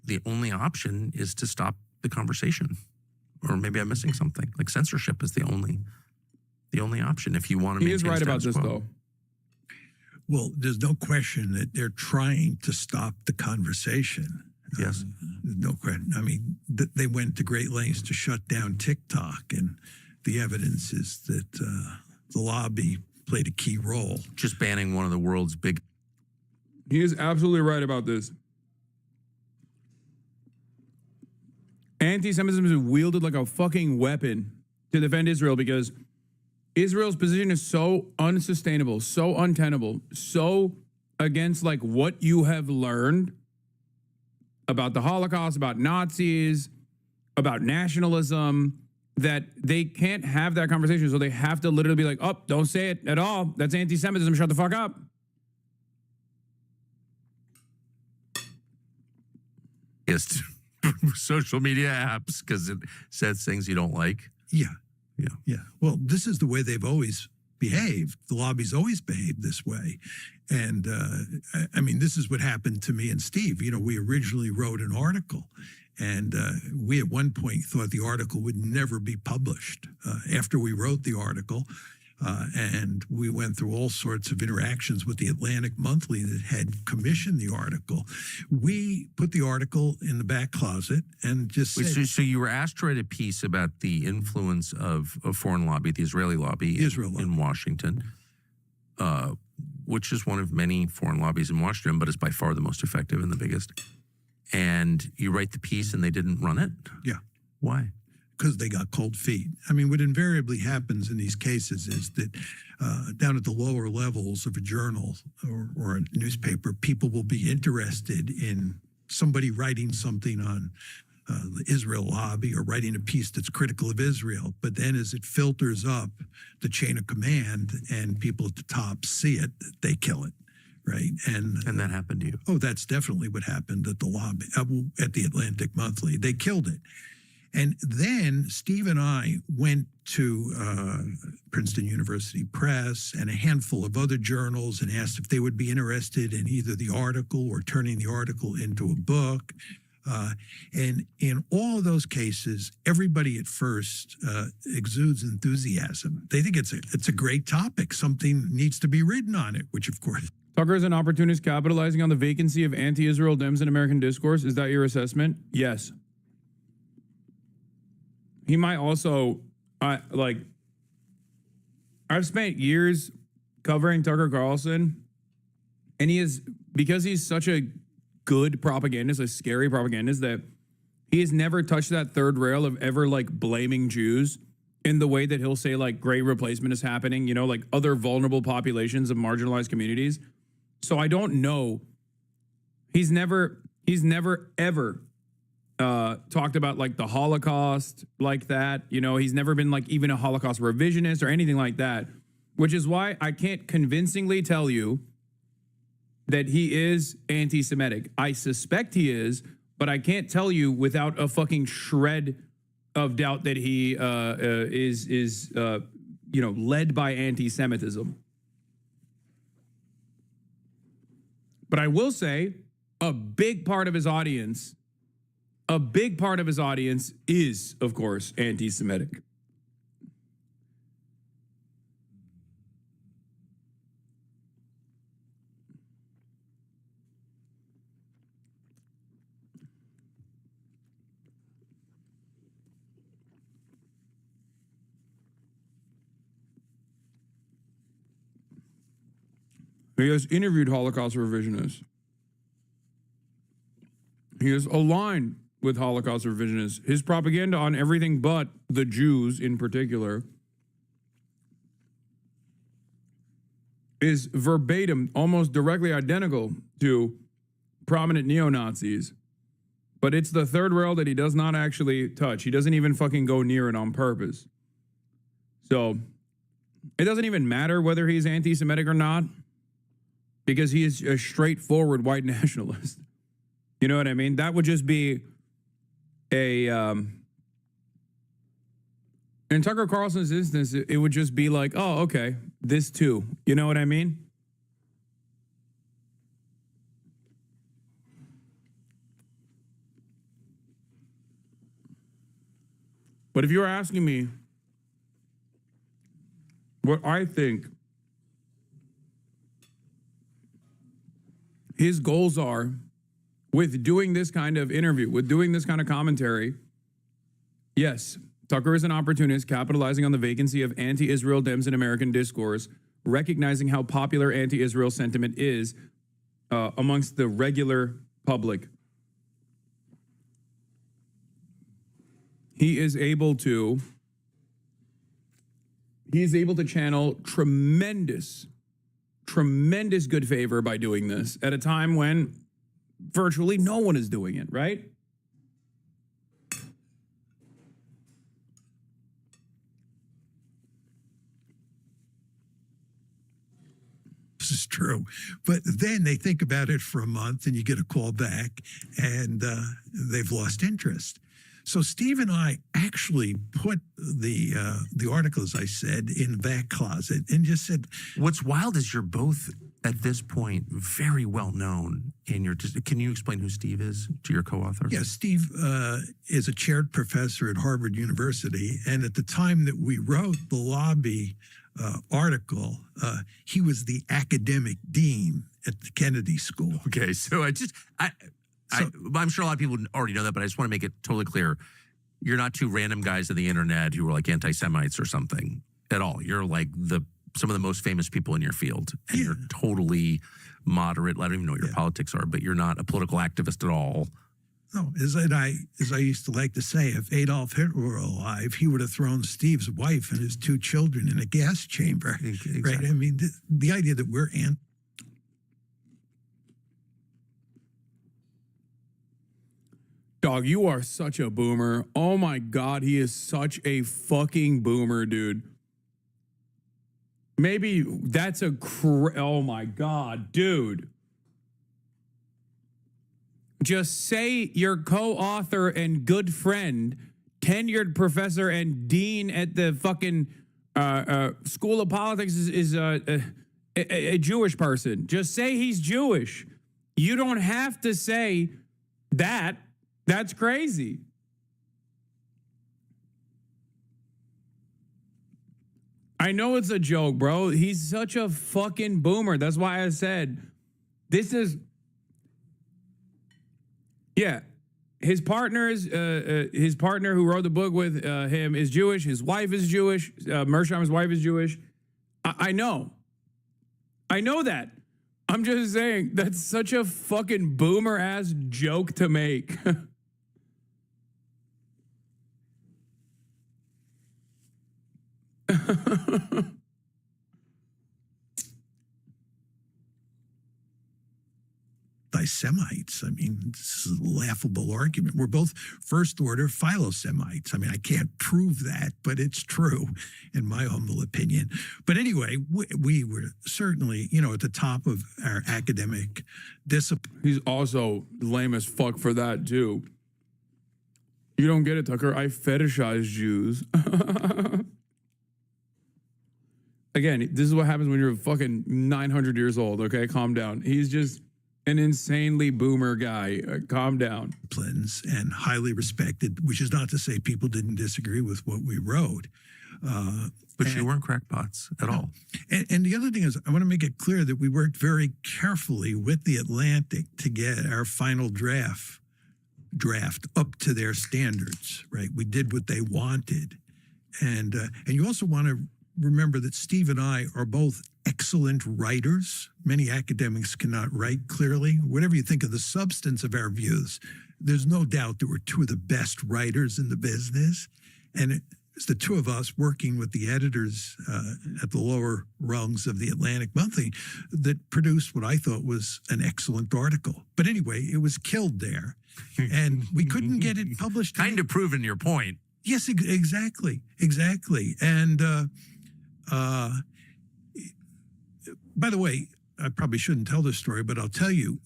Speaker 23: the only option is to stop the conversation or maybe I'm missing something. Like censorship is the only option if you want to.
Speaker 1: He is right about this, though.
Speaker 10: Well, there's no question that they're trying to stop the conversation.
Speaker 23: Yes.
Speaker 10: No question. I mean, they went to great lengths to shut down TikTok, and the evidence is that the lobby played a key role.
Speaker 23: Just banning one of the world's big.
Speaker 1: He is absolutely right about this. Anti-Semitism is wielded like a fucking weapon to defend Israel because Israel's position is so unsustainable, so untenable, so against like what you have learned about the Holocaust, about Nazis, about nationalism, that they can't have that conversation. So they have to literally be like, oh, don't say it at all. That's anti-Semitism. Shut the fuck up.
Speaker 23: Yes. Social media apps because it says things you don't like.
Speaker 10: Yeah.
Speaker 23: Yeah.
Speaker 10: Yeah. Well, this is the way they've always behaved. The lobby's always behaved this way. And I mean, this is what happened to me and Steve. You know, we originally wrote an article, and we at one point thought the article would never be published. After we wrote the article, and we went through all sorts of interactions with the Atlantic Monthly that had commissioned the article. We put the article in the back closet and just said,
Speaker 23: so you were asked to write a piece about the influence of a foreign lobby, the Israeli lobby, in Washington, which is one of many foreign lobbies in Washington, but is by far the most effective and the biggest. And you write the piece and they didn't run it?
Speaker 10: Yeah.
Speaker 23: Why?
Speaker 10: Because they got cold feet. I mean, what invariably happens in these cases is that down at the lower levels of a journal or a newspaper, people will be interested in somebody writing something on the Israel lobby or writing a piece that's critical of Israel. But then as it filters up the chain of command and people at the top see it, they kill it. Right. And
Speaker 23: that happened to you.
Speaker 10: Oh, that's definitely what happened at the lobby, at the Atlantic Monthly. They killed it. And then Steve and I went to Princeton University Press and a handful of other journals and asked if they would be interested in either the article or turning the article into a book. And in all of those cases, everybody at first exudes enthusiasm. They think it's a great topic. Something needs to be written on it, which of course.
Speaker 1: Tucker is an opportunist capitalizing on the vacancy of anti-Israel Dems in American discourse. Is that your assessment? Yes. He might also, I've spent years covering Tucker Carlson, and because he's such a good propagandist, a scary propagandist, that he has never touched that third rail of ever blaming Jews in the way that he'll say great replacement is happening, other vulnerable populations of marginalized communities. So I don't know. He's never ever talked about the Holocaust like that. He's never been even a Holocaust revisionist or anything like that, which is why I can't convincingly tell you that he is anti-Semitic. I suspect he is, but I can't tell you without a fucking shred of doubt that he is led by anti-Semitism. But I will say a big part of his audience is, of course, anti-Semitic. He has interviewed Holocaust revisionists. He is aligned with Holocaust revisionists. His propaganda on everything but the Jews in particular is verbatim, almost directly identical to prominent neo-Nazis. But it's the third rail that he does not actually touch. He doesn't even fucking go near it on purpose. So it doesn't even matter whether he's anti-Semitic or not, because he is a straightforward white nationalist. You know what I mean? That would just be in Tucker Carlson's instance, it would just be oh, okay, this too. You know what I mean? But if you're asking me what I think his goals are with doing this kind of interview, with doing this kind of commentary, yes, Tucker is an opportunist capitalizing on the vacancy of anti-Israel Dems in American discourse, recognizing how popular anti-Israel sentiment is amongst the regular public. He's able to channel tremendous good favor by doing this at a time when virtually no one is doing it, right?
Speaker 10: This is true. But then they think about it for a month and you get a call back and they've lost interest. So Steve and I actually put the article, as I said, in the back closet and just said,
Speaker 23: what's wild is you're both at this point very well known in your. Can you explain who Steve is to your co-author?
Speaker 10: Yeah, Steve is a chaired professor at Harvard University. And at the time that we wrote the lobby article, he was the academic dean at the Kennedy School.
Speaker 23: Okay, so I'm sure a lot of people already know that, but I just want to make it totally clear. You're not two random guys on the internet who are like anti-Semites or something at all. You're like some of the most famous people in your field, and you're totally moderate. I don't even know what your politics are, but you're not a political activist at all.
Speaker 10: No, as I used to like to say, if Adolf Hitler were alive, he would have thrown Steve's wife and his 2 children in a gas chamber. Exactly. Right? I mean, the idea that we're
Speaker 1: Dog, you are such a boomer. Oh my God, he is such a fucking boomer, dude. Maybe that's oh my God, dude. Just say your co-author and good friend, tenured professor and dean at the fucking School of Politics is a Jewish person. Just say he's Jewish. You don't have to say that. That's crazy. I know it's a joke, bro. He's such a fucking boomer. That's why I said this is. Yeah, his partner who wrote the book with him is Jewish. His wife is Jewish. Mearsheimer's wife is Jewish. I know that. I'm just saying that's such a fucking boomer ass joke to make.
Speaker 10: Semites. I mean, this is a laughable argument. We're both first-order philo-Semites. I mean, I can't prove that, but it's true, in my humble opinion. But anyway, we were certainly, at the top of our academic discipline.
Speaker 1: He's also lame as fuck for that, too. You don't get it, Tucker. I fetishize Jews. Again, this is what happens when you're fucking 900 years old, okay? Calm down. He's just an insanely boomer guy. Calm down.
Speaker 10: And highly respected, which is not to say people didn't disagree with what we wrote.
Speaker 23: But you weren't crackpots at all.
Speaker 10: And the other thing is, I want to make it clear that we worked very carefully with the Atlantic to get our final draft up to their standards, right? We did what they wanted. And you also want to remember that Steve and I are both excellent writers. Many academics cannot write clearly. Whatever you think of the substance of our views, there's no doubt that we're 2 of the best writers in the business. And it's the 2 of us working with the editors at the lower rungs of the Atlantic Monthly that produced what I thought was an excellent article. But anyway, it was killed there. And we couldn't get it published.
Speaker 23: Kind of proving your point.
Speaker 10: Yes, exactly. And by the way, I probably shouldn't tell this story, but I'll tell you,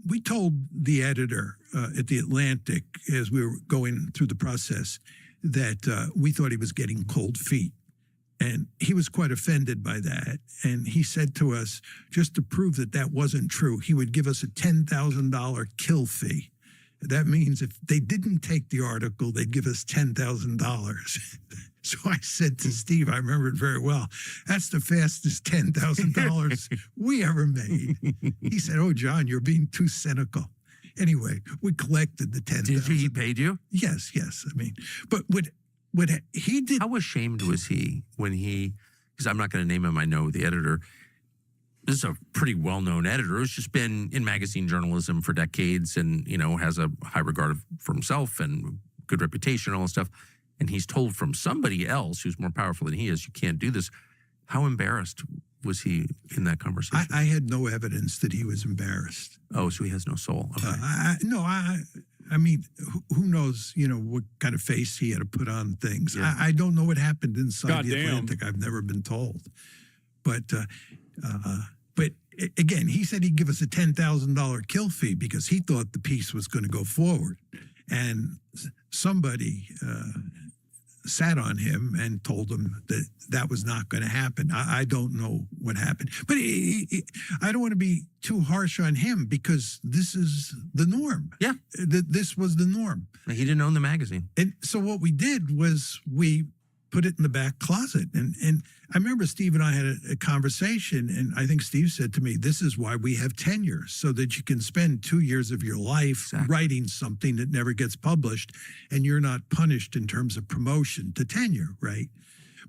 Speaker 10: we told the editor at the Atlantic as we were going through the process that we thought he was getting cold feet. And he was quite offended by that. And he said to us, just to prove that that wasn't true, he would give us a $10,000 kill fee. that means if they didn't take the article, they'd give us $10,000. So I said to Steve, I remember it very well, that's the fastest $10,000 we ever made. He said, oh, John, you're being too cynical. Anyway, we collected the $10,000.
Speaker 23: Did he paid you?
Speaker 10: Yes. I mean, but what he did.
Speaker 23: How ashamed was he when he, because I'm not going to name him, I know the editor. This is a pretty well-known editor who's just been in magazine journalism for decades and, has a high regard for himself and good reputation and all that stuff. And he's told from somebody else who's more powerful than he is, you can't do this. How embarrassed was he in that conversation?
Speaker 10: I had no evidence that he was embarrassed.
Speaker 23: Oh, so he has no soul. Okay.
Speaker 10: I mean, who knows, what kind of face he had to put on things. Yeah. I don't know what happened inside the Atlantic. I've never been told. But again, he said he'd give us a $10,000 kill fee because he thought the piece was going to go forward. And somebody sat on him and told him that that was not going to happen. I don't know what happened. But I don't want to be too harsh on him because this is the norm.
Speaker 23: Yeah.
Speaker 10: This was the norm.
Speaker 23: He didn't own the magazine.
Speaker 10: And so what we did was we put it in the back closet. And I remember Steve and I had a conversation, and I think Steve said to me, this is why we have tenure, so that you can spend 2 years of your life writing something that never gets published, and you're not punished in terms of promotion to tenure, right?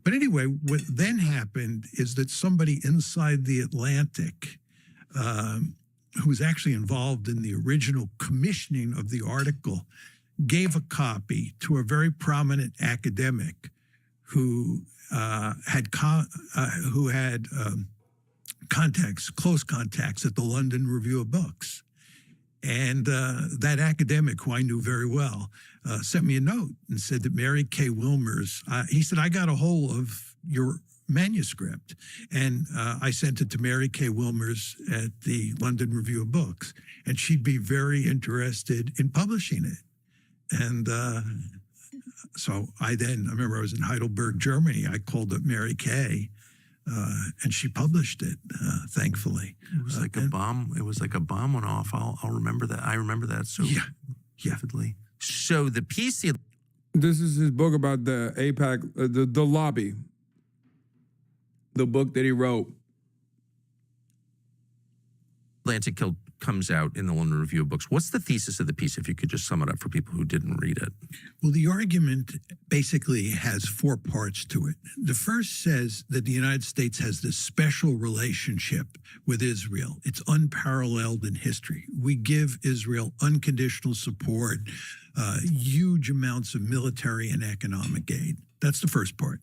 Speaker 10: But anyway, what then happened is that somebody inside the Atlantic, who was actually involved in the original commissioning of the article, gave a copy to a very prominent academic who had close contacts at the London Review of Books. And that academic, who I knew very well, sent me a note and said that Mary Kay Wilmers, he said, I got a hold of your manuscript. And I sent it to Mary Kay Wilmers at the London Review of Books. And she'd be very interested in publishing it. And so I remember I was in Heidelberg, Germany. I called up Mary Kay, and she published it, thankfully.
Speaker 23: It was like a bomb. It was like a bomb went off. I'll remember that. I remember that so vividly. So the piece.
Speaker 1: This is his book about the AIPAC, the lobby. The book that he wrote.
Speaker 23: Atlantic comes out in the London Review of Books. What's the thesis of the piece, if you could just sum it up for people who didn't read it?
Speaker 10: Well, the argument basically has 4 parts to it. The first says that the United States has this special relationship with Israel. It's unparalleled in history. We give Israel unconditional support, huge amounts of military and economic aid. That's the first part.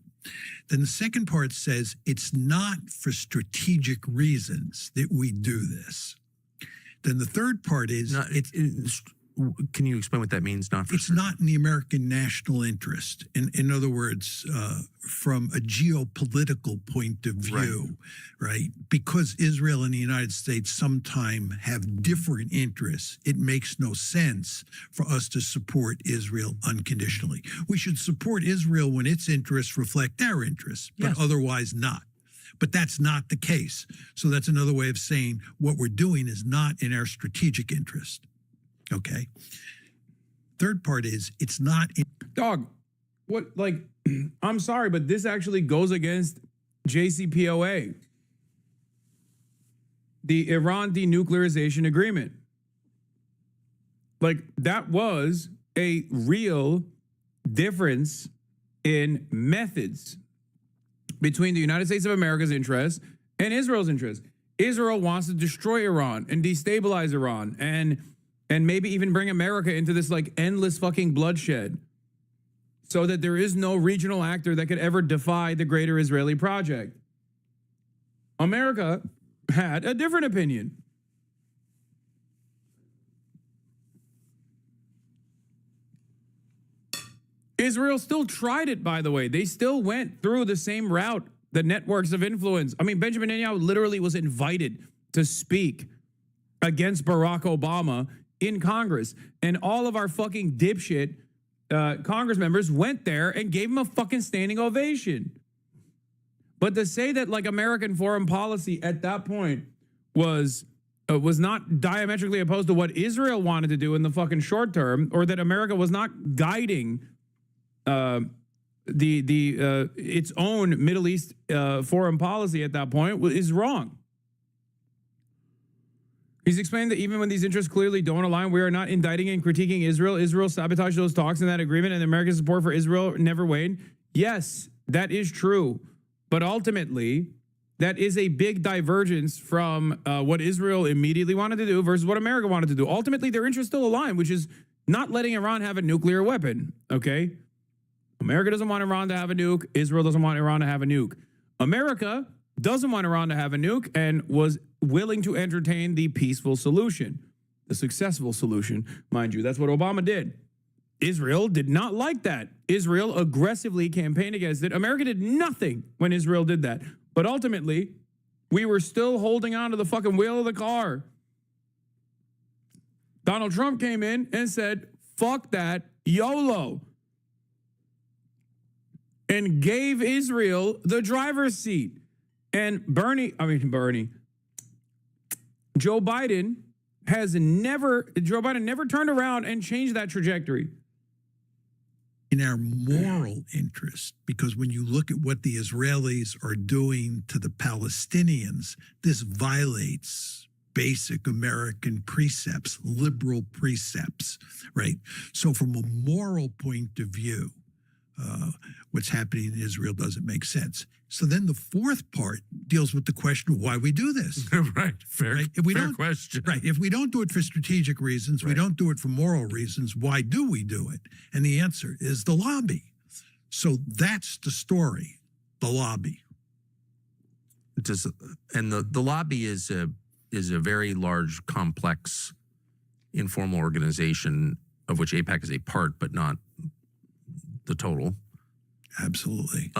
Speaker 10: Then the second part says it's not for strategic reasons that we do this. Then the third part is
Speaker 23: can you explain what that means?
Speaker 10: It's not in the American national interest. In other words, from a geopolitical point of view, right? Because Israel and the United States sometime have different interests, it makes no sense for us to support Israel unconditionally. We should support Israel when its interests reflect our interests, but otherwise not. But that's not the case. So that's another way of saying what we're doing is not in our strategic interest. Okay. Third part is it's not.
Speaker 1: Dog, what, like, I'm sorry, but this actually goes against JCPOA, the Iran denuclearization agreement. Like, that was a real difference in methods between the United States of America's interests and Israel's interests. Israel wants to destroy Iran and destabilize Iran and maybe even bring America into this like endless fucking bloodshed so that there is no regional actor that could ever defy the greater Israeli project. America had a different opinion. Israel still tried it, by the way. They still went through the same route, the networks of influence. I mean, Benjamin Netanyahu literally was invited to speak against Barack Obama in Congress. And all of our fucking dipshit Congress members went there and gave him a fucking standing ovation. But to say that like American foreign policy at that point was was not diametrically opposed to what Israel wanted to do in the fucking short term, or that America was not guiding its own Middle East foreign policy at that point, is wrong. He's explained that even when these interests clearly don't align, we are not indicting and critiquing Israel. Israel sabotaged those talks in that agreement, and American support for Israel never waned. Yes, that is true. But ultimately, that is a big divergence from what Israel immediately wanted to do versus what America wanted to do. Ultimately, their interests still align, which is not letting Iran have a nuclear weapon, okay? America doesn't want Iran to have a nuke. Israel doesn't want Iran to have a nuke. America doesn't want Iran to have a nuke and was willing to entertain the peaceful solution, the successful solution, mind you. That's what Obama did. Israel did not like that. Israel aggressively campaigned against it. America did nothing when Israel did that. But ultimately, we were still holding on to the fucking wheel of the car. Donald Trump came in and said, fuck that, YOLO, and gave Israel the driver's seat. And Joe Biden never turned around and changed that trajectory.
Speaker 10: In our moral interest, because when you look at what the Israelis are doing to the Palestinians, this violates basic American precepts, liberal precepts, right? So from a moral point of view, what's happening in Israel doesn't make sense. So then the fourth part deals with the question of why we do this.
Speaker 23: Right. Fair question.
Speaker 10: Right. If we don't do it for strategic reasons, we don't do it for moral reasons, why do we do it? And the answer is the lobby. So that's the story, the lobby.
Speaker 23: And the lobby is a very large, complex, informal organization of which AIPAC is a part, but not the total.
Speaker 10: Absolutely.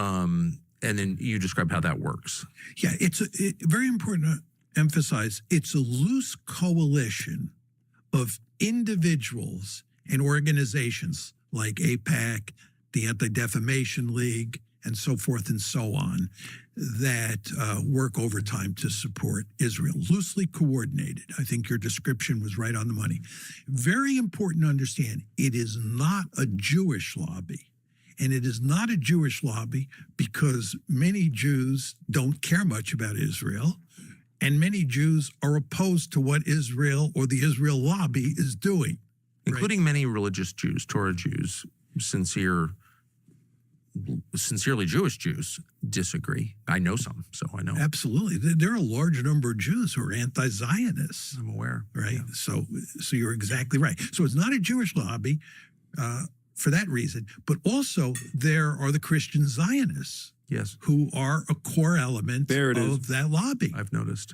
Speaker 23: And then you describe how that works.
Speaker 10: Yeah, it's very important to emphasize it's a loose coalition of individuals and organizations like AIPAC, the Anti-Defamation League, and so forth and so on, that work overtime to support Israel, loosely coordinated. I think your description was right on the money. Very important to understand, it is not a Jewish lobby. And it is not a Jewish lobby because many Jews don't care much about Israel, and many Jews are opposed to what Israel or the Israel lobby is doing.
Speaker 23: Including many religious Jews, Torah Jews, sincerely Jewish Jews disagree. I know some, so I know.
Speaker 10: Absolutely. There are a large number of Jews who are anti-Zionists.
Speaker 23: I'm aware.
Speaker 10: Right? Yeah. So you're exactly right. So it's not a Jewish lobby for that reason, but also there are the Christian Zionists.
Speaker 23: Yes.
Speaker 10: Who are a core element of that lobby.
Speaker 23: I've noticed.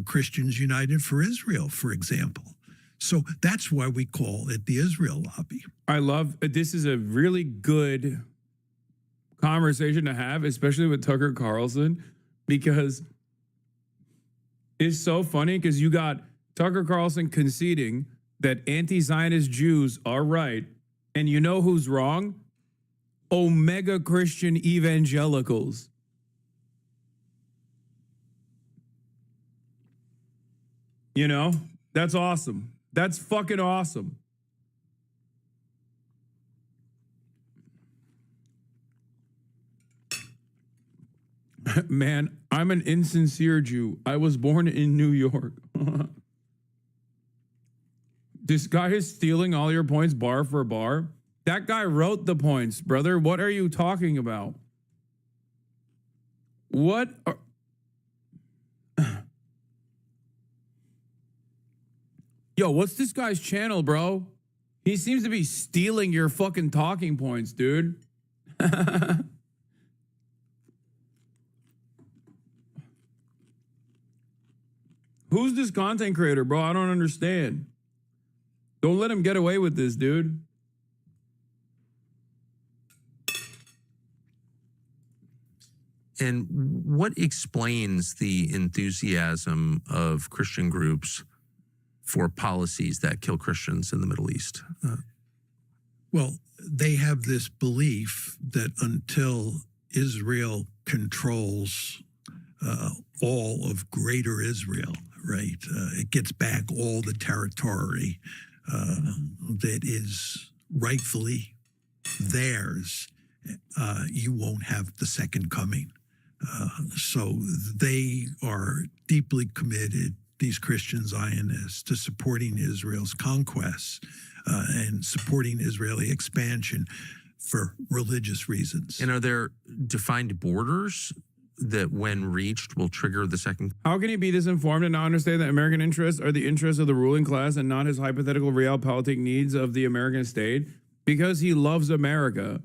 Speaker 10: Christians United for Israel, for example. So that's why we call it the Israel lobby.
Speaker 1: I love, this is a really good conversation to have, especially with Tucker Carlson, because it's so funny because you got Tucker Carlson conceding that anti-Zionist Jews are right. And you know who's wrong? Omega Christian evangelicals. You know, that's awesome. That's fucking awesome. Man, I'm an insincere Jew. I was born in New York. This guy is stealing all your points bar for bar. That guy wrote the points, brother. What are you talking about? What are... Yo, what's this guy's channel, bro? He seems to be stealing your fucking talking points, dude. Who's this content creator, bro? I don't understand. Don't let him get away with this, dude.
Speaker 23: And what explains the enthusiasm of Christian groups for policies that kill Christians in the Middle East?
Speaker 10: Well, they have this belief that until Israel controls all of greater Israel, right? It gets back all the territory that is rightfully theirs. You won't have the second coming. So they are deeply committed, these Christian Zionists, to supporting Israel's conquests and supporting Israeli expansion for religious reasons.
Speaker 23: And are there defined borders that, when reached, will trigger the second?
Speaker 1: How can he be this informed and not understand that American interests are the interests of the ruling class and not his hypothetical realpolitik needs of the American state? Because he loves America.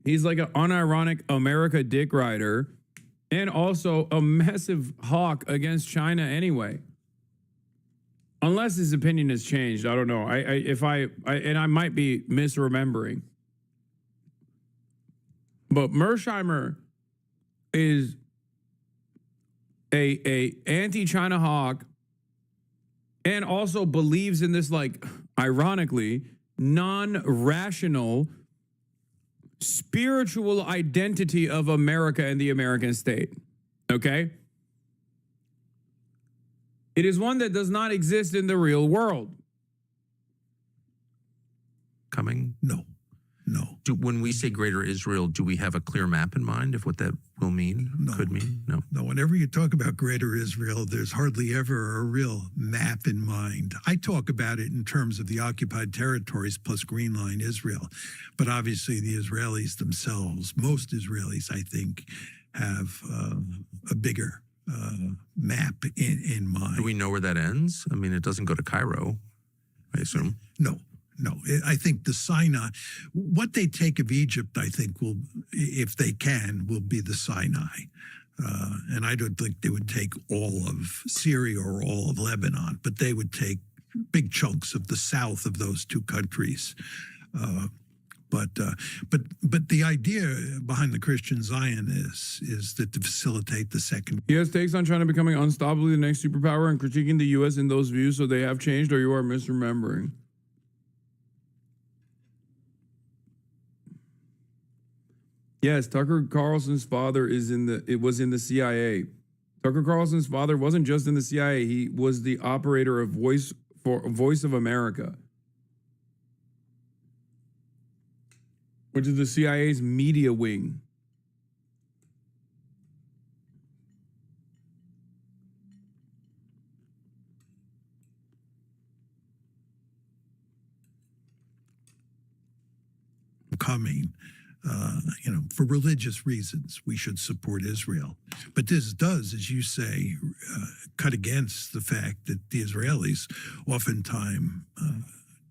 Speaker 1: He's like an unironic America dick rider and also a massive hawk against China anyway. Unless his opinion has changed, I don't know. I might be misremembering. But Mearsheimer is a anti-China hawk and also believes in this, like, ironically, non-rational spiritual identity of America and the American state. Okay? It is one that does not exist in the real world.
Speaker 23: Coming?
Speaker 10: No.
Speaker 23: When we say Greater Israel, do we have a clear map in mind of what that will mean, could mean? No.
Speaker 10: Whenever you talk about Greater Israel, there's hardly ever a real map in mind. I talk about it in terms of the occupied territories plus Green Line Israel. But obviously the Israelis themselves, most Israelis, I think, have a bigger map in mind.
Speaker 23: Do we know where that ends? I mean, it doesn't go to Cairo, I assume.
Speaker 10: No. I think the Sinai, what they take of Egypt, I think will, if they can, will be the Sinai. And I don't think they would take all of Syria or all of Lebanon, but they would take big chunks of the south of those two countries. But the idea behind the Christian Zionists is that to facilitate the second.
Speaker 1: He has takes on China becoming unstoppably the next superpower and critiquing the U.S. in those views, so they have changed, or you are misremembering. Yes, Tucker Carlson's father was in the CIA. Tucker Carlson's father wasn't just in the CIA, he was the operator of Voice of America, which is the CIA's media wing.
Speaker 10: Coming. For religious reasons, we should support Israel. But this does, as you say, cut against the fact that the Israelis oftentimes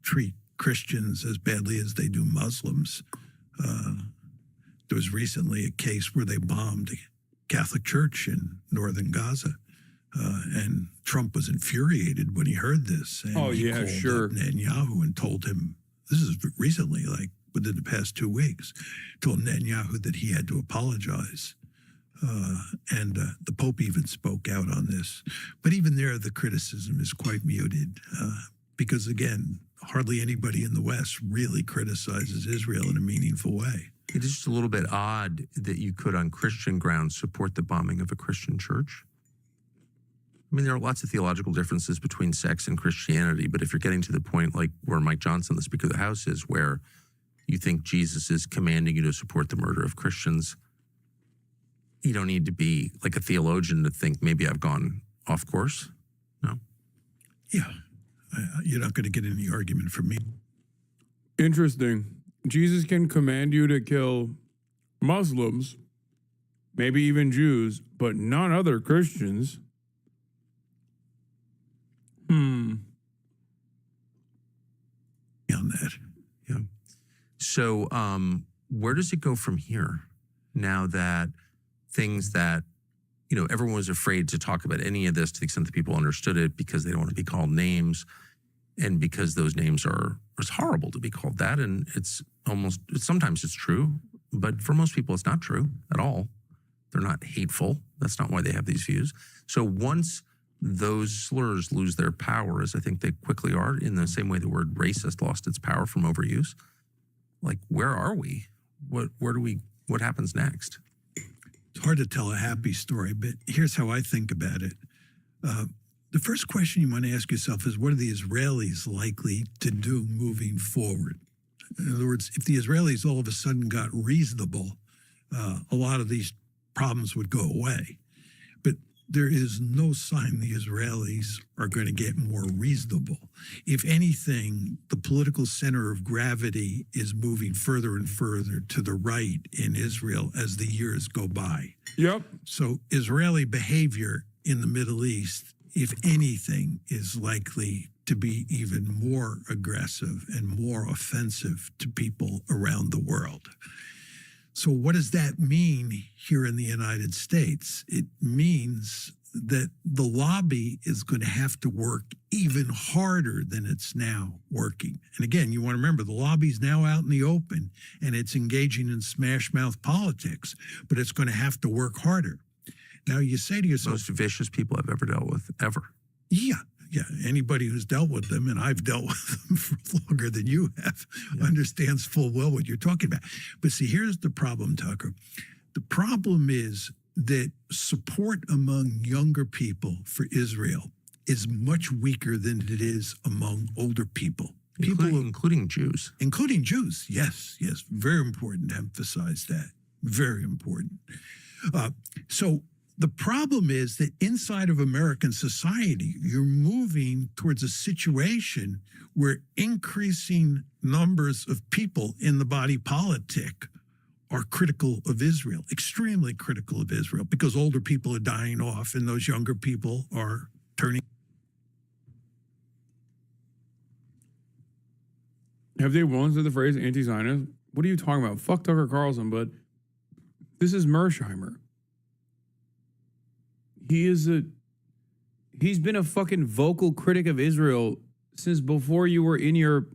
Speaker 10: treat Christians as badly as they do Muslims. There was recently a case where they bombed a Catholic church in northern Gaza. And Trump was infuriated when he heard this. And he called up Netanyahu and told him, this is recently, like, within the past 2 weeks, told Netanyahu that he had to apologize. And the Pope even spoke out on this. But even there, the criticism is quite muted because, again, hardly anybody in the West really criticizes Israel in a meaningful way.
Speaker 23: It is just a little bit odd that you could, on Christian grounds, support the bombing of a Christian church. I mean, there are lots of theological differences between sex and Christianity, but if you're getting to the point like where Mike Johnson, the Speaker of the House, is, where you think Jesus is commanding you to support the murder of Christians, you don't need to be like a theologian to think maybe I've gone off course. No?
Speaker 10: Yeah. You're not going to get any argument from me.
Speaker 1: Interesting. Jesus can command you to kill Muslims, maybe even Jews, but not other Christians.
Speaker 10: On that.
Speaker 23: Yeah. So where does it go from here now that things that, everyone was afraid to talk about any of this to the extent that people understood it because they don't want to be called names and because those names it's horrible to be called that. And sometimes it's true, but for most people it's not true at all. They're not hateful. That's not why they have these views. So once those slurs lose their power, as I think they quickly are, in the same way the word racist lost its power from overuse, like, where are we? What happens next?
Speaker 10: It's hard to tell a happy story, but here's how I think about it. The first question you want to ask yourself is, what are the Israelis likely to do moving forward? In other words, if the Israelis all of a sudden got reasonable, a lot of these problems would go away. But there is no sign the Israelis are going to get more reasonable. If anything, the political center of gravity is moving further and further to the right in Israel as the years go by.
Speaker 1: Yep.
Speaker 10: So Israeli behavior in the Middle East, if anything, is likely to be even more aggressive and more offensive to people around the world. So what does that mean here in the United States? It means that the lobby is going to have to work even harder than it's now working. And again, you want to remember, the lobby's now out in the open and it's engaging in smash mouth politics, but it's going to have to work harder. Now you say to yourself,
Speaker 23: most vicious people I've ever dealt with, ever.
Speaker 10: Yeah. Anybody who's dealt with them, and I've dealt with them for longer than you have, understands full well what you're talking about. But see, here's the problem, Tucker. The problem is that support among younger people for Israel is much weaker than it is among older people.
Speaker 23: Including Jews.
Speaker 10: Including Jews, yes. Very important to emphasize that. Very important. So the problem is that inside of American society, you're moving towards a situation where increasing numbers of people in the body politic are critical of Israel, extremely critical of Israel, because older people are dying off and those younger people are turning.
Speaker 1: Have they once said the phrase anti-Zionist? What are you talking about? Fuck Tucker Carlson, but this is Mearsheimer. He's been a fucking vocal critic of Israel since before you were in your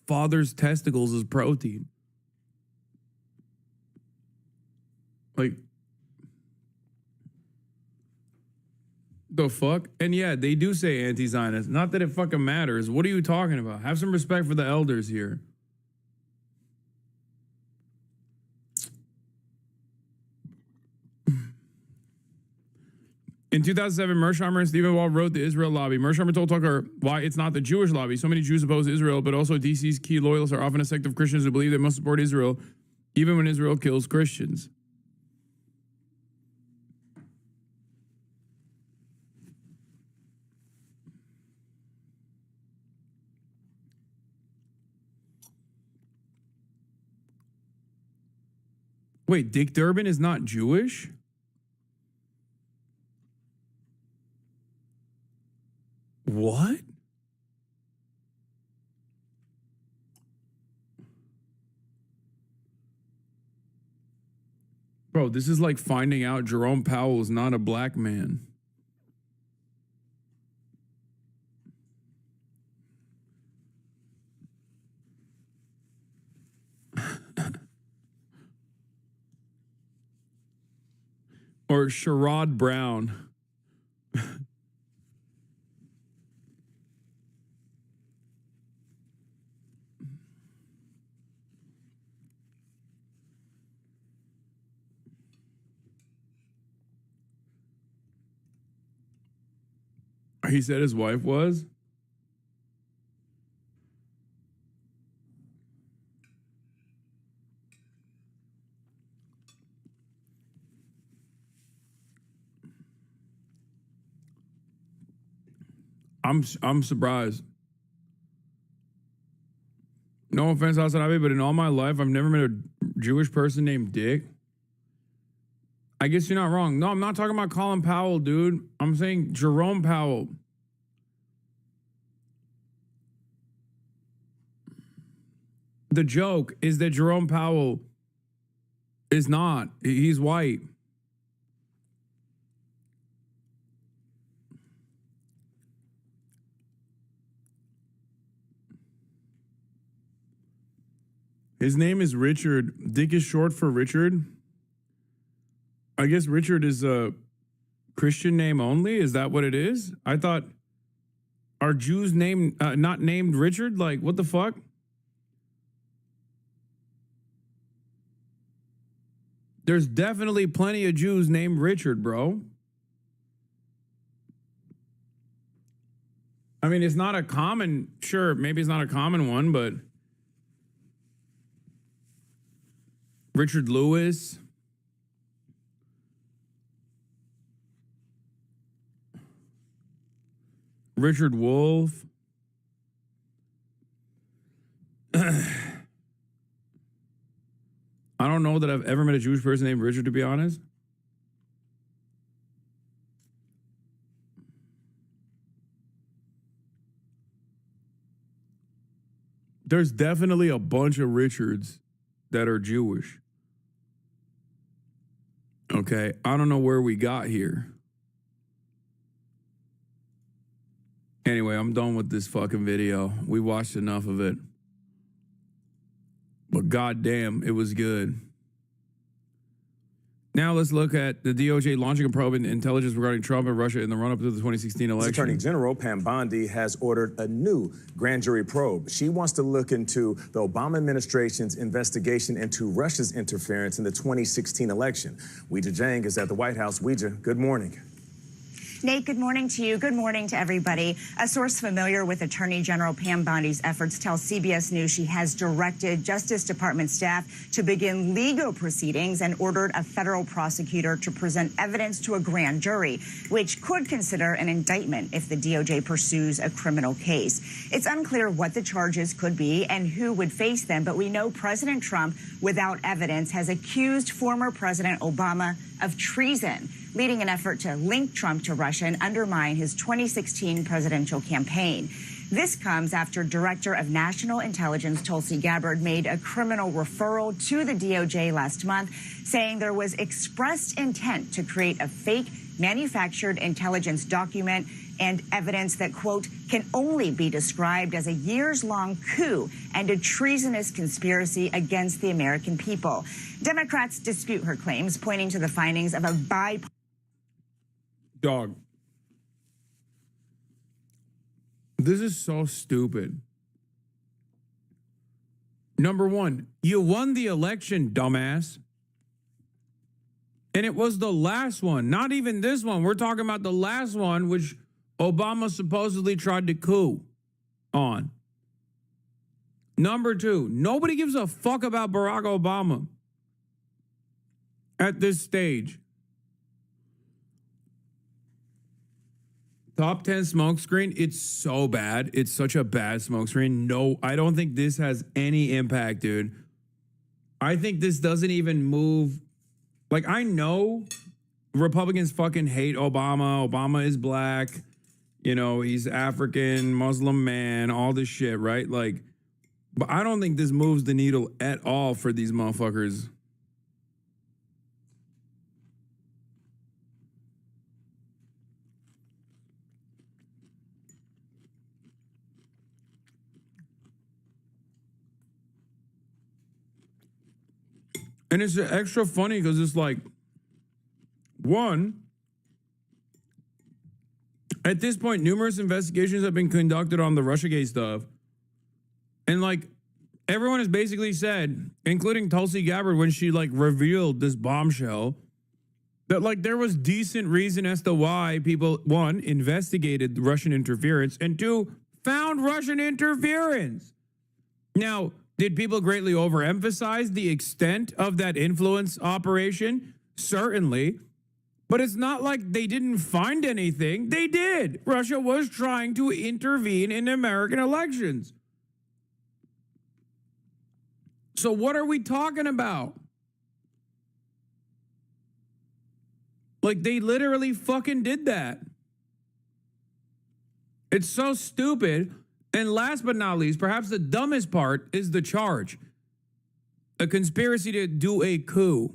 Speaker 1: father's testicles as protein. Like, the fuck? And yeah, they do say anti-Zionist. Not that it fucking matters. What are you talking about? Have some respect for the elders here. In 2007, Mearsheimer and Stephen Wall wrote The Israel Lobby. Mearsheimer told Tucker why it's not the Jewish lobby. So many Jews oppose Israel, but also DC's key loyalists are often a sect of Christians who believe they must support Israel, even when Israel kills Christians. Wait, Dick Durbin is not Jewish? What? Bro, this is like finding out Jerome Powell is not a black man. Or Sherrod Brown. He said his wife was? I'm surprised. No offense, Hassan Abi, but in all my life, I've never met a Jewish person named Dick. I guess you're not wrong. No, I'm not talking about Colin Powell, dude. I'm saying Jerome Powell. The joke is that Jerome Powell is not. He's white. His name is Richard. Dick is short for Richard. I guess Richard is a Christian name only. Is that what it is? I thought, are Jews named not named Richard? Like, what the fuck? There's definitely plenty of Jews named Richard, bro. I mean, it's not a common, sure, maybe it's not a common one, but Richard Lewis. Richard Wolff. I don't know that I've ever met a Jewish person named Richard, to be honest. There's definitely a bunch of Richards that are Jewish. Okay, I don't know where we got here. Anyway, I'm done with this fucking video. We watched enough of it. But goddamn, it was good. Now let's look at the DOJ launching a probe into intelligence regarding Trump and Russia in the run-up to the 2016 election.
Speaker 8: Attorney General Pam Bondi has ordered a new grand jury probe. She wants to look into the Obama administration's investigation into Russia's interference in the 2016 election. Weijia Jiang is at the White House. Weijia, good morning.
Speaker 4: Nate, good morning to you. Good morning to everybody. A source familiar with Attorney General Pam Bondi's efforts tells CBS News she has directed Justice Department staff to begin legal proceedings and ordered a federal prosecutor to present evidence to a grand jury, which could consider an indictment if the DOJ pursues a criminal case. It's unclear what the charges could be and who would face them, but we know President Trump, without evidence, has accused former President Obama of treason, leading an effort to link Trump to Russia and undermine his 2016 presidential campaign. This comes after Director of National Intelligence Tulsi Gabbard made a criminal referral to the DOJ last month, saying there was expressed intent to create a fake manufactured intelligence document and evidence that, quote, can only be described as a years-long coup and a treasonous conspiracy against the American people. Democrats dispute her claims, pointing to the findings of a bipartisan
Speaker 1: Dog. This is so stupid. Number one, you won the election, dumbass. And it was the last one, not even this one. We're talking about the last one, which Obama supposedly tried to coup on. Number two, nobody gives a fuck about Barack Obama at this stage. Top 10 smokescreen, it's so bad. It's such a bad smokescreen. No, I don't think this has any impact, dude. I think this doesn't even move. Like, I know Republicans fucking hate Obama. Obama is black. You know, he's African, Muslim man, all this shit, right? Like, but I don't think this moves the needle at all for these motherfuckers. And it's extra funny because it's like, one, at this point, numerous investigations have been conducted on the Russiagate stuff. And like, everyone has basically said, including Tulsi Gabbard, when she like revealed this bombshell, that like there was decent reason as to why people, one, investigated Russian interference, and two, found Russian interference. Now, did people greatly overemphasize the extent of that influence operation? Certainly. But it's not like they didn't find anything. They did. Russia was trying to intervene in American elections. So what are we talking about? Like, they literally fucking did that. It's so stupid. And last but not least, perhaps the dumbest part is the charge. A conspiracy to do a coup.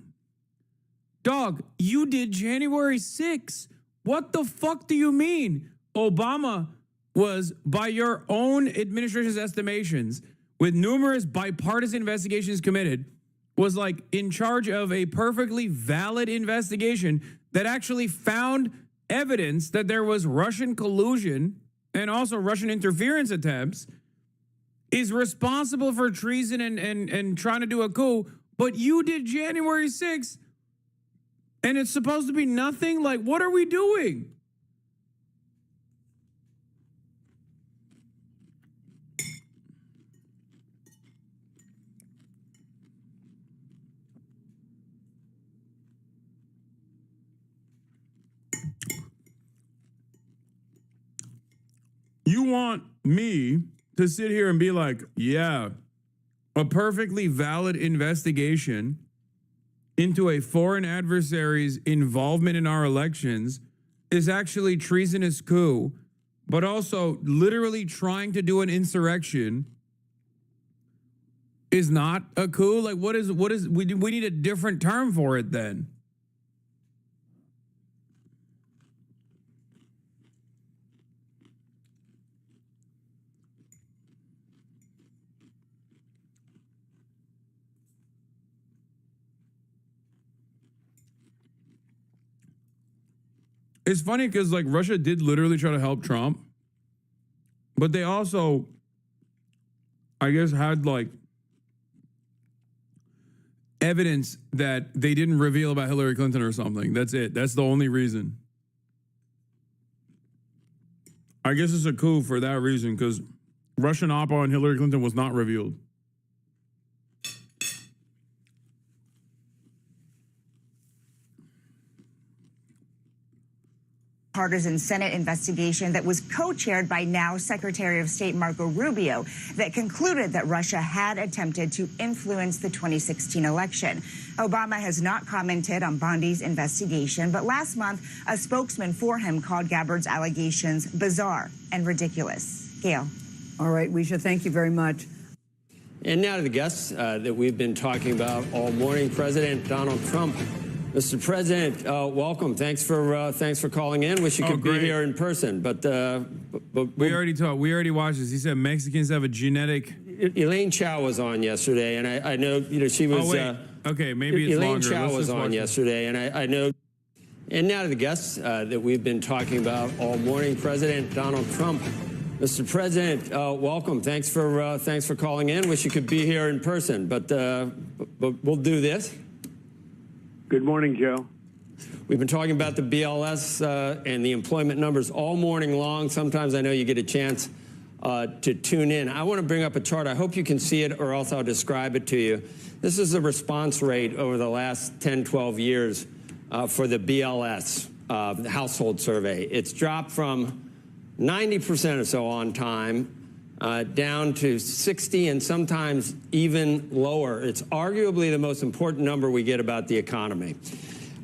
Speaker 1: Dog, you did January 6th. What the fuck do you mean? Obama was, by your own administration's estimations, with numerous bipartisan investigations committed, was like in charge of a perfectly valid investigation that actually found evidence that there was Russian collusion and also Russian interference attempts, is responsible for treason and trying to do a coup, but you did January 6th, and it's supposed to be nothing? Like, what are we doing? You want me to sit here and be like, yeah, a perfectly valid investigation into a foreign adversary's involvement in our elections is actually treasonous coup, but also literally trying to do an insurrection is not a coup? Like, what is we need a different term for it then. It's funny because like Russia did literally try to help Trump, but they also, I guess, had like evidence that they didn't reveal about Hillary Clinton or something. That's it. That's the only reason. I guess it's a coup for that reason because Russian opera on Hillary Clinton was not revealed.
Speaker 4: Partisan Senate investigation that was co-chaired by now Secretary of State Marco Rubio that concluded that Russia had attempted to influence the 2016 election. Obama has not commented on Bondi's investigation, but last month, a spokesman for him called Gabbard's allegations bizarre and ridiculous. Gail.
Speaker 2: All right, Weisha, thank you very much.
Speaker 5: And now to the guests that we've been talking about all morning. President Donald Trump. Mr. President, welcome. Thanks for calling in. Wish you could be here in person, but
Speaker 1: we already talked. We already watched this. He said Mexicans have a genetic.
Speaker 5: Elaine Chao was on yesterday, and I know she was.
Speaker 1: Oh wait. Okay, maybe it's
Speaker 5: Elaine
Speaker 1: longer.
Speaker 5: Chao was on yesterday, and I know. And now to the guests that we've been talking about all morning. President Donald Trump. Mr. President, welcome. Thanks for calling in. Wish you could be here in person, but we'll do this.
Speaker 21: Good morning, Joe.
Speaker 5: We've been talking about the BLS and the employment numbers all morning long. Sometimes I know you get a chance to tune in. I want to bring up a chart. I hope you can see it, or else I'll describe it to you. This is the response rate over the last 10, 12 years for the BLS, the household survey. It's dropped from 90% or so on time down to 60 and sometimes even lower. It's arguably the most important number we get about the economy.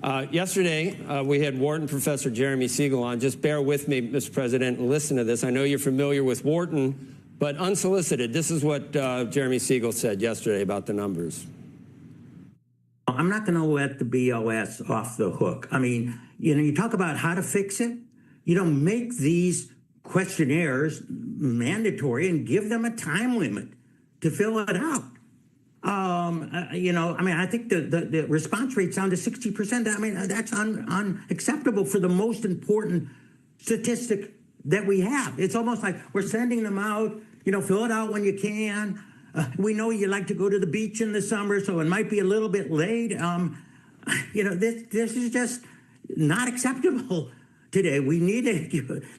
Speaker 5: Yesterday, we had Wharton Professor Jeremy Siegel on. Just bear with me, Mr. President, and listen to this. I know you're familiar with Wharton, but unsolicited, this is what Jeremy Siegel said yesterday about the numbers.
Speaker 22: I'm not going to let the BLS off the hook. I mean, you talk about how to fix it. You don't make these questionnaires mandatory and give them a time limit to fill it out. I think the response rate's down to 60%. I mean, that's unacceptable for the most important statistic that we have. It's almost like we're sending them out, fill it out when you can. We know you like to go to the beach in the summer, so it might be a little bit late. This is just not acceptable today. We need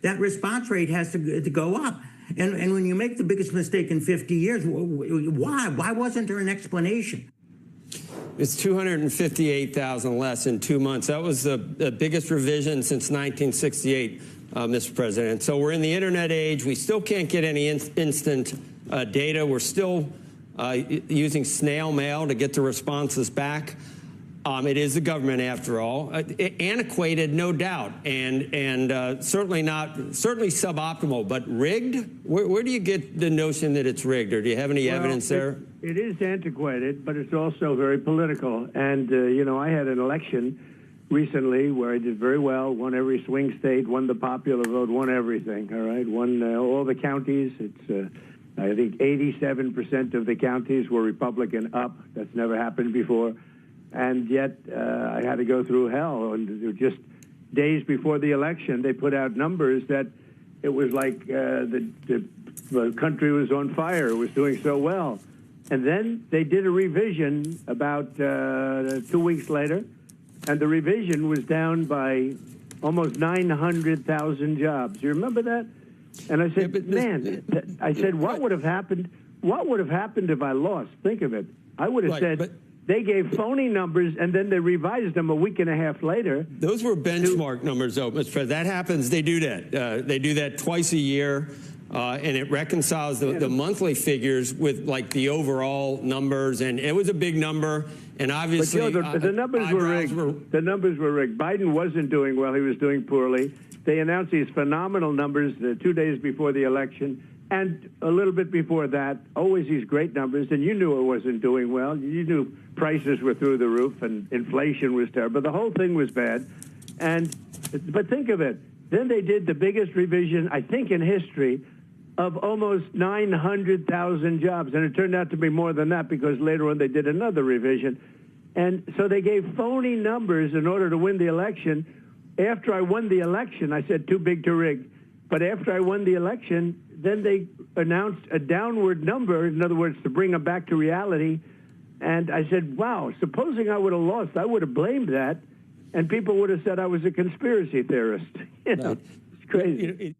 Speaker 22: that response rate has to go up. And when you make the biggest mistake in 50 years, why? Why wasn't there an explanation?
Speaker 5: It's 258,000 less in 2 months. That was the biggest revision since 1968, Mr. President. So we're in the internet age. We still can't get any instant data. We're still using snail mail to get the responses back. It is the government, after all. Antiquated, no doubt, and certainly suboptimal, but rigged? Where do you get the notion that it's rigged, or do you have any evidence there?
Speaker 21: It is antiquated, but it's also very political. And, I had an election recently where I did very well, won every swing state, won the popular vote, won everything, all right? Won all the counties. It's, I think, 87% of the counties were Republican up. That's never happened before. And yet I had to go through hell. And just days before the election, they put out numbers that it was like the country was on fire. It was doing so well. And then they did a revision about 2 weeks later, and the revision was down by almost 900,000 jobs. You remember that? And I said, what would have happened? What would have happened if I lost? Think of it. I would have said, they gave phony numbers, and then they revised them a week and a half later.
Speaker 5: Those were benchmark numbers, though, Mr. President. That happens. They do that. They do that twice a year. and it reconciles the monthly figures with like the overall numbers, and it was a big number. And obviously,
Speaker 21: but the numbers were rigged. The numbers were rigged. Biden wasn't doing well; he was doing poorly. They announced these phenomenal numbers 2 days before the election, and a little bit before that. Always these great numbers, and you knew it wasn't doing well. You knew prices were through the roof, and inflation was terrible. The whole thing was bad. But think of it. Then they did the biggest revision, I think, in history, of almost 900,000 jobs. And it turned out to be more than that because later on they did another revision. And so they gave phony numbers in order to win the election. After I won the election, I said too big to rig. But after I won the election, then they announced a downward number, in other words, to bring them back to reality. And I said, wow, supposing I would have lost, I would have blamed that. And people would have said I was a conspiracy theorist. It's crazy.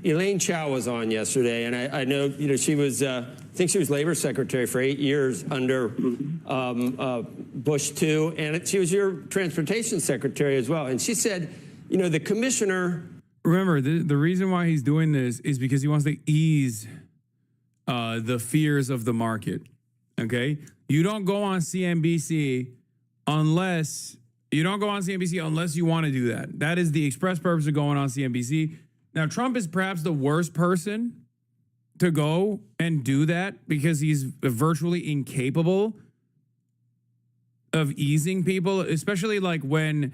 Speaker 5: Elaine Chao was on yesterday, and I know, she was, I think she was labor secretary for 8 years under Bush II, and she was your transportation secretary as well. And she said, the commissioner.
Speaker 1: Remember, the reason why he's doing this is because he wants to ease the fears of the market. Okay, you don't go on CNBC unless you want to do that. That is the express purpose of going on CNBC. Now, Trump is perhaps the worst person to go and do that because he's virtually incapable of easing people, especially like when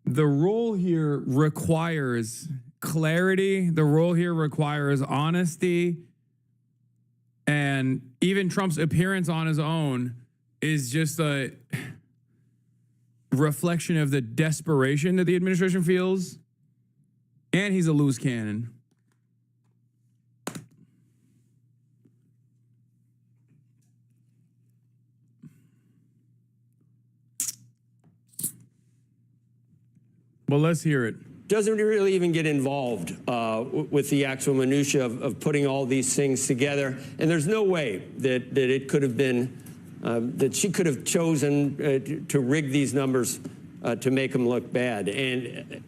Speaker 1: the role here requires clarity, the role here requires honesty, and even Trump's appearance on his own is just a reflection of the desperation that the administration feels. And he's a loose cannon. Well, let's hear it.
Speaker 5: Doesn't really even get involved with the actual minutia of putting all these things together. And there's no way that it could have been, that she could have chosen to rig these numbers to make them look bad. And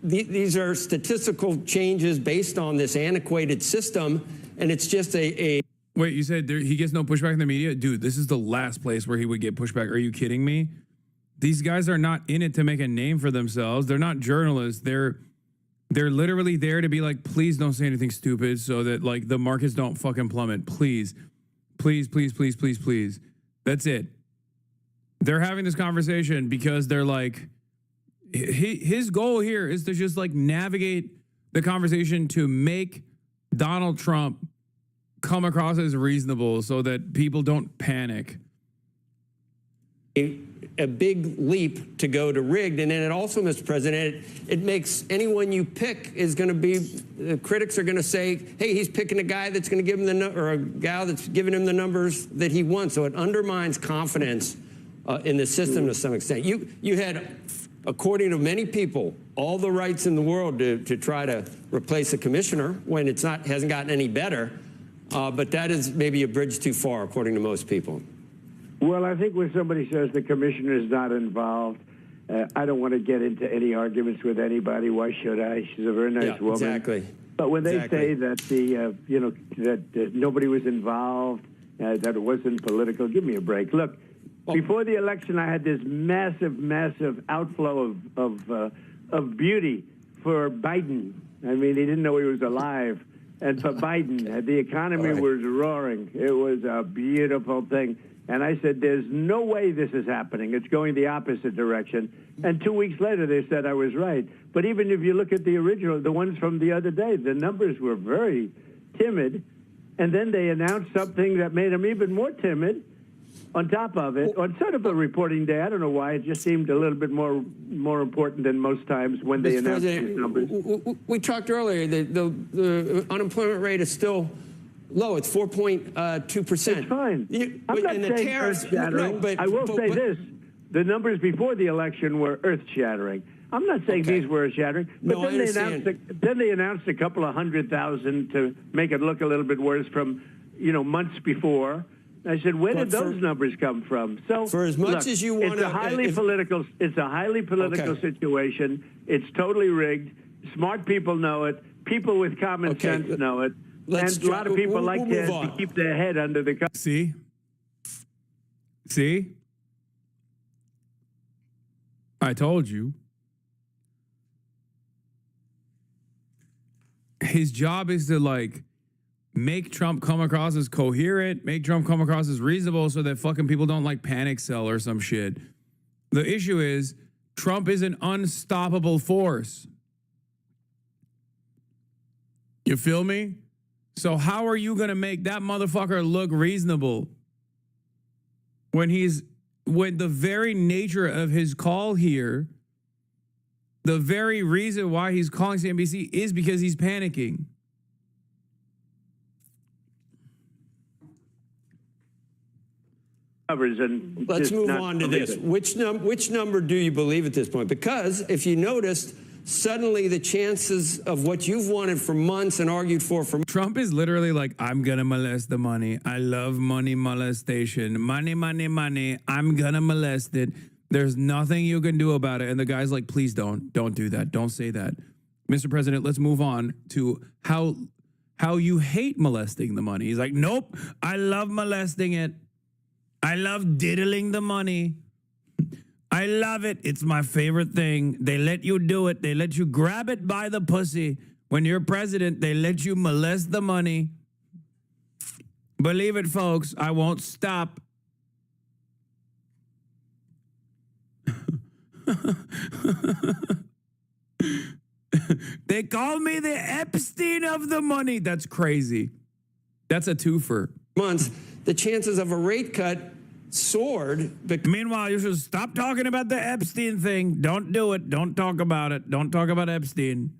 Speaker 5: these are statistical changes based on this antiquated system, and it's just a
Speaker 1: Wait, you said he gets no pushback in the media? Dude, this is the last place where he would get pushback. Are you kidding me? These guys are not in it to make a name for themselves. They're not journalists. They're literally there to be like, please don't say anything stupid so that like the markets don't fucking plummet. Please, please, please, please, please, please. That's it. They're having this conversation because they're like, his goal here is to just like navigate the conversation to make Donald Trump come across as reasonable so that people don't panic.
Speaker 5: A big leap to go to rigged. And then it also, Mr. President, it makes anyone you pick is going to be, the critics are going to say, hey, he's picking a guy that's going to give him or a gal that's giving him the numbers that he wants. So it undermines confidence in the system to some extent. You had, according to many people, all the rights in the world to try to replace a commissioner when it's hasn't gotten any better. But that is maybe a bridge too far, according to most people.
Speaker 21: Well, I think when somebody says the commissioner is not involved, I don't want to get into any arguments with anybody. Why should I? She's a very nice woman.
Speaker 5: Exactly.
Speaker 21: But when they say that that nobody was involved, that it wasn't political, give me a break. Look, before the election, I had this massive outflow of beauty for Biden. I mean, he didn't know he was alive. And for Biden, the economy was roaring. It was a beautiful thing. And I said, there's no way this is happening. It's going the opposite direction. And 2 weeks later, they said I was right. But even if you look at the original, the ones from the other day, the numbers were very timid. And then they announced something that made them even more timid on top of it. On sort of a reporting day, I don't know why, it just seemed a little bit more important than most times when they announced these numbers.
Speaker 5: We talked earlier that the unemployment rate is still low. It's 4.2%.
Speaker 21: It's fine. I'm not saying earth-shattering. No, I will say this. The numbers before the election were earth-shattering. I'm not saying these were earth-shattering. But then they announced a couple of 100,000 to make it look a little bit worse from, months before. I said, where did those numbers come from? So
Speaker 5: for as much as you want
Speaker 21: to, it's a highly political situation. It's totally rigged. Smart people know it. people with common sense know it. And a lot of people like to keep their head under the cover.
Speaker 1: See? I told you. His job is to, like, make Trump come across as coherent, make Trump come across as reasonable so that fucking people don't, like, panic sell or some shit. The issue is Trump is an unstoppable force. You feel me? So how are you going to make that motherfucker look reasonable when the very nature of his call here, the very reason why he's calling CNBC is because he's panicking.
Speaker 5: Let's move on to this. Which number do you believe at this point? Because if you noticed, suddenly the chances of what you've wanted for months and argued for
Speaker 1: Trump is literally like, I'm gonna molest the money. I love money molestation. Money, money, money. I'm gonna molest it. There's nothing you can do about it. And the guy's like, please don't do that. Don't say that. Mr. President, let's move on to how you hate molesting the money. He's like, nope, I love molesting it. I love diddling the money. I love it. It's my favorite thing. They let you do it. They let you grab it by the pussy. When you're president, they let you molest the money. Believe it, folks. I won't stop. They call me the Epstein of the money. That's crazy. That's a twofer.
Speaker 5: Months, the chances of a rate cut soared.
Speaker 1: Meanwhile, you should stop talking about the Epstein thing. Don't do it. Don't talk about it. Don't talk about Epstein.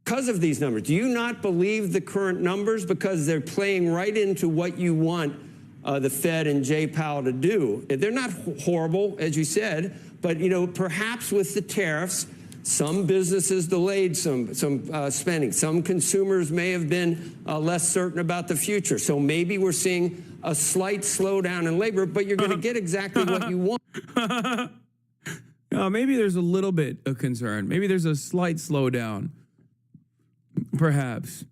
Speaker 5: Because of these numbers, do you not believe the current numbers? Because they're playing right into what you want the Fed and Jay Powell to do. They're not horrible, as you said, but perhaps with the tariffs, some businesses delayed some spending. Some consumers may have been less certain about the future. So maybe we're seeing a slight slowdown in labor, but you're going to get exactly what you want.
Speaker 1: Maybe there's a little bit of concern. Maybe there's a slight slowdown, perhaps.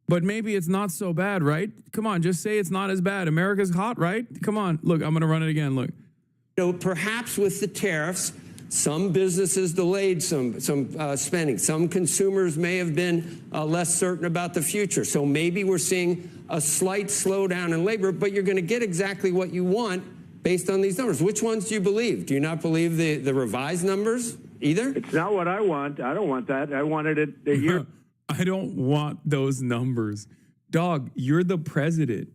Speaker 1: But maybe it's not so bad, right? Come on, just say it's not as bad. America's hot, right? Come on. Look, I'm going to run it again. Look.
Speaker 5: Perhaps with the tariffs, some businesses delayed some spending. Some consumers may have been less certain about the future. So maybe we're seeing a slight slowdown in labor, but you're going to get exactly what you want based on these numbers. Which ones do you believe? Do you not believe the revised numbers either?
Speaker 21: It's not what I want. I don't want that. I wanted it a year.
Speaker 1: I don't want those numbers. Dog, you're the president.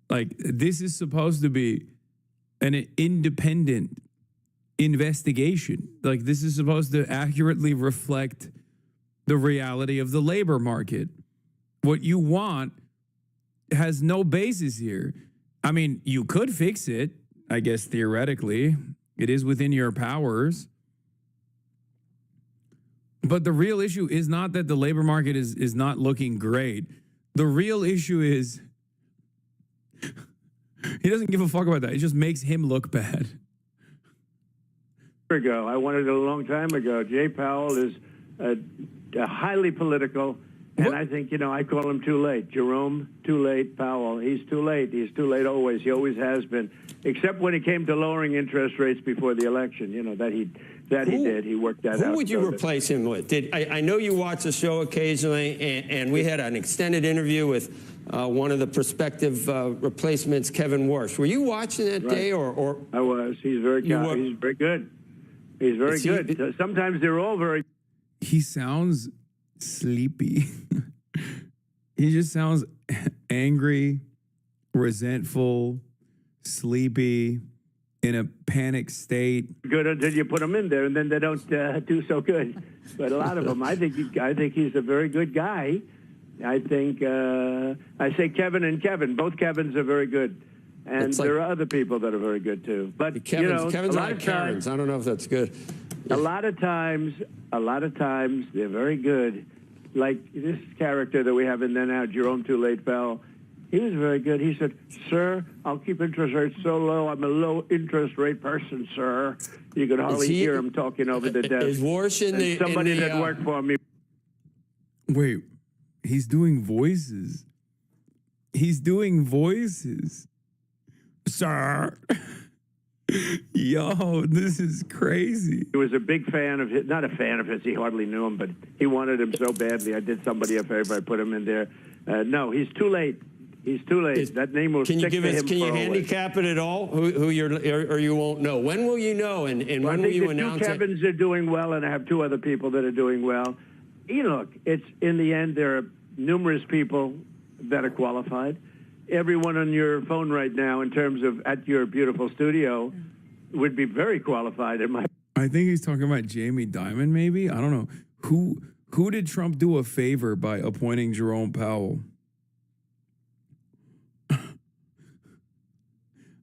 Speaker 1: Like, this is supposed to be an independent investigation. Like, this is supposed to accurately reflect the reality of the labor market. What you want has no basis here. I mean, you could fix it, I guess, theoretically. It is within your powers. But the real issue is not that the labor market is not looking great. The real issue is he doesn't give a fuck about that. It just makes him look bad.
Speaker 21: Ago, I wanted it a long time ago. Jay Powell is highly political, and I think, I call him too late. Jerome, too late. Powell, he's too late. He's too late always. He always has been, except when it came to lowering interest rates before the election. That he did. He worked that out.
Speaker 5: Who would you replace him with? I know you watch the show occasionally, and we had an extended interview with one of the prospective replacements, Kevin Warsh. Were you watching that day, or?
Speaker 21: I was. He's very good. He's very good. He's very good. Sometimes they're all very.
Speaker 1: He sounds sleepy. He just sounds angry, resentful, sleepy, in a panic state.
Speaker 21: Good until you put them in there, and then they don't do so good. But a lot of them, I think he's a very good guy. I think I say Kevin and Kevin. Both Kevins are very good, and there are other people that are very good too. But
Speaker 5: Kevin's a lot of Karens. I don't know if that's good.
Speaker 21: A lot of times they're very good. Like this character that we have in there now, Jerome Too Late Powell. He was very good. He said, "Sir, I'll keep interest rates so low. I'm a low interest rate person, sir." You could hardly hear him talking over the desk.
Speaker 5: Is Warsh in
Speaker 21: somebody that worked for me?
Speaker 1: Wait, he's doing voices. He's doing voices. Sir. Yo, this is crazy.
Speaker 21: He was a big fan of his, not a fan of his, he hardly knew him, but he wanted him so badly. I did somebody a favor, I put him in there. No, he's too late. He's too late. That name will stick to him.
Speaker 5: Can you handicap it at all? Who you're, or you won't know? When will you know? And when will you announce it?
Speaker 21: I think the two Kevins are doing well, and I have two other people that are doing well. You know, look, it's in the end, there are numerous people that are qualified. Everyone on your phone right now, in terms of at your beautiful studio, would be very qualified.
Speaker 1: I think he's talking about Jamie Dimon, maybe. I don't know. Who did Trump do a favor by appointing Jerome Powell?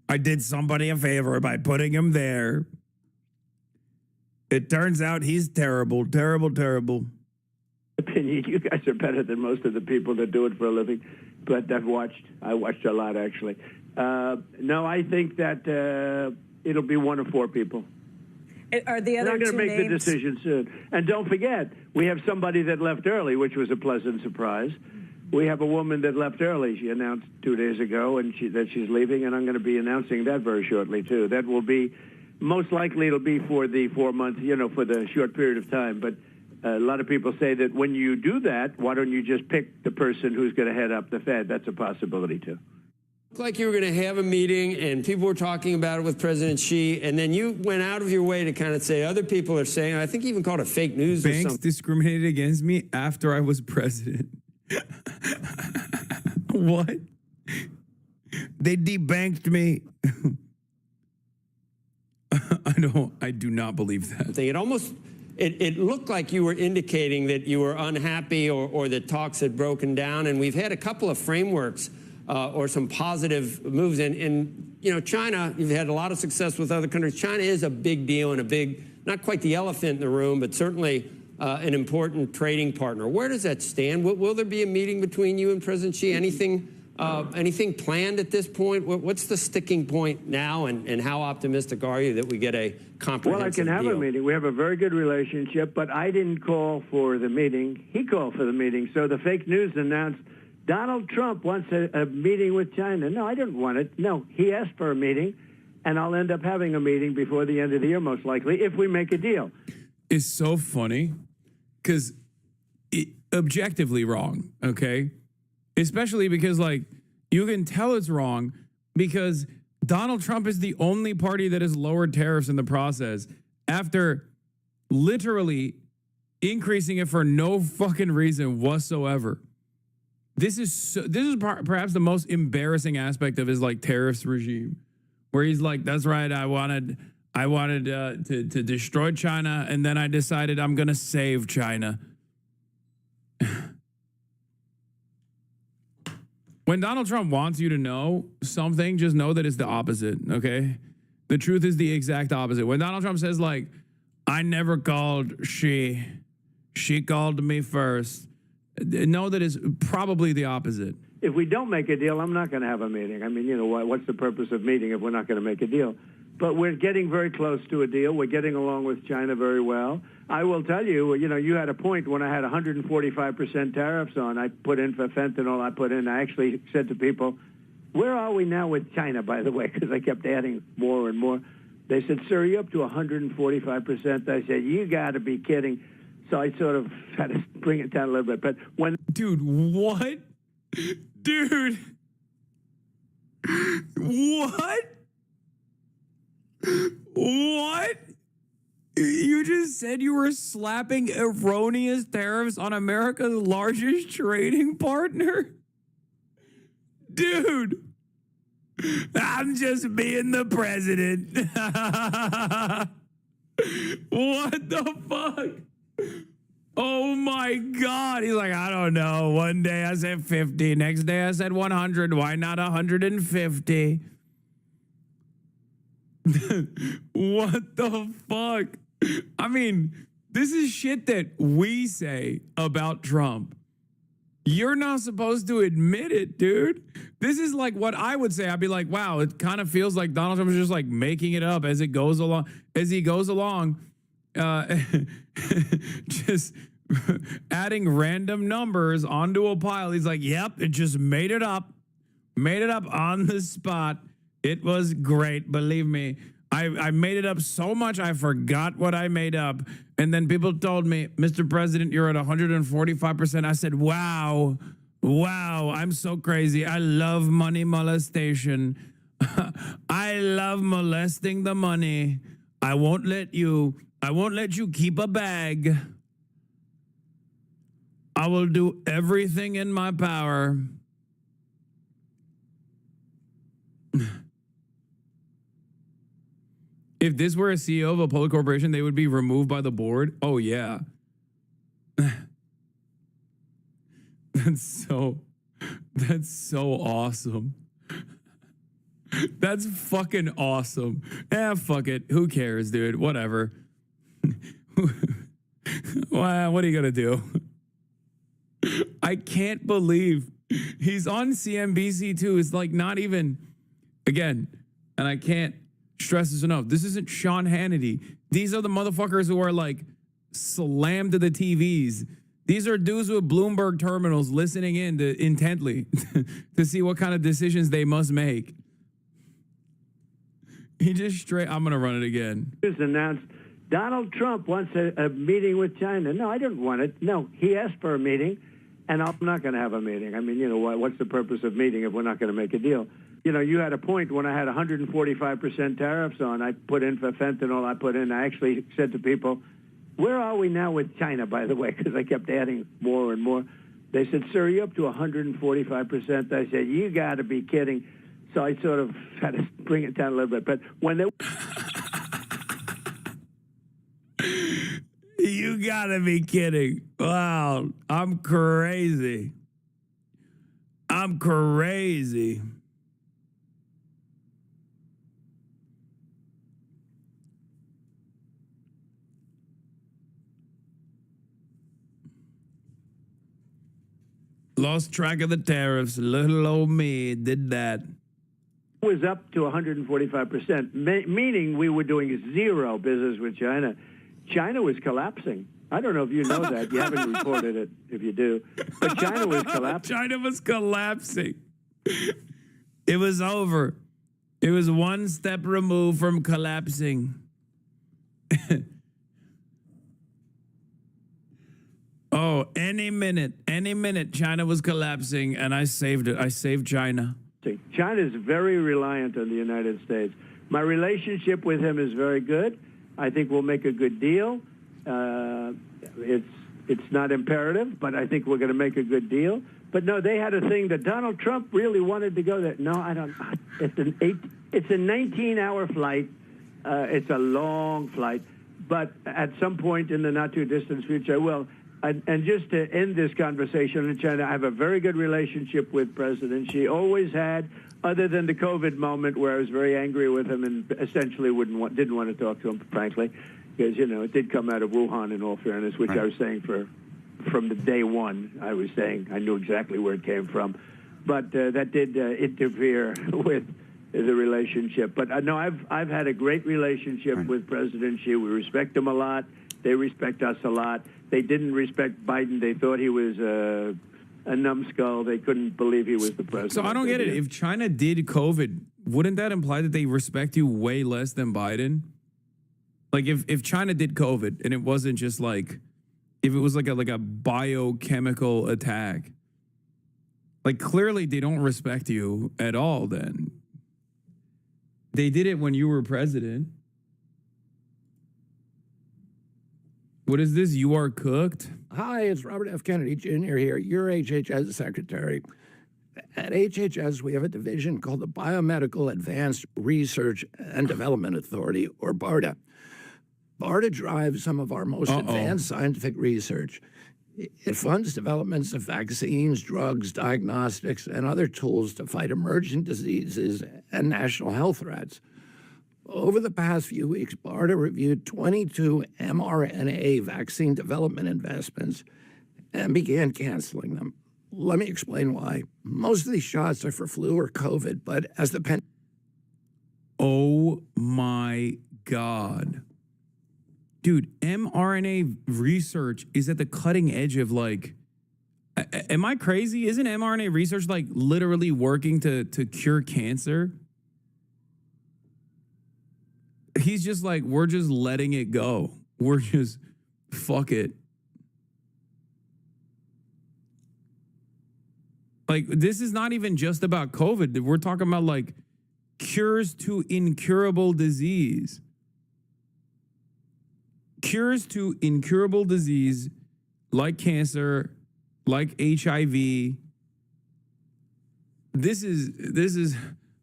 Speaker 1: I did somebody a favor by putting him there. It turns out he's terrible, terrible, terrible.
Speaker 21: Opinion, you guys are better than most of the people that do it for a living. But I watched a lot, actually. No, I think that it'll be one of four people.
Speaker 2: Are the other
Speaker 21: We're not going to make the decision soon. And don't forget, we have somebody that left early, which was a pleasant surprise. We have a woman that left early. She announced 2 days ago that she's leaving, and I'm going to be announcing that very shortly, too. That will be, most likely it'll be for the 4 months, for the short period of time. But a lot of people say that when you do that, why don't you just pick the person who's going to head up the Fed? That's a possibility, too.
Speaker 5: Looked like you were going to have a meeting, and people were talking about it with President Xi, and then you went out of your way to kind of say other people are saying, I think you even called it fake news or
Speaker 1: Banks
Speaker 5: something.
Speaker 1: discriminated against me after I was president. What? They debanked me. I do not believe that.
Speaker 5: It almost, it looked like you were indicating that you were unhappy or that talks had broken down, and we've had a couple of frameworks or some positive moves. And China, you've had a lot of success with other countries. China is a big deal and a big, not quite the elephant in the room, but certainly an important trading partner. Where does that stand? Will there be a meeting between you and President Xi? Anything planned at this point? What's the sticking point now, and how optimistic are you that we get a comprehensive
Speaker 21: Well, I can have a meeting. We have a very good relationship, but I didn't call for the meeting. He called for the meeting. So the fake news announced Donald Trump wants a meeting with China. No, I didn't want it. No, he asked for a meeting, and I'll end up having a meeting before the end of the year, most likely, if we make a deal.
Speaker 1: It's so funny because objectively wrong, okay? Especially because, you can tell it's wrong because Donald Trump is the only party that has lowered tariffs in the process after literally increasing it for no fucking reason whatsoever. This is perhaps the most embarrassing aspect of his tariffs regime, where he's like, "That's right, I wanted to destroy China, and then I decided I'm gonna save China." When Donald Trump wants you to know something, just know that it's the opposite, okay? The truth is the exact opposite. When Donald Trump says, I never called she called me first, know that it's probably the opposite.
Speaker 21: If we don't make a deal, I'm not going to have a meeting. I mean, what's the purpose of meeting if we're not going to make a deal? But we're getting very close to a deal. We're getting along with China very well. I will tell you, you had a point when I had 145% tariffs on. I put in for fentanyl. I actually said to people, where are we now with China, by the way? Because I kept adding more and more. They said, sir, you're up to 145%. I said, you got to be kidding. So I sort of had to bring it down a little bit. But when...
Speaker 1: Dude, what? Dude. What? What? You just said you were slapping erroneous tariffs on America's largest trading partner? Dude, I'm just being the president. What the fuck? Oh my God. He's like, I don't know. One day I said 50. Next day I said 100. Why not 150? What the fuck? I mean, this is shit that we say about Trump. You're not supposed to admit it, dude. This is like what I would say. I'd be like, wow, it kind of feels like Donald Trump is just like making it up as it goes along. As he goes along, just adding random numbers onto a pile. He's like, yep, it just made it up on the spot. It was great, believe me. I made it up so much I forgot what I made up. And then people told me, Mr. President, you're at 145%. I said, wow, I'm so crazy. I love money molestation. I love molesting the money. I won't let you keep a bag. I will do everything in my power. If this were a CEO of a public corporation, they would be removed by the board. Oh, yeah. That's so awesome. That's fucking awesome. Fuck it. Who cares, dude? Whatever. Well, what are you going to do? I can't believe he's on CNBC too. It's like not even, again, and I can't stress this enough. This isn't Sean Hannity. These are the motherfuckers who are like slammed to the TVs. These are dudes with Bloomberg terminals listening in intently to see what kind of decisions they must make. He just straight, I'm going to run it again.
Speaker 21: Just announced Donald Trump wants a meeting with China. No, I didn't want it. No, he asked for a meeting, and I'm not going to have a meeting. I mean, you know, what's the purpose of meeting if we're not going to make a deal? You know, you had a point when I had 145% tariffs on. I put in for fentanyl. I actually said to people, where are we now with China, by the way? Because I kept adding more and more. They said, sir, you're up to 145%. I said, you got to be kidding. So I sort of had to bring it down a little bit. But when they...
Speaker 1: You got to be kidding. Wow, I'm crazy. I'm crazy. Lost track of the tariffs. Little old me did that.
Speaker 21: Was up to 145%, meaning we were doing zero business with China. China was collapsing. I don't know if you know that. You haven't reported it, if you do. But China was collapsing.
Speaker 1: China was collapsing. It was over. It was one step removed from collapsing. Oh, any minute, China was collapsing, and I saved it. I saved China.
Speaker 21: China is very reliant on the United States. My relationship with him is very good. I think we'll make a good deal. It's not imperative, but I think we're going to make a good deal. But no, they had a thing that Donald Trump really wanted to go there. No, I don't. It's a 19-hour flight. It's a long flight. But at some point in the not-too-distant future, I will. And just to end this conversation in China, I have a very good relationship with President Xi. Always had, other than the COVID moment where I was very angry with him and essentially didn't want to talk to him, frankly, because, you know, it did come out of Wuhan, in all fairness, which I was saying from the day one. I was saying I knew exactly where it came from. But that did interfere with the relationship. But no, I've had a great relationship with President Xi. We respect him a lot. They respect us a lot. They didn't respect Biden. They thought he was a numbskull. They couldn't believe he was the president.
Speaker 1: So I don't get it. If China did COVID, wouldn't that imply that they respect you way less than Biden? Like if China did COVID and it wasn't just like, if it was like a biochemical attack, like clearly they don't respect you at all then. They did it when you were president. What is this? You are cooked?
Speaker 3: Hi, it's Robert F. Kennedy Jr. here, your HHS secretary. At HHS, we have a division called the Biomedical Advanced Research and Development Authority, or BARDA. BARDA drives some of our most advanced scientific research. It funds developments of vaccines, drugs, diagnostics, and other tools to fight emerging diseases and national health threats. Over the past few weeks, BARDA reviewed 22 mRNA vaccine development investments and began canceling them. Let me explain why. Most of these shots are for flu or COVID, but as the
Speaker 1: Oh my God. Dude, mRNA research is at the cutting edge of like, am I crazy? Isn't mRNA research like literally working to cure cancer? He's just like, we're just letting it go. We're just, fuck it. Like, this is not even just about COVID. We're talking about like cures to incurable disease. Cures to incurable disease like cancer, like HIV.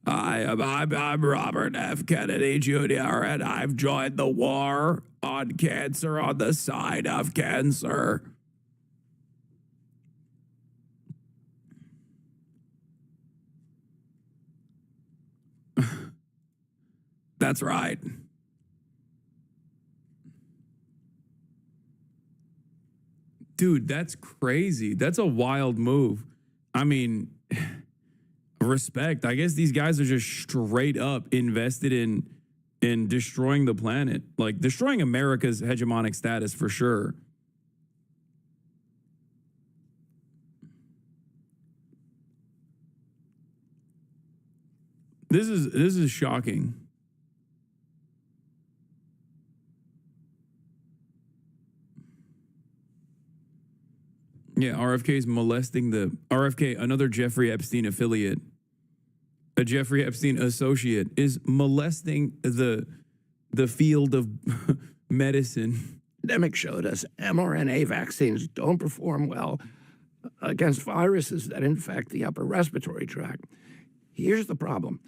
Speaker 1: I'm Robert F. Kennedy Jr., and I've joined the war on cancer on the side of cancer. That's right. Dude, that's crazy. That's a wild move. I mean, respect. I guess these guys are just straight up invested in destroying the planet, like destroying America's hegemonic status for sure. This is shocking. Yeah, RFK is molesting another Jeffrey Epstein affiliate, a Jeffrey Epstein associate, is molesting the field of medicine.
Speaker 3: The pandemic showed us mRNA vaccines don't perform well against viruses that infect the upper respiratory tract. Here's the problem.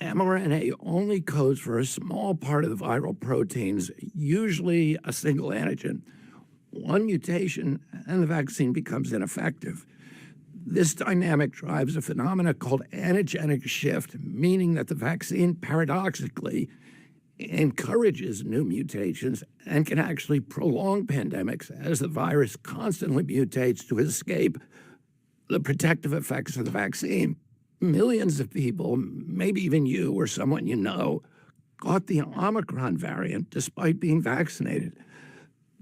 Speaker 3: mRNA only codes for a small part of the viral proteins, usually a single antigen. One mutation and the vaccine becomes ineffective. This dynamic drives a phenomenon called antigenic shift, meaning that the vaccine paradoxically encourages new mutations and can actually prolong pandemics as the virus constantly mutates to escape the protective effects of the vaccine. Millions of people, maybe even you or someone you know, caught the Omicron variant despite being vaccinated.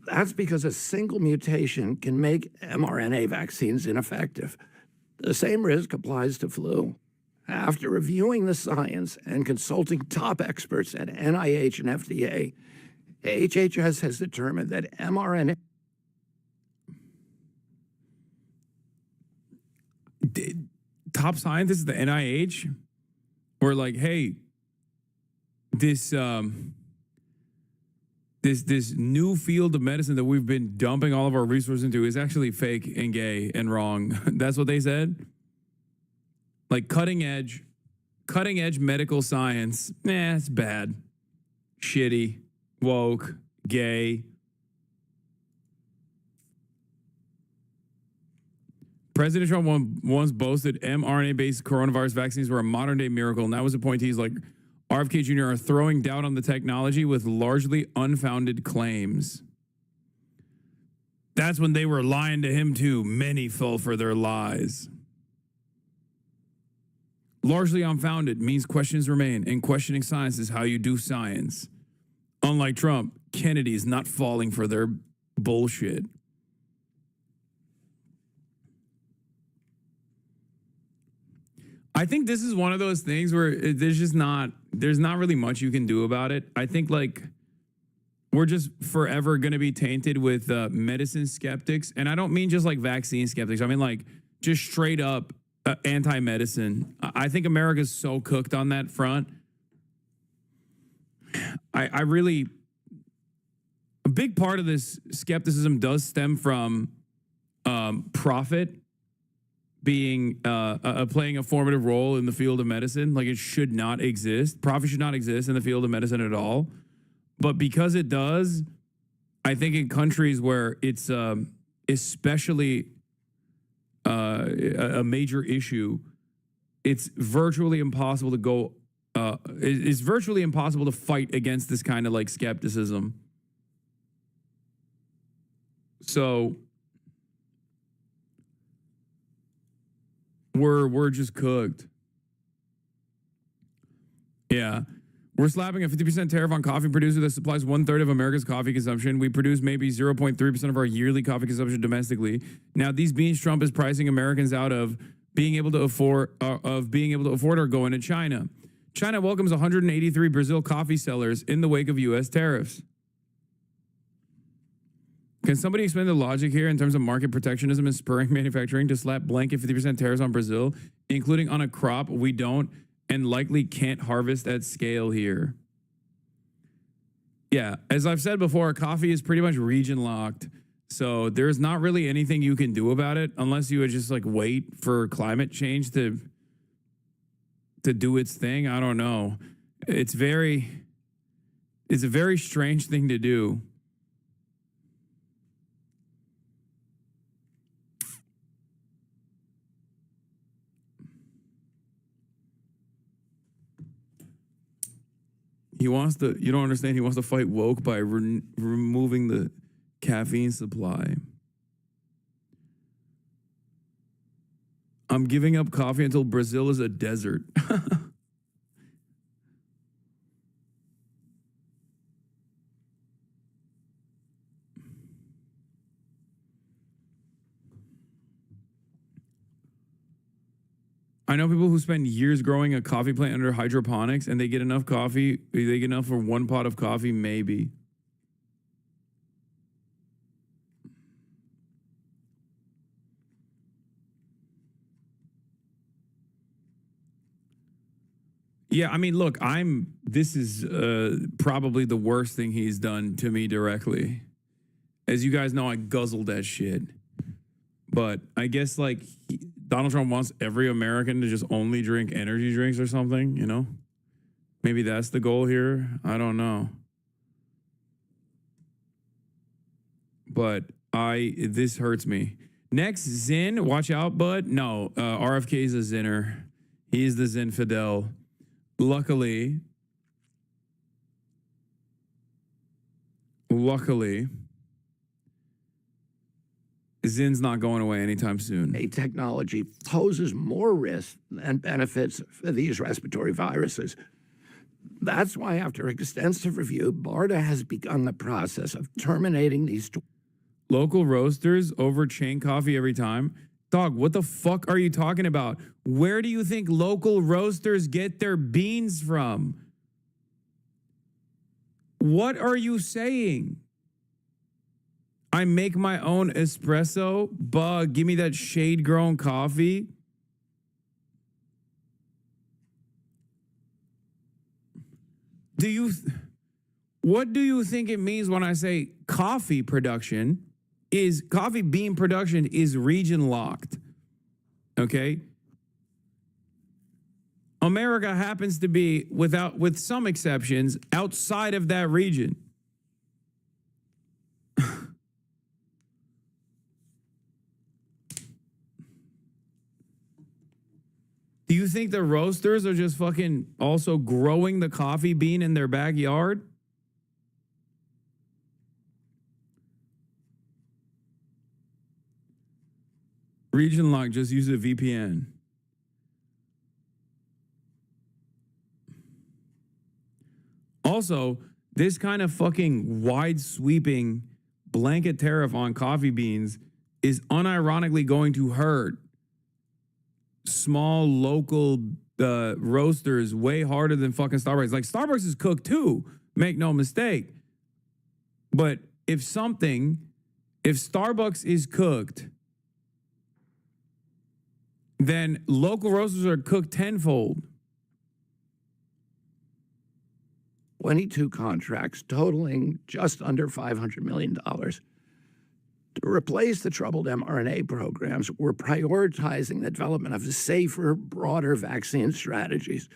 Speaker 3: That's because a single mutation can make mRNA vaccines ineffective. The same risk applies to flu. After reviewing the science and consulting top experts at NIH and FDA, HHS has determined that mRNA...
Speaker 1: Top scientists at the NIH were like, hey, this new field of medicine that we've been dumping all of our resources into is actually fake and gay and wrong. That's what they said. Like cutting edge medical science, it's bad, shitty, woke, gay. President Trump once boasted mRNA-based coronavirus vaccines were a modern-day miracle, and that was appointees like RFK Jr. are throwing doubt on the technology with largely unfounded claims. That's when they were lying to him too. Many fell for their lies. Largely unfounded means questions remain, and questioning science is how you do science. Unlike Trump, Kennedy is not falling for their bullshit. I think this is one of those things where there's not really much you can do about it. I think like we're just forever going to be tainted with medicine skeptics. And I don't mean just like vaccine skeptics. I mean like just straight up anti-medicine. I think America's so cooked on that front. I really, a big part of this skepticism does stem from profit being playing a formative role in the field of medicine. Like it should not exist. Profit should not exist in the field of medicine at all. But because it does, I think in countries where it's especially a major issue, it's virtually impossible to go. It's virtually impossible to fight against this kind of like skepticism. So We're just cooked. Yeah. We're slapping a 50% tariff on coffee producer that supplies 1/3 of America's coffee consumption. We produce maybe 0.3% of our yearly coffee consumption domestically. Now, these beans Trump is pricing Americans out of being able to afford are going to China. China welcomes 183 Brazil coffee sellers in the wake of U.S. tariffs. Can somebody explain the logic here in terms of market protectionism and spurring manufacturing to slap blanket 50% tariffs on Brazil, including on a crop we don't and likely can't harvest at scale here? Yeah, as I've said before, coffee is pretty much region locked. So there's not really anything you can do about it unless you would just like wait for climate change to do its thing. I don't know. It's a very strange thing to do. He wants to, you don't understand, he wants to fight woke by removing the caffeine supply. I'm giving up coffee until Brazil is a desert. I know people who spend years growing a coffee plant under hydroponics and they get enough coffee, they get enough for one pot of coffee, maybe. Yeah, I mean, look, this is probably the worst thing he's done to me directly. As you guys know, I guzzled that shit. But I guess, like, Donald Trump wants every American to just only drink energy drinks or something, you know? Maybe that's the goal here. I don't know. But this hurts me. Next, Zin, watch out, bud. No, RFK is a Zinner. He's the Zin Fidel. Luckily, Zin's not going away anytime soon.
Speaker 3: A technology poses more risks than benefits for these respiratory viruses. That's why, after extensive review, BARDA has begun the process of terminating these
Speaker 1: local roasters over chain coffee every time. Dog, what the fuck are you talking about? Where do you think local roasters get their beans from? What are you saying? I make my own espresso. Bug, give me that shade-grown coffee. What do you think it means when I say coffee bean production is region locked? Okay? America happens to be, with some exceptions, outside of that region. Do you think the roasters are just fucking also growing the coffee bean in their backyard? Region lock, just use a VPN. Also, this kind of fucking wide sweeping blanket tariff on coffee beans is unironically going to hurt small local roasters way harder than fucking Starbucks. Like, Starbucks is cooked too, make no mistake. But if Starbucks is cooked, then local roasters are cooked tenfold.
Speaker 3: 22 contracts totaling just under $500 million. To replace the troubled mRNA programs, we're prioritizing the development of safer, broader vaccine strategies,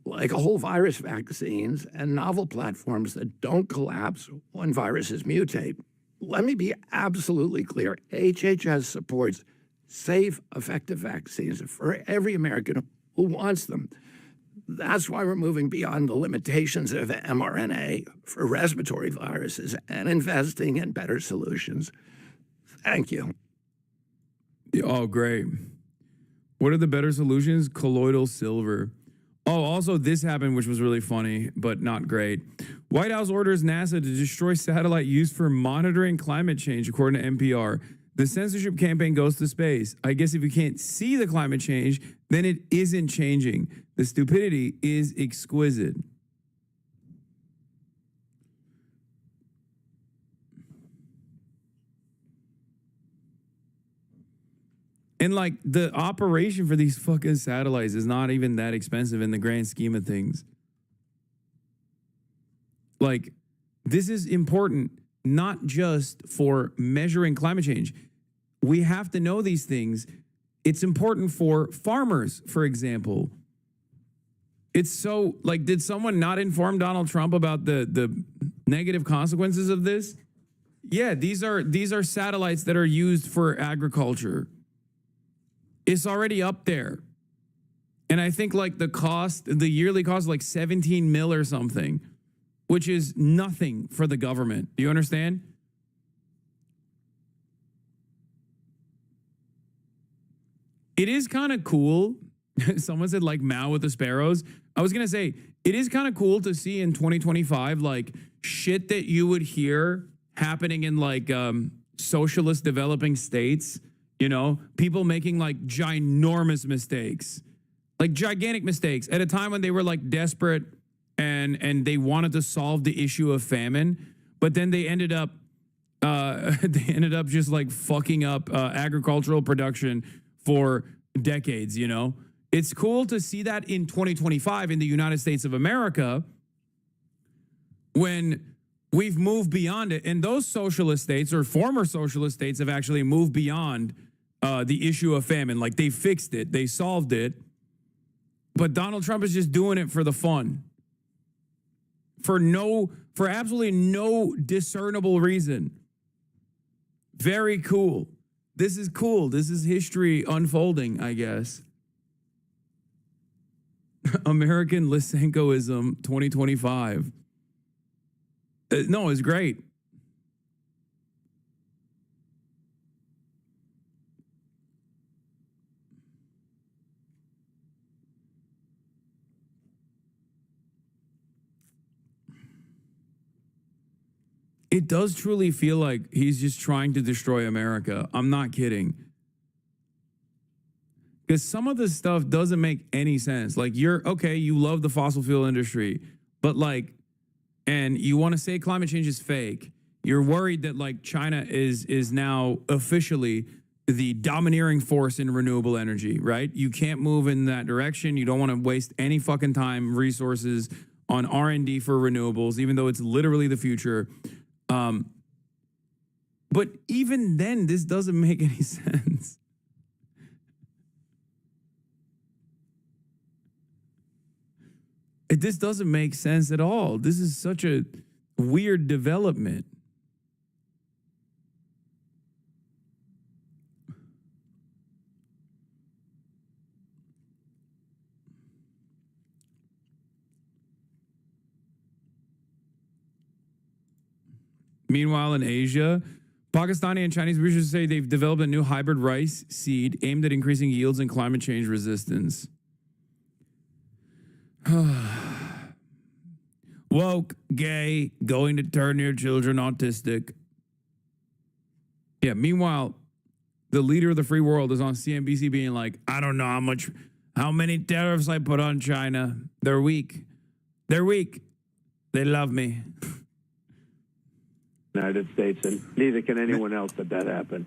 Speaker 3: like whole virus vaccines and novel platforms that don't collapse when viruses mutate. Let me be absolutely clear. HHS supports safe, effective vaccines for every American who wants them. That's why we're moving beyond the limitations of mRNA for respiratory viruses and investing in better solutions. Thank you.
Speaker 1: Oh, great. What are the better solutions? Colloidal silver. Oh, also this happened, which was really funny, but not great. White House orders NASA to destroy satellite used for monitoring climate change, according to NPR. The censorship campaign goes to space. I guess if you can't see the climate change, then it isn't changing. The stupidity is exquisite. And like the operation for these fucking satellites is not even that expensive in the grand scheme of things. Like, this is important not just for measuring climate change. We have to know these things. It's important for farmers, for example. It's so, like, did someone not inform Donald Trump about the negative consequences of this? Yeah, these are satellites that are used for agriculture. It's already up there. And I think like the yearly cost is like 17 mil or something, which is nothing for the government. Do you understand? It is kind of cool. Someone said like Mao with the sparrows. I was going to say, it is kind of cool to see in 2025, like shit that you would hear happening in like socialist developing states. You know, people making like ginormous mistakes, like gigantic mistakes at a time when they were like desperate and they wanted to solve the issue of famine. But then they ended up just like fucking up agricultural production for decades. You know, it's cool to see that in 2025 in the United States of America when we've moved beyond it. And those socialist states or former socialist states have actually moved beyond the issue of famine. Like they fixed it, they solved it. But Donald Trump is just doing it for the fun. For absolutely no discernible reason. Very cool. This is cool. This is history unfolding, I guess. American Lysenkoism 2025. No, it's great. It does truly feel like he's just trying to destroy America. I'm not kidding. Because some of the stuff doesn't make any sense. Like you love the fossil fuel industry, but like, and you want to say climate change is fake. You're worried that like China is now officially the domineering force in renewable energy, right? You can't move in that direction. You don't want to waste any fucking time, resources on R&D for renewables, even though it's literally the future. But even then, this doesn't make any sense. This doesn't make sense at all. This is such a weird development. Meanwhile, in Asia, Pakistani and Chinese researchers say they've developed a new hybrid rice seed aimed at increasing yields and climate change resistance. Woke, gay, going to turn your children autistic. Yeah, meanwhile, the leader of the free world is on CNBC being like, I don't know how many tariffs I put on China. They're weak. They're weak. They love me.
Speaker 21: United States, and neither can anyone else that happened.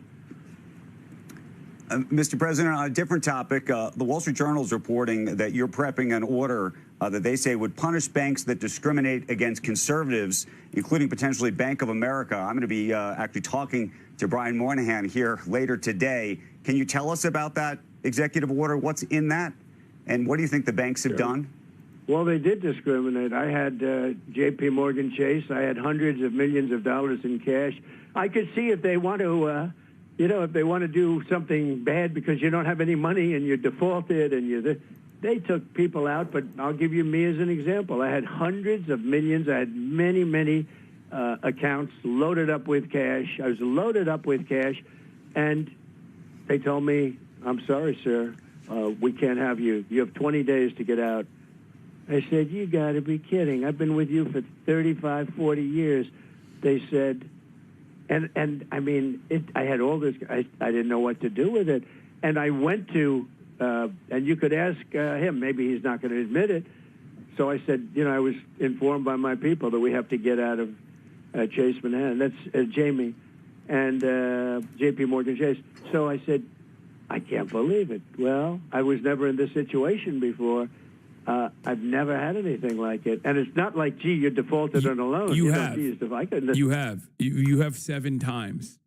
Speaker 7: Mr. President, on a different topic, the Wall Street Journal is reporting that you're prepping an order that they say would punish banks that discriminate against conservatives, including potentially Bank of America. I'm going to be actually talking to Brian Moynihan here later today. Can you tell us about that executive order? What's in that? And what do you think the banks have done?
Speaker 21: Well, they did discriminate. I had J.P. Morgan Chase. I had hundreds of millions of dollars in cash. I could see if they want to, if they want to do something bad because you don't have any money and you're defaulted and they took people out. But I'll give you me as an example. I had hundreds of millions. I had many, many accounts loaded up with cash. I was loaded up with cash. And they told me, I'm sorry, sir, we can't have you. You have 20 days to get out. I said, you got to be kidding. I've been with you for 35, 40 years. They said, and I mean, I had all this, I didn't know what to do with it. And I went to, and you could ask him, maybe he's not going to admit it. So I said, I was informed by my people that we have to get out of Chase Manhattan. That's Jamie and J.P. Morgan Chase. So I said, I can't believe it. Well, I was never in this situation before. I've never had anything like it. And it's not like, gee, you defaulted on a loan.
Speaker 1: You have. You have 7 times.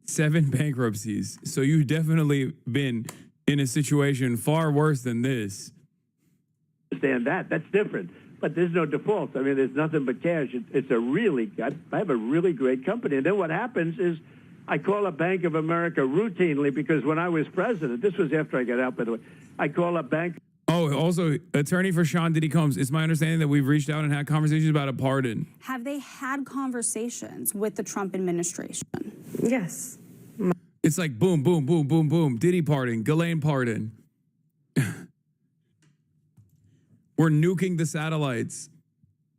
Speaker 1: 7 bankruptcies. So you've definitely been in a situation far worse than this.
Speaker 21: Understand that. That's different. But there's no default. I mean, there's nothing but cash. It's a really, I have a really great company. And then what happens is I call up Bank of America routinely because when I was president, this was after I got out, by the way, I call up Bank.
Speaker 1: Oh, also, attorney for Sean Diddy Combs, it's my understanding that we've reached out and had conversations about a pardon.
Speaker 9: Have they had conversations with the Trump administration?
Speaker 11: Yes.
Speaker 1: It's like boom, boom, boom, boom, boom. Diddy pardon, Ghislaine pardon. We're nuking the satellites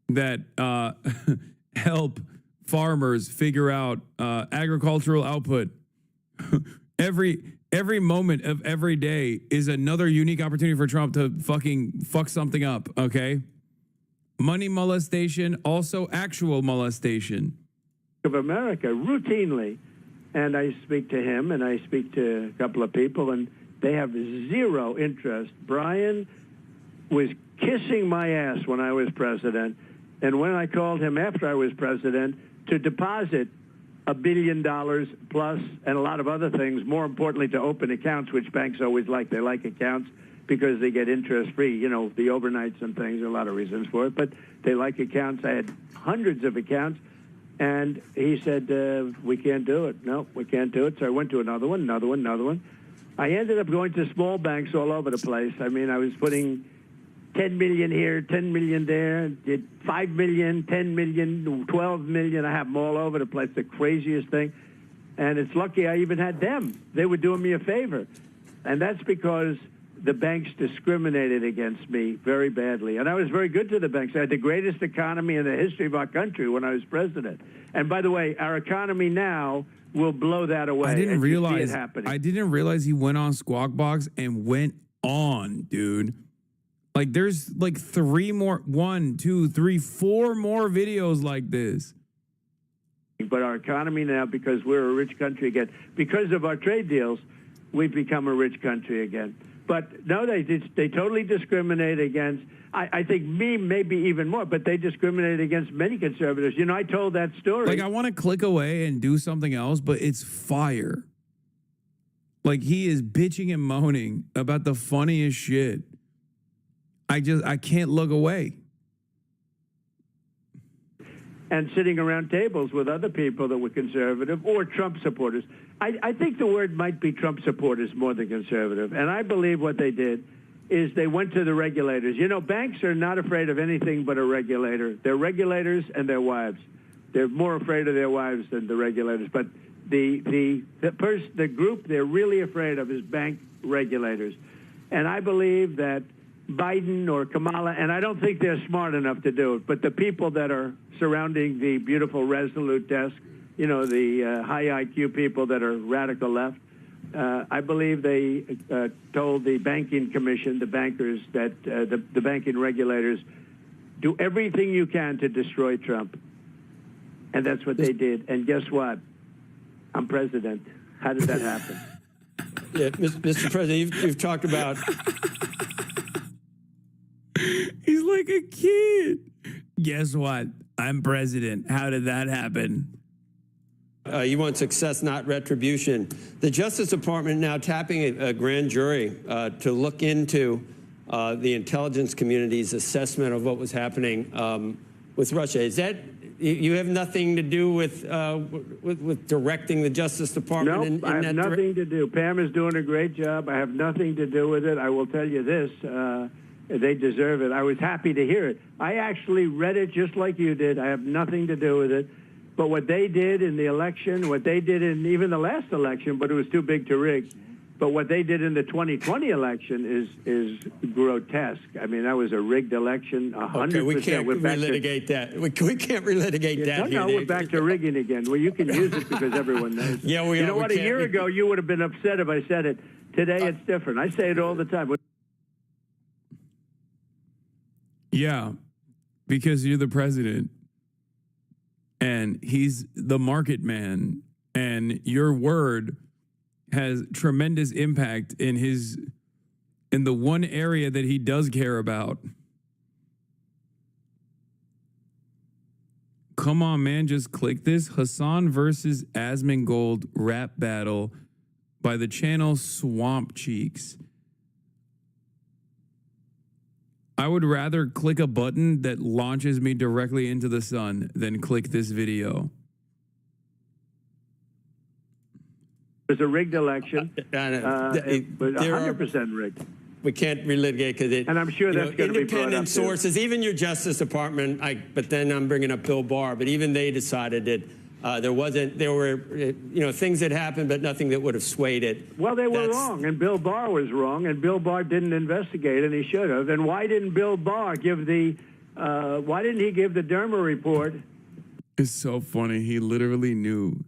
Speaker 1: that help farmers figure out agricultural output. Every moment of every day is another unique opportunity for Trump to fucking fuck something up, okay? Money molestation, also actual molestation.
Speaker 21: Of America, routinely. And I speak to him, and I speak to a couple of people, and they have zero interest. Brian was kissing my ass when I was president, and when I called him after I was president to deposit $1 billion plus and a lot of other things, more importantly to open accounts, which banks always like. They like accounts because they get interest-free, the overnights and things, a lot of reasons for it, but they like accounts. I had hundreds of accounts, and he said, we can't do it. No, we can't do it. So I went to another one. I ended up going to small banks all over the place. I mean, I was putting 10 million here, 10 million there, did 5 million, 10 million, 12 million. I have them all over the place, the craziest thing. And it's lucky I even had them. They were doing me a favor. And that's because the banks discriminated against me very badly. And I was very good to the banks. I had the greatest economy in the history of our country when I was president. And by the way, our economy now will blow that away.
Speaker 1: I didn't realize he went on Squawk Box and went on, dude. Like, there's like 4 more videos like this.
Speaker 21: But our economy now, because we're a rich country again, because of our trade deals, we've become a rich country again. But no, they totally discriminate against, I think me maybe even more, but they discriminate against many conservatives. I told that story.
Speaker 1: Like, I want to click away and do something else, but it's fire. Like, he is bitching and moaning about the funniest shit. I can't look away.
Speaker 21: And sitting around tables with other people that were conservative or Trump supporters. I think the word might be Trump supporters more than conservative. And I believe what they did is they went to the regulators. Banks are not afraid of anything but a regulator. They're regulators and their wives. They're more afraid of their wives than the regulators. But the group they're really afraid of is bank regulators. And I believe that Biden or Kamala, and I don't think they're smart enough to do it, but the people that are surrounding the beautiful Resolute desk, the high IQ people that are radical left, I believe they told the banking commission, the bankers, that the banking regulators, do everything you can to destroy Trump. And that's what they did. And guess what? I'm president. How did that happen?
Speaker 5: Yeah, Mr. President, you've talked about...
Speaker 1: He's like a kid. Guess what? I'm president. How did that happen?
Speaker 5: You want success, not retribution. The Justice Department now tapping a grand jury to look into the intelligence community's assessment of what was happening with Russia. Is that you have nothing to do with directing the Justice Department?
Speaker 21: No, I have nothing to do. Pam is doing a great job. I have nothing to do with it. I will tell you this. They deserve it. I was happy to hear it. I actually read it just like you did. I have nothing to do with it. But what they did in the election, what they did in even the last election, but it was too big to rig, But what they did in the 2020 election is grotesque. I mean, that was a rigged election, 100%.
Speaker 5: Okay, we can't relitigate that. We can't relitigate that.
Speaker 21: No, we're back to rigging again. Well, you can use it because everyone knows.
Speaker 5: Yeah,
Speaker 21: you know what? A year ago, you would have been upset if I said it. Today, it's different. I say it all the time.
Speaker 1: Yeah, because you're the president, and he's the market man, and your word has tremendous impact in the one area that he does care about. Come on, man, just click this. Hassan versus Asmongold rap battle by the channel Swamp Cheeks. I would rather click a button that launches me directly into the sun than click this video.
Speaker 21: It was a rigged election, but 100% rigged.
Speaker 5: We can't relitigate because
Speaker 21: and I'm sure that's going to be brought up
Speaker 5: independent sources, even your Justice Department. But then I'm bringing up Bill Barr. But even they decided that there were things that happened, but nothing that would have swayed it.
Speaker 21: Well, they were wrong, and Bill Barr was wrong, and Bill Barr didn't investigate, and he should have. And why didn't Bill Barr give the Derma report?
Speaker 1: It's so funny. He literally knew.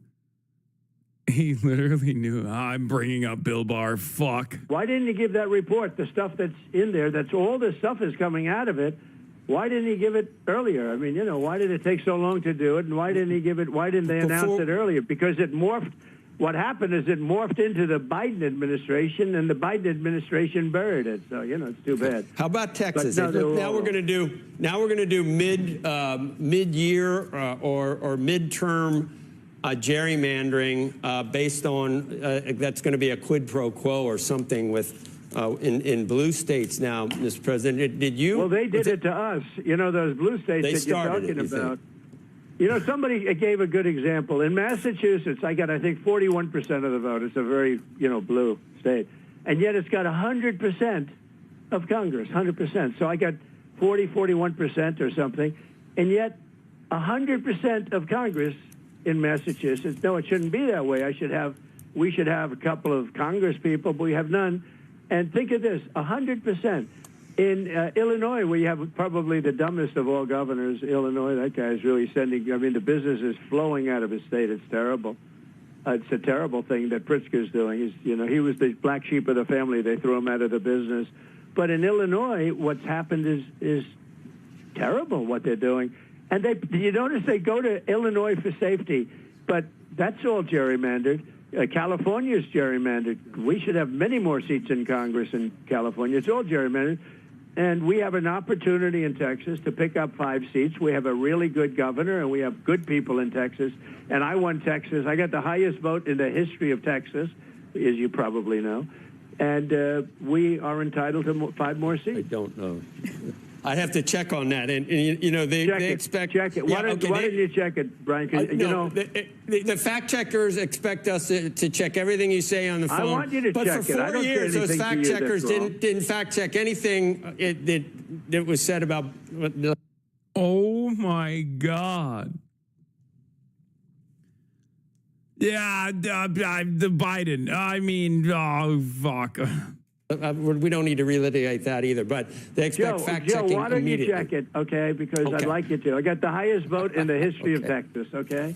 Speaker 1: He literally knew. I'm bringing up Bill Barr. Fuck.
Speaker 21: Why didn't he give that report? The stuff that's in there, that's all the stuff is coming out of it. Why didn't he give it earlier? I mean, why did it take so long to do it? And why didn't he give it? Why didn't they announce it earlier? Because it morphed. What happened is it morphed into the Biden administration, and the Biden administration buried it. So it's too bad.
Speaker 5: How about Texas? Now we're going to do mid-year or midterm gerrymandering based on that's going to be a quid pro quo or something with in blue states now, Mr. President. Did you?
Speaker 21: Well, they did it to us. Those blue states that you're talking about. Somebody gave a good example. In Massachusetts, I got, I think, 41% of the vote. It's a very, blue state. And yet it's got 100% of Congress, 100%. So I got 41% or something. And yet 100% of Congress in Massachusetts. No, it shouldn't be that way. We should have a couple of Congress people, but we have none. And think of this, 100%. In Illinois, where you have probably the dumbest of all governors, Illinois, that guy is really the business is flowing out of his state. It's terrible. It's a terrible thing that Pritzker's doing. He was the black sheep of the family. They threw him out of the business. But in Illinois, what's happened is terrible, what they're doing. And you notice they go to Illinois for safety, but that's all gerrymandered. California's gerrymandered. We should have many more seats in Congress in California. It's all gerrymandered. And we have an opportunity in Texas to pick up 5 seats. We have a really good governor, and we have good people in Texas. And I won Texas. I got the highest vote in the history of Texas, as you probably know. And we are entitled to 5 more seats.
Speaker 5: I don't know. I have to check on that, and they expect.
Speaker 21: Check it. Why don't you check it, Brian?
Speaker 5: The fact checkers expect us to check everything you say on the phone.
Speaker 21: I want you to
Speaker 5: check it. But for 4 years, those fact checkers didn't fact check anything that was said about.
Speaker 1: Oh my God! Yeah, the Biden. I mean, oh fuck.
Speaker 5: We don't need to relitigate that either, but they expect fact-checking
Speaker 21: Joe, why don't you
Speaker 5: immediately.
Speaker 21: check it, okay? Because I'd like you to. I got the highest vote in the history of Texas, okay?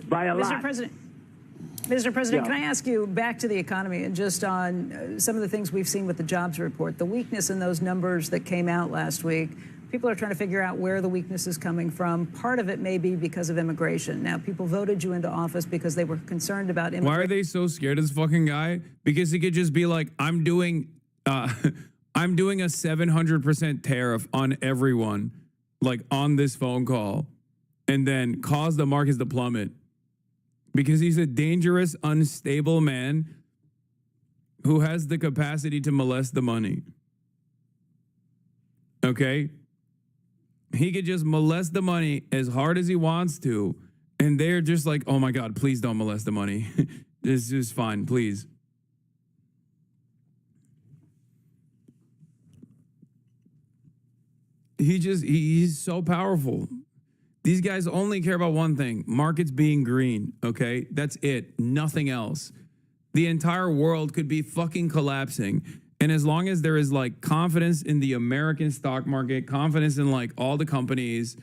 Speaker 21: By a lot.
Speaker 2: Mr. President, can I ask you back to the economy and just on some of the things we've seen with the jobs report, the weakness in those numbers that came out last week. People are trying to figure out where the weakness is coming from. Part of it may be because of immigration. Now, people voted you into office because they were concerned about immigration.
Speaker 1: Why are they so scared of this fucking guy? Because he could just be like, I'm doing a 700% tariff on everyone, like on this phone call, and then cause the markets to plummet. Because he's a dangerous, unstable man who has the capacity to molest the money. Okay? He could just molest the money as hard as he wants to, and they're just like, oh my God, please don't molest the money. This is fine, please. He's so powerful. These guys only care about one thing, markets being green, okay? That's it, nothing else. the entire world could be fucking collapsing. And as long as there is like confidence in the American stock market, confidence in like all the companies,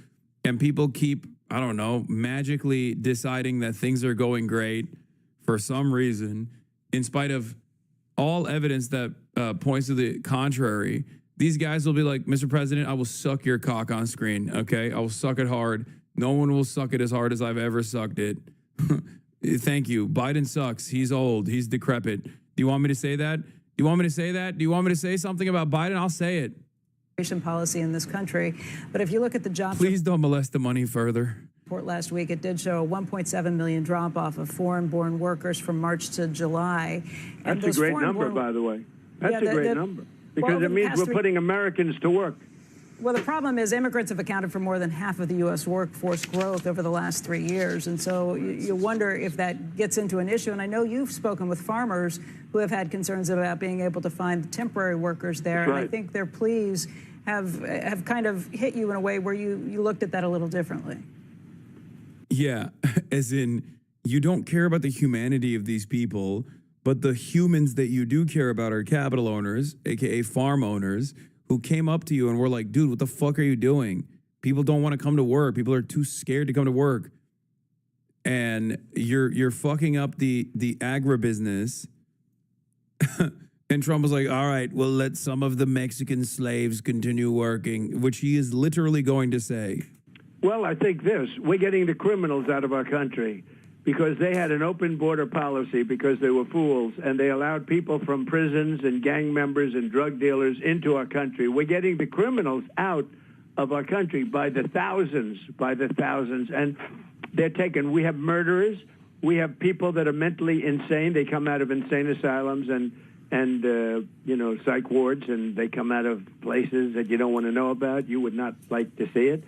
Speaker 1: and people keep, I don't know, magically deciding that things are going great for some reason, in spite of all evidence that points to the contrary, these guys will be like, Mr. President, I will suck your cock on screen, okay? I will suck it hard. No one will suck it as hard as I've ever sucked it. Thank you. Biden sucks. He's old. He's decrepit. Do you want me to say that? Do you want me to say that? Do you want me to say something about Biden? I'll say it.
Speaker 2: Policy in this country. But if you look at the jobs
Speaker 1: Please don't molest the money further.
Speaker 2: report last week, it did show a 1.7 million drop off of foreign-born workers from March to July. And
Speaker 21: That's a great number, by the way. That's a great number. Because it means we're putting Americans to work.
Speaker 2: Well, the problem is immigrants have accounted for more than half of the U.S. workforce growth over the last 3 years. And so you wonder if that gets into an issue. And I know you've spoken with farmers who have had concerns about being able to find temporary workers there.
Speaker 21: That's right.
Speaker 2: And I think their pleas have kind of hit you in a way where you looked at that a little differently.
Speaker 1: Yeah, as in you don't care about the humanity of these people, but the humans that you do care about are capital owners, aka farm owners, who came up to you and were like, dude, what the fuck are you doing? People don't want to come to work. People are too scared to come to work. And you're fucking up the agribusiness. And Trump was like, all right, well, let some of the Mexican slaves continue working, which he is literally going to say.
Speaker 21: Well, I think this. We're getting the criminals out of our country because they had an open border policy because they were fools, and they allowed people from prisons and gang members and drug dealers into our country. We're getting the criminals out of our country by the thousands, and they're taken. We have murderers. We have people that are mentally insane. They come out of insane asylums and psych wards, and they come out of places that you don't want to know about. You would not like to see it.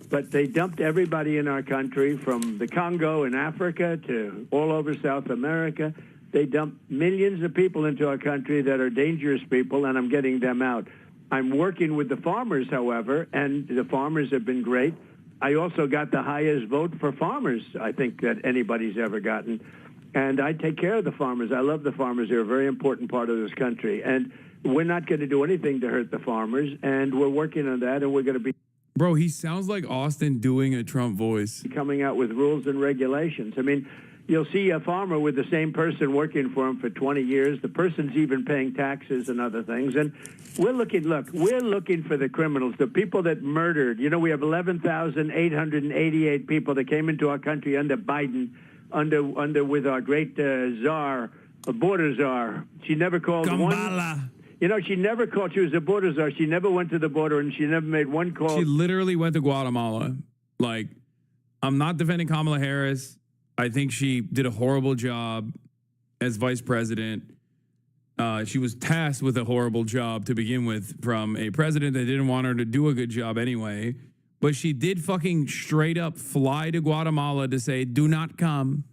Speaker 21: But they dumped everybody in our country, from the Congo in Africa to all over South America. They dumped millions of people into our country that are dangerous people, and I'm getting them out. I'm working with the farmers, however, and the farmers have been great. I also got the highest vote for farmers, I think, that anybody's ever gotten. And I take care of the farmers. I love the farmers. They're a very important part of this country. And we're not going to do anything to hurt the farmers, and we're working on that, and we're going to be...
Speaker 1: Bro, he sounds like Austin doing a Trump voice.
Speaker 21: Coming out with rules and regulations. I mean, you'll see a farmer with the same person working for him for 20 years. The person's even paying taxes and other things. And we're looking for the criminals, the people that murdered. You know, we have 11,888 people that came into our country under Biden, with our great czar, a border czar. She never called one. You know, she never called. She was a border czar. She never went to the border, and she never made one call.
Speaker 1: She literally went to Guatemala. Like, I'm not defending Kamala Harris. I think she did a horrible job as vice president. She was tasked with a horrible job to begin with from a president that didn't want her to do a good job anyway. But she did fucking straight up fly to Guatemala to say, do not come.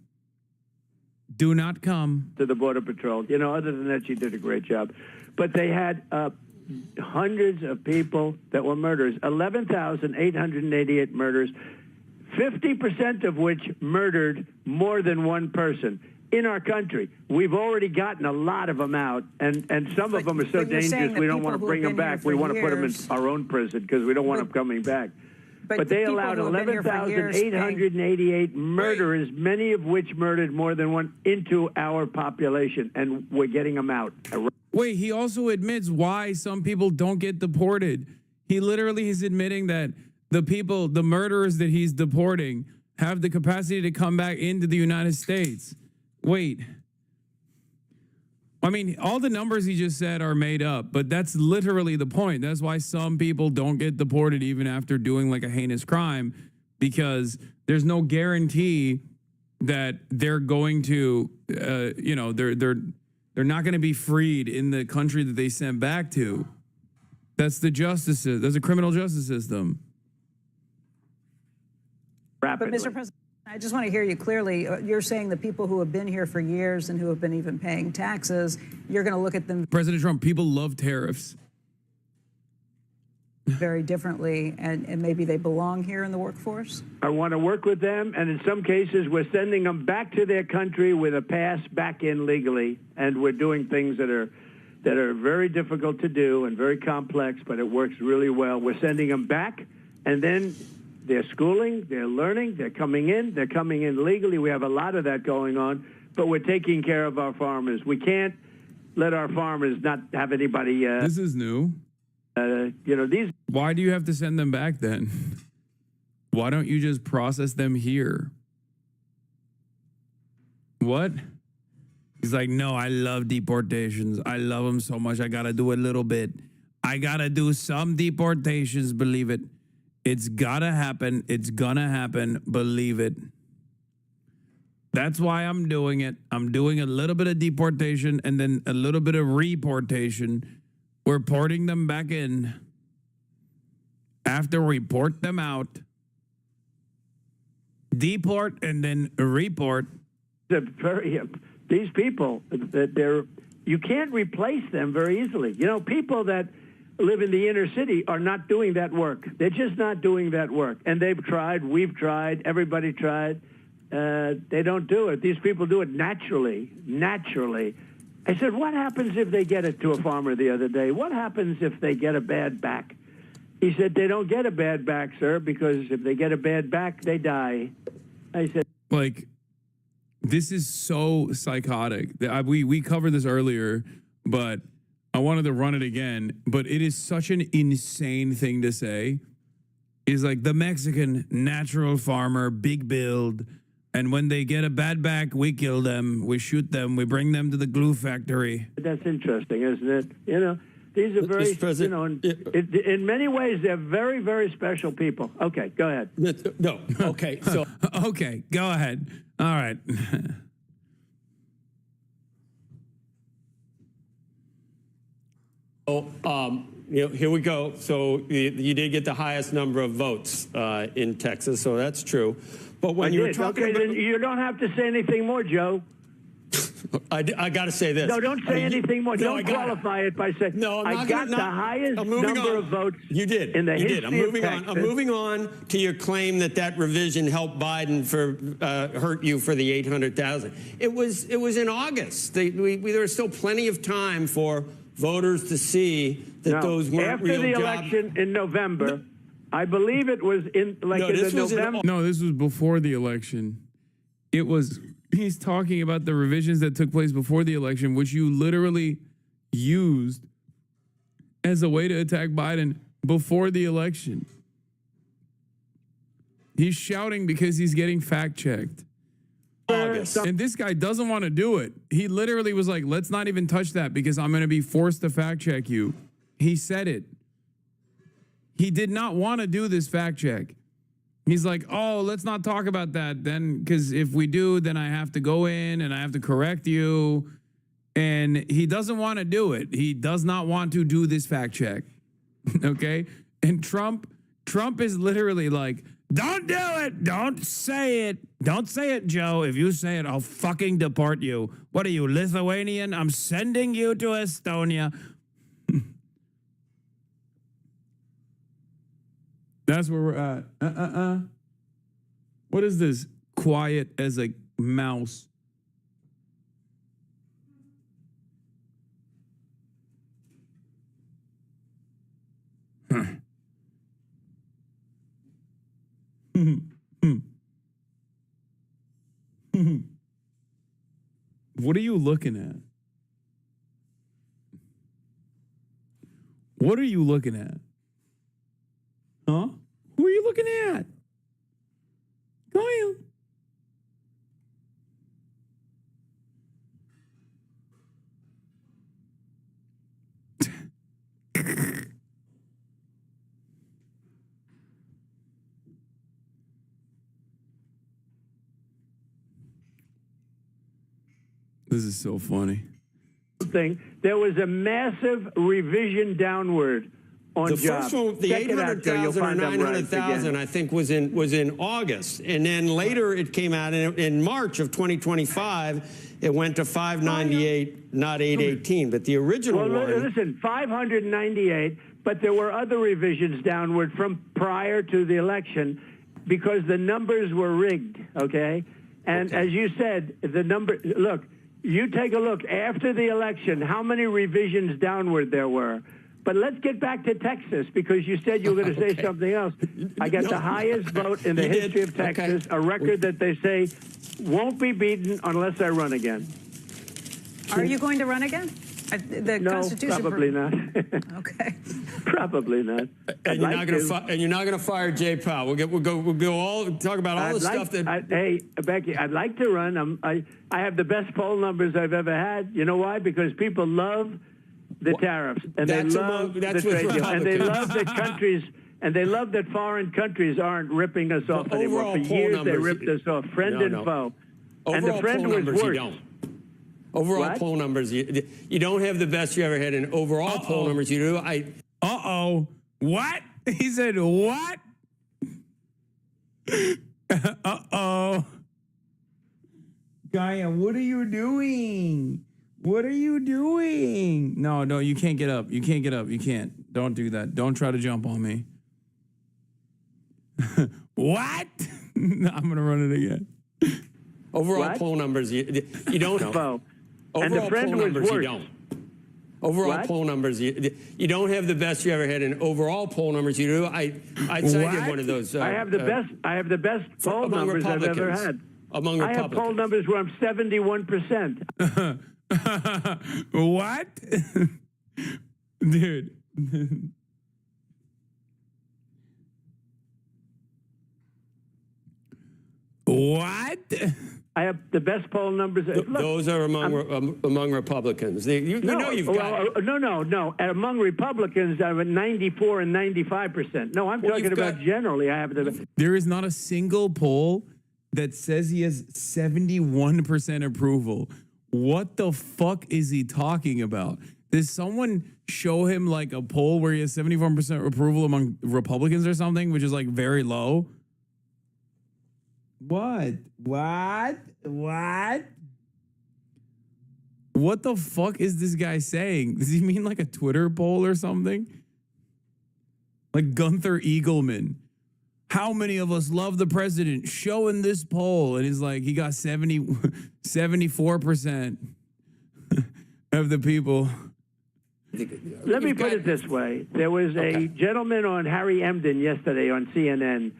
Speaker 1: Do not come.
Speaker 21: To the Border Patrol. You know, other than that, she did a great job. But they had hundreds of people that were murderers, 11,888 murders, 50% of which murdered more than one person in our country. We've already gotten a lot of them out, and some of them are so dangerous we don't want to bring them back. We want to put them in our own prison because we don't want them coming back. But they allowed 11,888 murderers, many of which murdered more than one, into our population, and we're getting them out.
Speaker 1: Wait, he also admits why some people don't get deported. He literally is admitting that the murderers that he's deporting have the capacity to come back into the United States. Wait. I mean, all the numbers he just said are made up, but that's literally the point. That's why some people don't get deported even after doing like a heinous crime, because there's no guarantee that they're going to, they're not going to be freed in the country that they sent back to. That's the justice. That's a criminal justice system.
Speaker 21: Rapidly.
Speaker 2: But Mr. President, I just want to hear you clearly. You're saying the people who have been here for years and who have been even paying taxes, you're going to look at them.
Speaker 1: President Trump, people love tariffs.
Speaker 2: very differently, and maybe they belong here in the workforce?
Speaker 21: I want to work with them, and in some cases, we're sending them back to their country with a pass back in legally, and we're doing things that are very difficult to do and very complex, but it works really well. We're sending them back, and then they're schooling, they're learning, they're coming in legally. We have a lot of that going on, but we're taking care of our farmers. We can't let our farmers not have anybody.
Speaker 1: This is new.
Speaker 21: These.
Speaker 1: Why do you have to send them back then? Why don't you just process them here? What? He's like, no, I love deportations. I love them so much. I got to do a little bit. I got to do some deportations, believe it. It's got to happen. It's going to happen, believe it. That's why I'm doing it. I'm doing a little bit of deportation and then a little bit of reportation. We're porting them back in. After we port them out, deport and then report.
Speaker 21: These people, you can't replace them very easily. People that live in the inner city are not doing that work. They're just not doing that work. And they've tried, we've tried, everybody tried. They don't do it. These people do it naturally. I said, what happens if they get it to a farmer the other day? What happens if they get a bad back? He said, they don't get a bad back, sir, because if they get a bad back, they die. I said,
Speaker 1: this is so psychotic. We covered this earlier, but I wanted to run it again. But it is such an insane thing to say. Is like the Mexican natural farmer, big build. And when they get a bad back, we kill them, we shoot them, we bring them to the glue factory.
Speaker 21: That's interesting, isn't it? These are very, in many ways, they're very, very special people. Okay, go ahead.
Speaker 5: No, okay, so.
Speaker 1: Okay, go ahead. All right.
Speaker 5: Here we go. So you did get the highest number of votes in Texas, so that's true. But when you were talking about,
Speaker 21: then you don't have to say anything more, Joe.
Speaker 5: I got to say this.
Speaker 21: No, don't say anything more. Don't qualify it by saying,
Speaker 5: no,
Speaker 21: I got the highest number of votes
Speaker 5: you did.
Speaker 21: in the history
Speaker 5: I'm moving
Speaker 21: of Texas.
Speaker 5: on. I'm moving on to your claim that revision helped Biden hurt you for the 800,000. It was in August. There was still plenty of time for voters to see that those weren't real jobs.
Speaker 21: After the election in November, I believe it was in November.
Speaker 1: No, this was before the election. He's talking about the revisions that took place before the election, which you literally used as a way to attack Biden before the election. He's shouting because he's getting fact-checked.
Speaker 5: August.
Speaker 1: And this guy doesn't want to do it. He literally was like, let's not even touch that because I'm going to be forced to fact-check you. He said it. He did not want to do this fact-check. He's like, oh, let's not talk about that then, because if we do, then I have to go in and I have to correct you. And he doesn't want to do it. He does not want to do this fact check. Okay? And Trump is literally like, don't do it. Don't say it. Don't say it, Joe. If you say it, I'll fucking deport you. What are you, Lithuanian? I'm sending you to Estonia. That's where we're at. What is this? Quiet as a mouse. What are you looking at? What are you looking at? Huh? Who are you looking at? Kyle. This is so funny.
Speaker 21: There was a massive revision downward on
Speaker 5: The
Speaker 21: jobs.
Speaker 5: first one, the
Speaker 21: Check it out, Joe. You'll
Speaker 5: 800,000 or
Speaker 21: find I'm right
Speaker 5: 900,000,
Speaker 21: again.
Speaker 5: I think, was in August, and then later it came out in March of 2025. It went to 598, not 818, but the original
Speaker 21: Well,
Speaker 5: one.
Speaker 21: listen, 598, but there were other revisions downward from prior to the election because the numbers were rigged, okay? And as you said, the number, look, you take a look after the election, how many revisions downward there were. But let's get back to Texas because you said you were going to say something else. I got the highest vote in the history of Texas, a record that they say won't be beaten unless I run again.
Speaker 2: Are you going to run again? The
Speaker 21: No,
Speaker 2: Constitution.
Speaker 21: probably not.
Speaker 2: Okay.
Speaker 21: Probably not.
Speaker 5: And you're not going to fire Jay Powell. We'll go all talk about all the stuff that.
Speaker 21: Hey, Becky, I'd like to run. I have the best poll numbers I've ever had. You know why? Because people love the tariffs and they love the trade deal, and they love that countries. And they love that foreign countries aren't ripping us off anymore. For years, they ripped us off, friend and foe. And the friend was worse.
Speaker 5: Overall poll numbers, you don't have the best you ever had in overall poll numbers. You do.
Speaker 1: What? He said what? Gaia, what are you doing? What are you doing? No, you can't get up. You can't get up. You can't. Don't do that. Don't try to jump on me. What? I'm going to run it again.
Speaker 5: Overall poll numbers, you don't.
Speaker 21: Overall
Speaker 5: and the friend
Speaker 21: poll numbers,
Speaker 5: you don't. Overall poll numbers, you don't have the best you ever had in overall poll numbers. You do. I'd say I have one of those.
Speaker 21: I have the best. I have the best poll numbers I've ever had.
Speaker 5: Among
Speaker 21: I have poll numbers where I'm 71%.
Speaker 1: What? Dude. What?
Speaker 21: I have the best poll numbers.
Speaker 5: Those are among Republicans. You know you've got.
Speaker 21: No. Among Republicans, I'm at 94 and 95%. No, I'm talking about generally. I have the.
Speaker 1: There is not a single poll that says he has 71% approval. What the fuck is he talking about? Did someone show him like a poll where he has 71% approval among Republicans or something, which is like very low? What? What the fuck is this guy saying? Does he mean like a Twitter poll or something? Like Gunther Eagleman. How many of us love the president? Show in this poll. And he's like, he got 74% of the people.
Speaker 21: Let me put it this way. There was a gentleman on Harry Emden yesterday on CNN,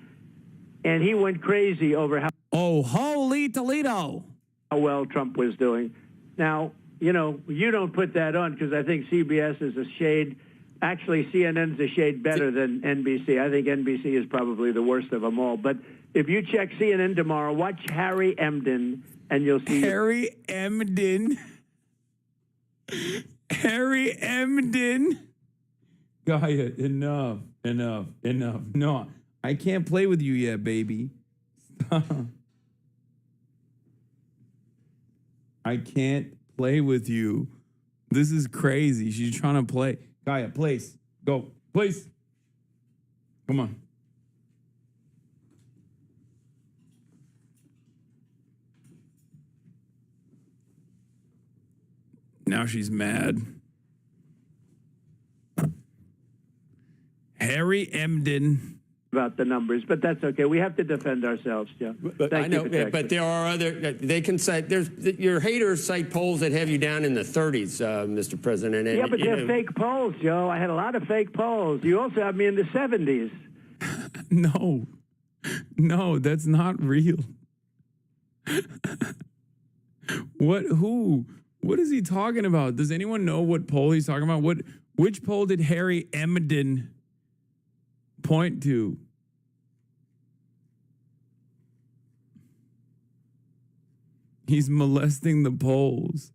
Speaker 21: and he went crazy over how
Speaker 1: holy Toledo,
Speaker 21: how well Trump was doing. Now, you don't put that on because I think CBS is a shade. Actually, CNN's a shade better than NBC. I think NBC is probably the worst of them all. But if you check CNN tomorrow, watch Harry Emden, and you'll see
Speaker 1: Harry Emden. Harry Emden. Gaia, enough. No, I can't play with you yet, baby. I can't play with you. This is crazy. She's trying to play. Gaia, place. Go. Place. Come on. Now she's mad. Harry Emden.
Speaker 21: About the numbers, but that's okay. We have to defend ourselves, Joe.
Speaker 5: I know, but there are other. They can cite. Your haters cite polls that have you down in the 30s, Mr. President. And,
Speaker 21: yeah, but they're fake polls, Joe. I had a lot of fake polls. You also have me in the 70s.
Speaker 1: No, that's not real. What? Who? What is he talking about? Does anyone know what poll he's talking about? Which poll did Harry Emden point to? He's molesting the polls.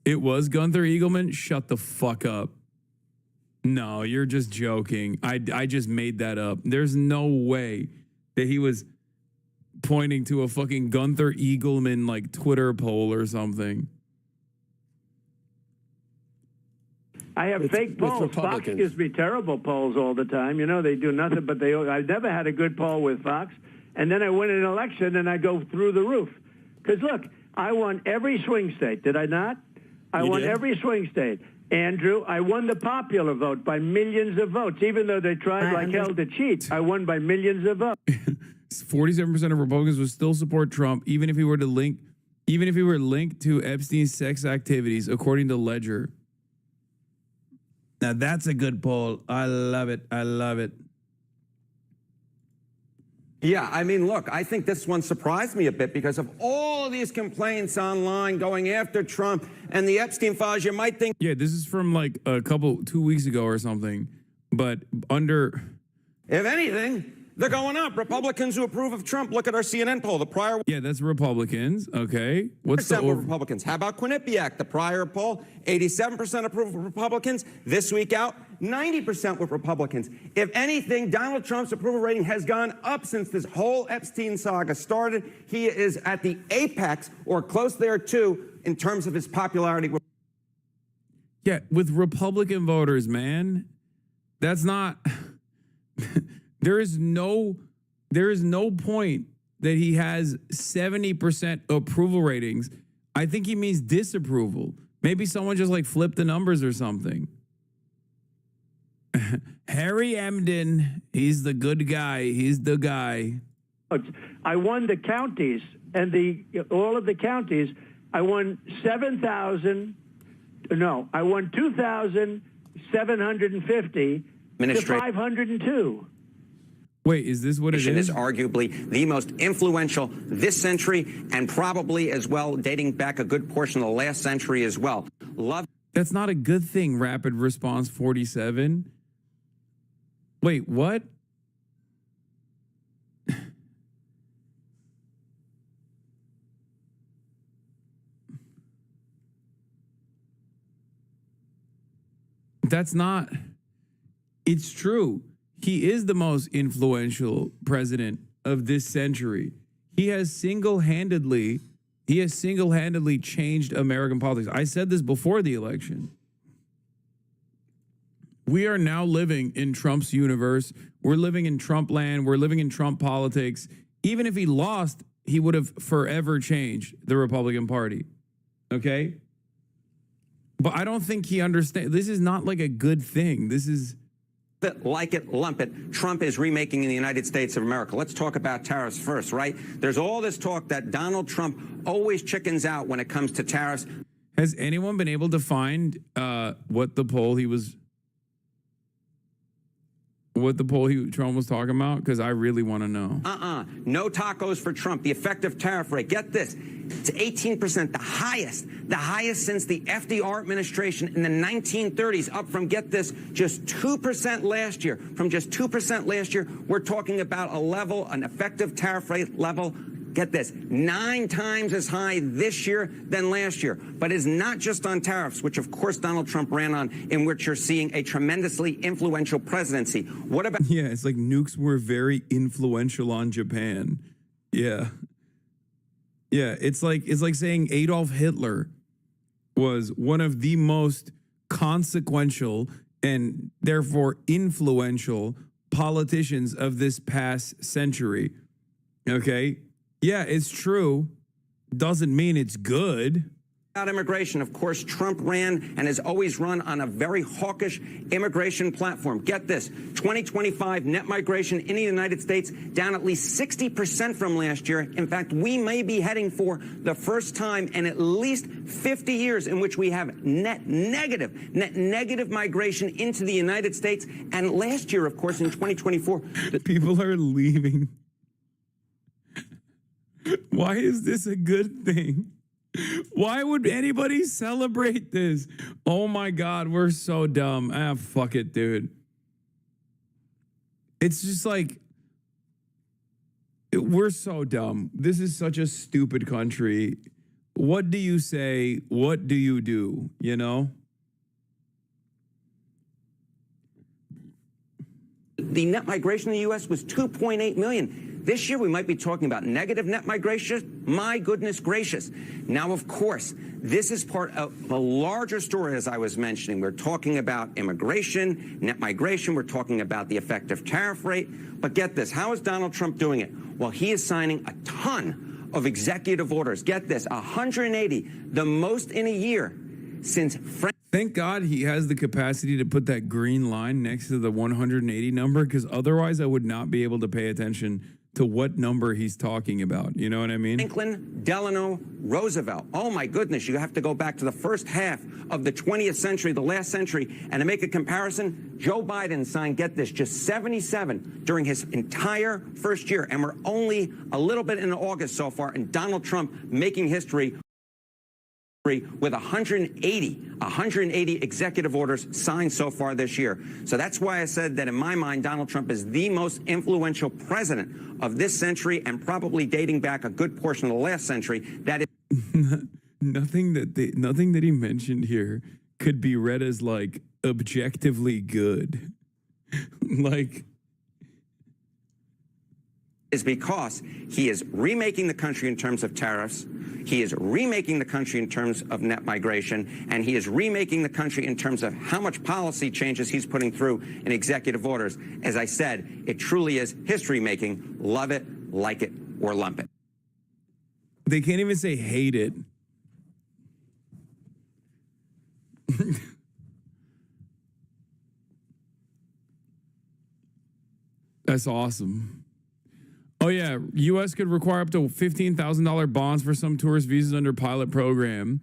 Speaker 1: It was Gunther Eagleman? Shut the fuck up. No, you're just joking. I just made that up. There's no way that he was pointing to a fucking Gunther Eagleman like Twitter poll or something.
Speaker 21: I have fake polls. Fox gives me terrible polls all the time. You know, they do nothing but I've never had a good poll with Fox. And then I win an election and I go through the roof. Because, look, I won every swing state. Did I not? I won every swing state. Andrew, I won the popular vote by millions of votes. Even though they tried like hell to cheat, I won by millions of votes.
Speaker 1: 47% of Republicans would still support Trump, even if he were linked to Epstein's sex activities, according to Ledger. Now that's a good poll. I love it. I love it.
Speaker 11: Yeah, I mean, look, I think this one surprised me a bit because of all these complaints online going after Trump and the Epstein files. You might think.
Speaker 1: Yeah, this is from like 2 weeks ago or something. But under.
Speaker 11: If anything, they're going up. Republicans who approve of Trump. Look at our CNN poll. The prior.
Speaker 1: Yeah, that's Republicans. Okay. What's the
Speaker 11: Republicans? How about Quinnipiac? The prior poll, 87% approve of Republicans. This week out, 90% with Republicans. If anything, Donald Trump's approval rating has gone up since this whole Epstein saga started. He is at the apex or close there too in terms of his popularity.
Speaker 1: Yeah, with Republican voters, man. That's not. There is no point that he has 70% approval ratings. I think he means disapproval. Maybe someone just like flipped the numbers or something. Harry Emden, he's the good guy. He's the guy.
Speaker 21: I won the counties and all of the counties. I won 2,750 to 502.
Speaker 1: Wait, is this what it is?
Speaker 11: Is arguably the most influential this century and probably as well dating back a good portion of the last century as well.
Speaker 1: That's not a good thing, Rapid Response 47. Wait, what? That's not. It's true. He is the most influential president of this century. He has single-handedly changed American politics. I said this before the election. We are now living in Trump's universe. We're living in Trump land. We're living in Trump politics. Even if he lost, he would have forever changed the Republican Party. Okay? But I don't think he understands. This is not like a good thing. This is...
Speaker 11: Like it, lump it. Trump is remaking in the United States of America. Let's talk about tariffs first, right? There's all this talk that Donald Trump always chickens out when it comes to tariffs.
Speaker 1: Has anyone been able to find what the poll Trump was talking about? Because I really want to know.
Speaker 11: No tacos for Trump. The effective tariff rate, get this, it's 18%, the highest since the FDR administration in the 1930s, up from, get this, just 2% last year. From just 2% last year, we're talking about an effective tariff rate level, get this, 9 times as high this year than last year. But it's not just on tariffs, which of course Donald Trump ran on, in which you're seeing a tremendously influential presidency. What about...
Speaker 1: Yeah, it's like nukes were very influential on Japan. Yeah. Yeah, it's like saying Adolf Hitler was one of the most consequential and therefore influential politicians of this past century. Okay? Yeah, it's true. Doesn't mean it's good.
Speaker 11: About immigration, of course, Trump ran and has always run on a very hawkish immigration platform. Get this, 2025 net migration in the United States down at least 60% from last year. In fact, we may be heading for the first time in at least 50 years in which we have net negative migration into the United States. And last year, of course, in 2024,
Speaker 1: people are leaving. Why is this a good thing? Why would anybody celebrate this? Oh my God, we're so dumb. Fuck it, dude. It's just like, we're so dumb. This is such a stupid country. What do you say? What do you do? You know?
Speaker 11: The net migration in the U.S. was 2.8 million. This year, we might be talking about negative net migration. My goodness gracious. Now, of course, this is part of a larger story, as I was mentioning. We're talking about immigration, net migration. We're talking about the effective tariff rate. But get this, how is Donald Trump doing it? Well, he is signing a ton of executive orders. Get this, 180, the most in a year since
Speaker 1: Thank God he has the capacity to put that green line next to the 180 number, because otherwise I would not be able to pay attention to what number he's talking about. You know what I mean?
Speaker 11: Franklin Delano Roosevelt. Oh my goodness, you have to go back to the first half of the 20th century, the last century, and to make a comparison, Joe Biden signed, get this, just 77 during his entire first year, and we're only a little bit in August so far, and Donald Trump making history with 180 executive orders signed so far this year. So that's why I said that in my mind, Donald Trump is the most influential president of this century, and probably dating back a good portion of the last century. That is
Speaker 1: nothing that he mentioned here could be read as like objectively good. Like,
Speaker 11: is because he is remaking the country in terms of tariffs, he is remaking the country in terms of net migration, and he is remaking the country in terms of how much policy changes he's putting through in executive orders. As I said, it truly is history making. Love it, like it, or lump it.
Speaker 1: They can't even say hate it. That's awesome. Oh, yeah. U.S. could require up to $15,000 bonds for some tourist visas under pilot program.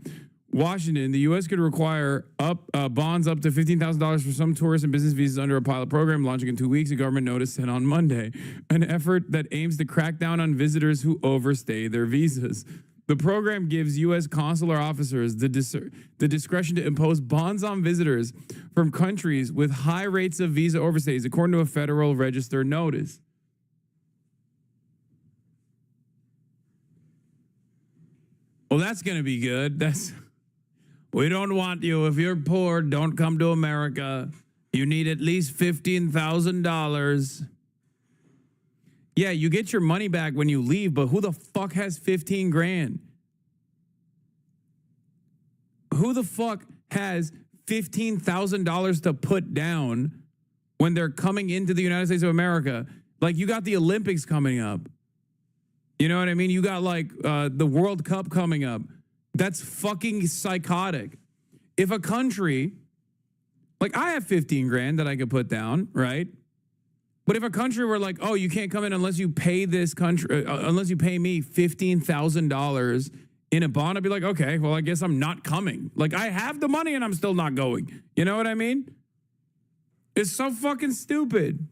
Speaker 1: Washington, the U.S. could require bonds up to $15,000 for some tourist and business visas under a pilot program launching in 2 weeks, a government notice said on Monday. An effort that aims to crack down on visitors who overstay their visas. The program gives U.S. consular officers the discretion to impose bonds on visitors from countries with high rates of visa overstays, according to a Federal Register notice. Well, that's going to be good. We don't want you. If you're poor, don't come to America. You need at least $15,000. Yeah, you get your money back when you leave, but who the fuck has 15 grand? Who the fuck has $15,000 to put down when they're coming into the United States of America? Like, you got the Olympics coming up. You know what I mean? You got like the World Cup coming up. That's fucking psychotic. If a country, like I have 15 grand that I could put down, right? But if a country were like, oh, you can't come in unless you pay this country, unless you pay me $15,000 in a bond, I'd be like, okay, well, I guess I'm not coming. Like, I have the money and I'm still not going. You know what I mean? It's so fucking stupid.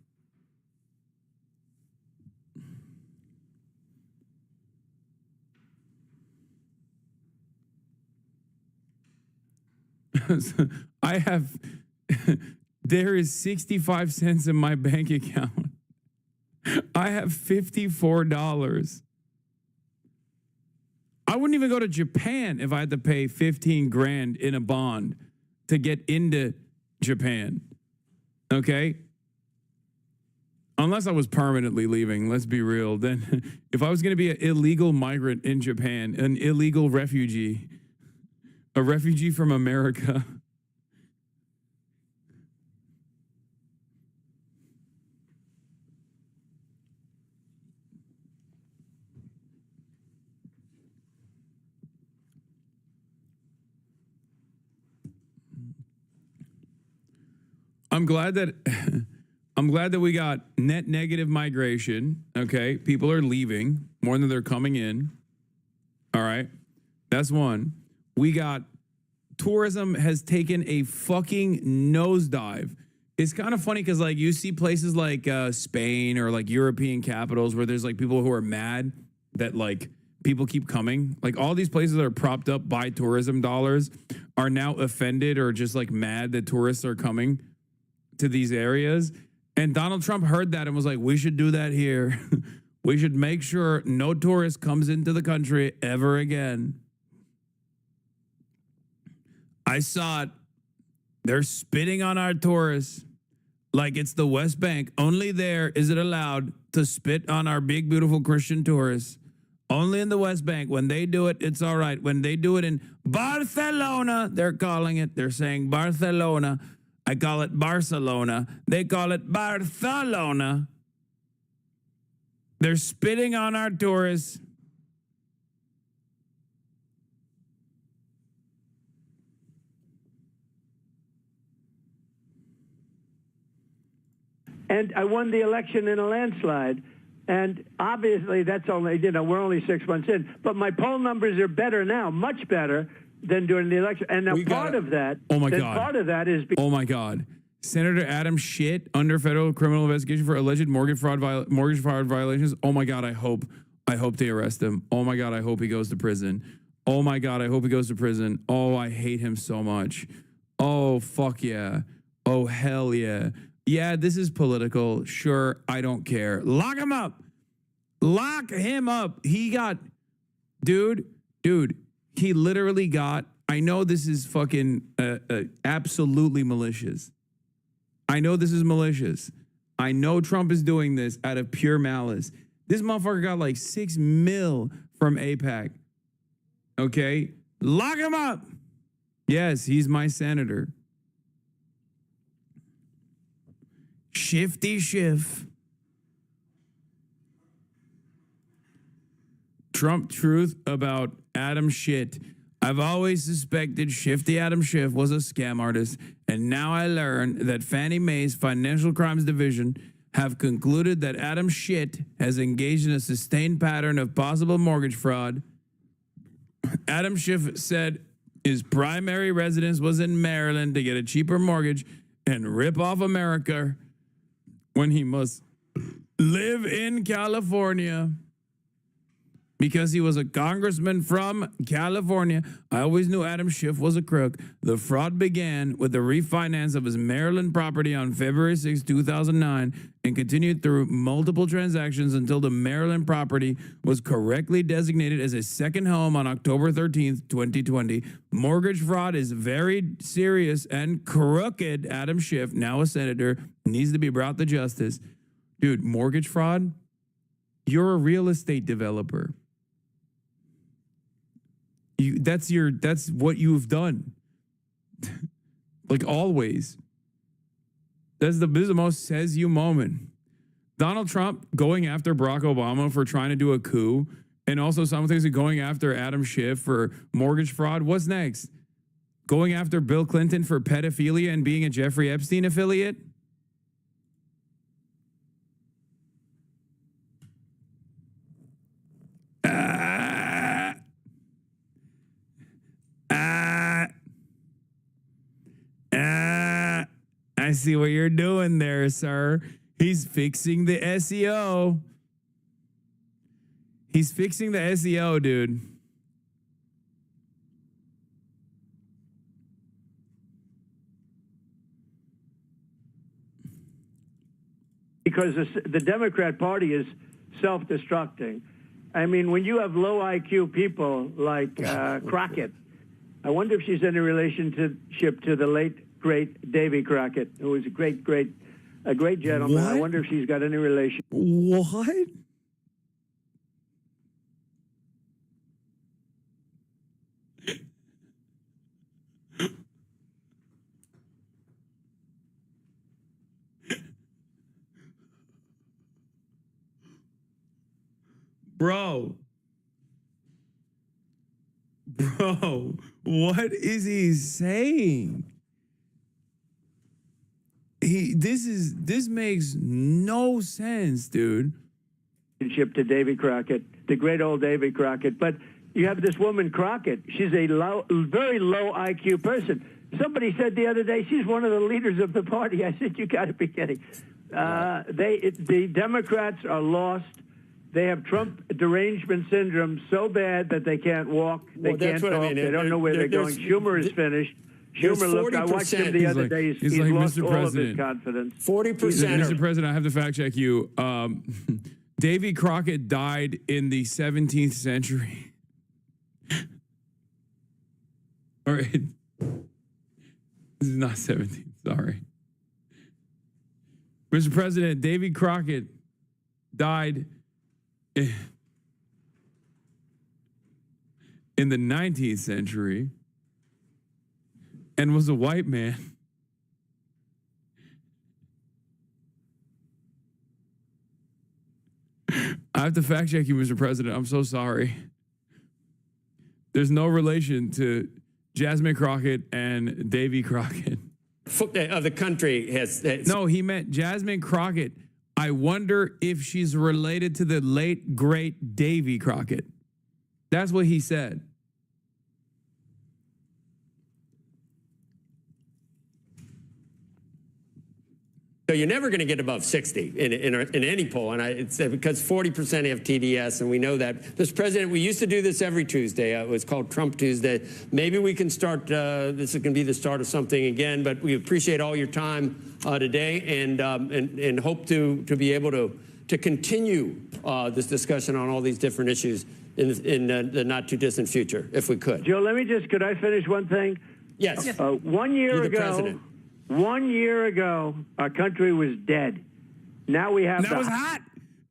Speaker 1: I have, there is 65 cents in my bank account. I have $54. I wouldn't even go to Japan if I had to pay 15 grand in a bond to get into Japan. Okay? Unless I was permanently leaving, let's be real. Then if I was going to be an illegal migrant in Japan, an illegal refugee, a refugee from America. I'm glad that we got net negative migration. Okay, people are leaving more than they're coming in. All right, that's one. We got tourism has taken a fucking nosedive. It's kind of funny because like you see places like Spain or like European capitals where there's like people who are mad that like people keep coming. Like all these places that are propped up by tourism dollars are now offended or just like mad that tourists are coming to these areas. And Donald Trump heard that and was like, we should do that here. We should make sure no tourist comes into the country ever again. I saw it. They're spitting on our tourists. like it's the West Bank. Only there is it allowed to spit on our big, beautiful Christian tourists. Only in the West Bank. When they do it, it's all right. When they do it in Barcelona, they're calling it, they're saying Barcelona. I call it Barcelona. They call it Barcelona. They're spitting on our tourists.
Speaker 21: And I won the election in a landslide. And obviously, that's only, we're only 6 months in. But my poll numbers are better now, much better than during the election. And now part of that,
Speaker 1: oh my God.
Speaker 21: Part of that is.
Speaker 1: Oh my God. Senator Adam Schiff under federal criminal investigation for alleged mortgage fraud violations. Oh my God. I hope they arrest him. Oh my God. I hope he goes to prison. Oh my God. I hope he goes to prison. Oh, I hate him so much. Oh, fuck yeah. Oh, hell yeah. Yeah, this is political. Sure, I don't care. Lock him up. Lock him up. He got, dude, he literally got, I know this is fucking absolutely malicious. I know this is malicious. I know Trump is doing this out of pure malice. This motherfucker got like $6 million from AIPAC. Okay? Lock him up. Yes, he's my senator. Shifty Schiff. Trump truth about Adam Schiff. I've always suspected Shifty Adam Schiff was a scam artist, and now I learn that Fannie Mae's Financial Crimes Division have concluded that Adam Schiff has engaged in a sustained pattern of possible mortgage fraud. Adam Schiff said his primary residence was in Maryland to get a cheaper mortgage and rip off America when he must live in California because he was a congressman from California. I always knew Adam Schiff was a crook. The fraud began with the refinance of his Maryland property on February 6, 2009, and continued through multiple transactions until the Maryland property was correctly designated as a second home on October 13th, 2020. Mortgage fraud is very serious and crooked. Adam Schiff, now a senator, needs to be brought to justice. Dude, mortgage fraud? You're a real estate developer. That's what you've done. Like always. This is the most says you moment. Donald Trump going after Barack Obama for trying to do a coup, and also simultaneously going after Adam Schiff for mortgage fraud. What's next? Going after Bill Clinton for pedophilia and being a Jeffrey Epstein affiliate? I see what you're doing there, sir. He's fixing the SEO. He's fixing the SEO, dude.
Speaker 21: Because the Democrat Party is self-destructing. I mean, when you have low IQ people like Crockett, I wonder if she's in a relationship to the late, great Davy Crockett, who was a great gentleman. What? I wonder if she's got any relation.
Speaker 1: What? Bro, what is he saying? This makes no sense, dude.
Speaker 21: To Davy Crockett, the great old Davy Crockett. But you have this woman Crockett. She's a very low IQ person. Somebody said the other day she's one of the leaders of the party. I said, you got to be kidding. The Democrats are lost. They have Trump derangement syndrome so bad that they can't walk, they can't talk, they don't know where they're going. Schumer is finished. Schumer, look, I watched him the other day. He's like, lost Mr. all of his confidence.
Speaker 5: 40%.
Speaker 1: Mr. President, I have to fact check you. Davy Crockett died in the 17th century. All right. This is not 17th, sorry. Mr. President, Davy Crockett died in the 19th century and was a white man. I have to fact check you, Mr. President. I'm so sorry. There's no relation to Jasmine Crockett and Davy Crockett.
Speaker 5: Of the country has.
Speaker 1: No, he meant Jasmine Crockett. I wonder if she's related to the late, great Davy Crockett. That's what he said.
Speaker 5: So you're never going to get above 60 in any poll, and it's because 40% have TDS, and we know that. Mr. President, we used to do this every Tuesday. It was called Trump Tuesday. Maybe we can start. This is going to be the start of something again. But we appreciate all your time today, and hope to be able to continue this discussion on all these different issues in the not too distant future, if we could.
Speaker 21: Joe, could I finish one thing?
Speaker 5: Yes.
Speaker 21: 1 year
Speaker 5: You're the
Speaker 21: ago.
Speaker 5: president.
Speaker 21: 1 year ago, our country was dead. Now we have
Speaker 1: That was hot.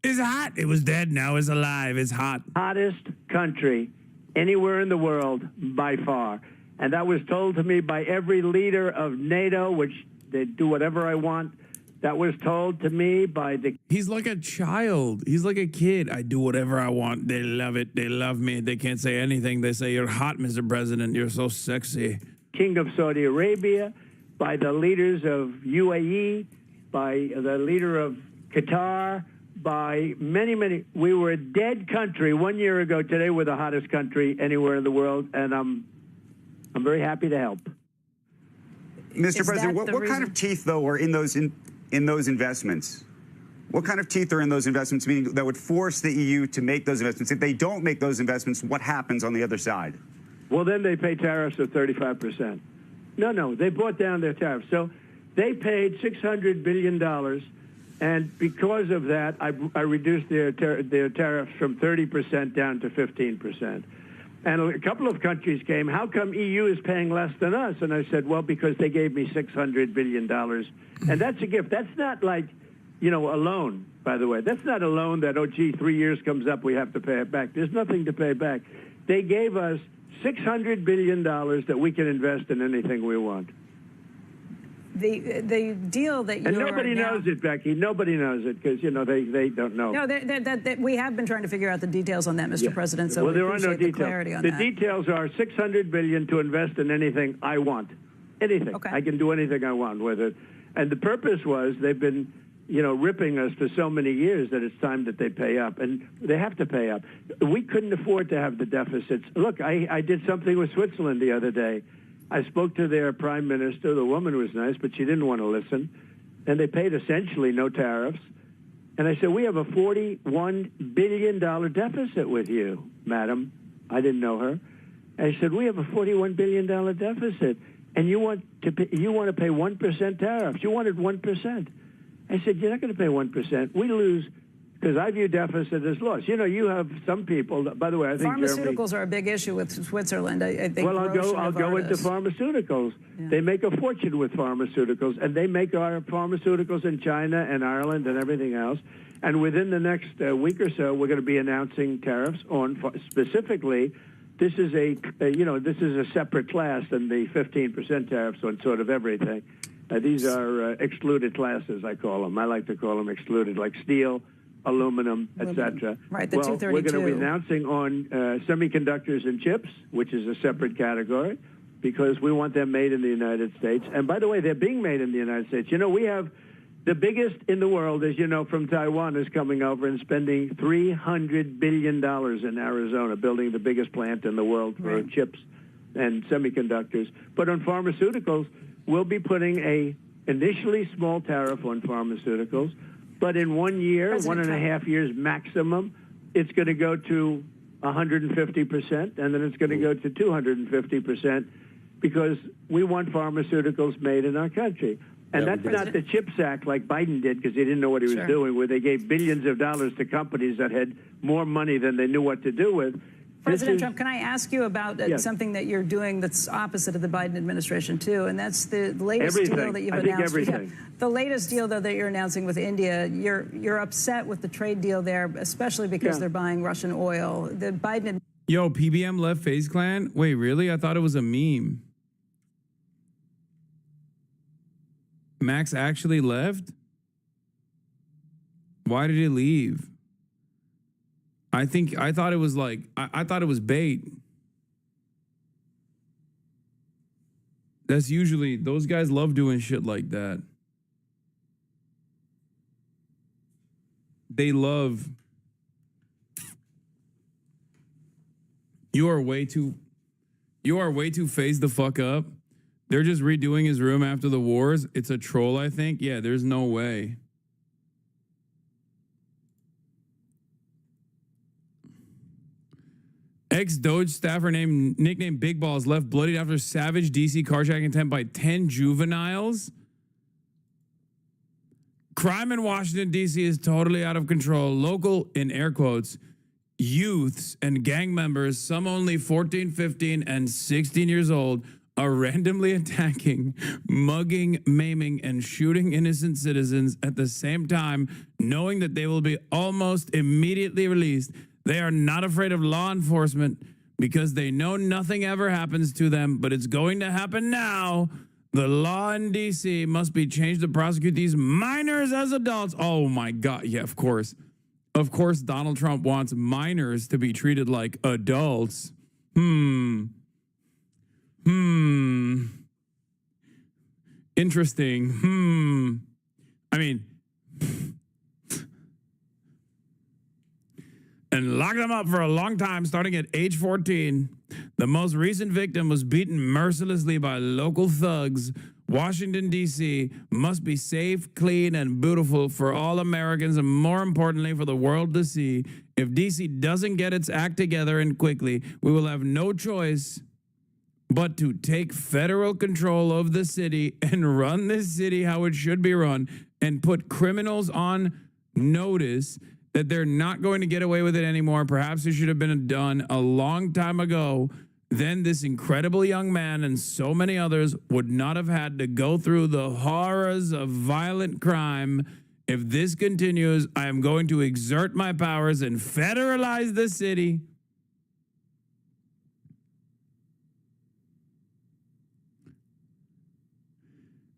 Speaker 1: It's hot. It was dead. Now it's alive. It's hot.
Speaker 21: Hottest country anywhere in the world by far. And that was told to me by every leader of NATO, which they do whatever I want. That was told to me by the...
Speaker 1: He's like a child. He's like a kid. I do whatever I want. They love it. They love me. They can't say anything. They say, you're hot, Mr. President. You're so sexy.
Speaker 21: King of Saudi Arabia, by the leaders of UAE, by the leader of Qatar, by many. We were a dead country 1 year ago. Today we're the hottest country anywhere in the world, and I'm very happy to help.
Speaker 7: Mr. President, what kind of teeth, though, are in those investments? What kind of teeth are in those investments, meaning that would force the EU to make those investments? If they don't make those investments, what happens on the other side?
Speaker 21: Well, then they pay tariffs of 35%. No, they brought down their tariffs. So they paid $600 billion, and because of that, I reduced their tariffs from 30% down to 15%. And a couple of countries came, how come EU is paying less than us? And I said, well, because they gave me $600 billion. And that's a gift. That's not like, a loan, by the way. That's not a loan that, 3 years comes up, we have to pay it back. There's nothing to pay back. They gave us $600 billion that we can invest in anything we want.
Speaker 2: The deal that
Speaker 21: and nobody knows it, Becky. Nobody knows it because they don't know.
Speaker 2: No, we have been trying to figure out the details on that, Mr. President. So
Speaker 21: there are no
Speaker 2: the
Speaker 21: details.
Speaker 2: clarity on
Speaker 21: the
Speaker 2: that.
Speaker 21: details are $600 billion to invest in anything I want. Anything.
Speaker 2: Okay.
Speaker 21: I can do anything I want with it. And the purpose was they've been, ripping us for so many years that it's time that they pay up, and they have to pay up. We couldn't afford to have the deficits. Look, I did something with Switzerland the other day. I spoke to their prime minister. The woman was nice, but she didn't want to listen. And they paid essentially no tariffs. And I said, we have a $41 billion deficit with you, madam. I didn't know her. I said, we have a $41 billion deficit, and you want to pay 1% tariffs. You wanted 1%. I said, you're not going to pay 1%. We lose, because I view deficit as loss. You have some people, by the way, I think
Speaker 2: pharmaceuticals are a big issue with Switzerland. I think.
Speaker 21: Well, I'll go into pharmaceuticals. Yeah. They make a fortune with pharmaceuticals, and they make our pharmaceuticals in China and Ireland and everything else. And within the next week or so, we're going to be announcing tariffs on specifically. This is a separate class than the 15% tariffs on sort of everything. These are excluded classes, I call them. I like to call them excluded, like steel, aluminum, etc.
Speaker 2: Right, the 232.
Speaker 21: We're going to be announcing on semiconductors and chips, which is a separate category, because we want them made in the United States. And by the way, they're being made in the United States. We have the biggest in the world, as you know, from Taiwan is coming over and spending $300 billion in Arizona, building the biggest plant in the world for chips and semiconductors. But on pharmaceuticals, we'll be putting a initially small tariff on pharmaceuticals, but in 1 year, 1.5 years maximum, it's going to go to 150%, and then it's going to go to 250%, because we want pharmaceuticals made in our country. And that's not the CHIPS Act like Biden did, because he didn't know what he was doing, where they gave billions of dollars to companies that had more money than they knew what to do with.
Speaker 2: President Trump, can I ask you about something that you're doing that's opposite of the Biden administration, too? And that's the latest deal that you've announced. The latest deal, though, that you're announcing with India, you're upset with the trade deal there, especially because they're buying Russian oil. The Biden...
Speaker 1: Yo, PBM left FaZe Clan? Wait, really? I thought it was a meme. Max actually left? Why did he leave? I thought it was like, I thought it was bait. That's usually, those guys love doing shit like that. They love, you are way too phased the fuck up. They're just redoing his room after the wars. It's a troll, I think. Yeah, there's no way. Ex-Doge staffer nicknamed Big Balls left bloodied after savage DC carjacking attempt by 10 juveniles. Crime in Washington, D.C. is totally out of control. Local, in air quotes, youths and gang members, some only 14, 15, and 16 years old, are randomly attacking, mugging, maiming, and shooting innocent citizens at the same time, knowing that they will be almost immediately released. They are not afraid of law enforcement because they know nothing ever happens to them, but it's going to happen now. The law in D.C. must be changed to prosecute these minors as adults. Oh, my God. Yeah, of course. Of course, Donald Trump wants minors to be treated like adults. Interesting. I mean... and locked them up for a long time, starting at age 14. The most recent victim was beaten mercilessly by local thugs. Washington, D.C. must be safe, clean, and beautiful for all Americans, and more importantly, for the world to see. If D.C. doesn't get its act together and quickly, we will have no choice but to take federal control of the city and run this city how it should be run and put criminals on notice that they're not going to get away with it anymore. Perhaps it should have been done a long time ago. Then this incredible young man and so many others would not have had to go through the horrors of violent crime. If this continues, I am going to exert my powers and federalize the city.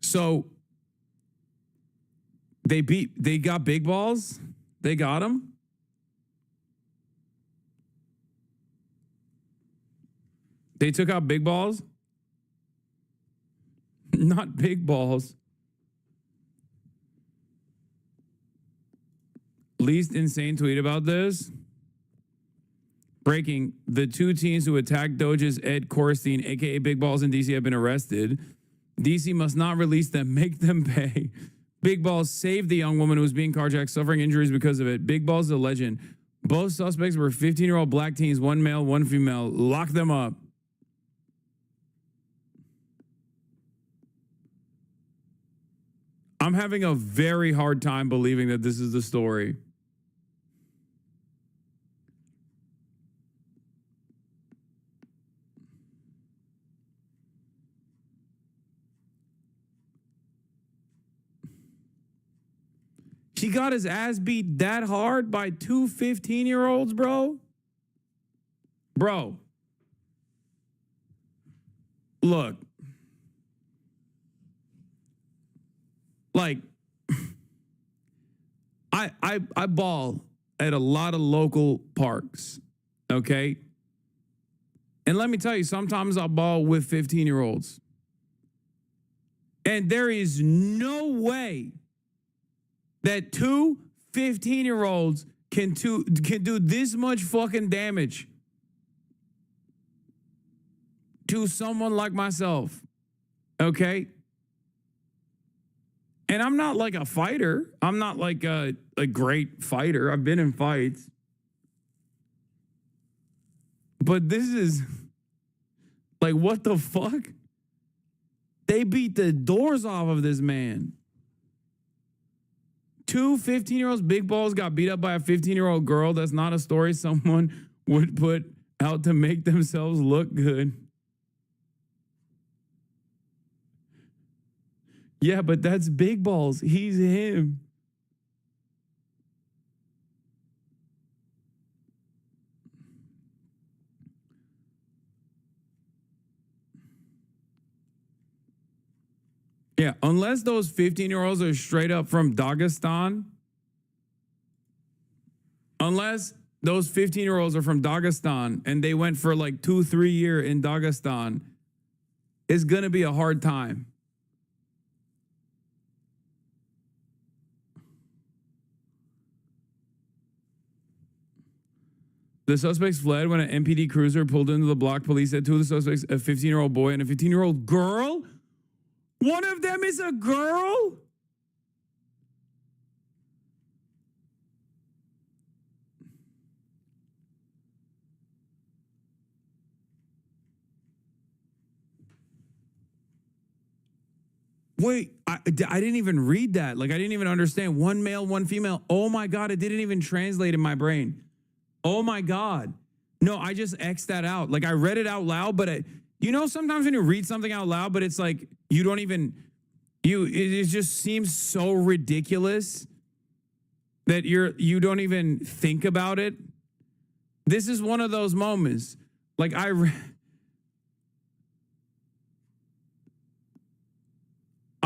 Speaker 1: So they got Big Balls. They got him. They took out Big Balls. Not Big Balls. Least insane tweet about this. Breaking: the two teens who attacked Doge's Ed Korstein, aka Big Balls in DC, have been arrested. DC must not release them, make them pay. Big Balls saved the young woman who was being carjacked, suffering injuries because of it. Big Balls is a legend. Both suspects were 15-year-old black teens, one male, one female. Lock them up. I'm having a very hard time believing that this is the story. He got his ass beat that hard by two 15-year-olds, bro? Bro. Look. Like, I ball at a lot of local parks, okay? And let me tell you, sometimes I ball with 15-year-olds. And there is no way that two 15-year-olds can do this much fucking damage to someone like myself, okay? And I'm not like a fighter. I'm not like a great fighter. I've been in fights. But this is like, what the fuck? They beat the doors off of this man. Two 15-year-olds, Big Balls, got beat up by a 15-year-old girl. That's not a story someone would put out to make themselves look good. Yeah, but that's Big Balls. He's him. Yeah, unless those 15-year-olds are straight up from Dagestan. Unless those 15-year-olds are from Dagestan and they went for like 2-3 years in Dagestan, it's going to be a hard time. The suspects fled when an MPD cruiser pulled into the block. Police said two of the suspects, a 15-year-old boy and a 15-year-old girl. One of them is a girl? Wait, I didn't even read that. Like, I didn't even understand. One male, one female. Oh my God, it didn't even translate in my brain. Oh my God. No, I just X'd that out. Like, I read it out loud, but you know, sometimes when you read something out loud, but it's like, you don't even, it just seems so ridiculous that you don't even think about it. This is one of those moments. Like, I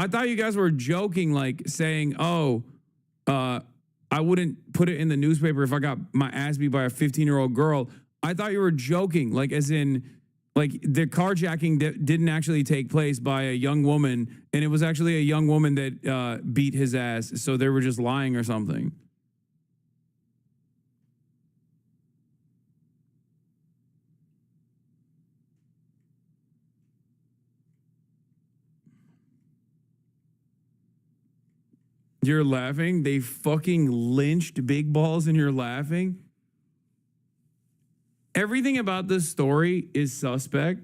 Speaker 1: thought you guys were joking, like saying, oh, I wouldn't put it in the newspaper if I got my ass beat by a 15-year-old girl. I thought you were joking, like as in, like the carjacking didn't actually take place by a young woman, and it was actually a young woman that beat his ass, so they were just lying or something. You're laughing? They fucking lynched Big Balls and you're laughing? Everything about this story is suspect,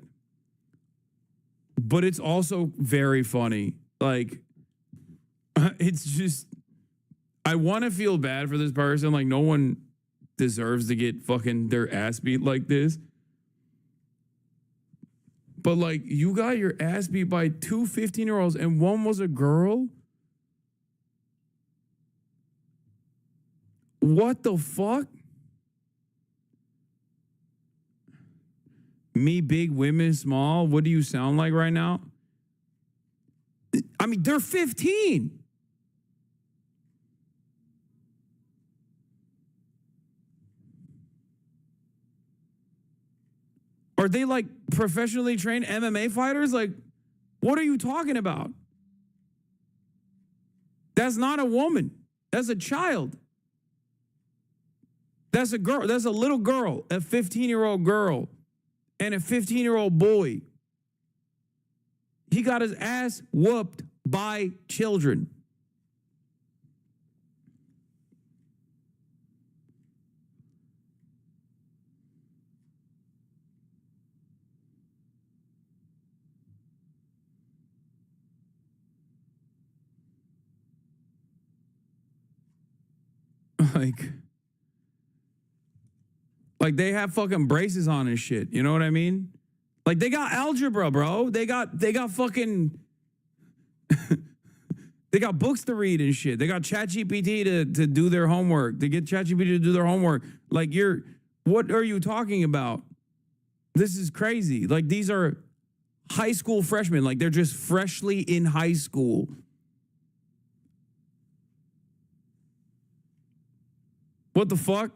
Speaker 1: but it's also very funny. Like, it's just, I want to feel bad for this person. Like, no one deserves to get fucking their ass beat like this. But, like, you got your ass beat by two 15-year-olds and one was a girl? What the fuck? Me big, women small. What do you sound like right now? I mean, they're 15. Are they like professionally trained MMA fighters? Like, what are you talking about? That's not a woman. That's a child. That's a girl. That's a little girl, a 15-year-old girl, and a 15-year-old boy. He got his ass whooped by children. Like they have fucking braces on and shit. You know what I mean? Like they got algebra, bro. They got fucking they got books to read and shit. They got ChatGPT to do their homework. They get ChatGPT to do their homework. Like what are you talking about? This is crazy. Like these are high school freshmen. Like they're just freshly in high school. What the fuck?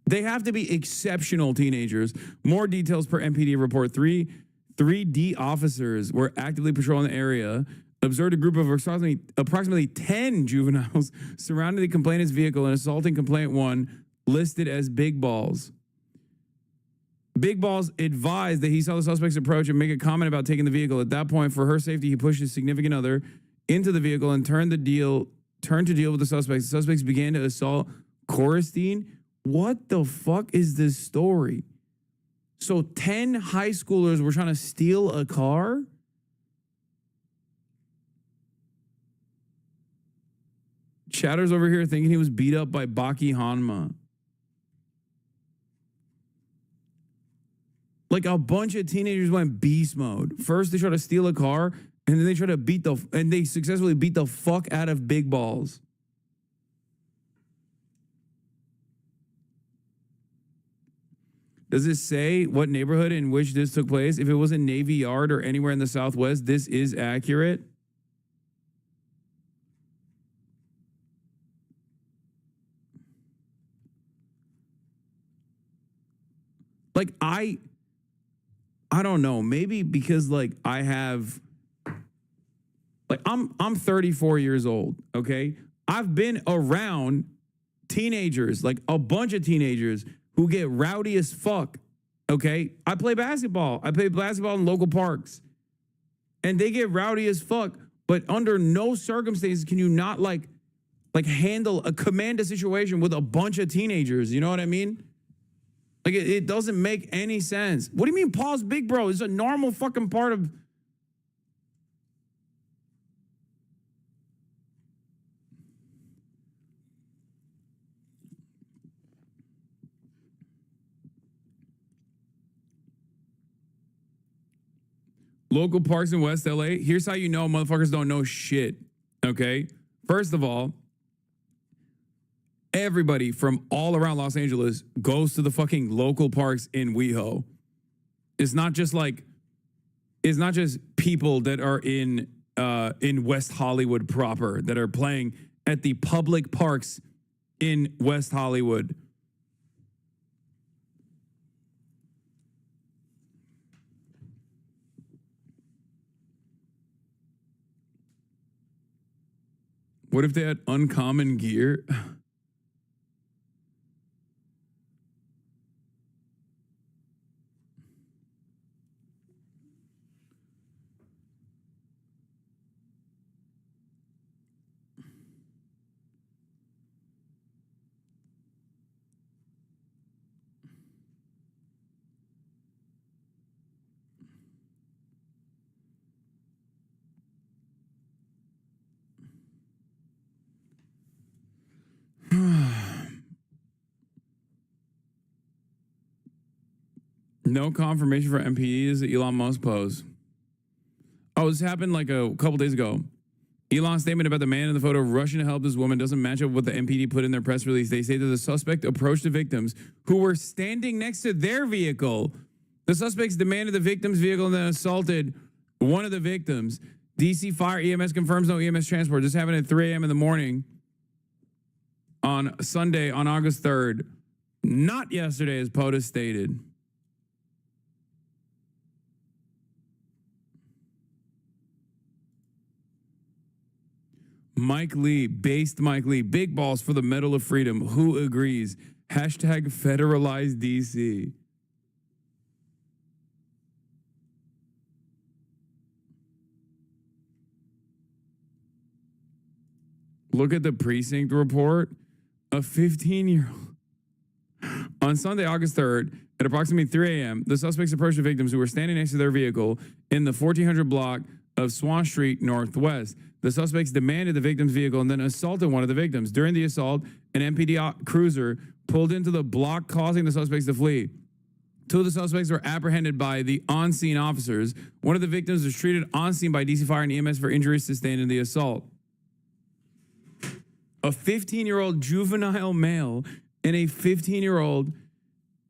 Speaker 1: They have to be exceptional teenagers. More details per MPD report. 3D officers were actively patrolling the area, observed a group of approximately 10 juveniles surrounding the complainant's vehicle and assaulting complainant one, listed as Big Balls. Big Balls advised that he saw the suspects approach and make a comment about taking the vehicle. At that point, for her safety, he pushed his significant other into the vehicle and turned to deal with the suspects. The suspects began to assault Coristine. What the fuck is this story? So 10 high schoolers were trying to steal a car? Chatter's over here thinking he was beat up by Baki Hanma. Like a bunch of teenagers went beast mode. First, they tried to steal a car, and then they tried to they successfully beat the fuck out of Big Balls. Does it say what neighborhood in which this took place? If it was in Navy Yard or anywhere in the Southwest, this is accurate. Like, I don't know. Maybe because, like, I have... Like, I'm 34 years old, okay? I've been around teenagers, like a bunch of teenagers who get rowdy as fuck, okay? I play basketball. I play basketball in local parks. And they get rowdy as fuck, but under no circumstances can you not, like command a situation with a bunch of teenagers. You know what I mean? Like, it doesn't make any sense. What do you mean pause big, bro? It's a normal fucking part of... Local parks in West LA. Here's how you know motherfuckers don't know shit, okay? First of all, everybody from all around Los Angeles goes to the fucking local parks in WeHo. It's not just people that are in West Hollywood proper that are playing at the public parks in West Hollywood. What if they had uncommon gear? No confirmation for MPDs that Elon Musk posed. Oh, this happened like a couple days ago. Elon's statement about the man in the photo rushing to help this woman doesn't match up with what the MPD put in their press release. They say that the suspect approached the victims who were standing next to their vehicle. The suspects demanded the victim's vehicle and then assaulted one of the victims. DC Fire EMS confirms no EMS transport. This happened at 3 a.m. in the morning on Sunday on August 3rd. Not yesterday, as POTUS stated. Mike Lee, based Mike Lee, big balls for the Medal of Freedom. Who agrees? Hashtag federalize DC. Look at the precinct report. A 15-year-old. On Sunday, August 3rd, at approximately 3 a.m., the suspects approached the victims who were standing next to their vehicle in the 1400 block of Swan Street Northwest. The suspects demanded the victim's vehicle and then assaulted one of the victims. During the assault, an MPD cruiser pulled into the block, causing the suspects to flee. Two of the suspects were apprehended by the on-scene officers. One of the victims was treated on-scene by DC Fire and EMS for injuries sustained in the assault. A 15-year-old juvenile male and a 15-year-old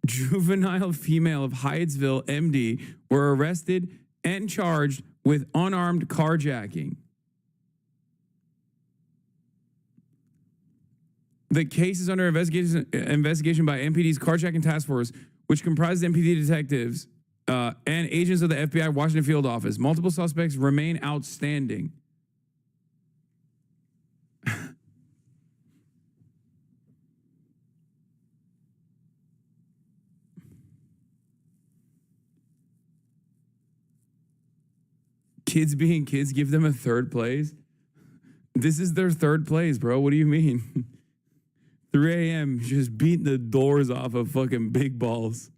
Speaker 1: juvenile female of Hyattsville, MD, were arrested and charged with unarmed carjacking. The case is under investigation by MPD's carjacking task force, which comprises MPD detectives and agents of the FBI Washington field office. Multiple suspects remain outstanding. Kids being kids, give them a third place. This is their third place, bro. What do you mean? 3 a.m. just beating the doors off of fucking big balls.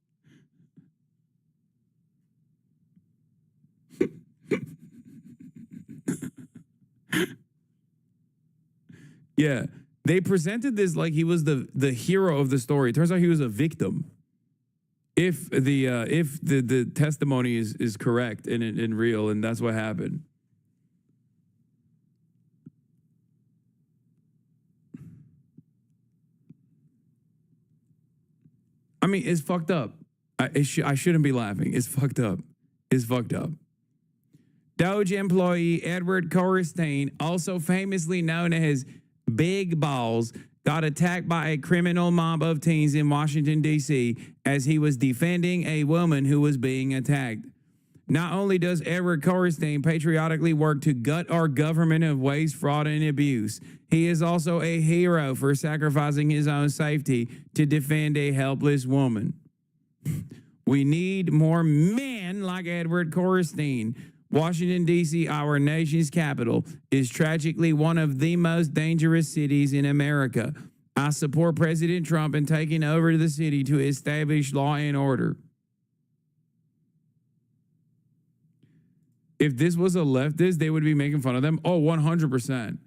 Speaker 1: Yeah, They presented this like he was the hero of the story. It turns out he was a victim. If the testimony is correct and real, and that's what happened. I mean, it's fucked up. I shouldn't be laughing. It's fucked up. It's fucked up. Doge employee Edward Corstein, also famously known as Big Balls, got attacked by a criminal mob of teens in Washington, D.C. as he was defending a woman who was being attacked. Not only does Edward Corstein patriotically work to gut our government of waste, fraud, and abuse, he is also a hero for sacrificing his own safety to defend a helpless woman. We need more men like Edward Corstein. Washington, D.C., our nation's capital, is tragically one of the most dangerous cities in America. I support President Trump in taking over the city to establish law and order. If this was a leftist, they would be making fun of them. Oh, 100%.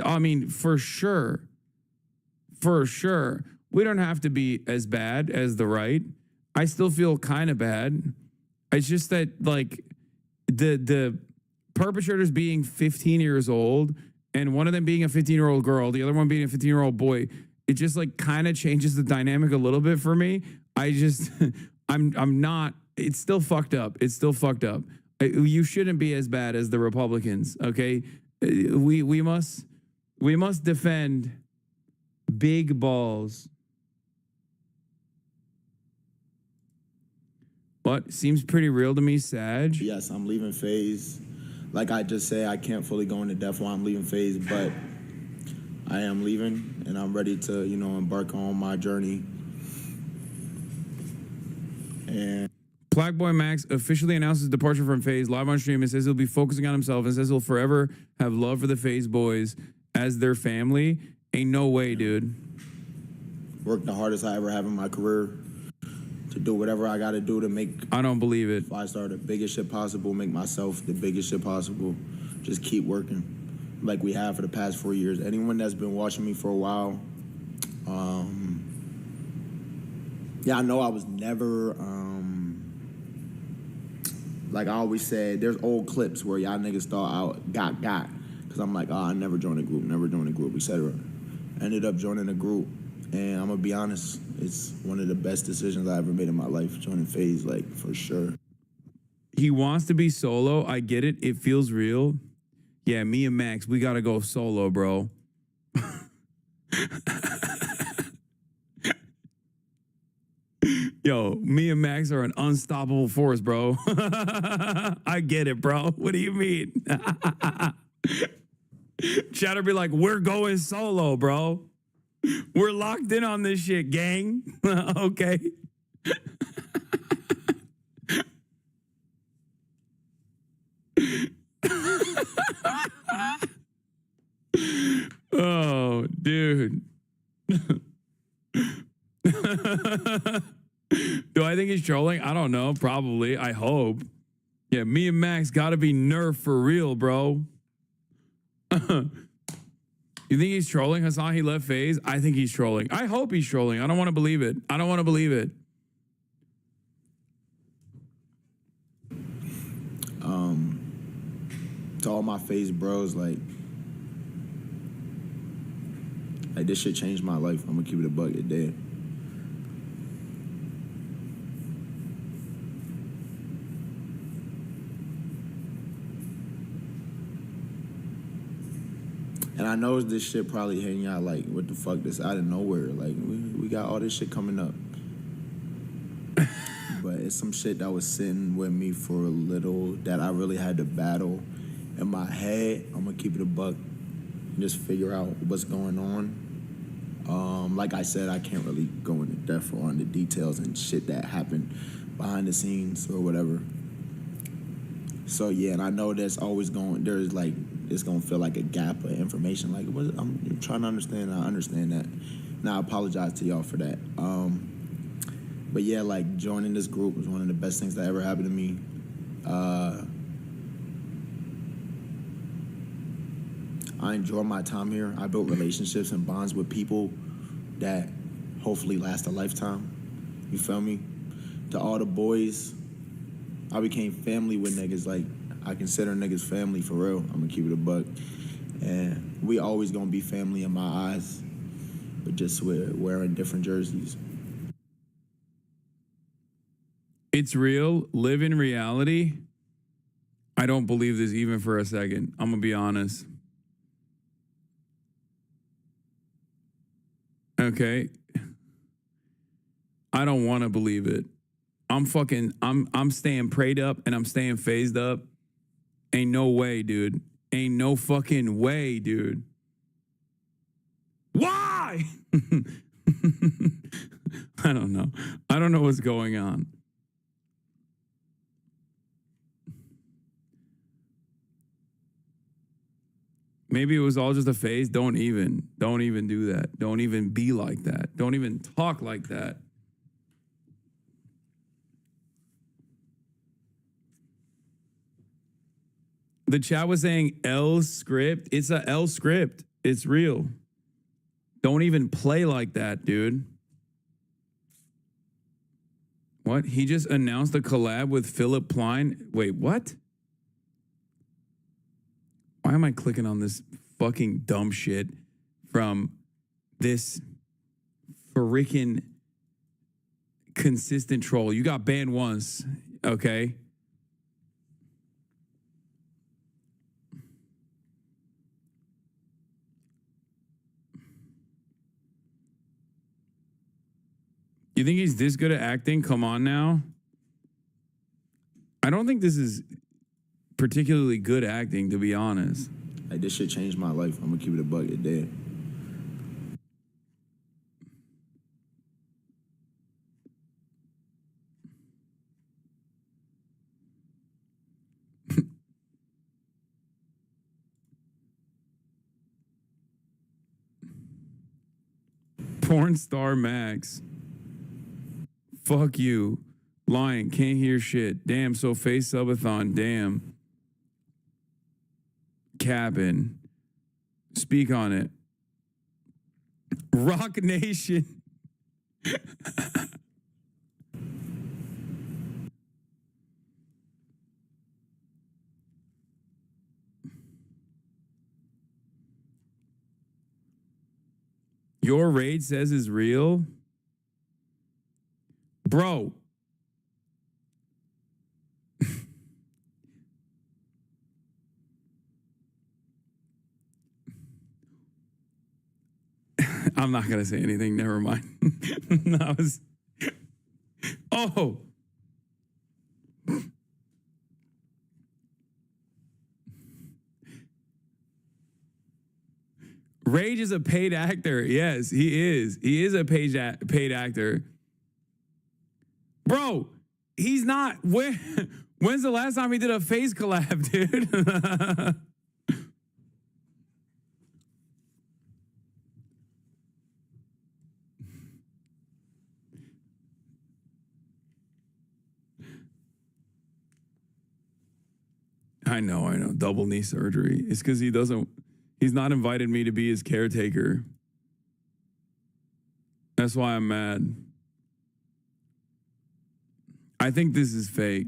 Speaker 1: I mean, for sure. For sure. We don't have to be as bad as the right. I still feel kind of bad. It's just that, like, the perpetrators being 15 years old and one of them being a 15-year-old girl, the other one being a 15-year-old boy, it just, like, kind of changes the dynamic a little bit for me. I just, I'm not, it's still fucked up. It's still fucked up. You shouldn't be as bad as the Republicans, okay? We must defend big balls. What? Seems pretty real to me, Sag.
Speaker 12: Yes, I'm leaving phase. Like I just said, I can't fully go into depth while I'm leaving phase, but I am leaving, and I'm ready to, embark on my journey. And
Speaker 1: Black Boy Max officially announced his departure from FaZe live on stream and says he'll be focusing on himself and says he'll forever have love for the FaZe boys as their family. Ain't no way, dude.
Speaker 12: Worked the hardest I ever have in my career to do whatever I got to do to make...
Speaker 1: I don't believe it.
Speaker 12: 5-star the biggest shit possible, make myself the biggest shit possible. Just keep working like we have for the past 4 years. Anyone that's been watching me for a while, I know I was never... like I always said, there's old clips where y'all niggas thought I got. Because I'm like, I never joined a group, etc. Ended up joining a group. And I'm going to be honest, it's one of the best decisions I ever made in my life, joining FaZe, like, for sure.
Speaker 1: He wants to be solo. I get it. It feels real. Yeah, me and Max, we got to go solo, bro. Yo, me and Max are an unstoppable force, bro. I get it, bro. What do you mean? Chatter be like, we're going solo, bro. We're locked in on this shit, gang. Okay. Oh, dude. Do I think he's trolling? I don't know. Probably. I hope. Yeah, me and Max got to be nerfed for real, bro. You think he's trolling, Hassan? He left FaZe? I think he's trolling. I hope he's trolling. I don't want to believe it. I don't want to believe it.
Speaker 12: To all my FaZe bros, like this shit changed my life. I'm gonna keep it a buck today. And I know this shit probably hitting y'all like, what the fuck, this out of nowhere. Like, we got all this shit coming up. But it's some shit that was sitting with me for a little that I really had to battle in my head. I'm gonna keep it a buck and just figure out what's going on. Like I said, I can't really go into depth on the details and shit that happened behind the scenes or whatever. So yeah, and I know there's like, it's gonna feel like a gap of information. Like, I'm trying to understand. I understand that. Now I apologize to y'all for that. But yeah, like joining this group was one of the best things that ever happened to me. I enjoy my time here. I built relationships and bonds with people that hopefully last a lifetime. You feel me? To all the boys, I became family with niggas. Like, I consider niggas family for real. I'm gonna keep it a buck. And we always gonna be family in my eyes, but just we're wearing different jerseys.
Speaker 1: It's real. Live in reality. I don't believe this even for a second. I'm gonna be honest. Okay. I don't want to believe it. I'm staying prayed up and I'm staying phased up. Ain't no way, dude. Ain't no fucking way, dude. Why? I don't know. I don't know what's going on. Maybe it was all just a phase. Don't even do that. Don't even be like that. Don't even talk like that. The chat was saying L script. It's a L script. It's real. Don't even play like that, dude. What? He just announced a collab with Philip Plein. Wait, what? Why am I clicking on this fucking dumb shit from this freaking consistent troll? You got banned once, okay? You think he's this good at acting? Come on now. I don't think this is particularly good acting, to be honest.
Speaker 12: Like, this shit changed my life. I'm gonna keep it a buck. It did.
Speaker 1: Porn star Max. Fuck you. Lying. Can't hear shit. Damn. So face subathon. Damn. Cabin. Speak on it. Rock Nation. Your raid says is real? Bro. I'm not going to say anything. Never mind. That was... Oh. Rage is a paid actor. Yes, he is. He is a paid actor. Bro, he's not. When's the last time he did a face collab, dude? I know. Double knee surgery. It's because he's not invited me to be his caretaker. That's why I'm mad. I think this is fake.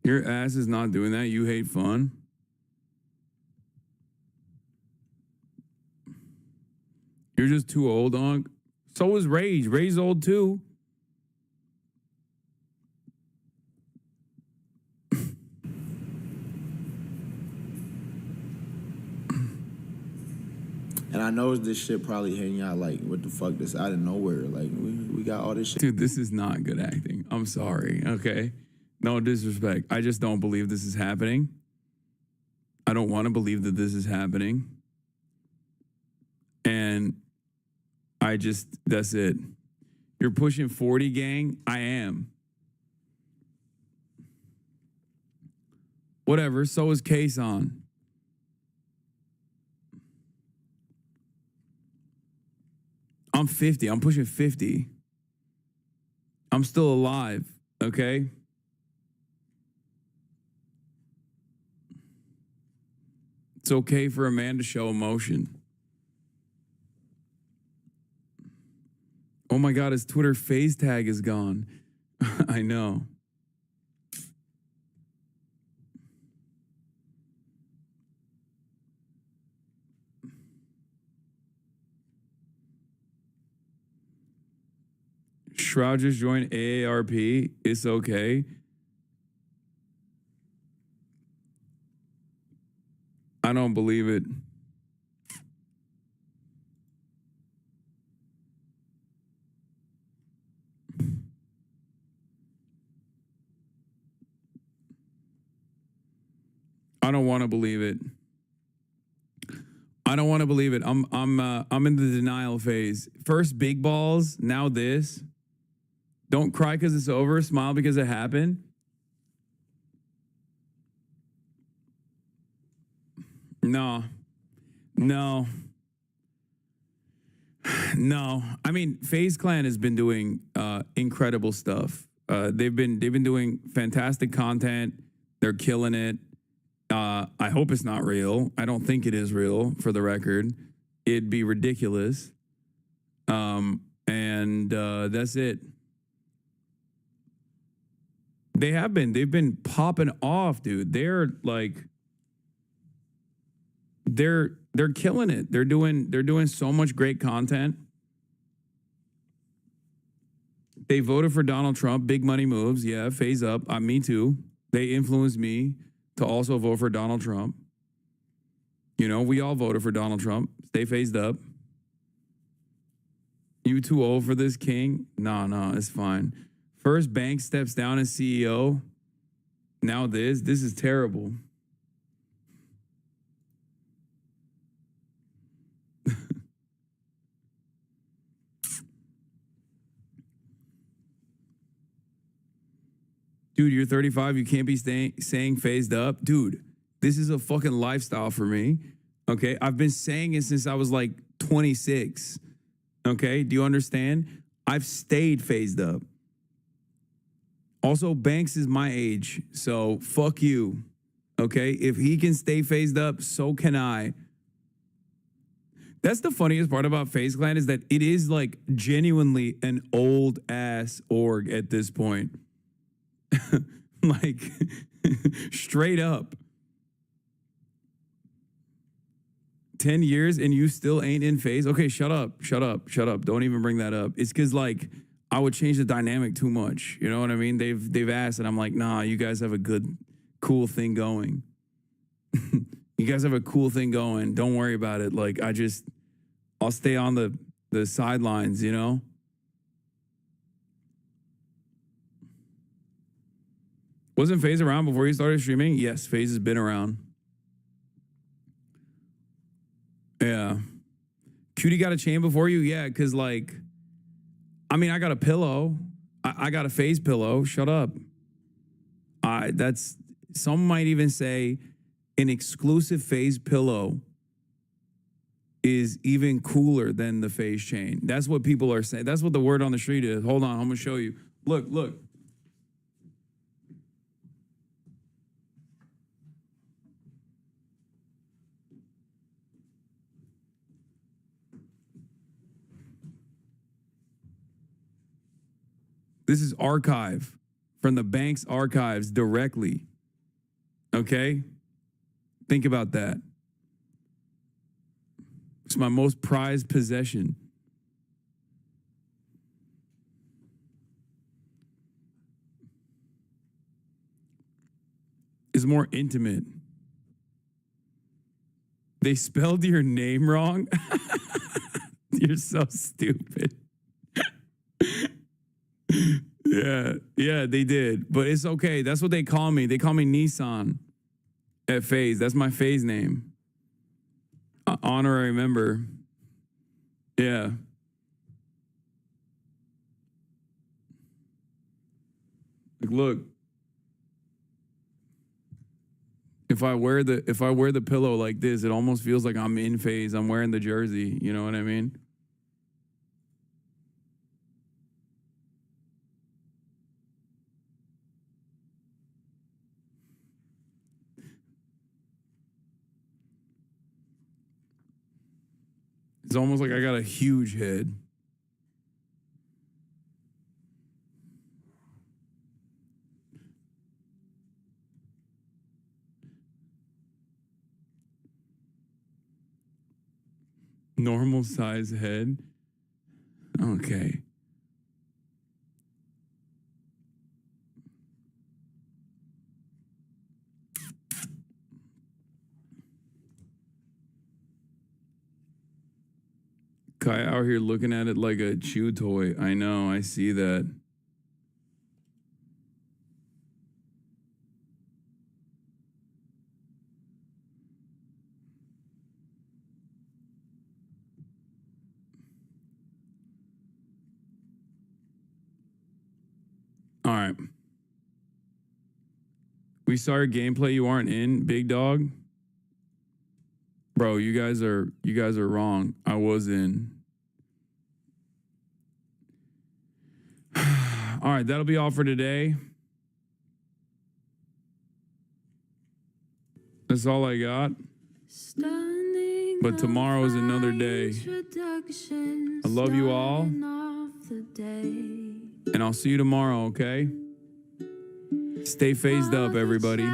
Speaker 1: Your ass is not doing that. You hate fun. You're just too old, Unc. So is Rage. Rage's old too.
Speaker 12: And I know this shit probably hitting y'all like, what the fuck, this out of nowhere. Like, we got all this shit.
Speaker 1: Dude, this is not good acting. I'm sorry, okay? No disrespect. I just don't believe this is happening. I don't want to believe that this is happening. And that's it. You're pushing 40, gang? I am. Whatever, so is Kason. I'm 50. I'm pushing 50. I'm still alive, okay? It's okay for a man to show emotion. Oh my God, his Twitter phase tag is gone. I know. Shroud just joined AARP. It's okay. I don't believe it. I don't want to believe it. I don't want to believe it. I'm in the denial phase. First big balls, now this. Don't cry because it's over. Smile because it happened. No. I mean, FaZe Clan has been doing incredible stuff. They've been doing fantastic content. They're killing it. I hope it's not real. I don't think it is real, for the record. It'd be ridiculous. And that's it. They've been popping off, dude. They're killing it. They're doing so much great content. They voted for Donald Trump. Big money moves. Yeah, phase up. Me too. They influenced me to also vote for Donald Trump. You know, we all voted for Donald Trump. Stay phased up. You too old for this, King? No, it's fine. First Bank steps down as CEO. Now this is terrible. Dude, you're 35. You can't be saying phased up. Dude, this is a fucking lifestyle for me. Okay? I've been saying it since I was like 26. Okay? Do you understand? I've stayed phased up. Also, Banks is my age, so fuck you. Okay? If he can stay phased up, so can I. That's the funniest part about FaZe Clan is that it is like genuinely an old ass org at this point. Like straight up. 10 years and you still ain't in phase? Okay, shut up. Don't even bring that up. It's because like I would change the dynamic too much. You know what I mean? They've asked and I'm like, nah, you guys have a good, cool thing going. You guys have a cool thing going. Don't worry about it. Like I'll stay on the sidelines, you know? Wasn't FaZe around before you started streaming? Yes, FaZe has been around. Yeah. Cutie got a chain before you? Yeah, because like, I mean, I got a pillow. I got a FaZe pillow. Shut up. Some might even say an exclusive FaZe pillow is even cooler than the FaZe chain. That's what people are saying. That's what the word on the street is. Hold on, I'm gonna show you. Look. This is archive from the bank's archives directly. Okay? Think about that. It's my most prized possession. It's more intimate. They spelled your name wrong? You're so stupid. Yeah, they did. But it's okay. That's what they call me. They call me Nissan at FaZe. That's my FaZe name. Honorary member. Yeah. Like, look. If I wear the pillow like this, it almost feels like I'm in FaZe. I'm wearing the jersey. You know what I mean? It's almost like I got a huge head. Normal size head. Okay. Kai out here looking at it like a chew toy. I know, I see that. All right. We saw your gameplay you aren't in, big dog. Bro, you guys are wrong. I was in. All right, that'll be all for today. That's all I got. But tomorrow is another day. I love you all. And I'll see you tomorrow, okay? Stay phased up, everybody.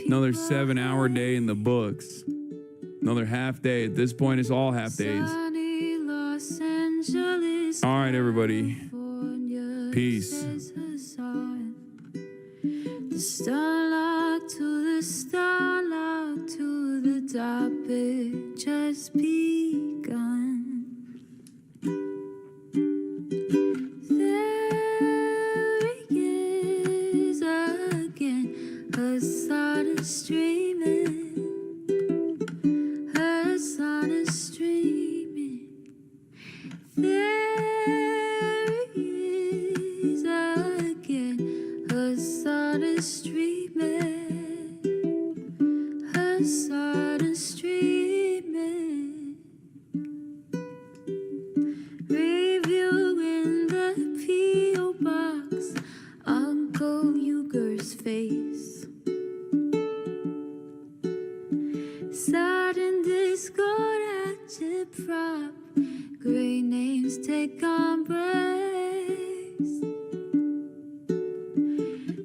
Speaker 1: Another 7-hour day in the books. Another half day. At this point, it's all half days. All right, everybody. Peace.
Speaker 6: The starlight to the starlight to the topic just begun. There he is again, her sun is streaming, her sun is streaming. There he is again, her sun is streaming, her sun is streaming. Reviewing the P.O. box, Uncle Uger's face. Sudden discord at your prop, great names take embrace.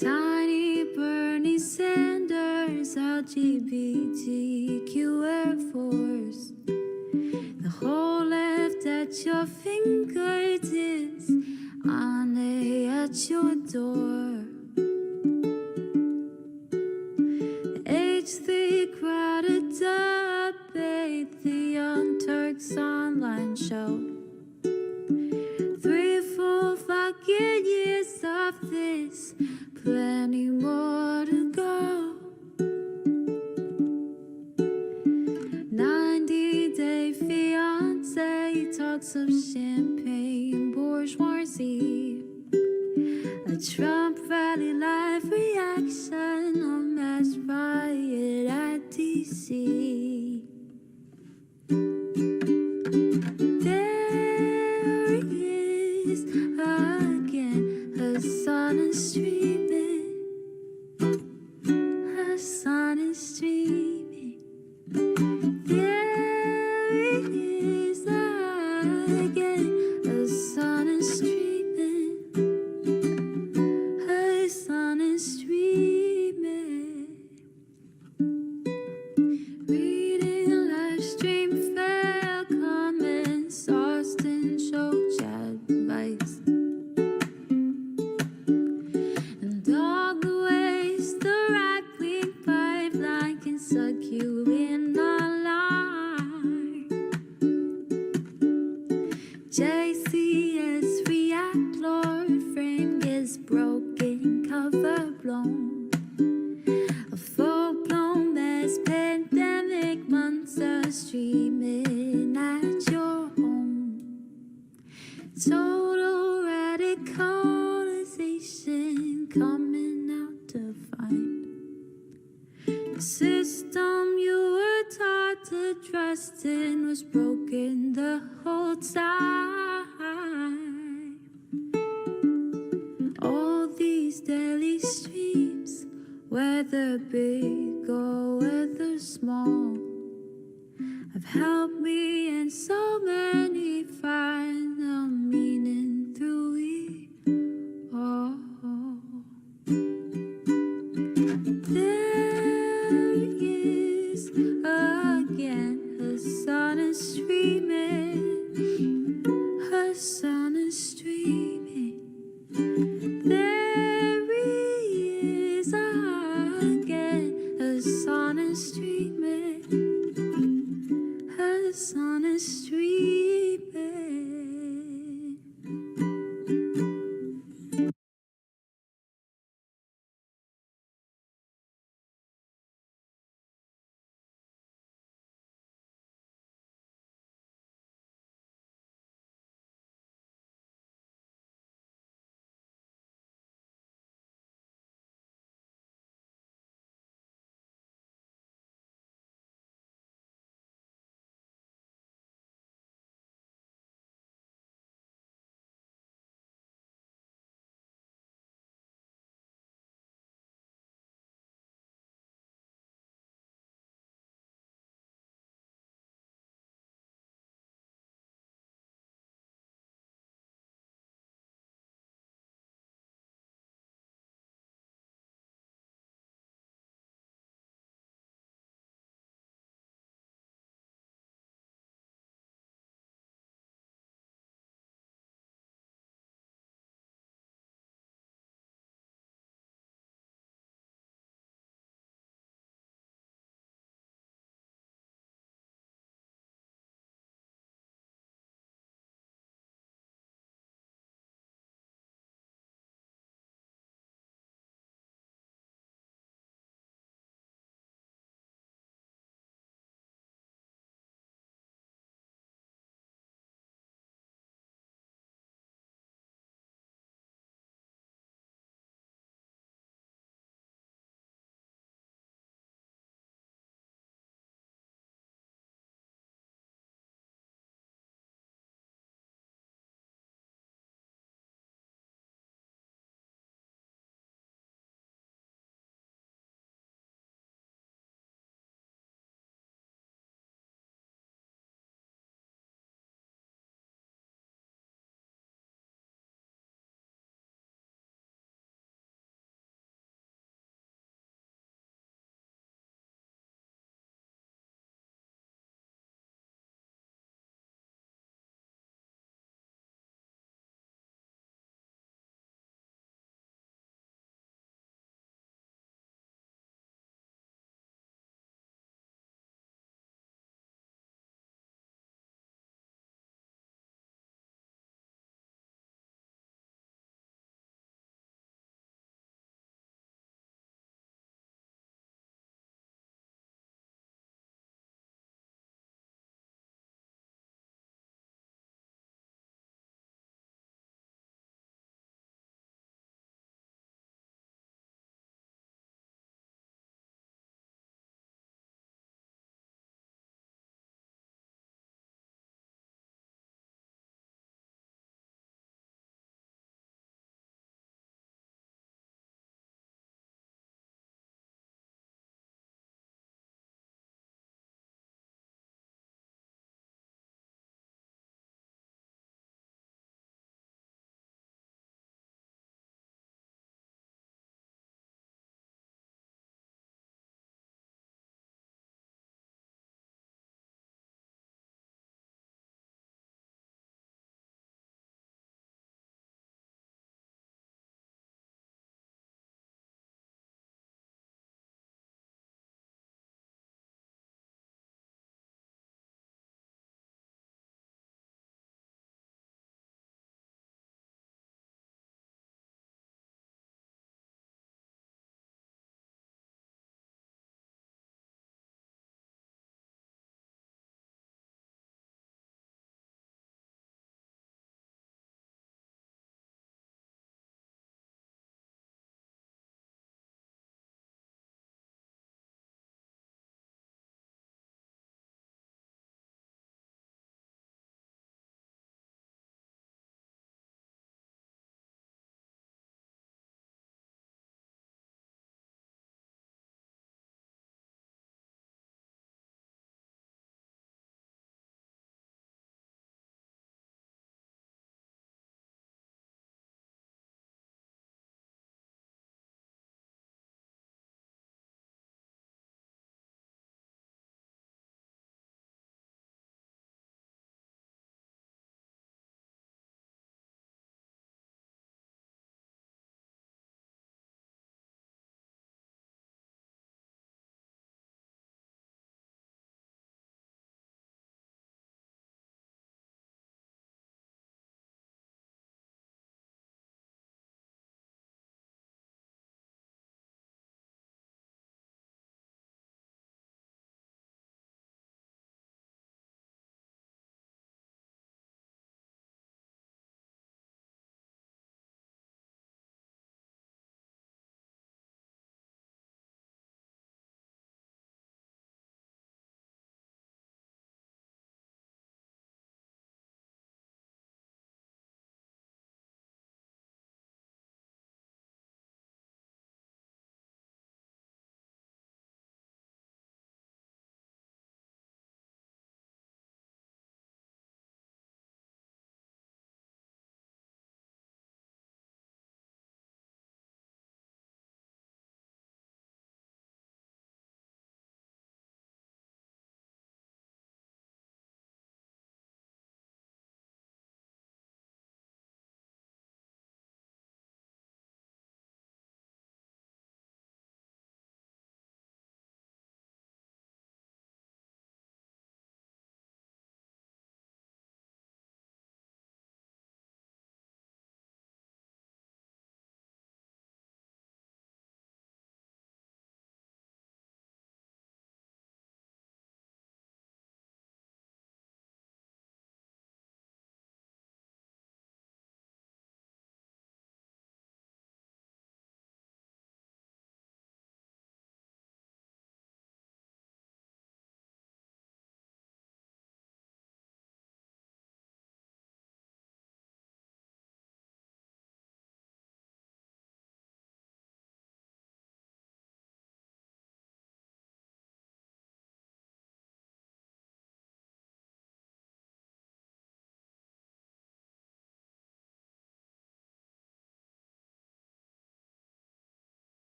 Speaker 6: Tiny Bernie Sanders, LGBTQ Air Force. The whole left at your fingertips, on at your door. H3 crowded debate, the Young Turks online show. 3 full fucking years of this, plenty more to go. 90-day fiance talks of champagne bourgeoisie. A Trump rally live reaction, a mass riot at DC. There he is again, her sun is streaming, her sun is streaming. There he is again, her sun is streaming, her sun is streaming. Reading live stream fair comments, Austin show chat likes, and all the ways the right-wing pipeline can suck you in online. JCS react, Lord frame gets broken, cover blown. A full-blown mass pandemic, monster streaming at your home. Total radicalization coming out to find. The system you were taught to trust in was broken the whole time. All these daily streams, whether big or whether small, help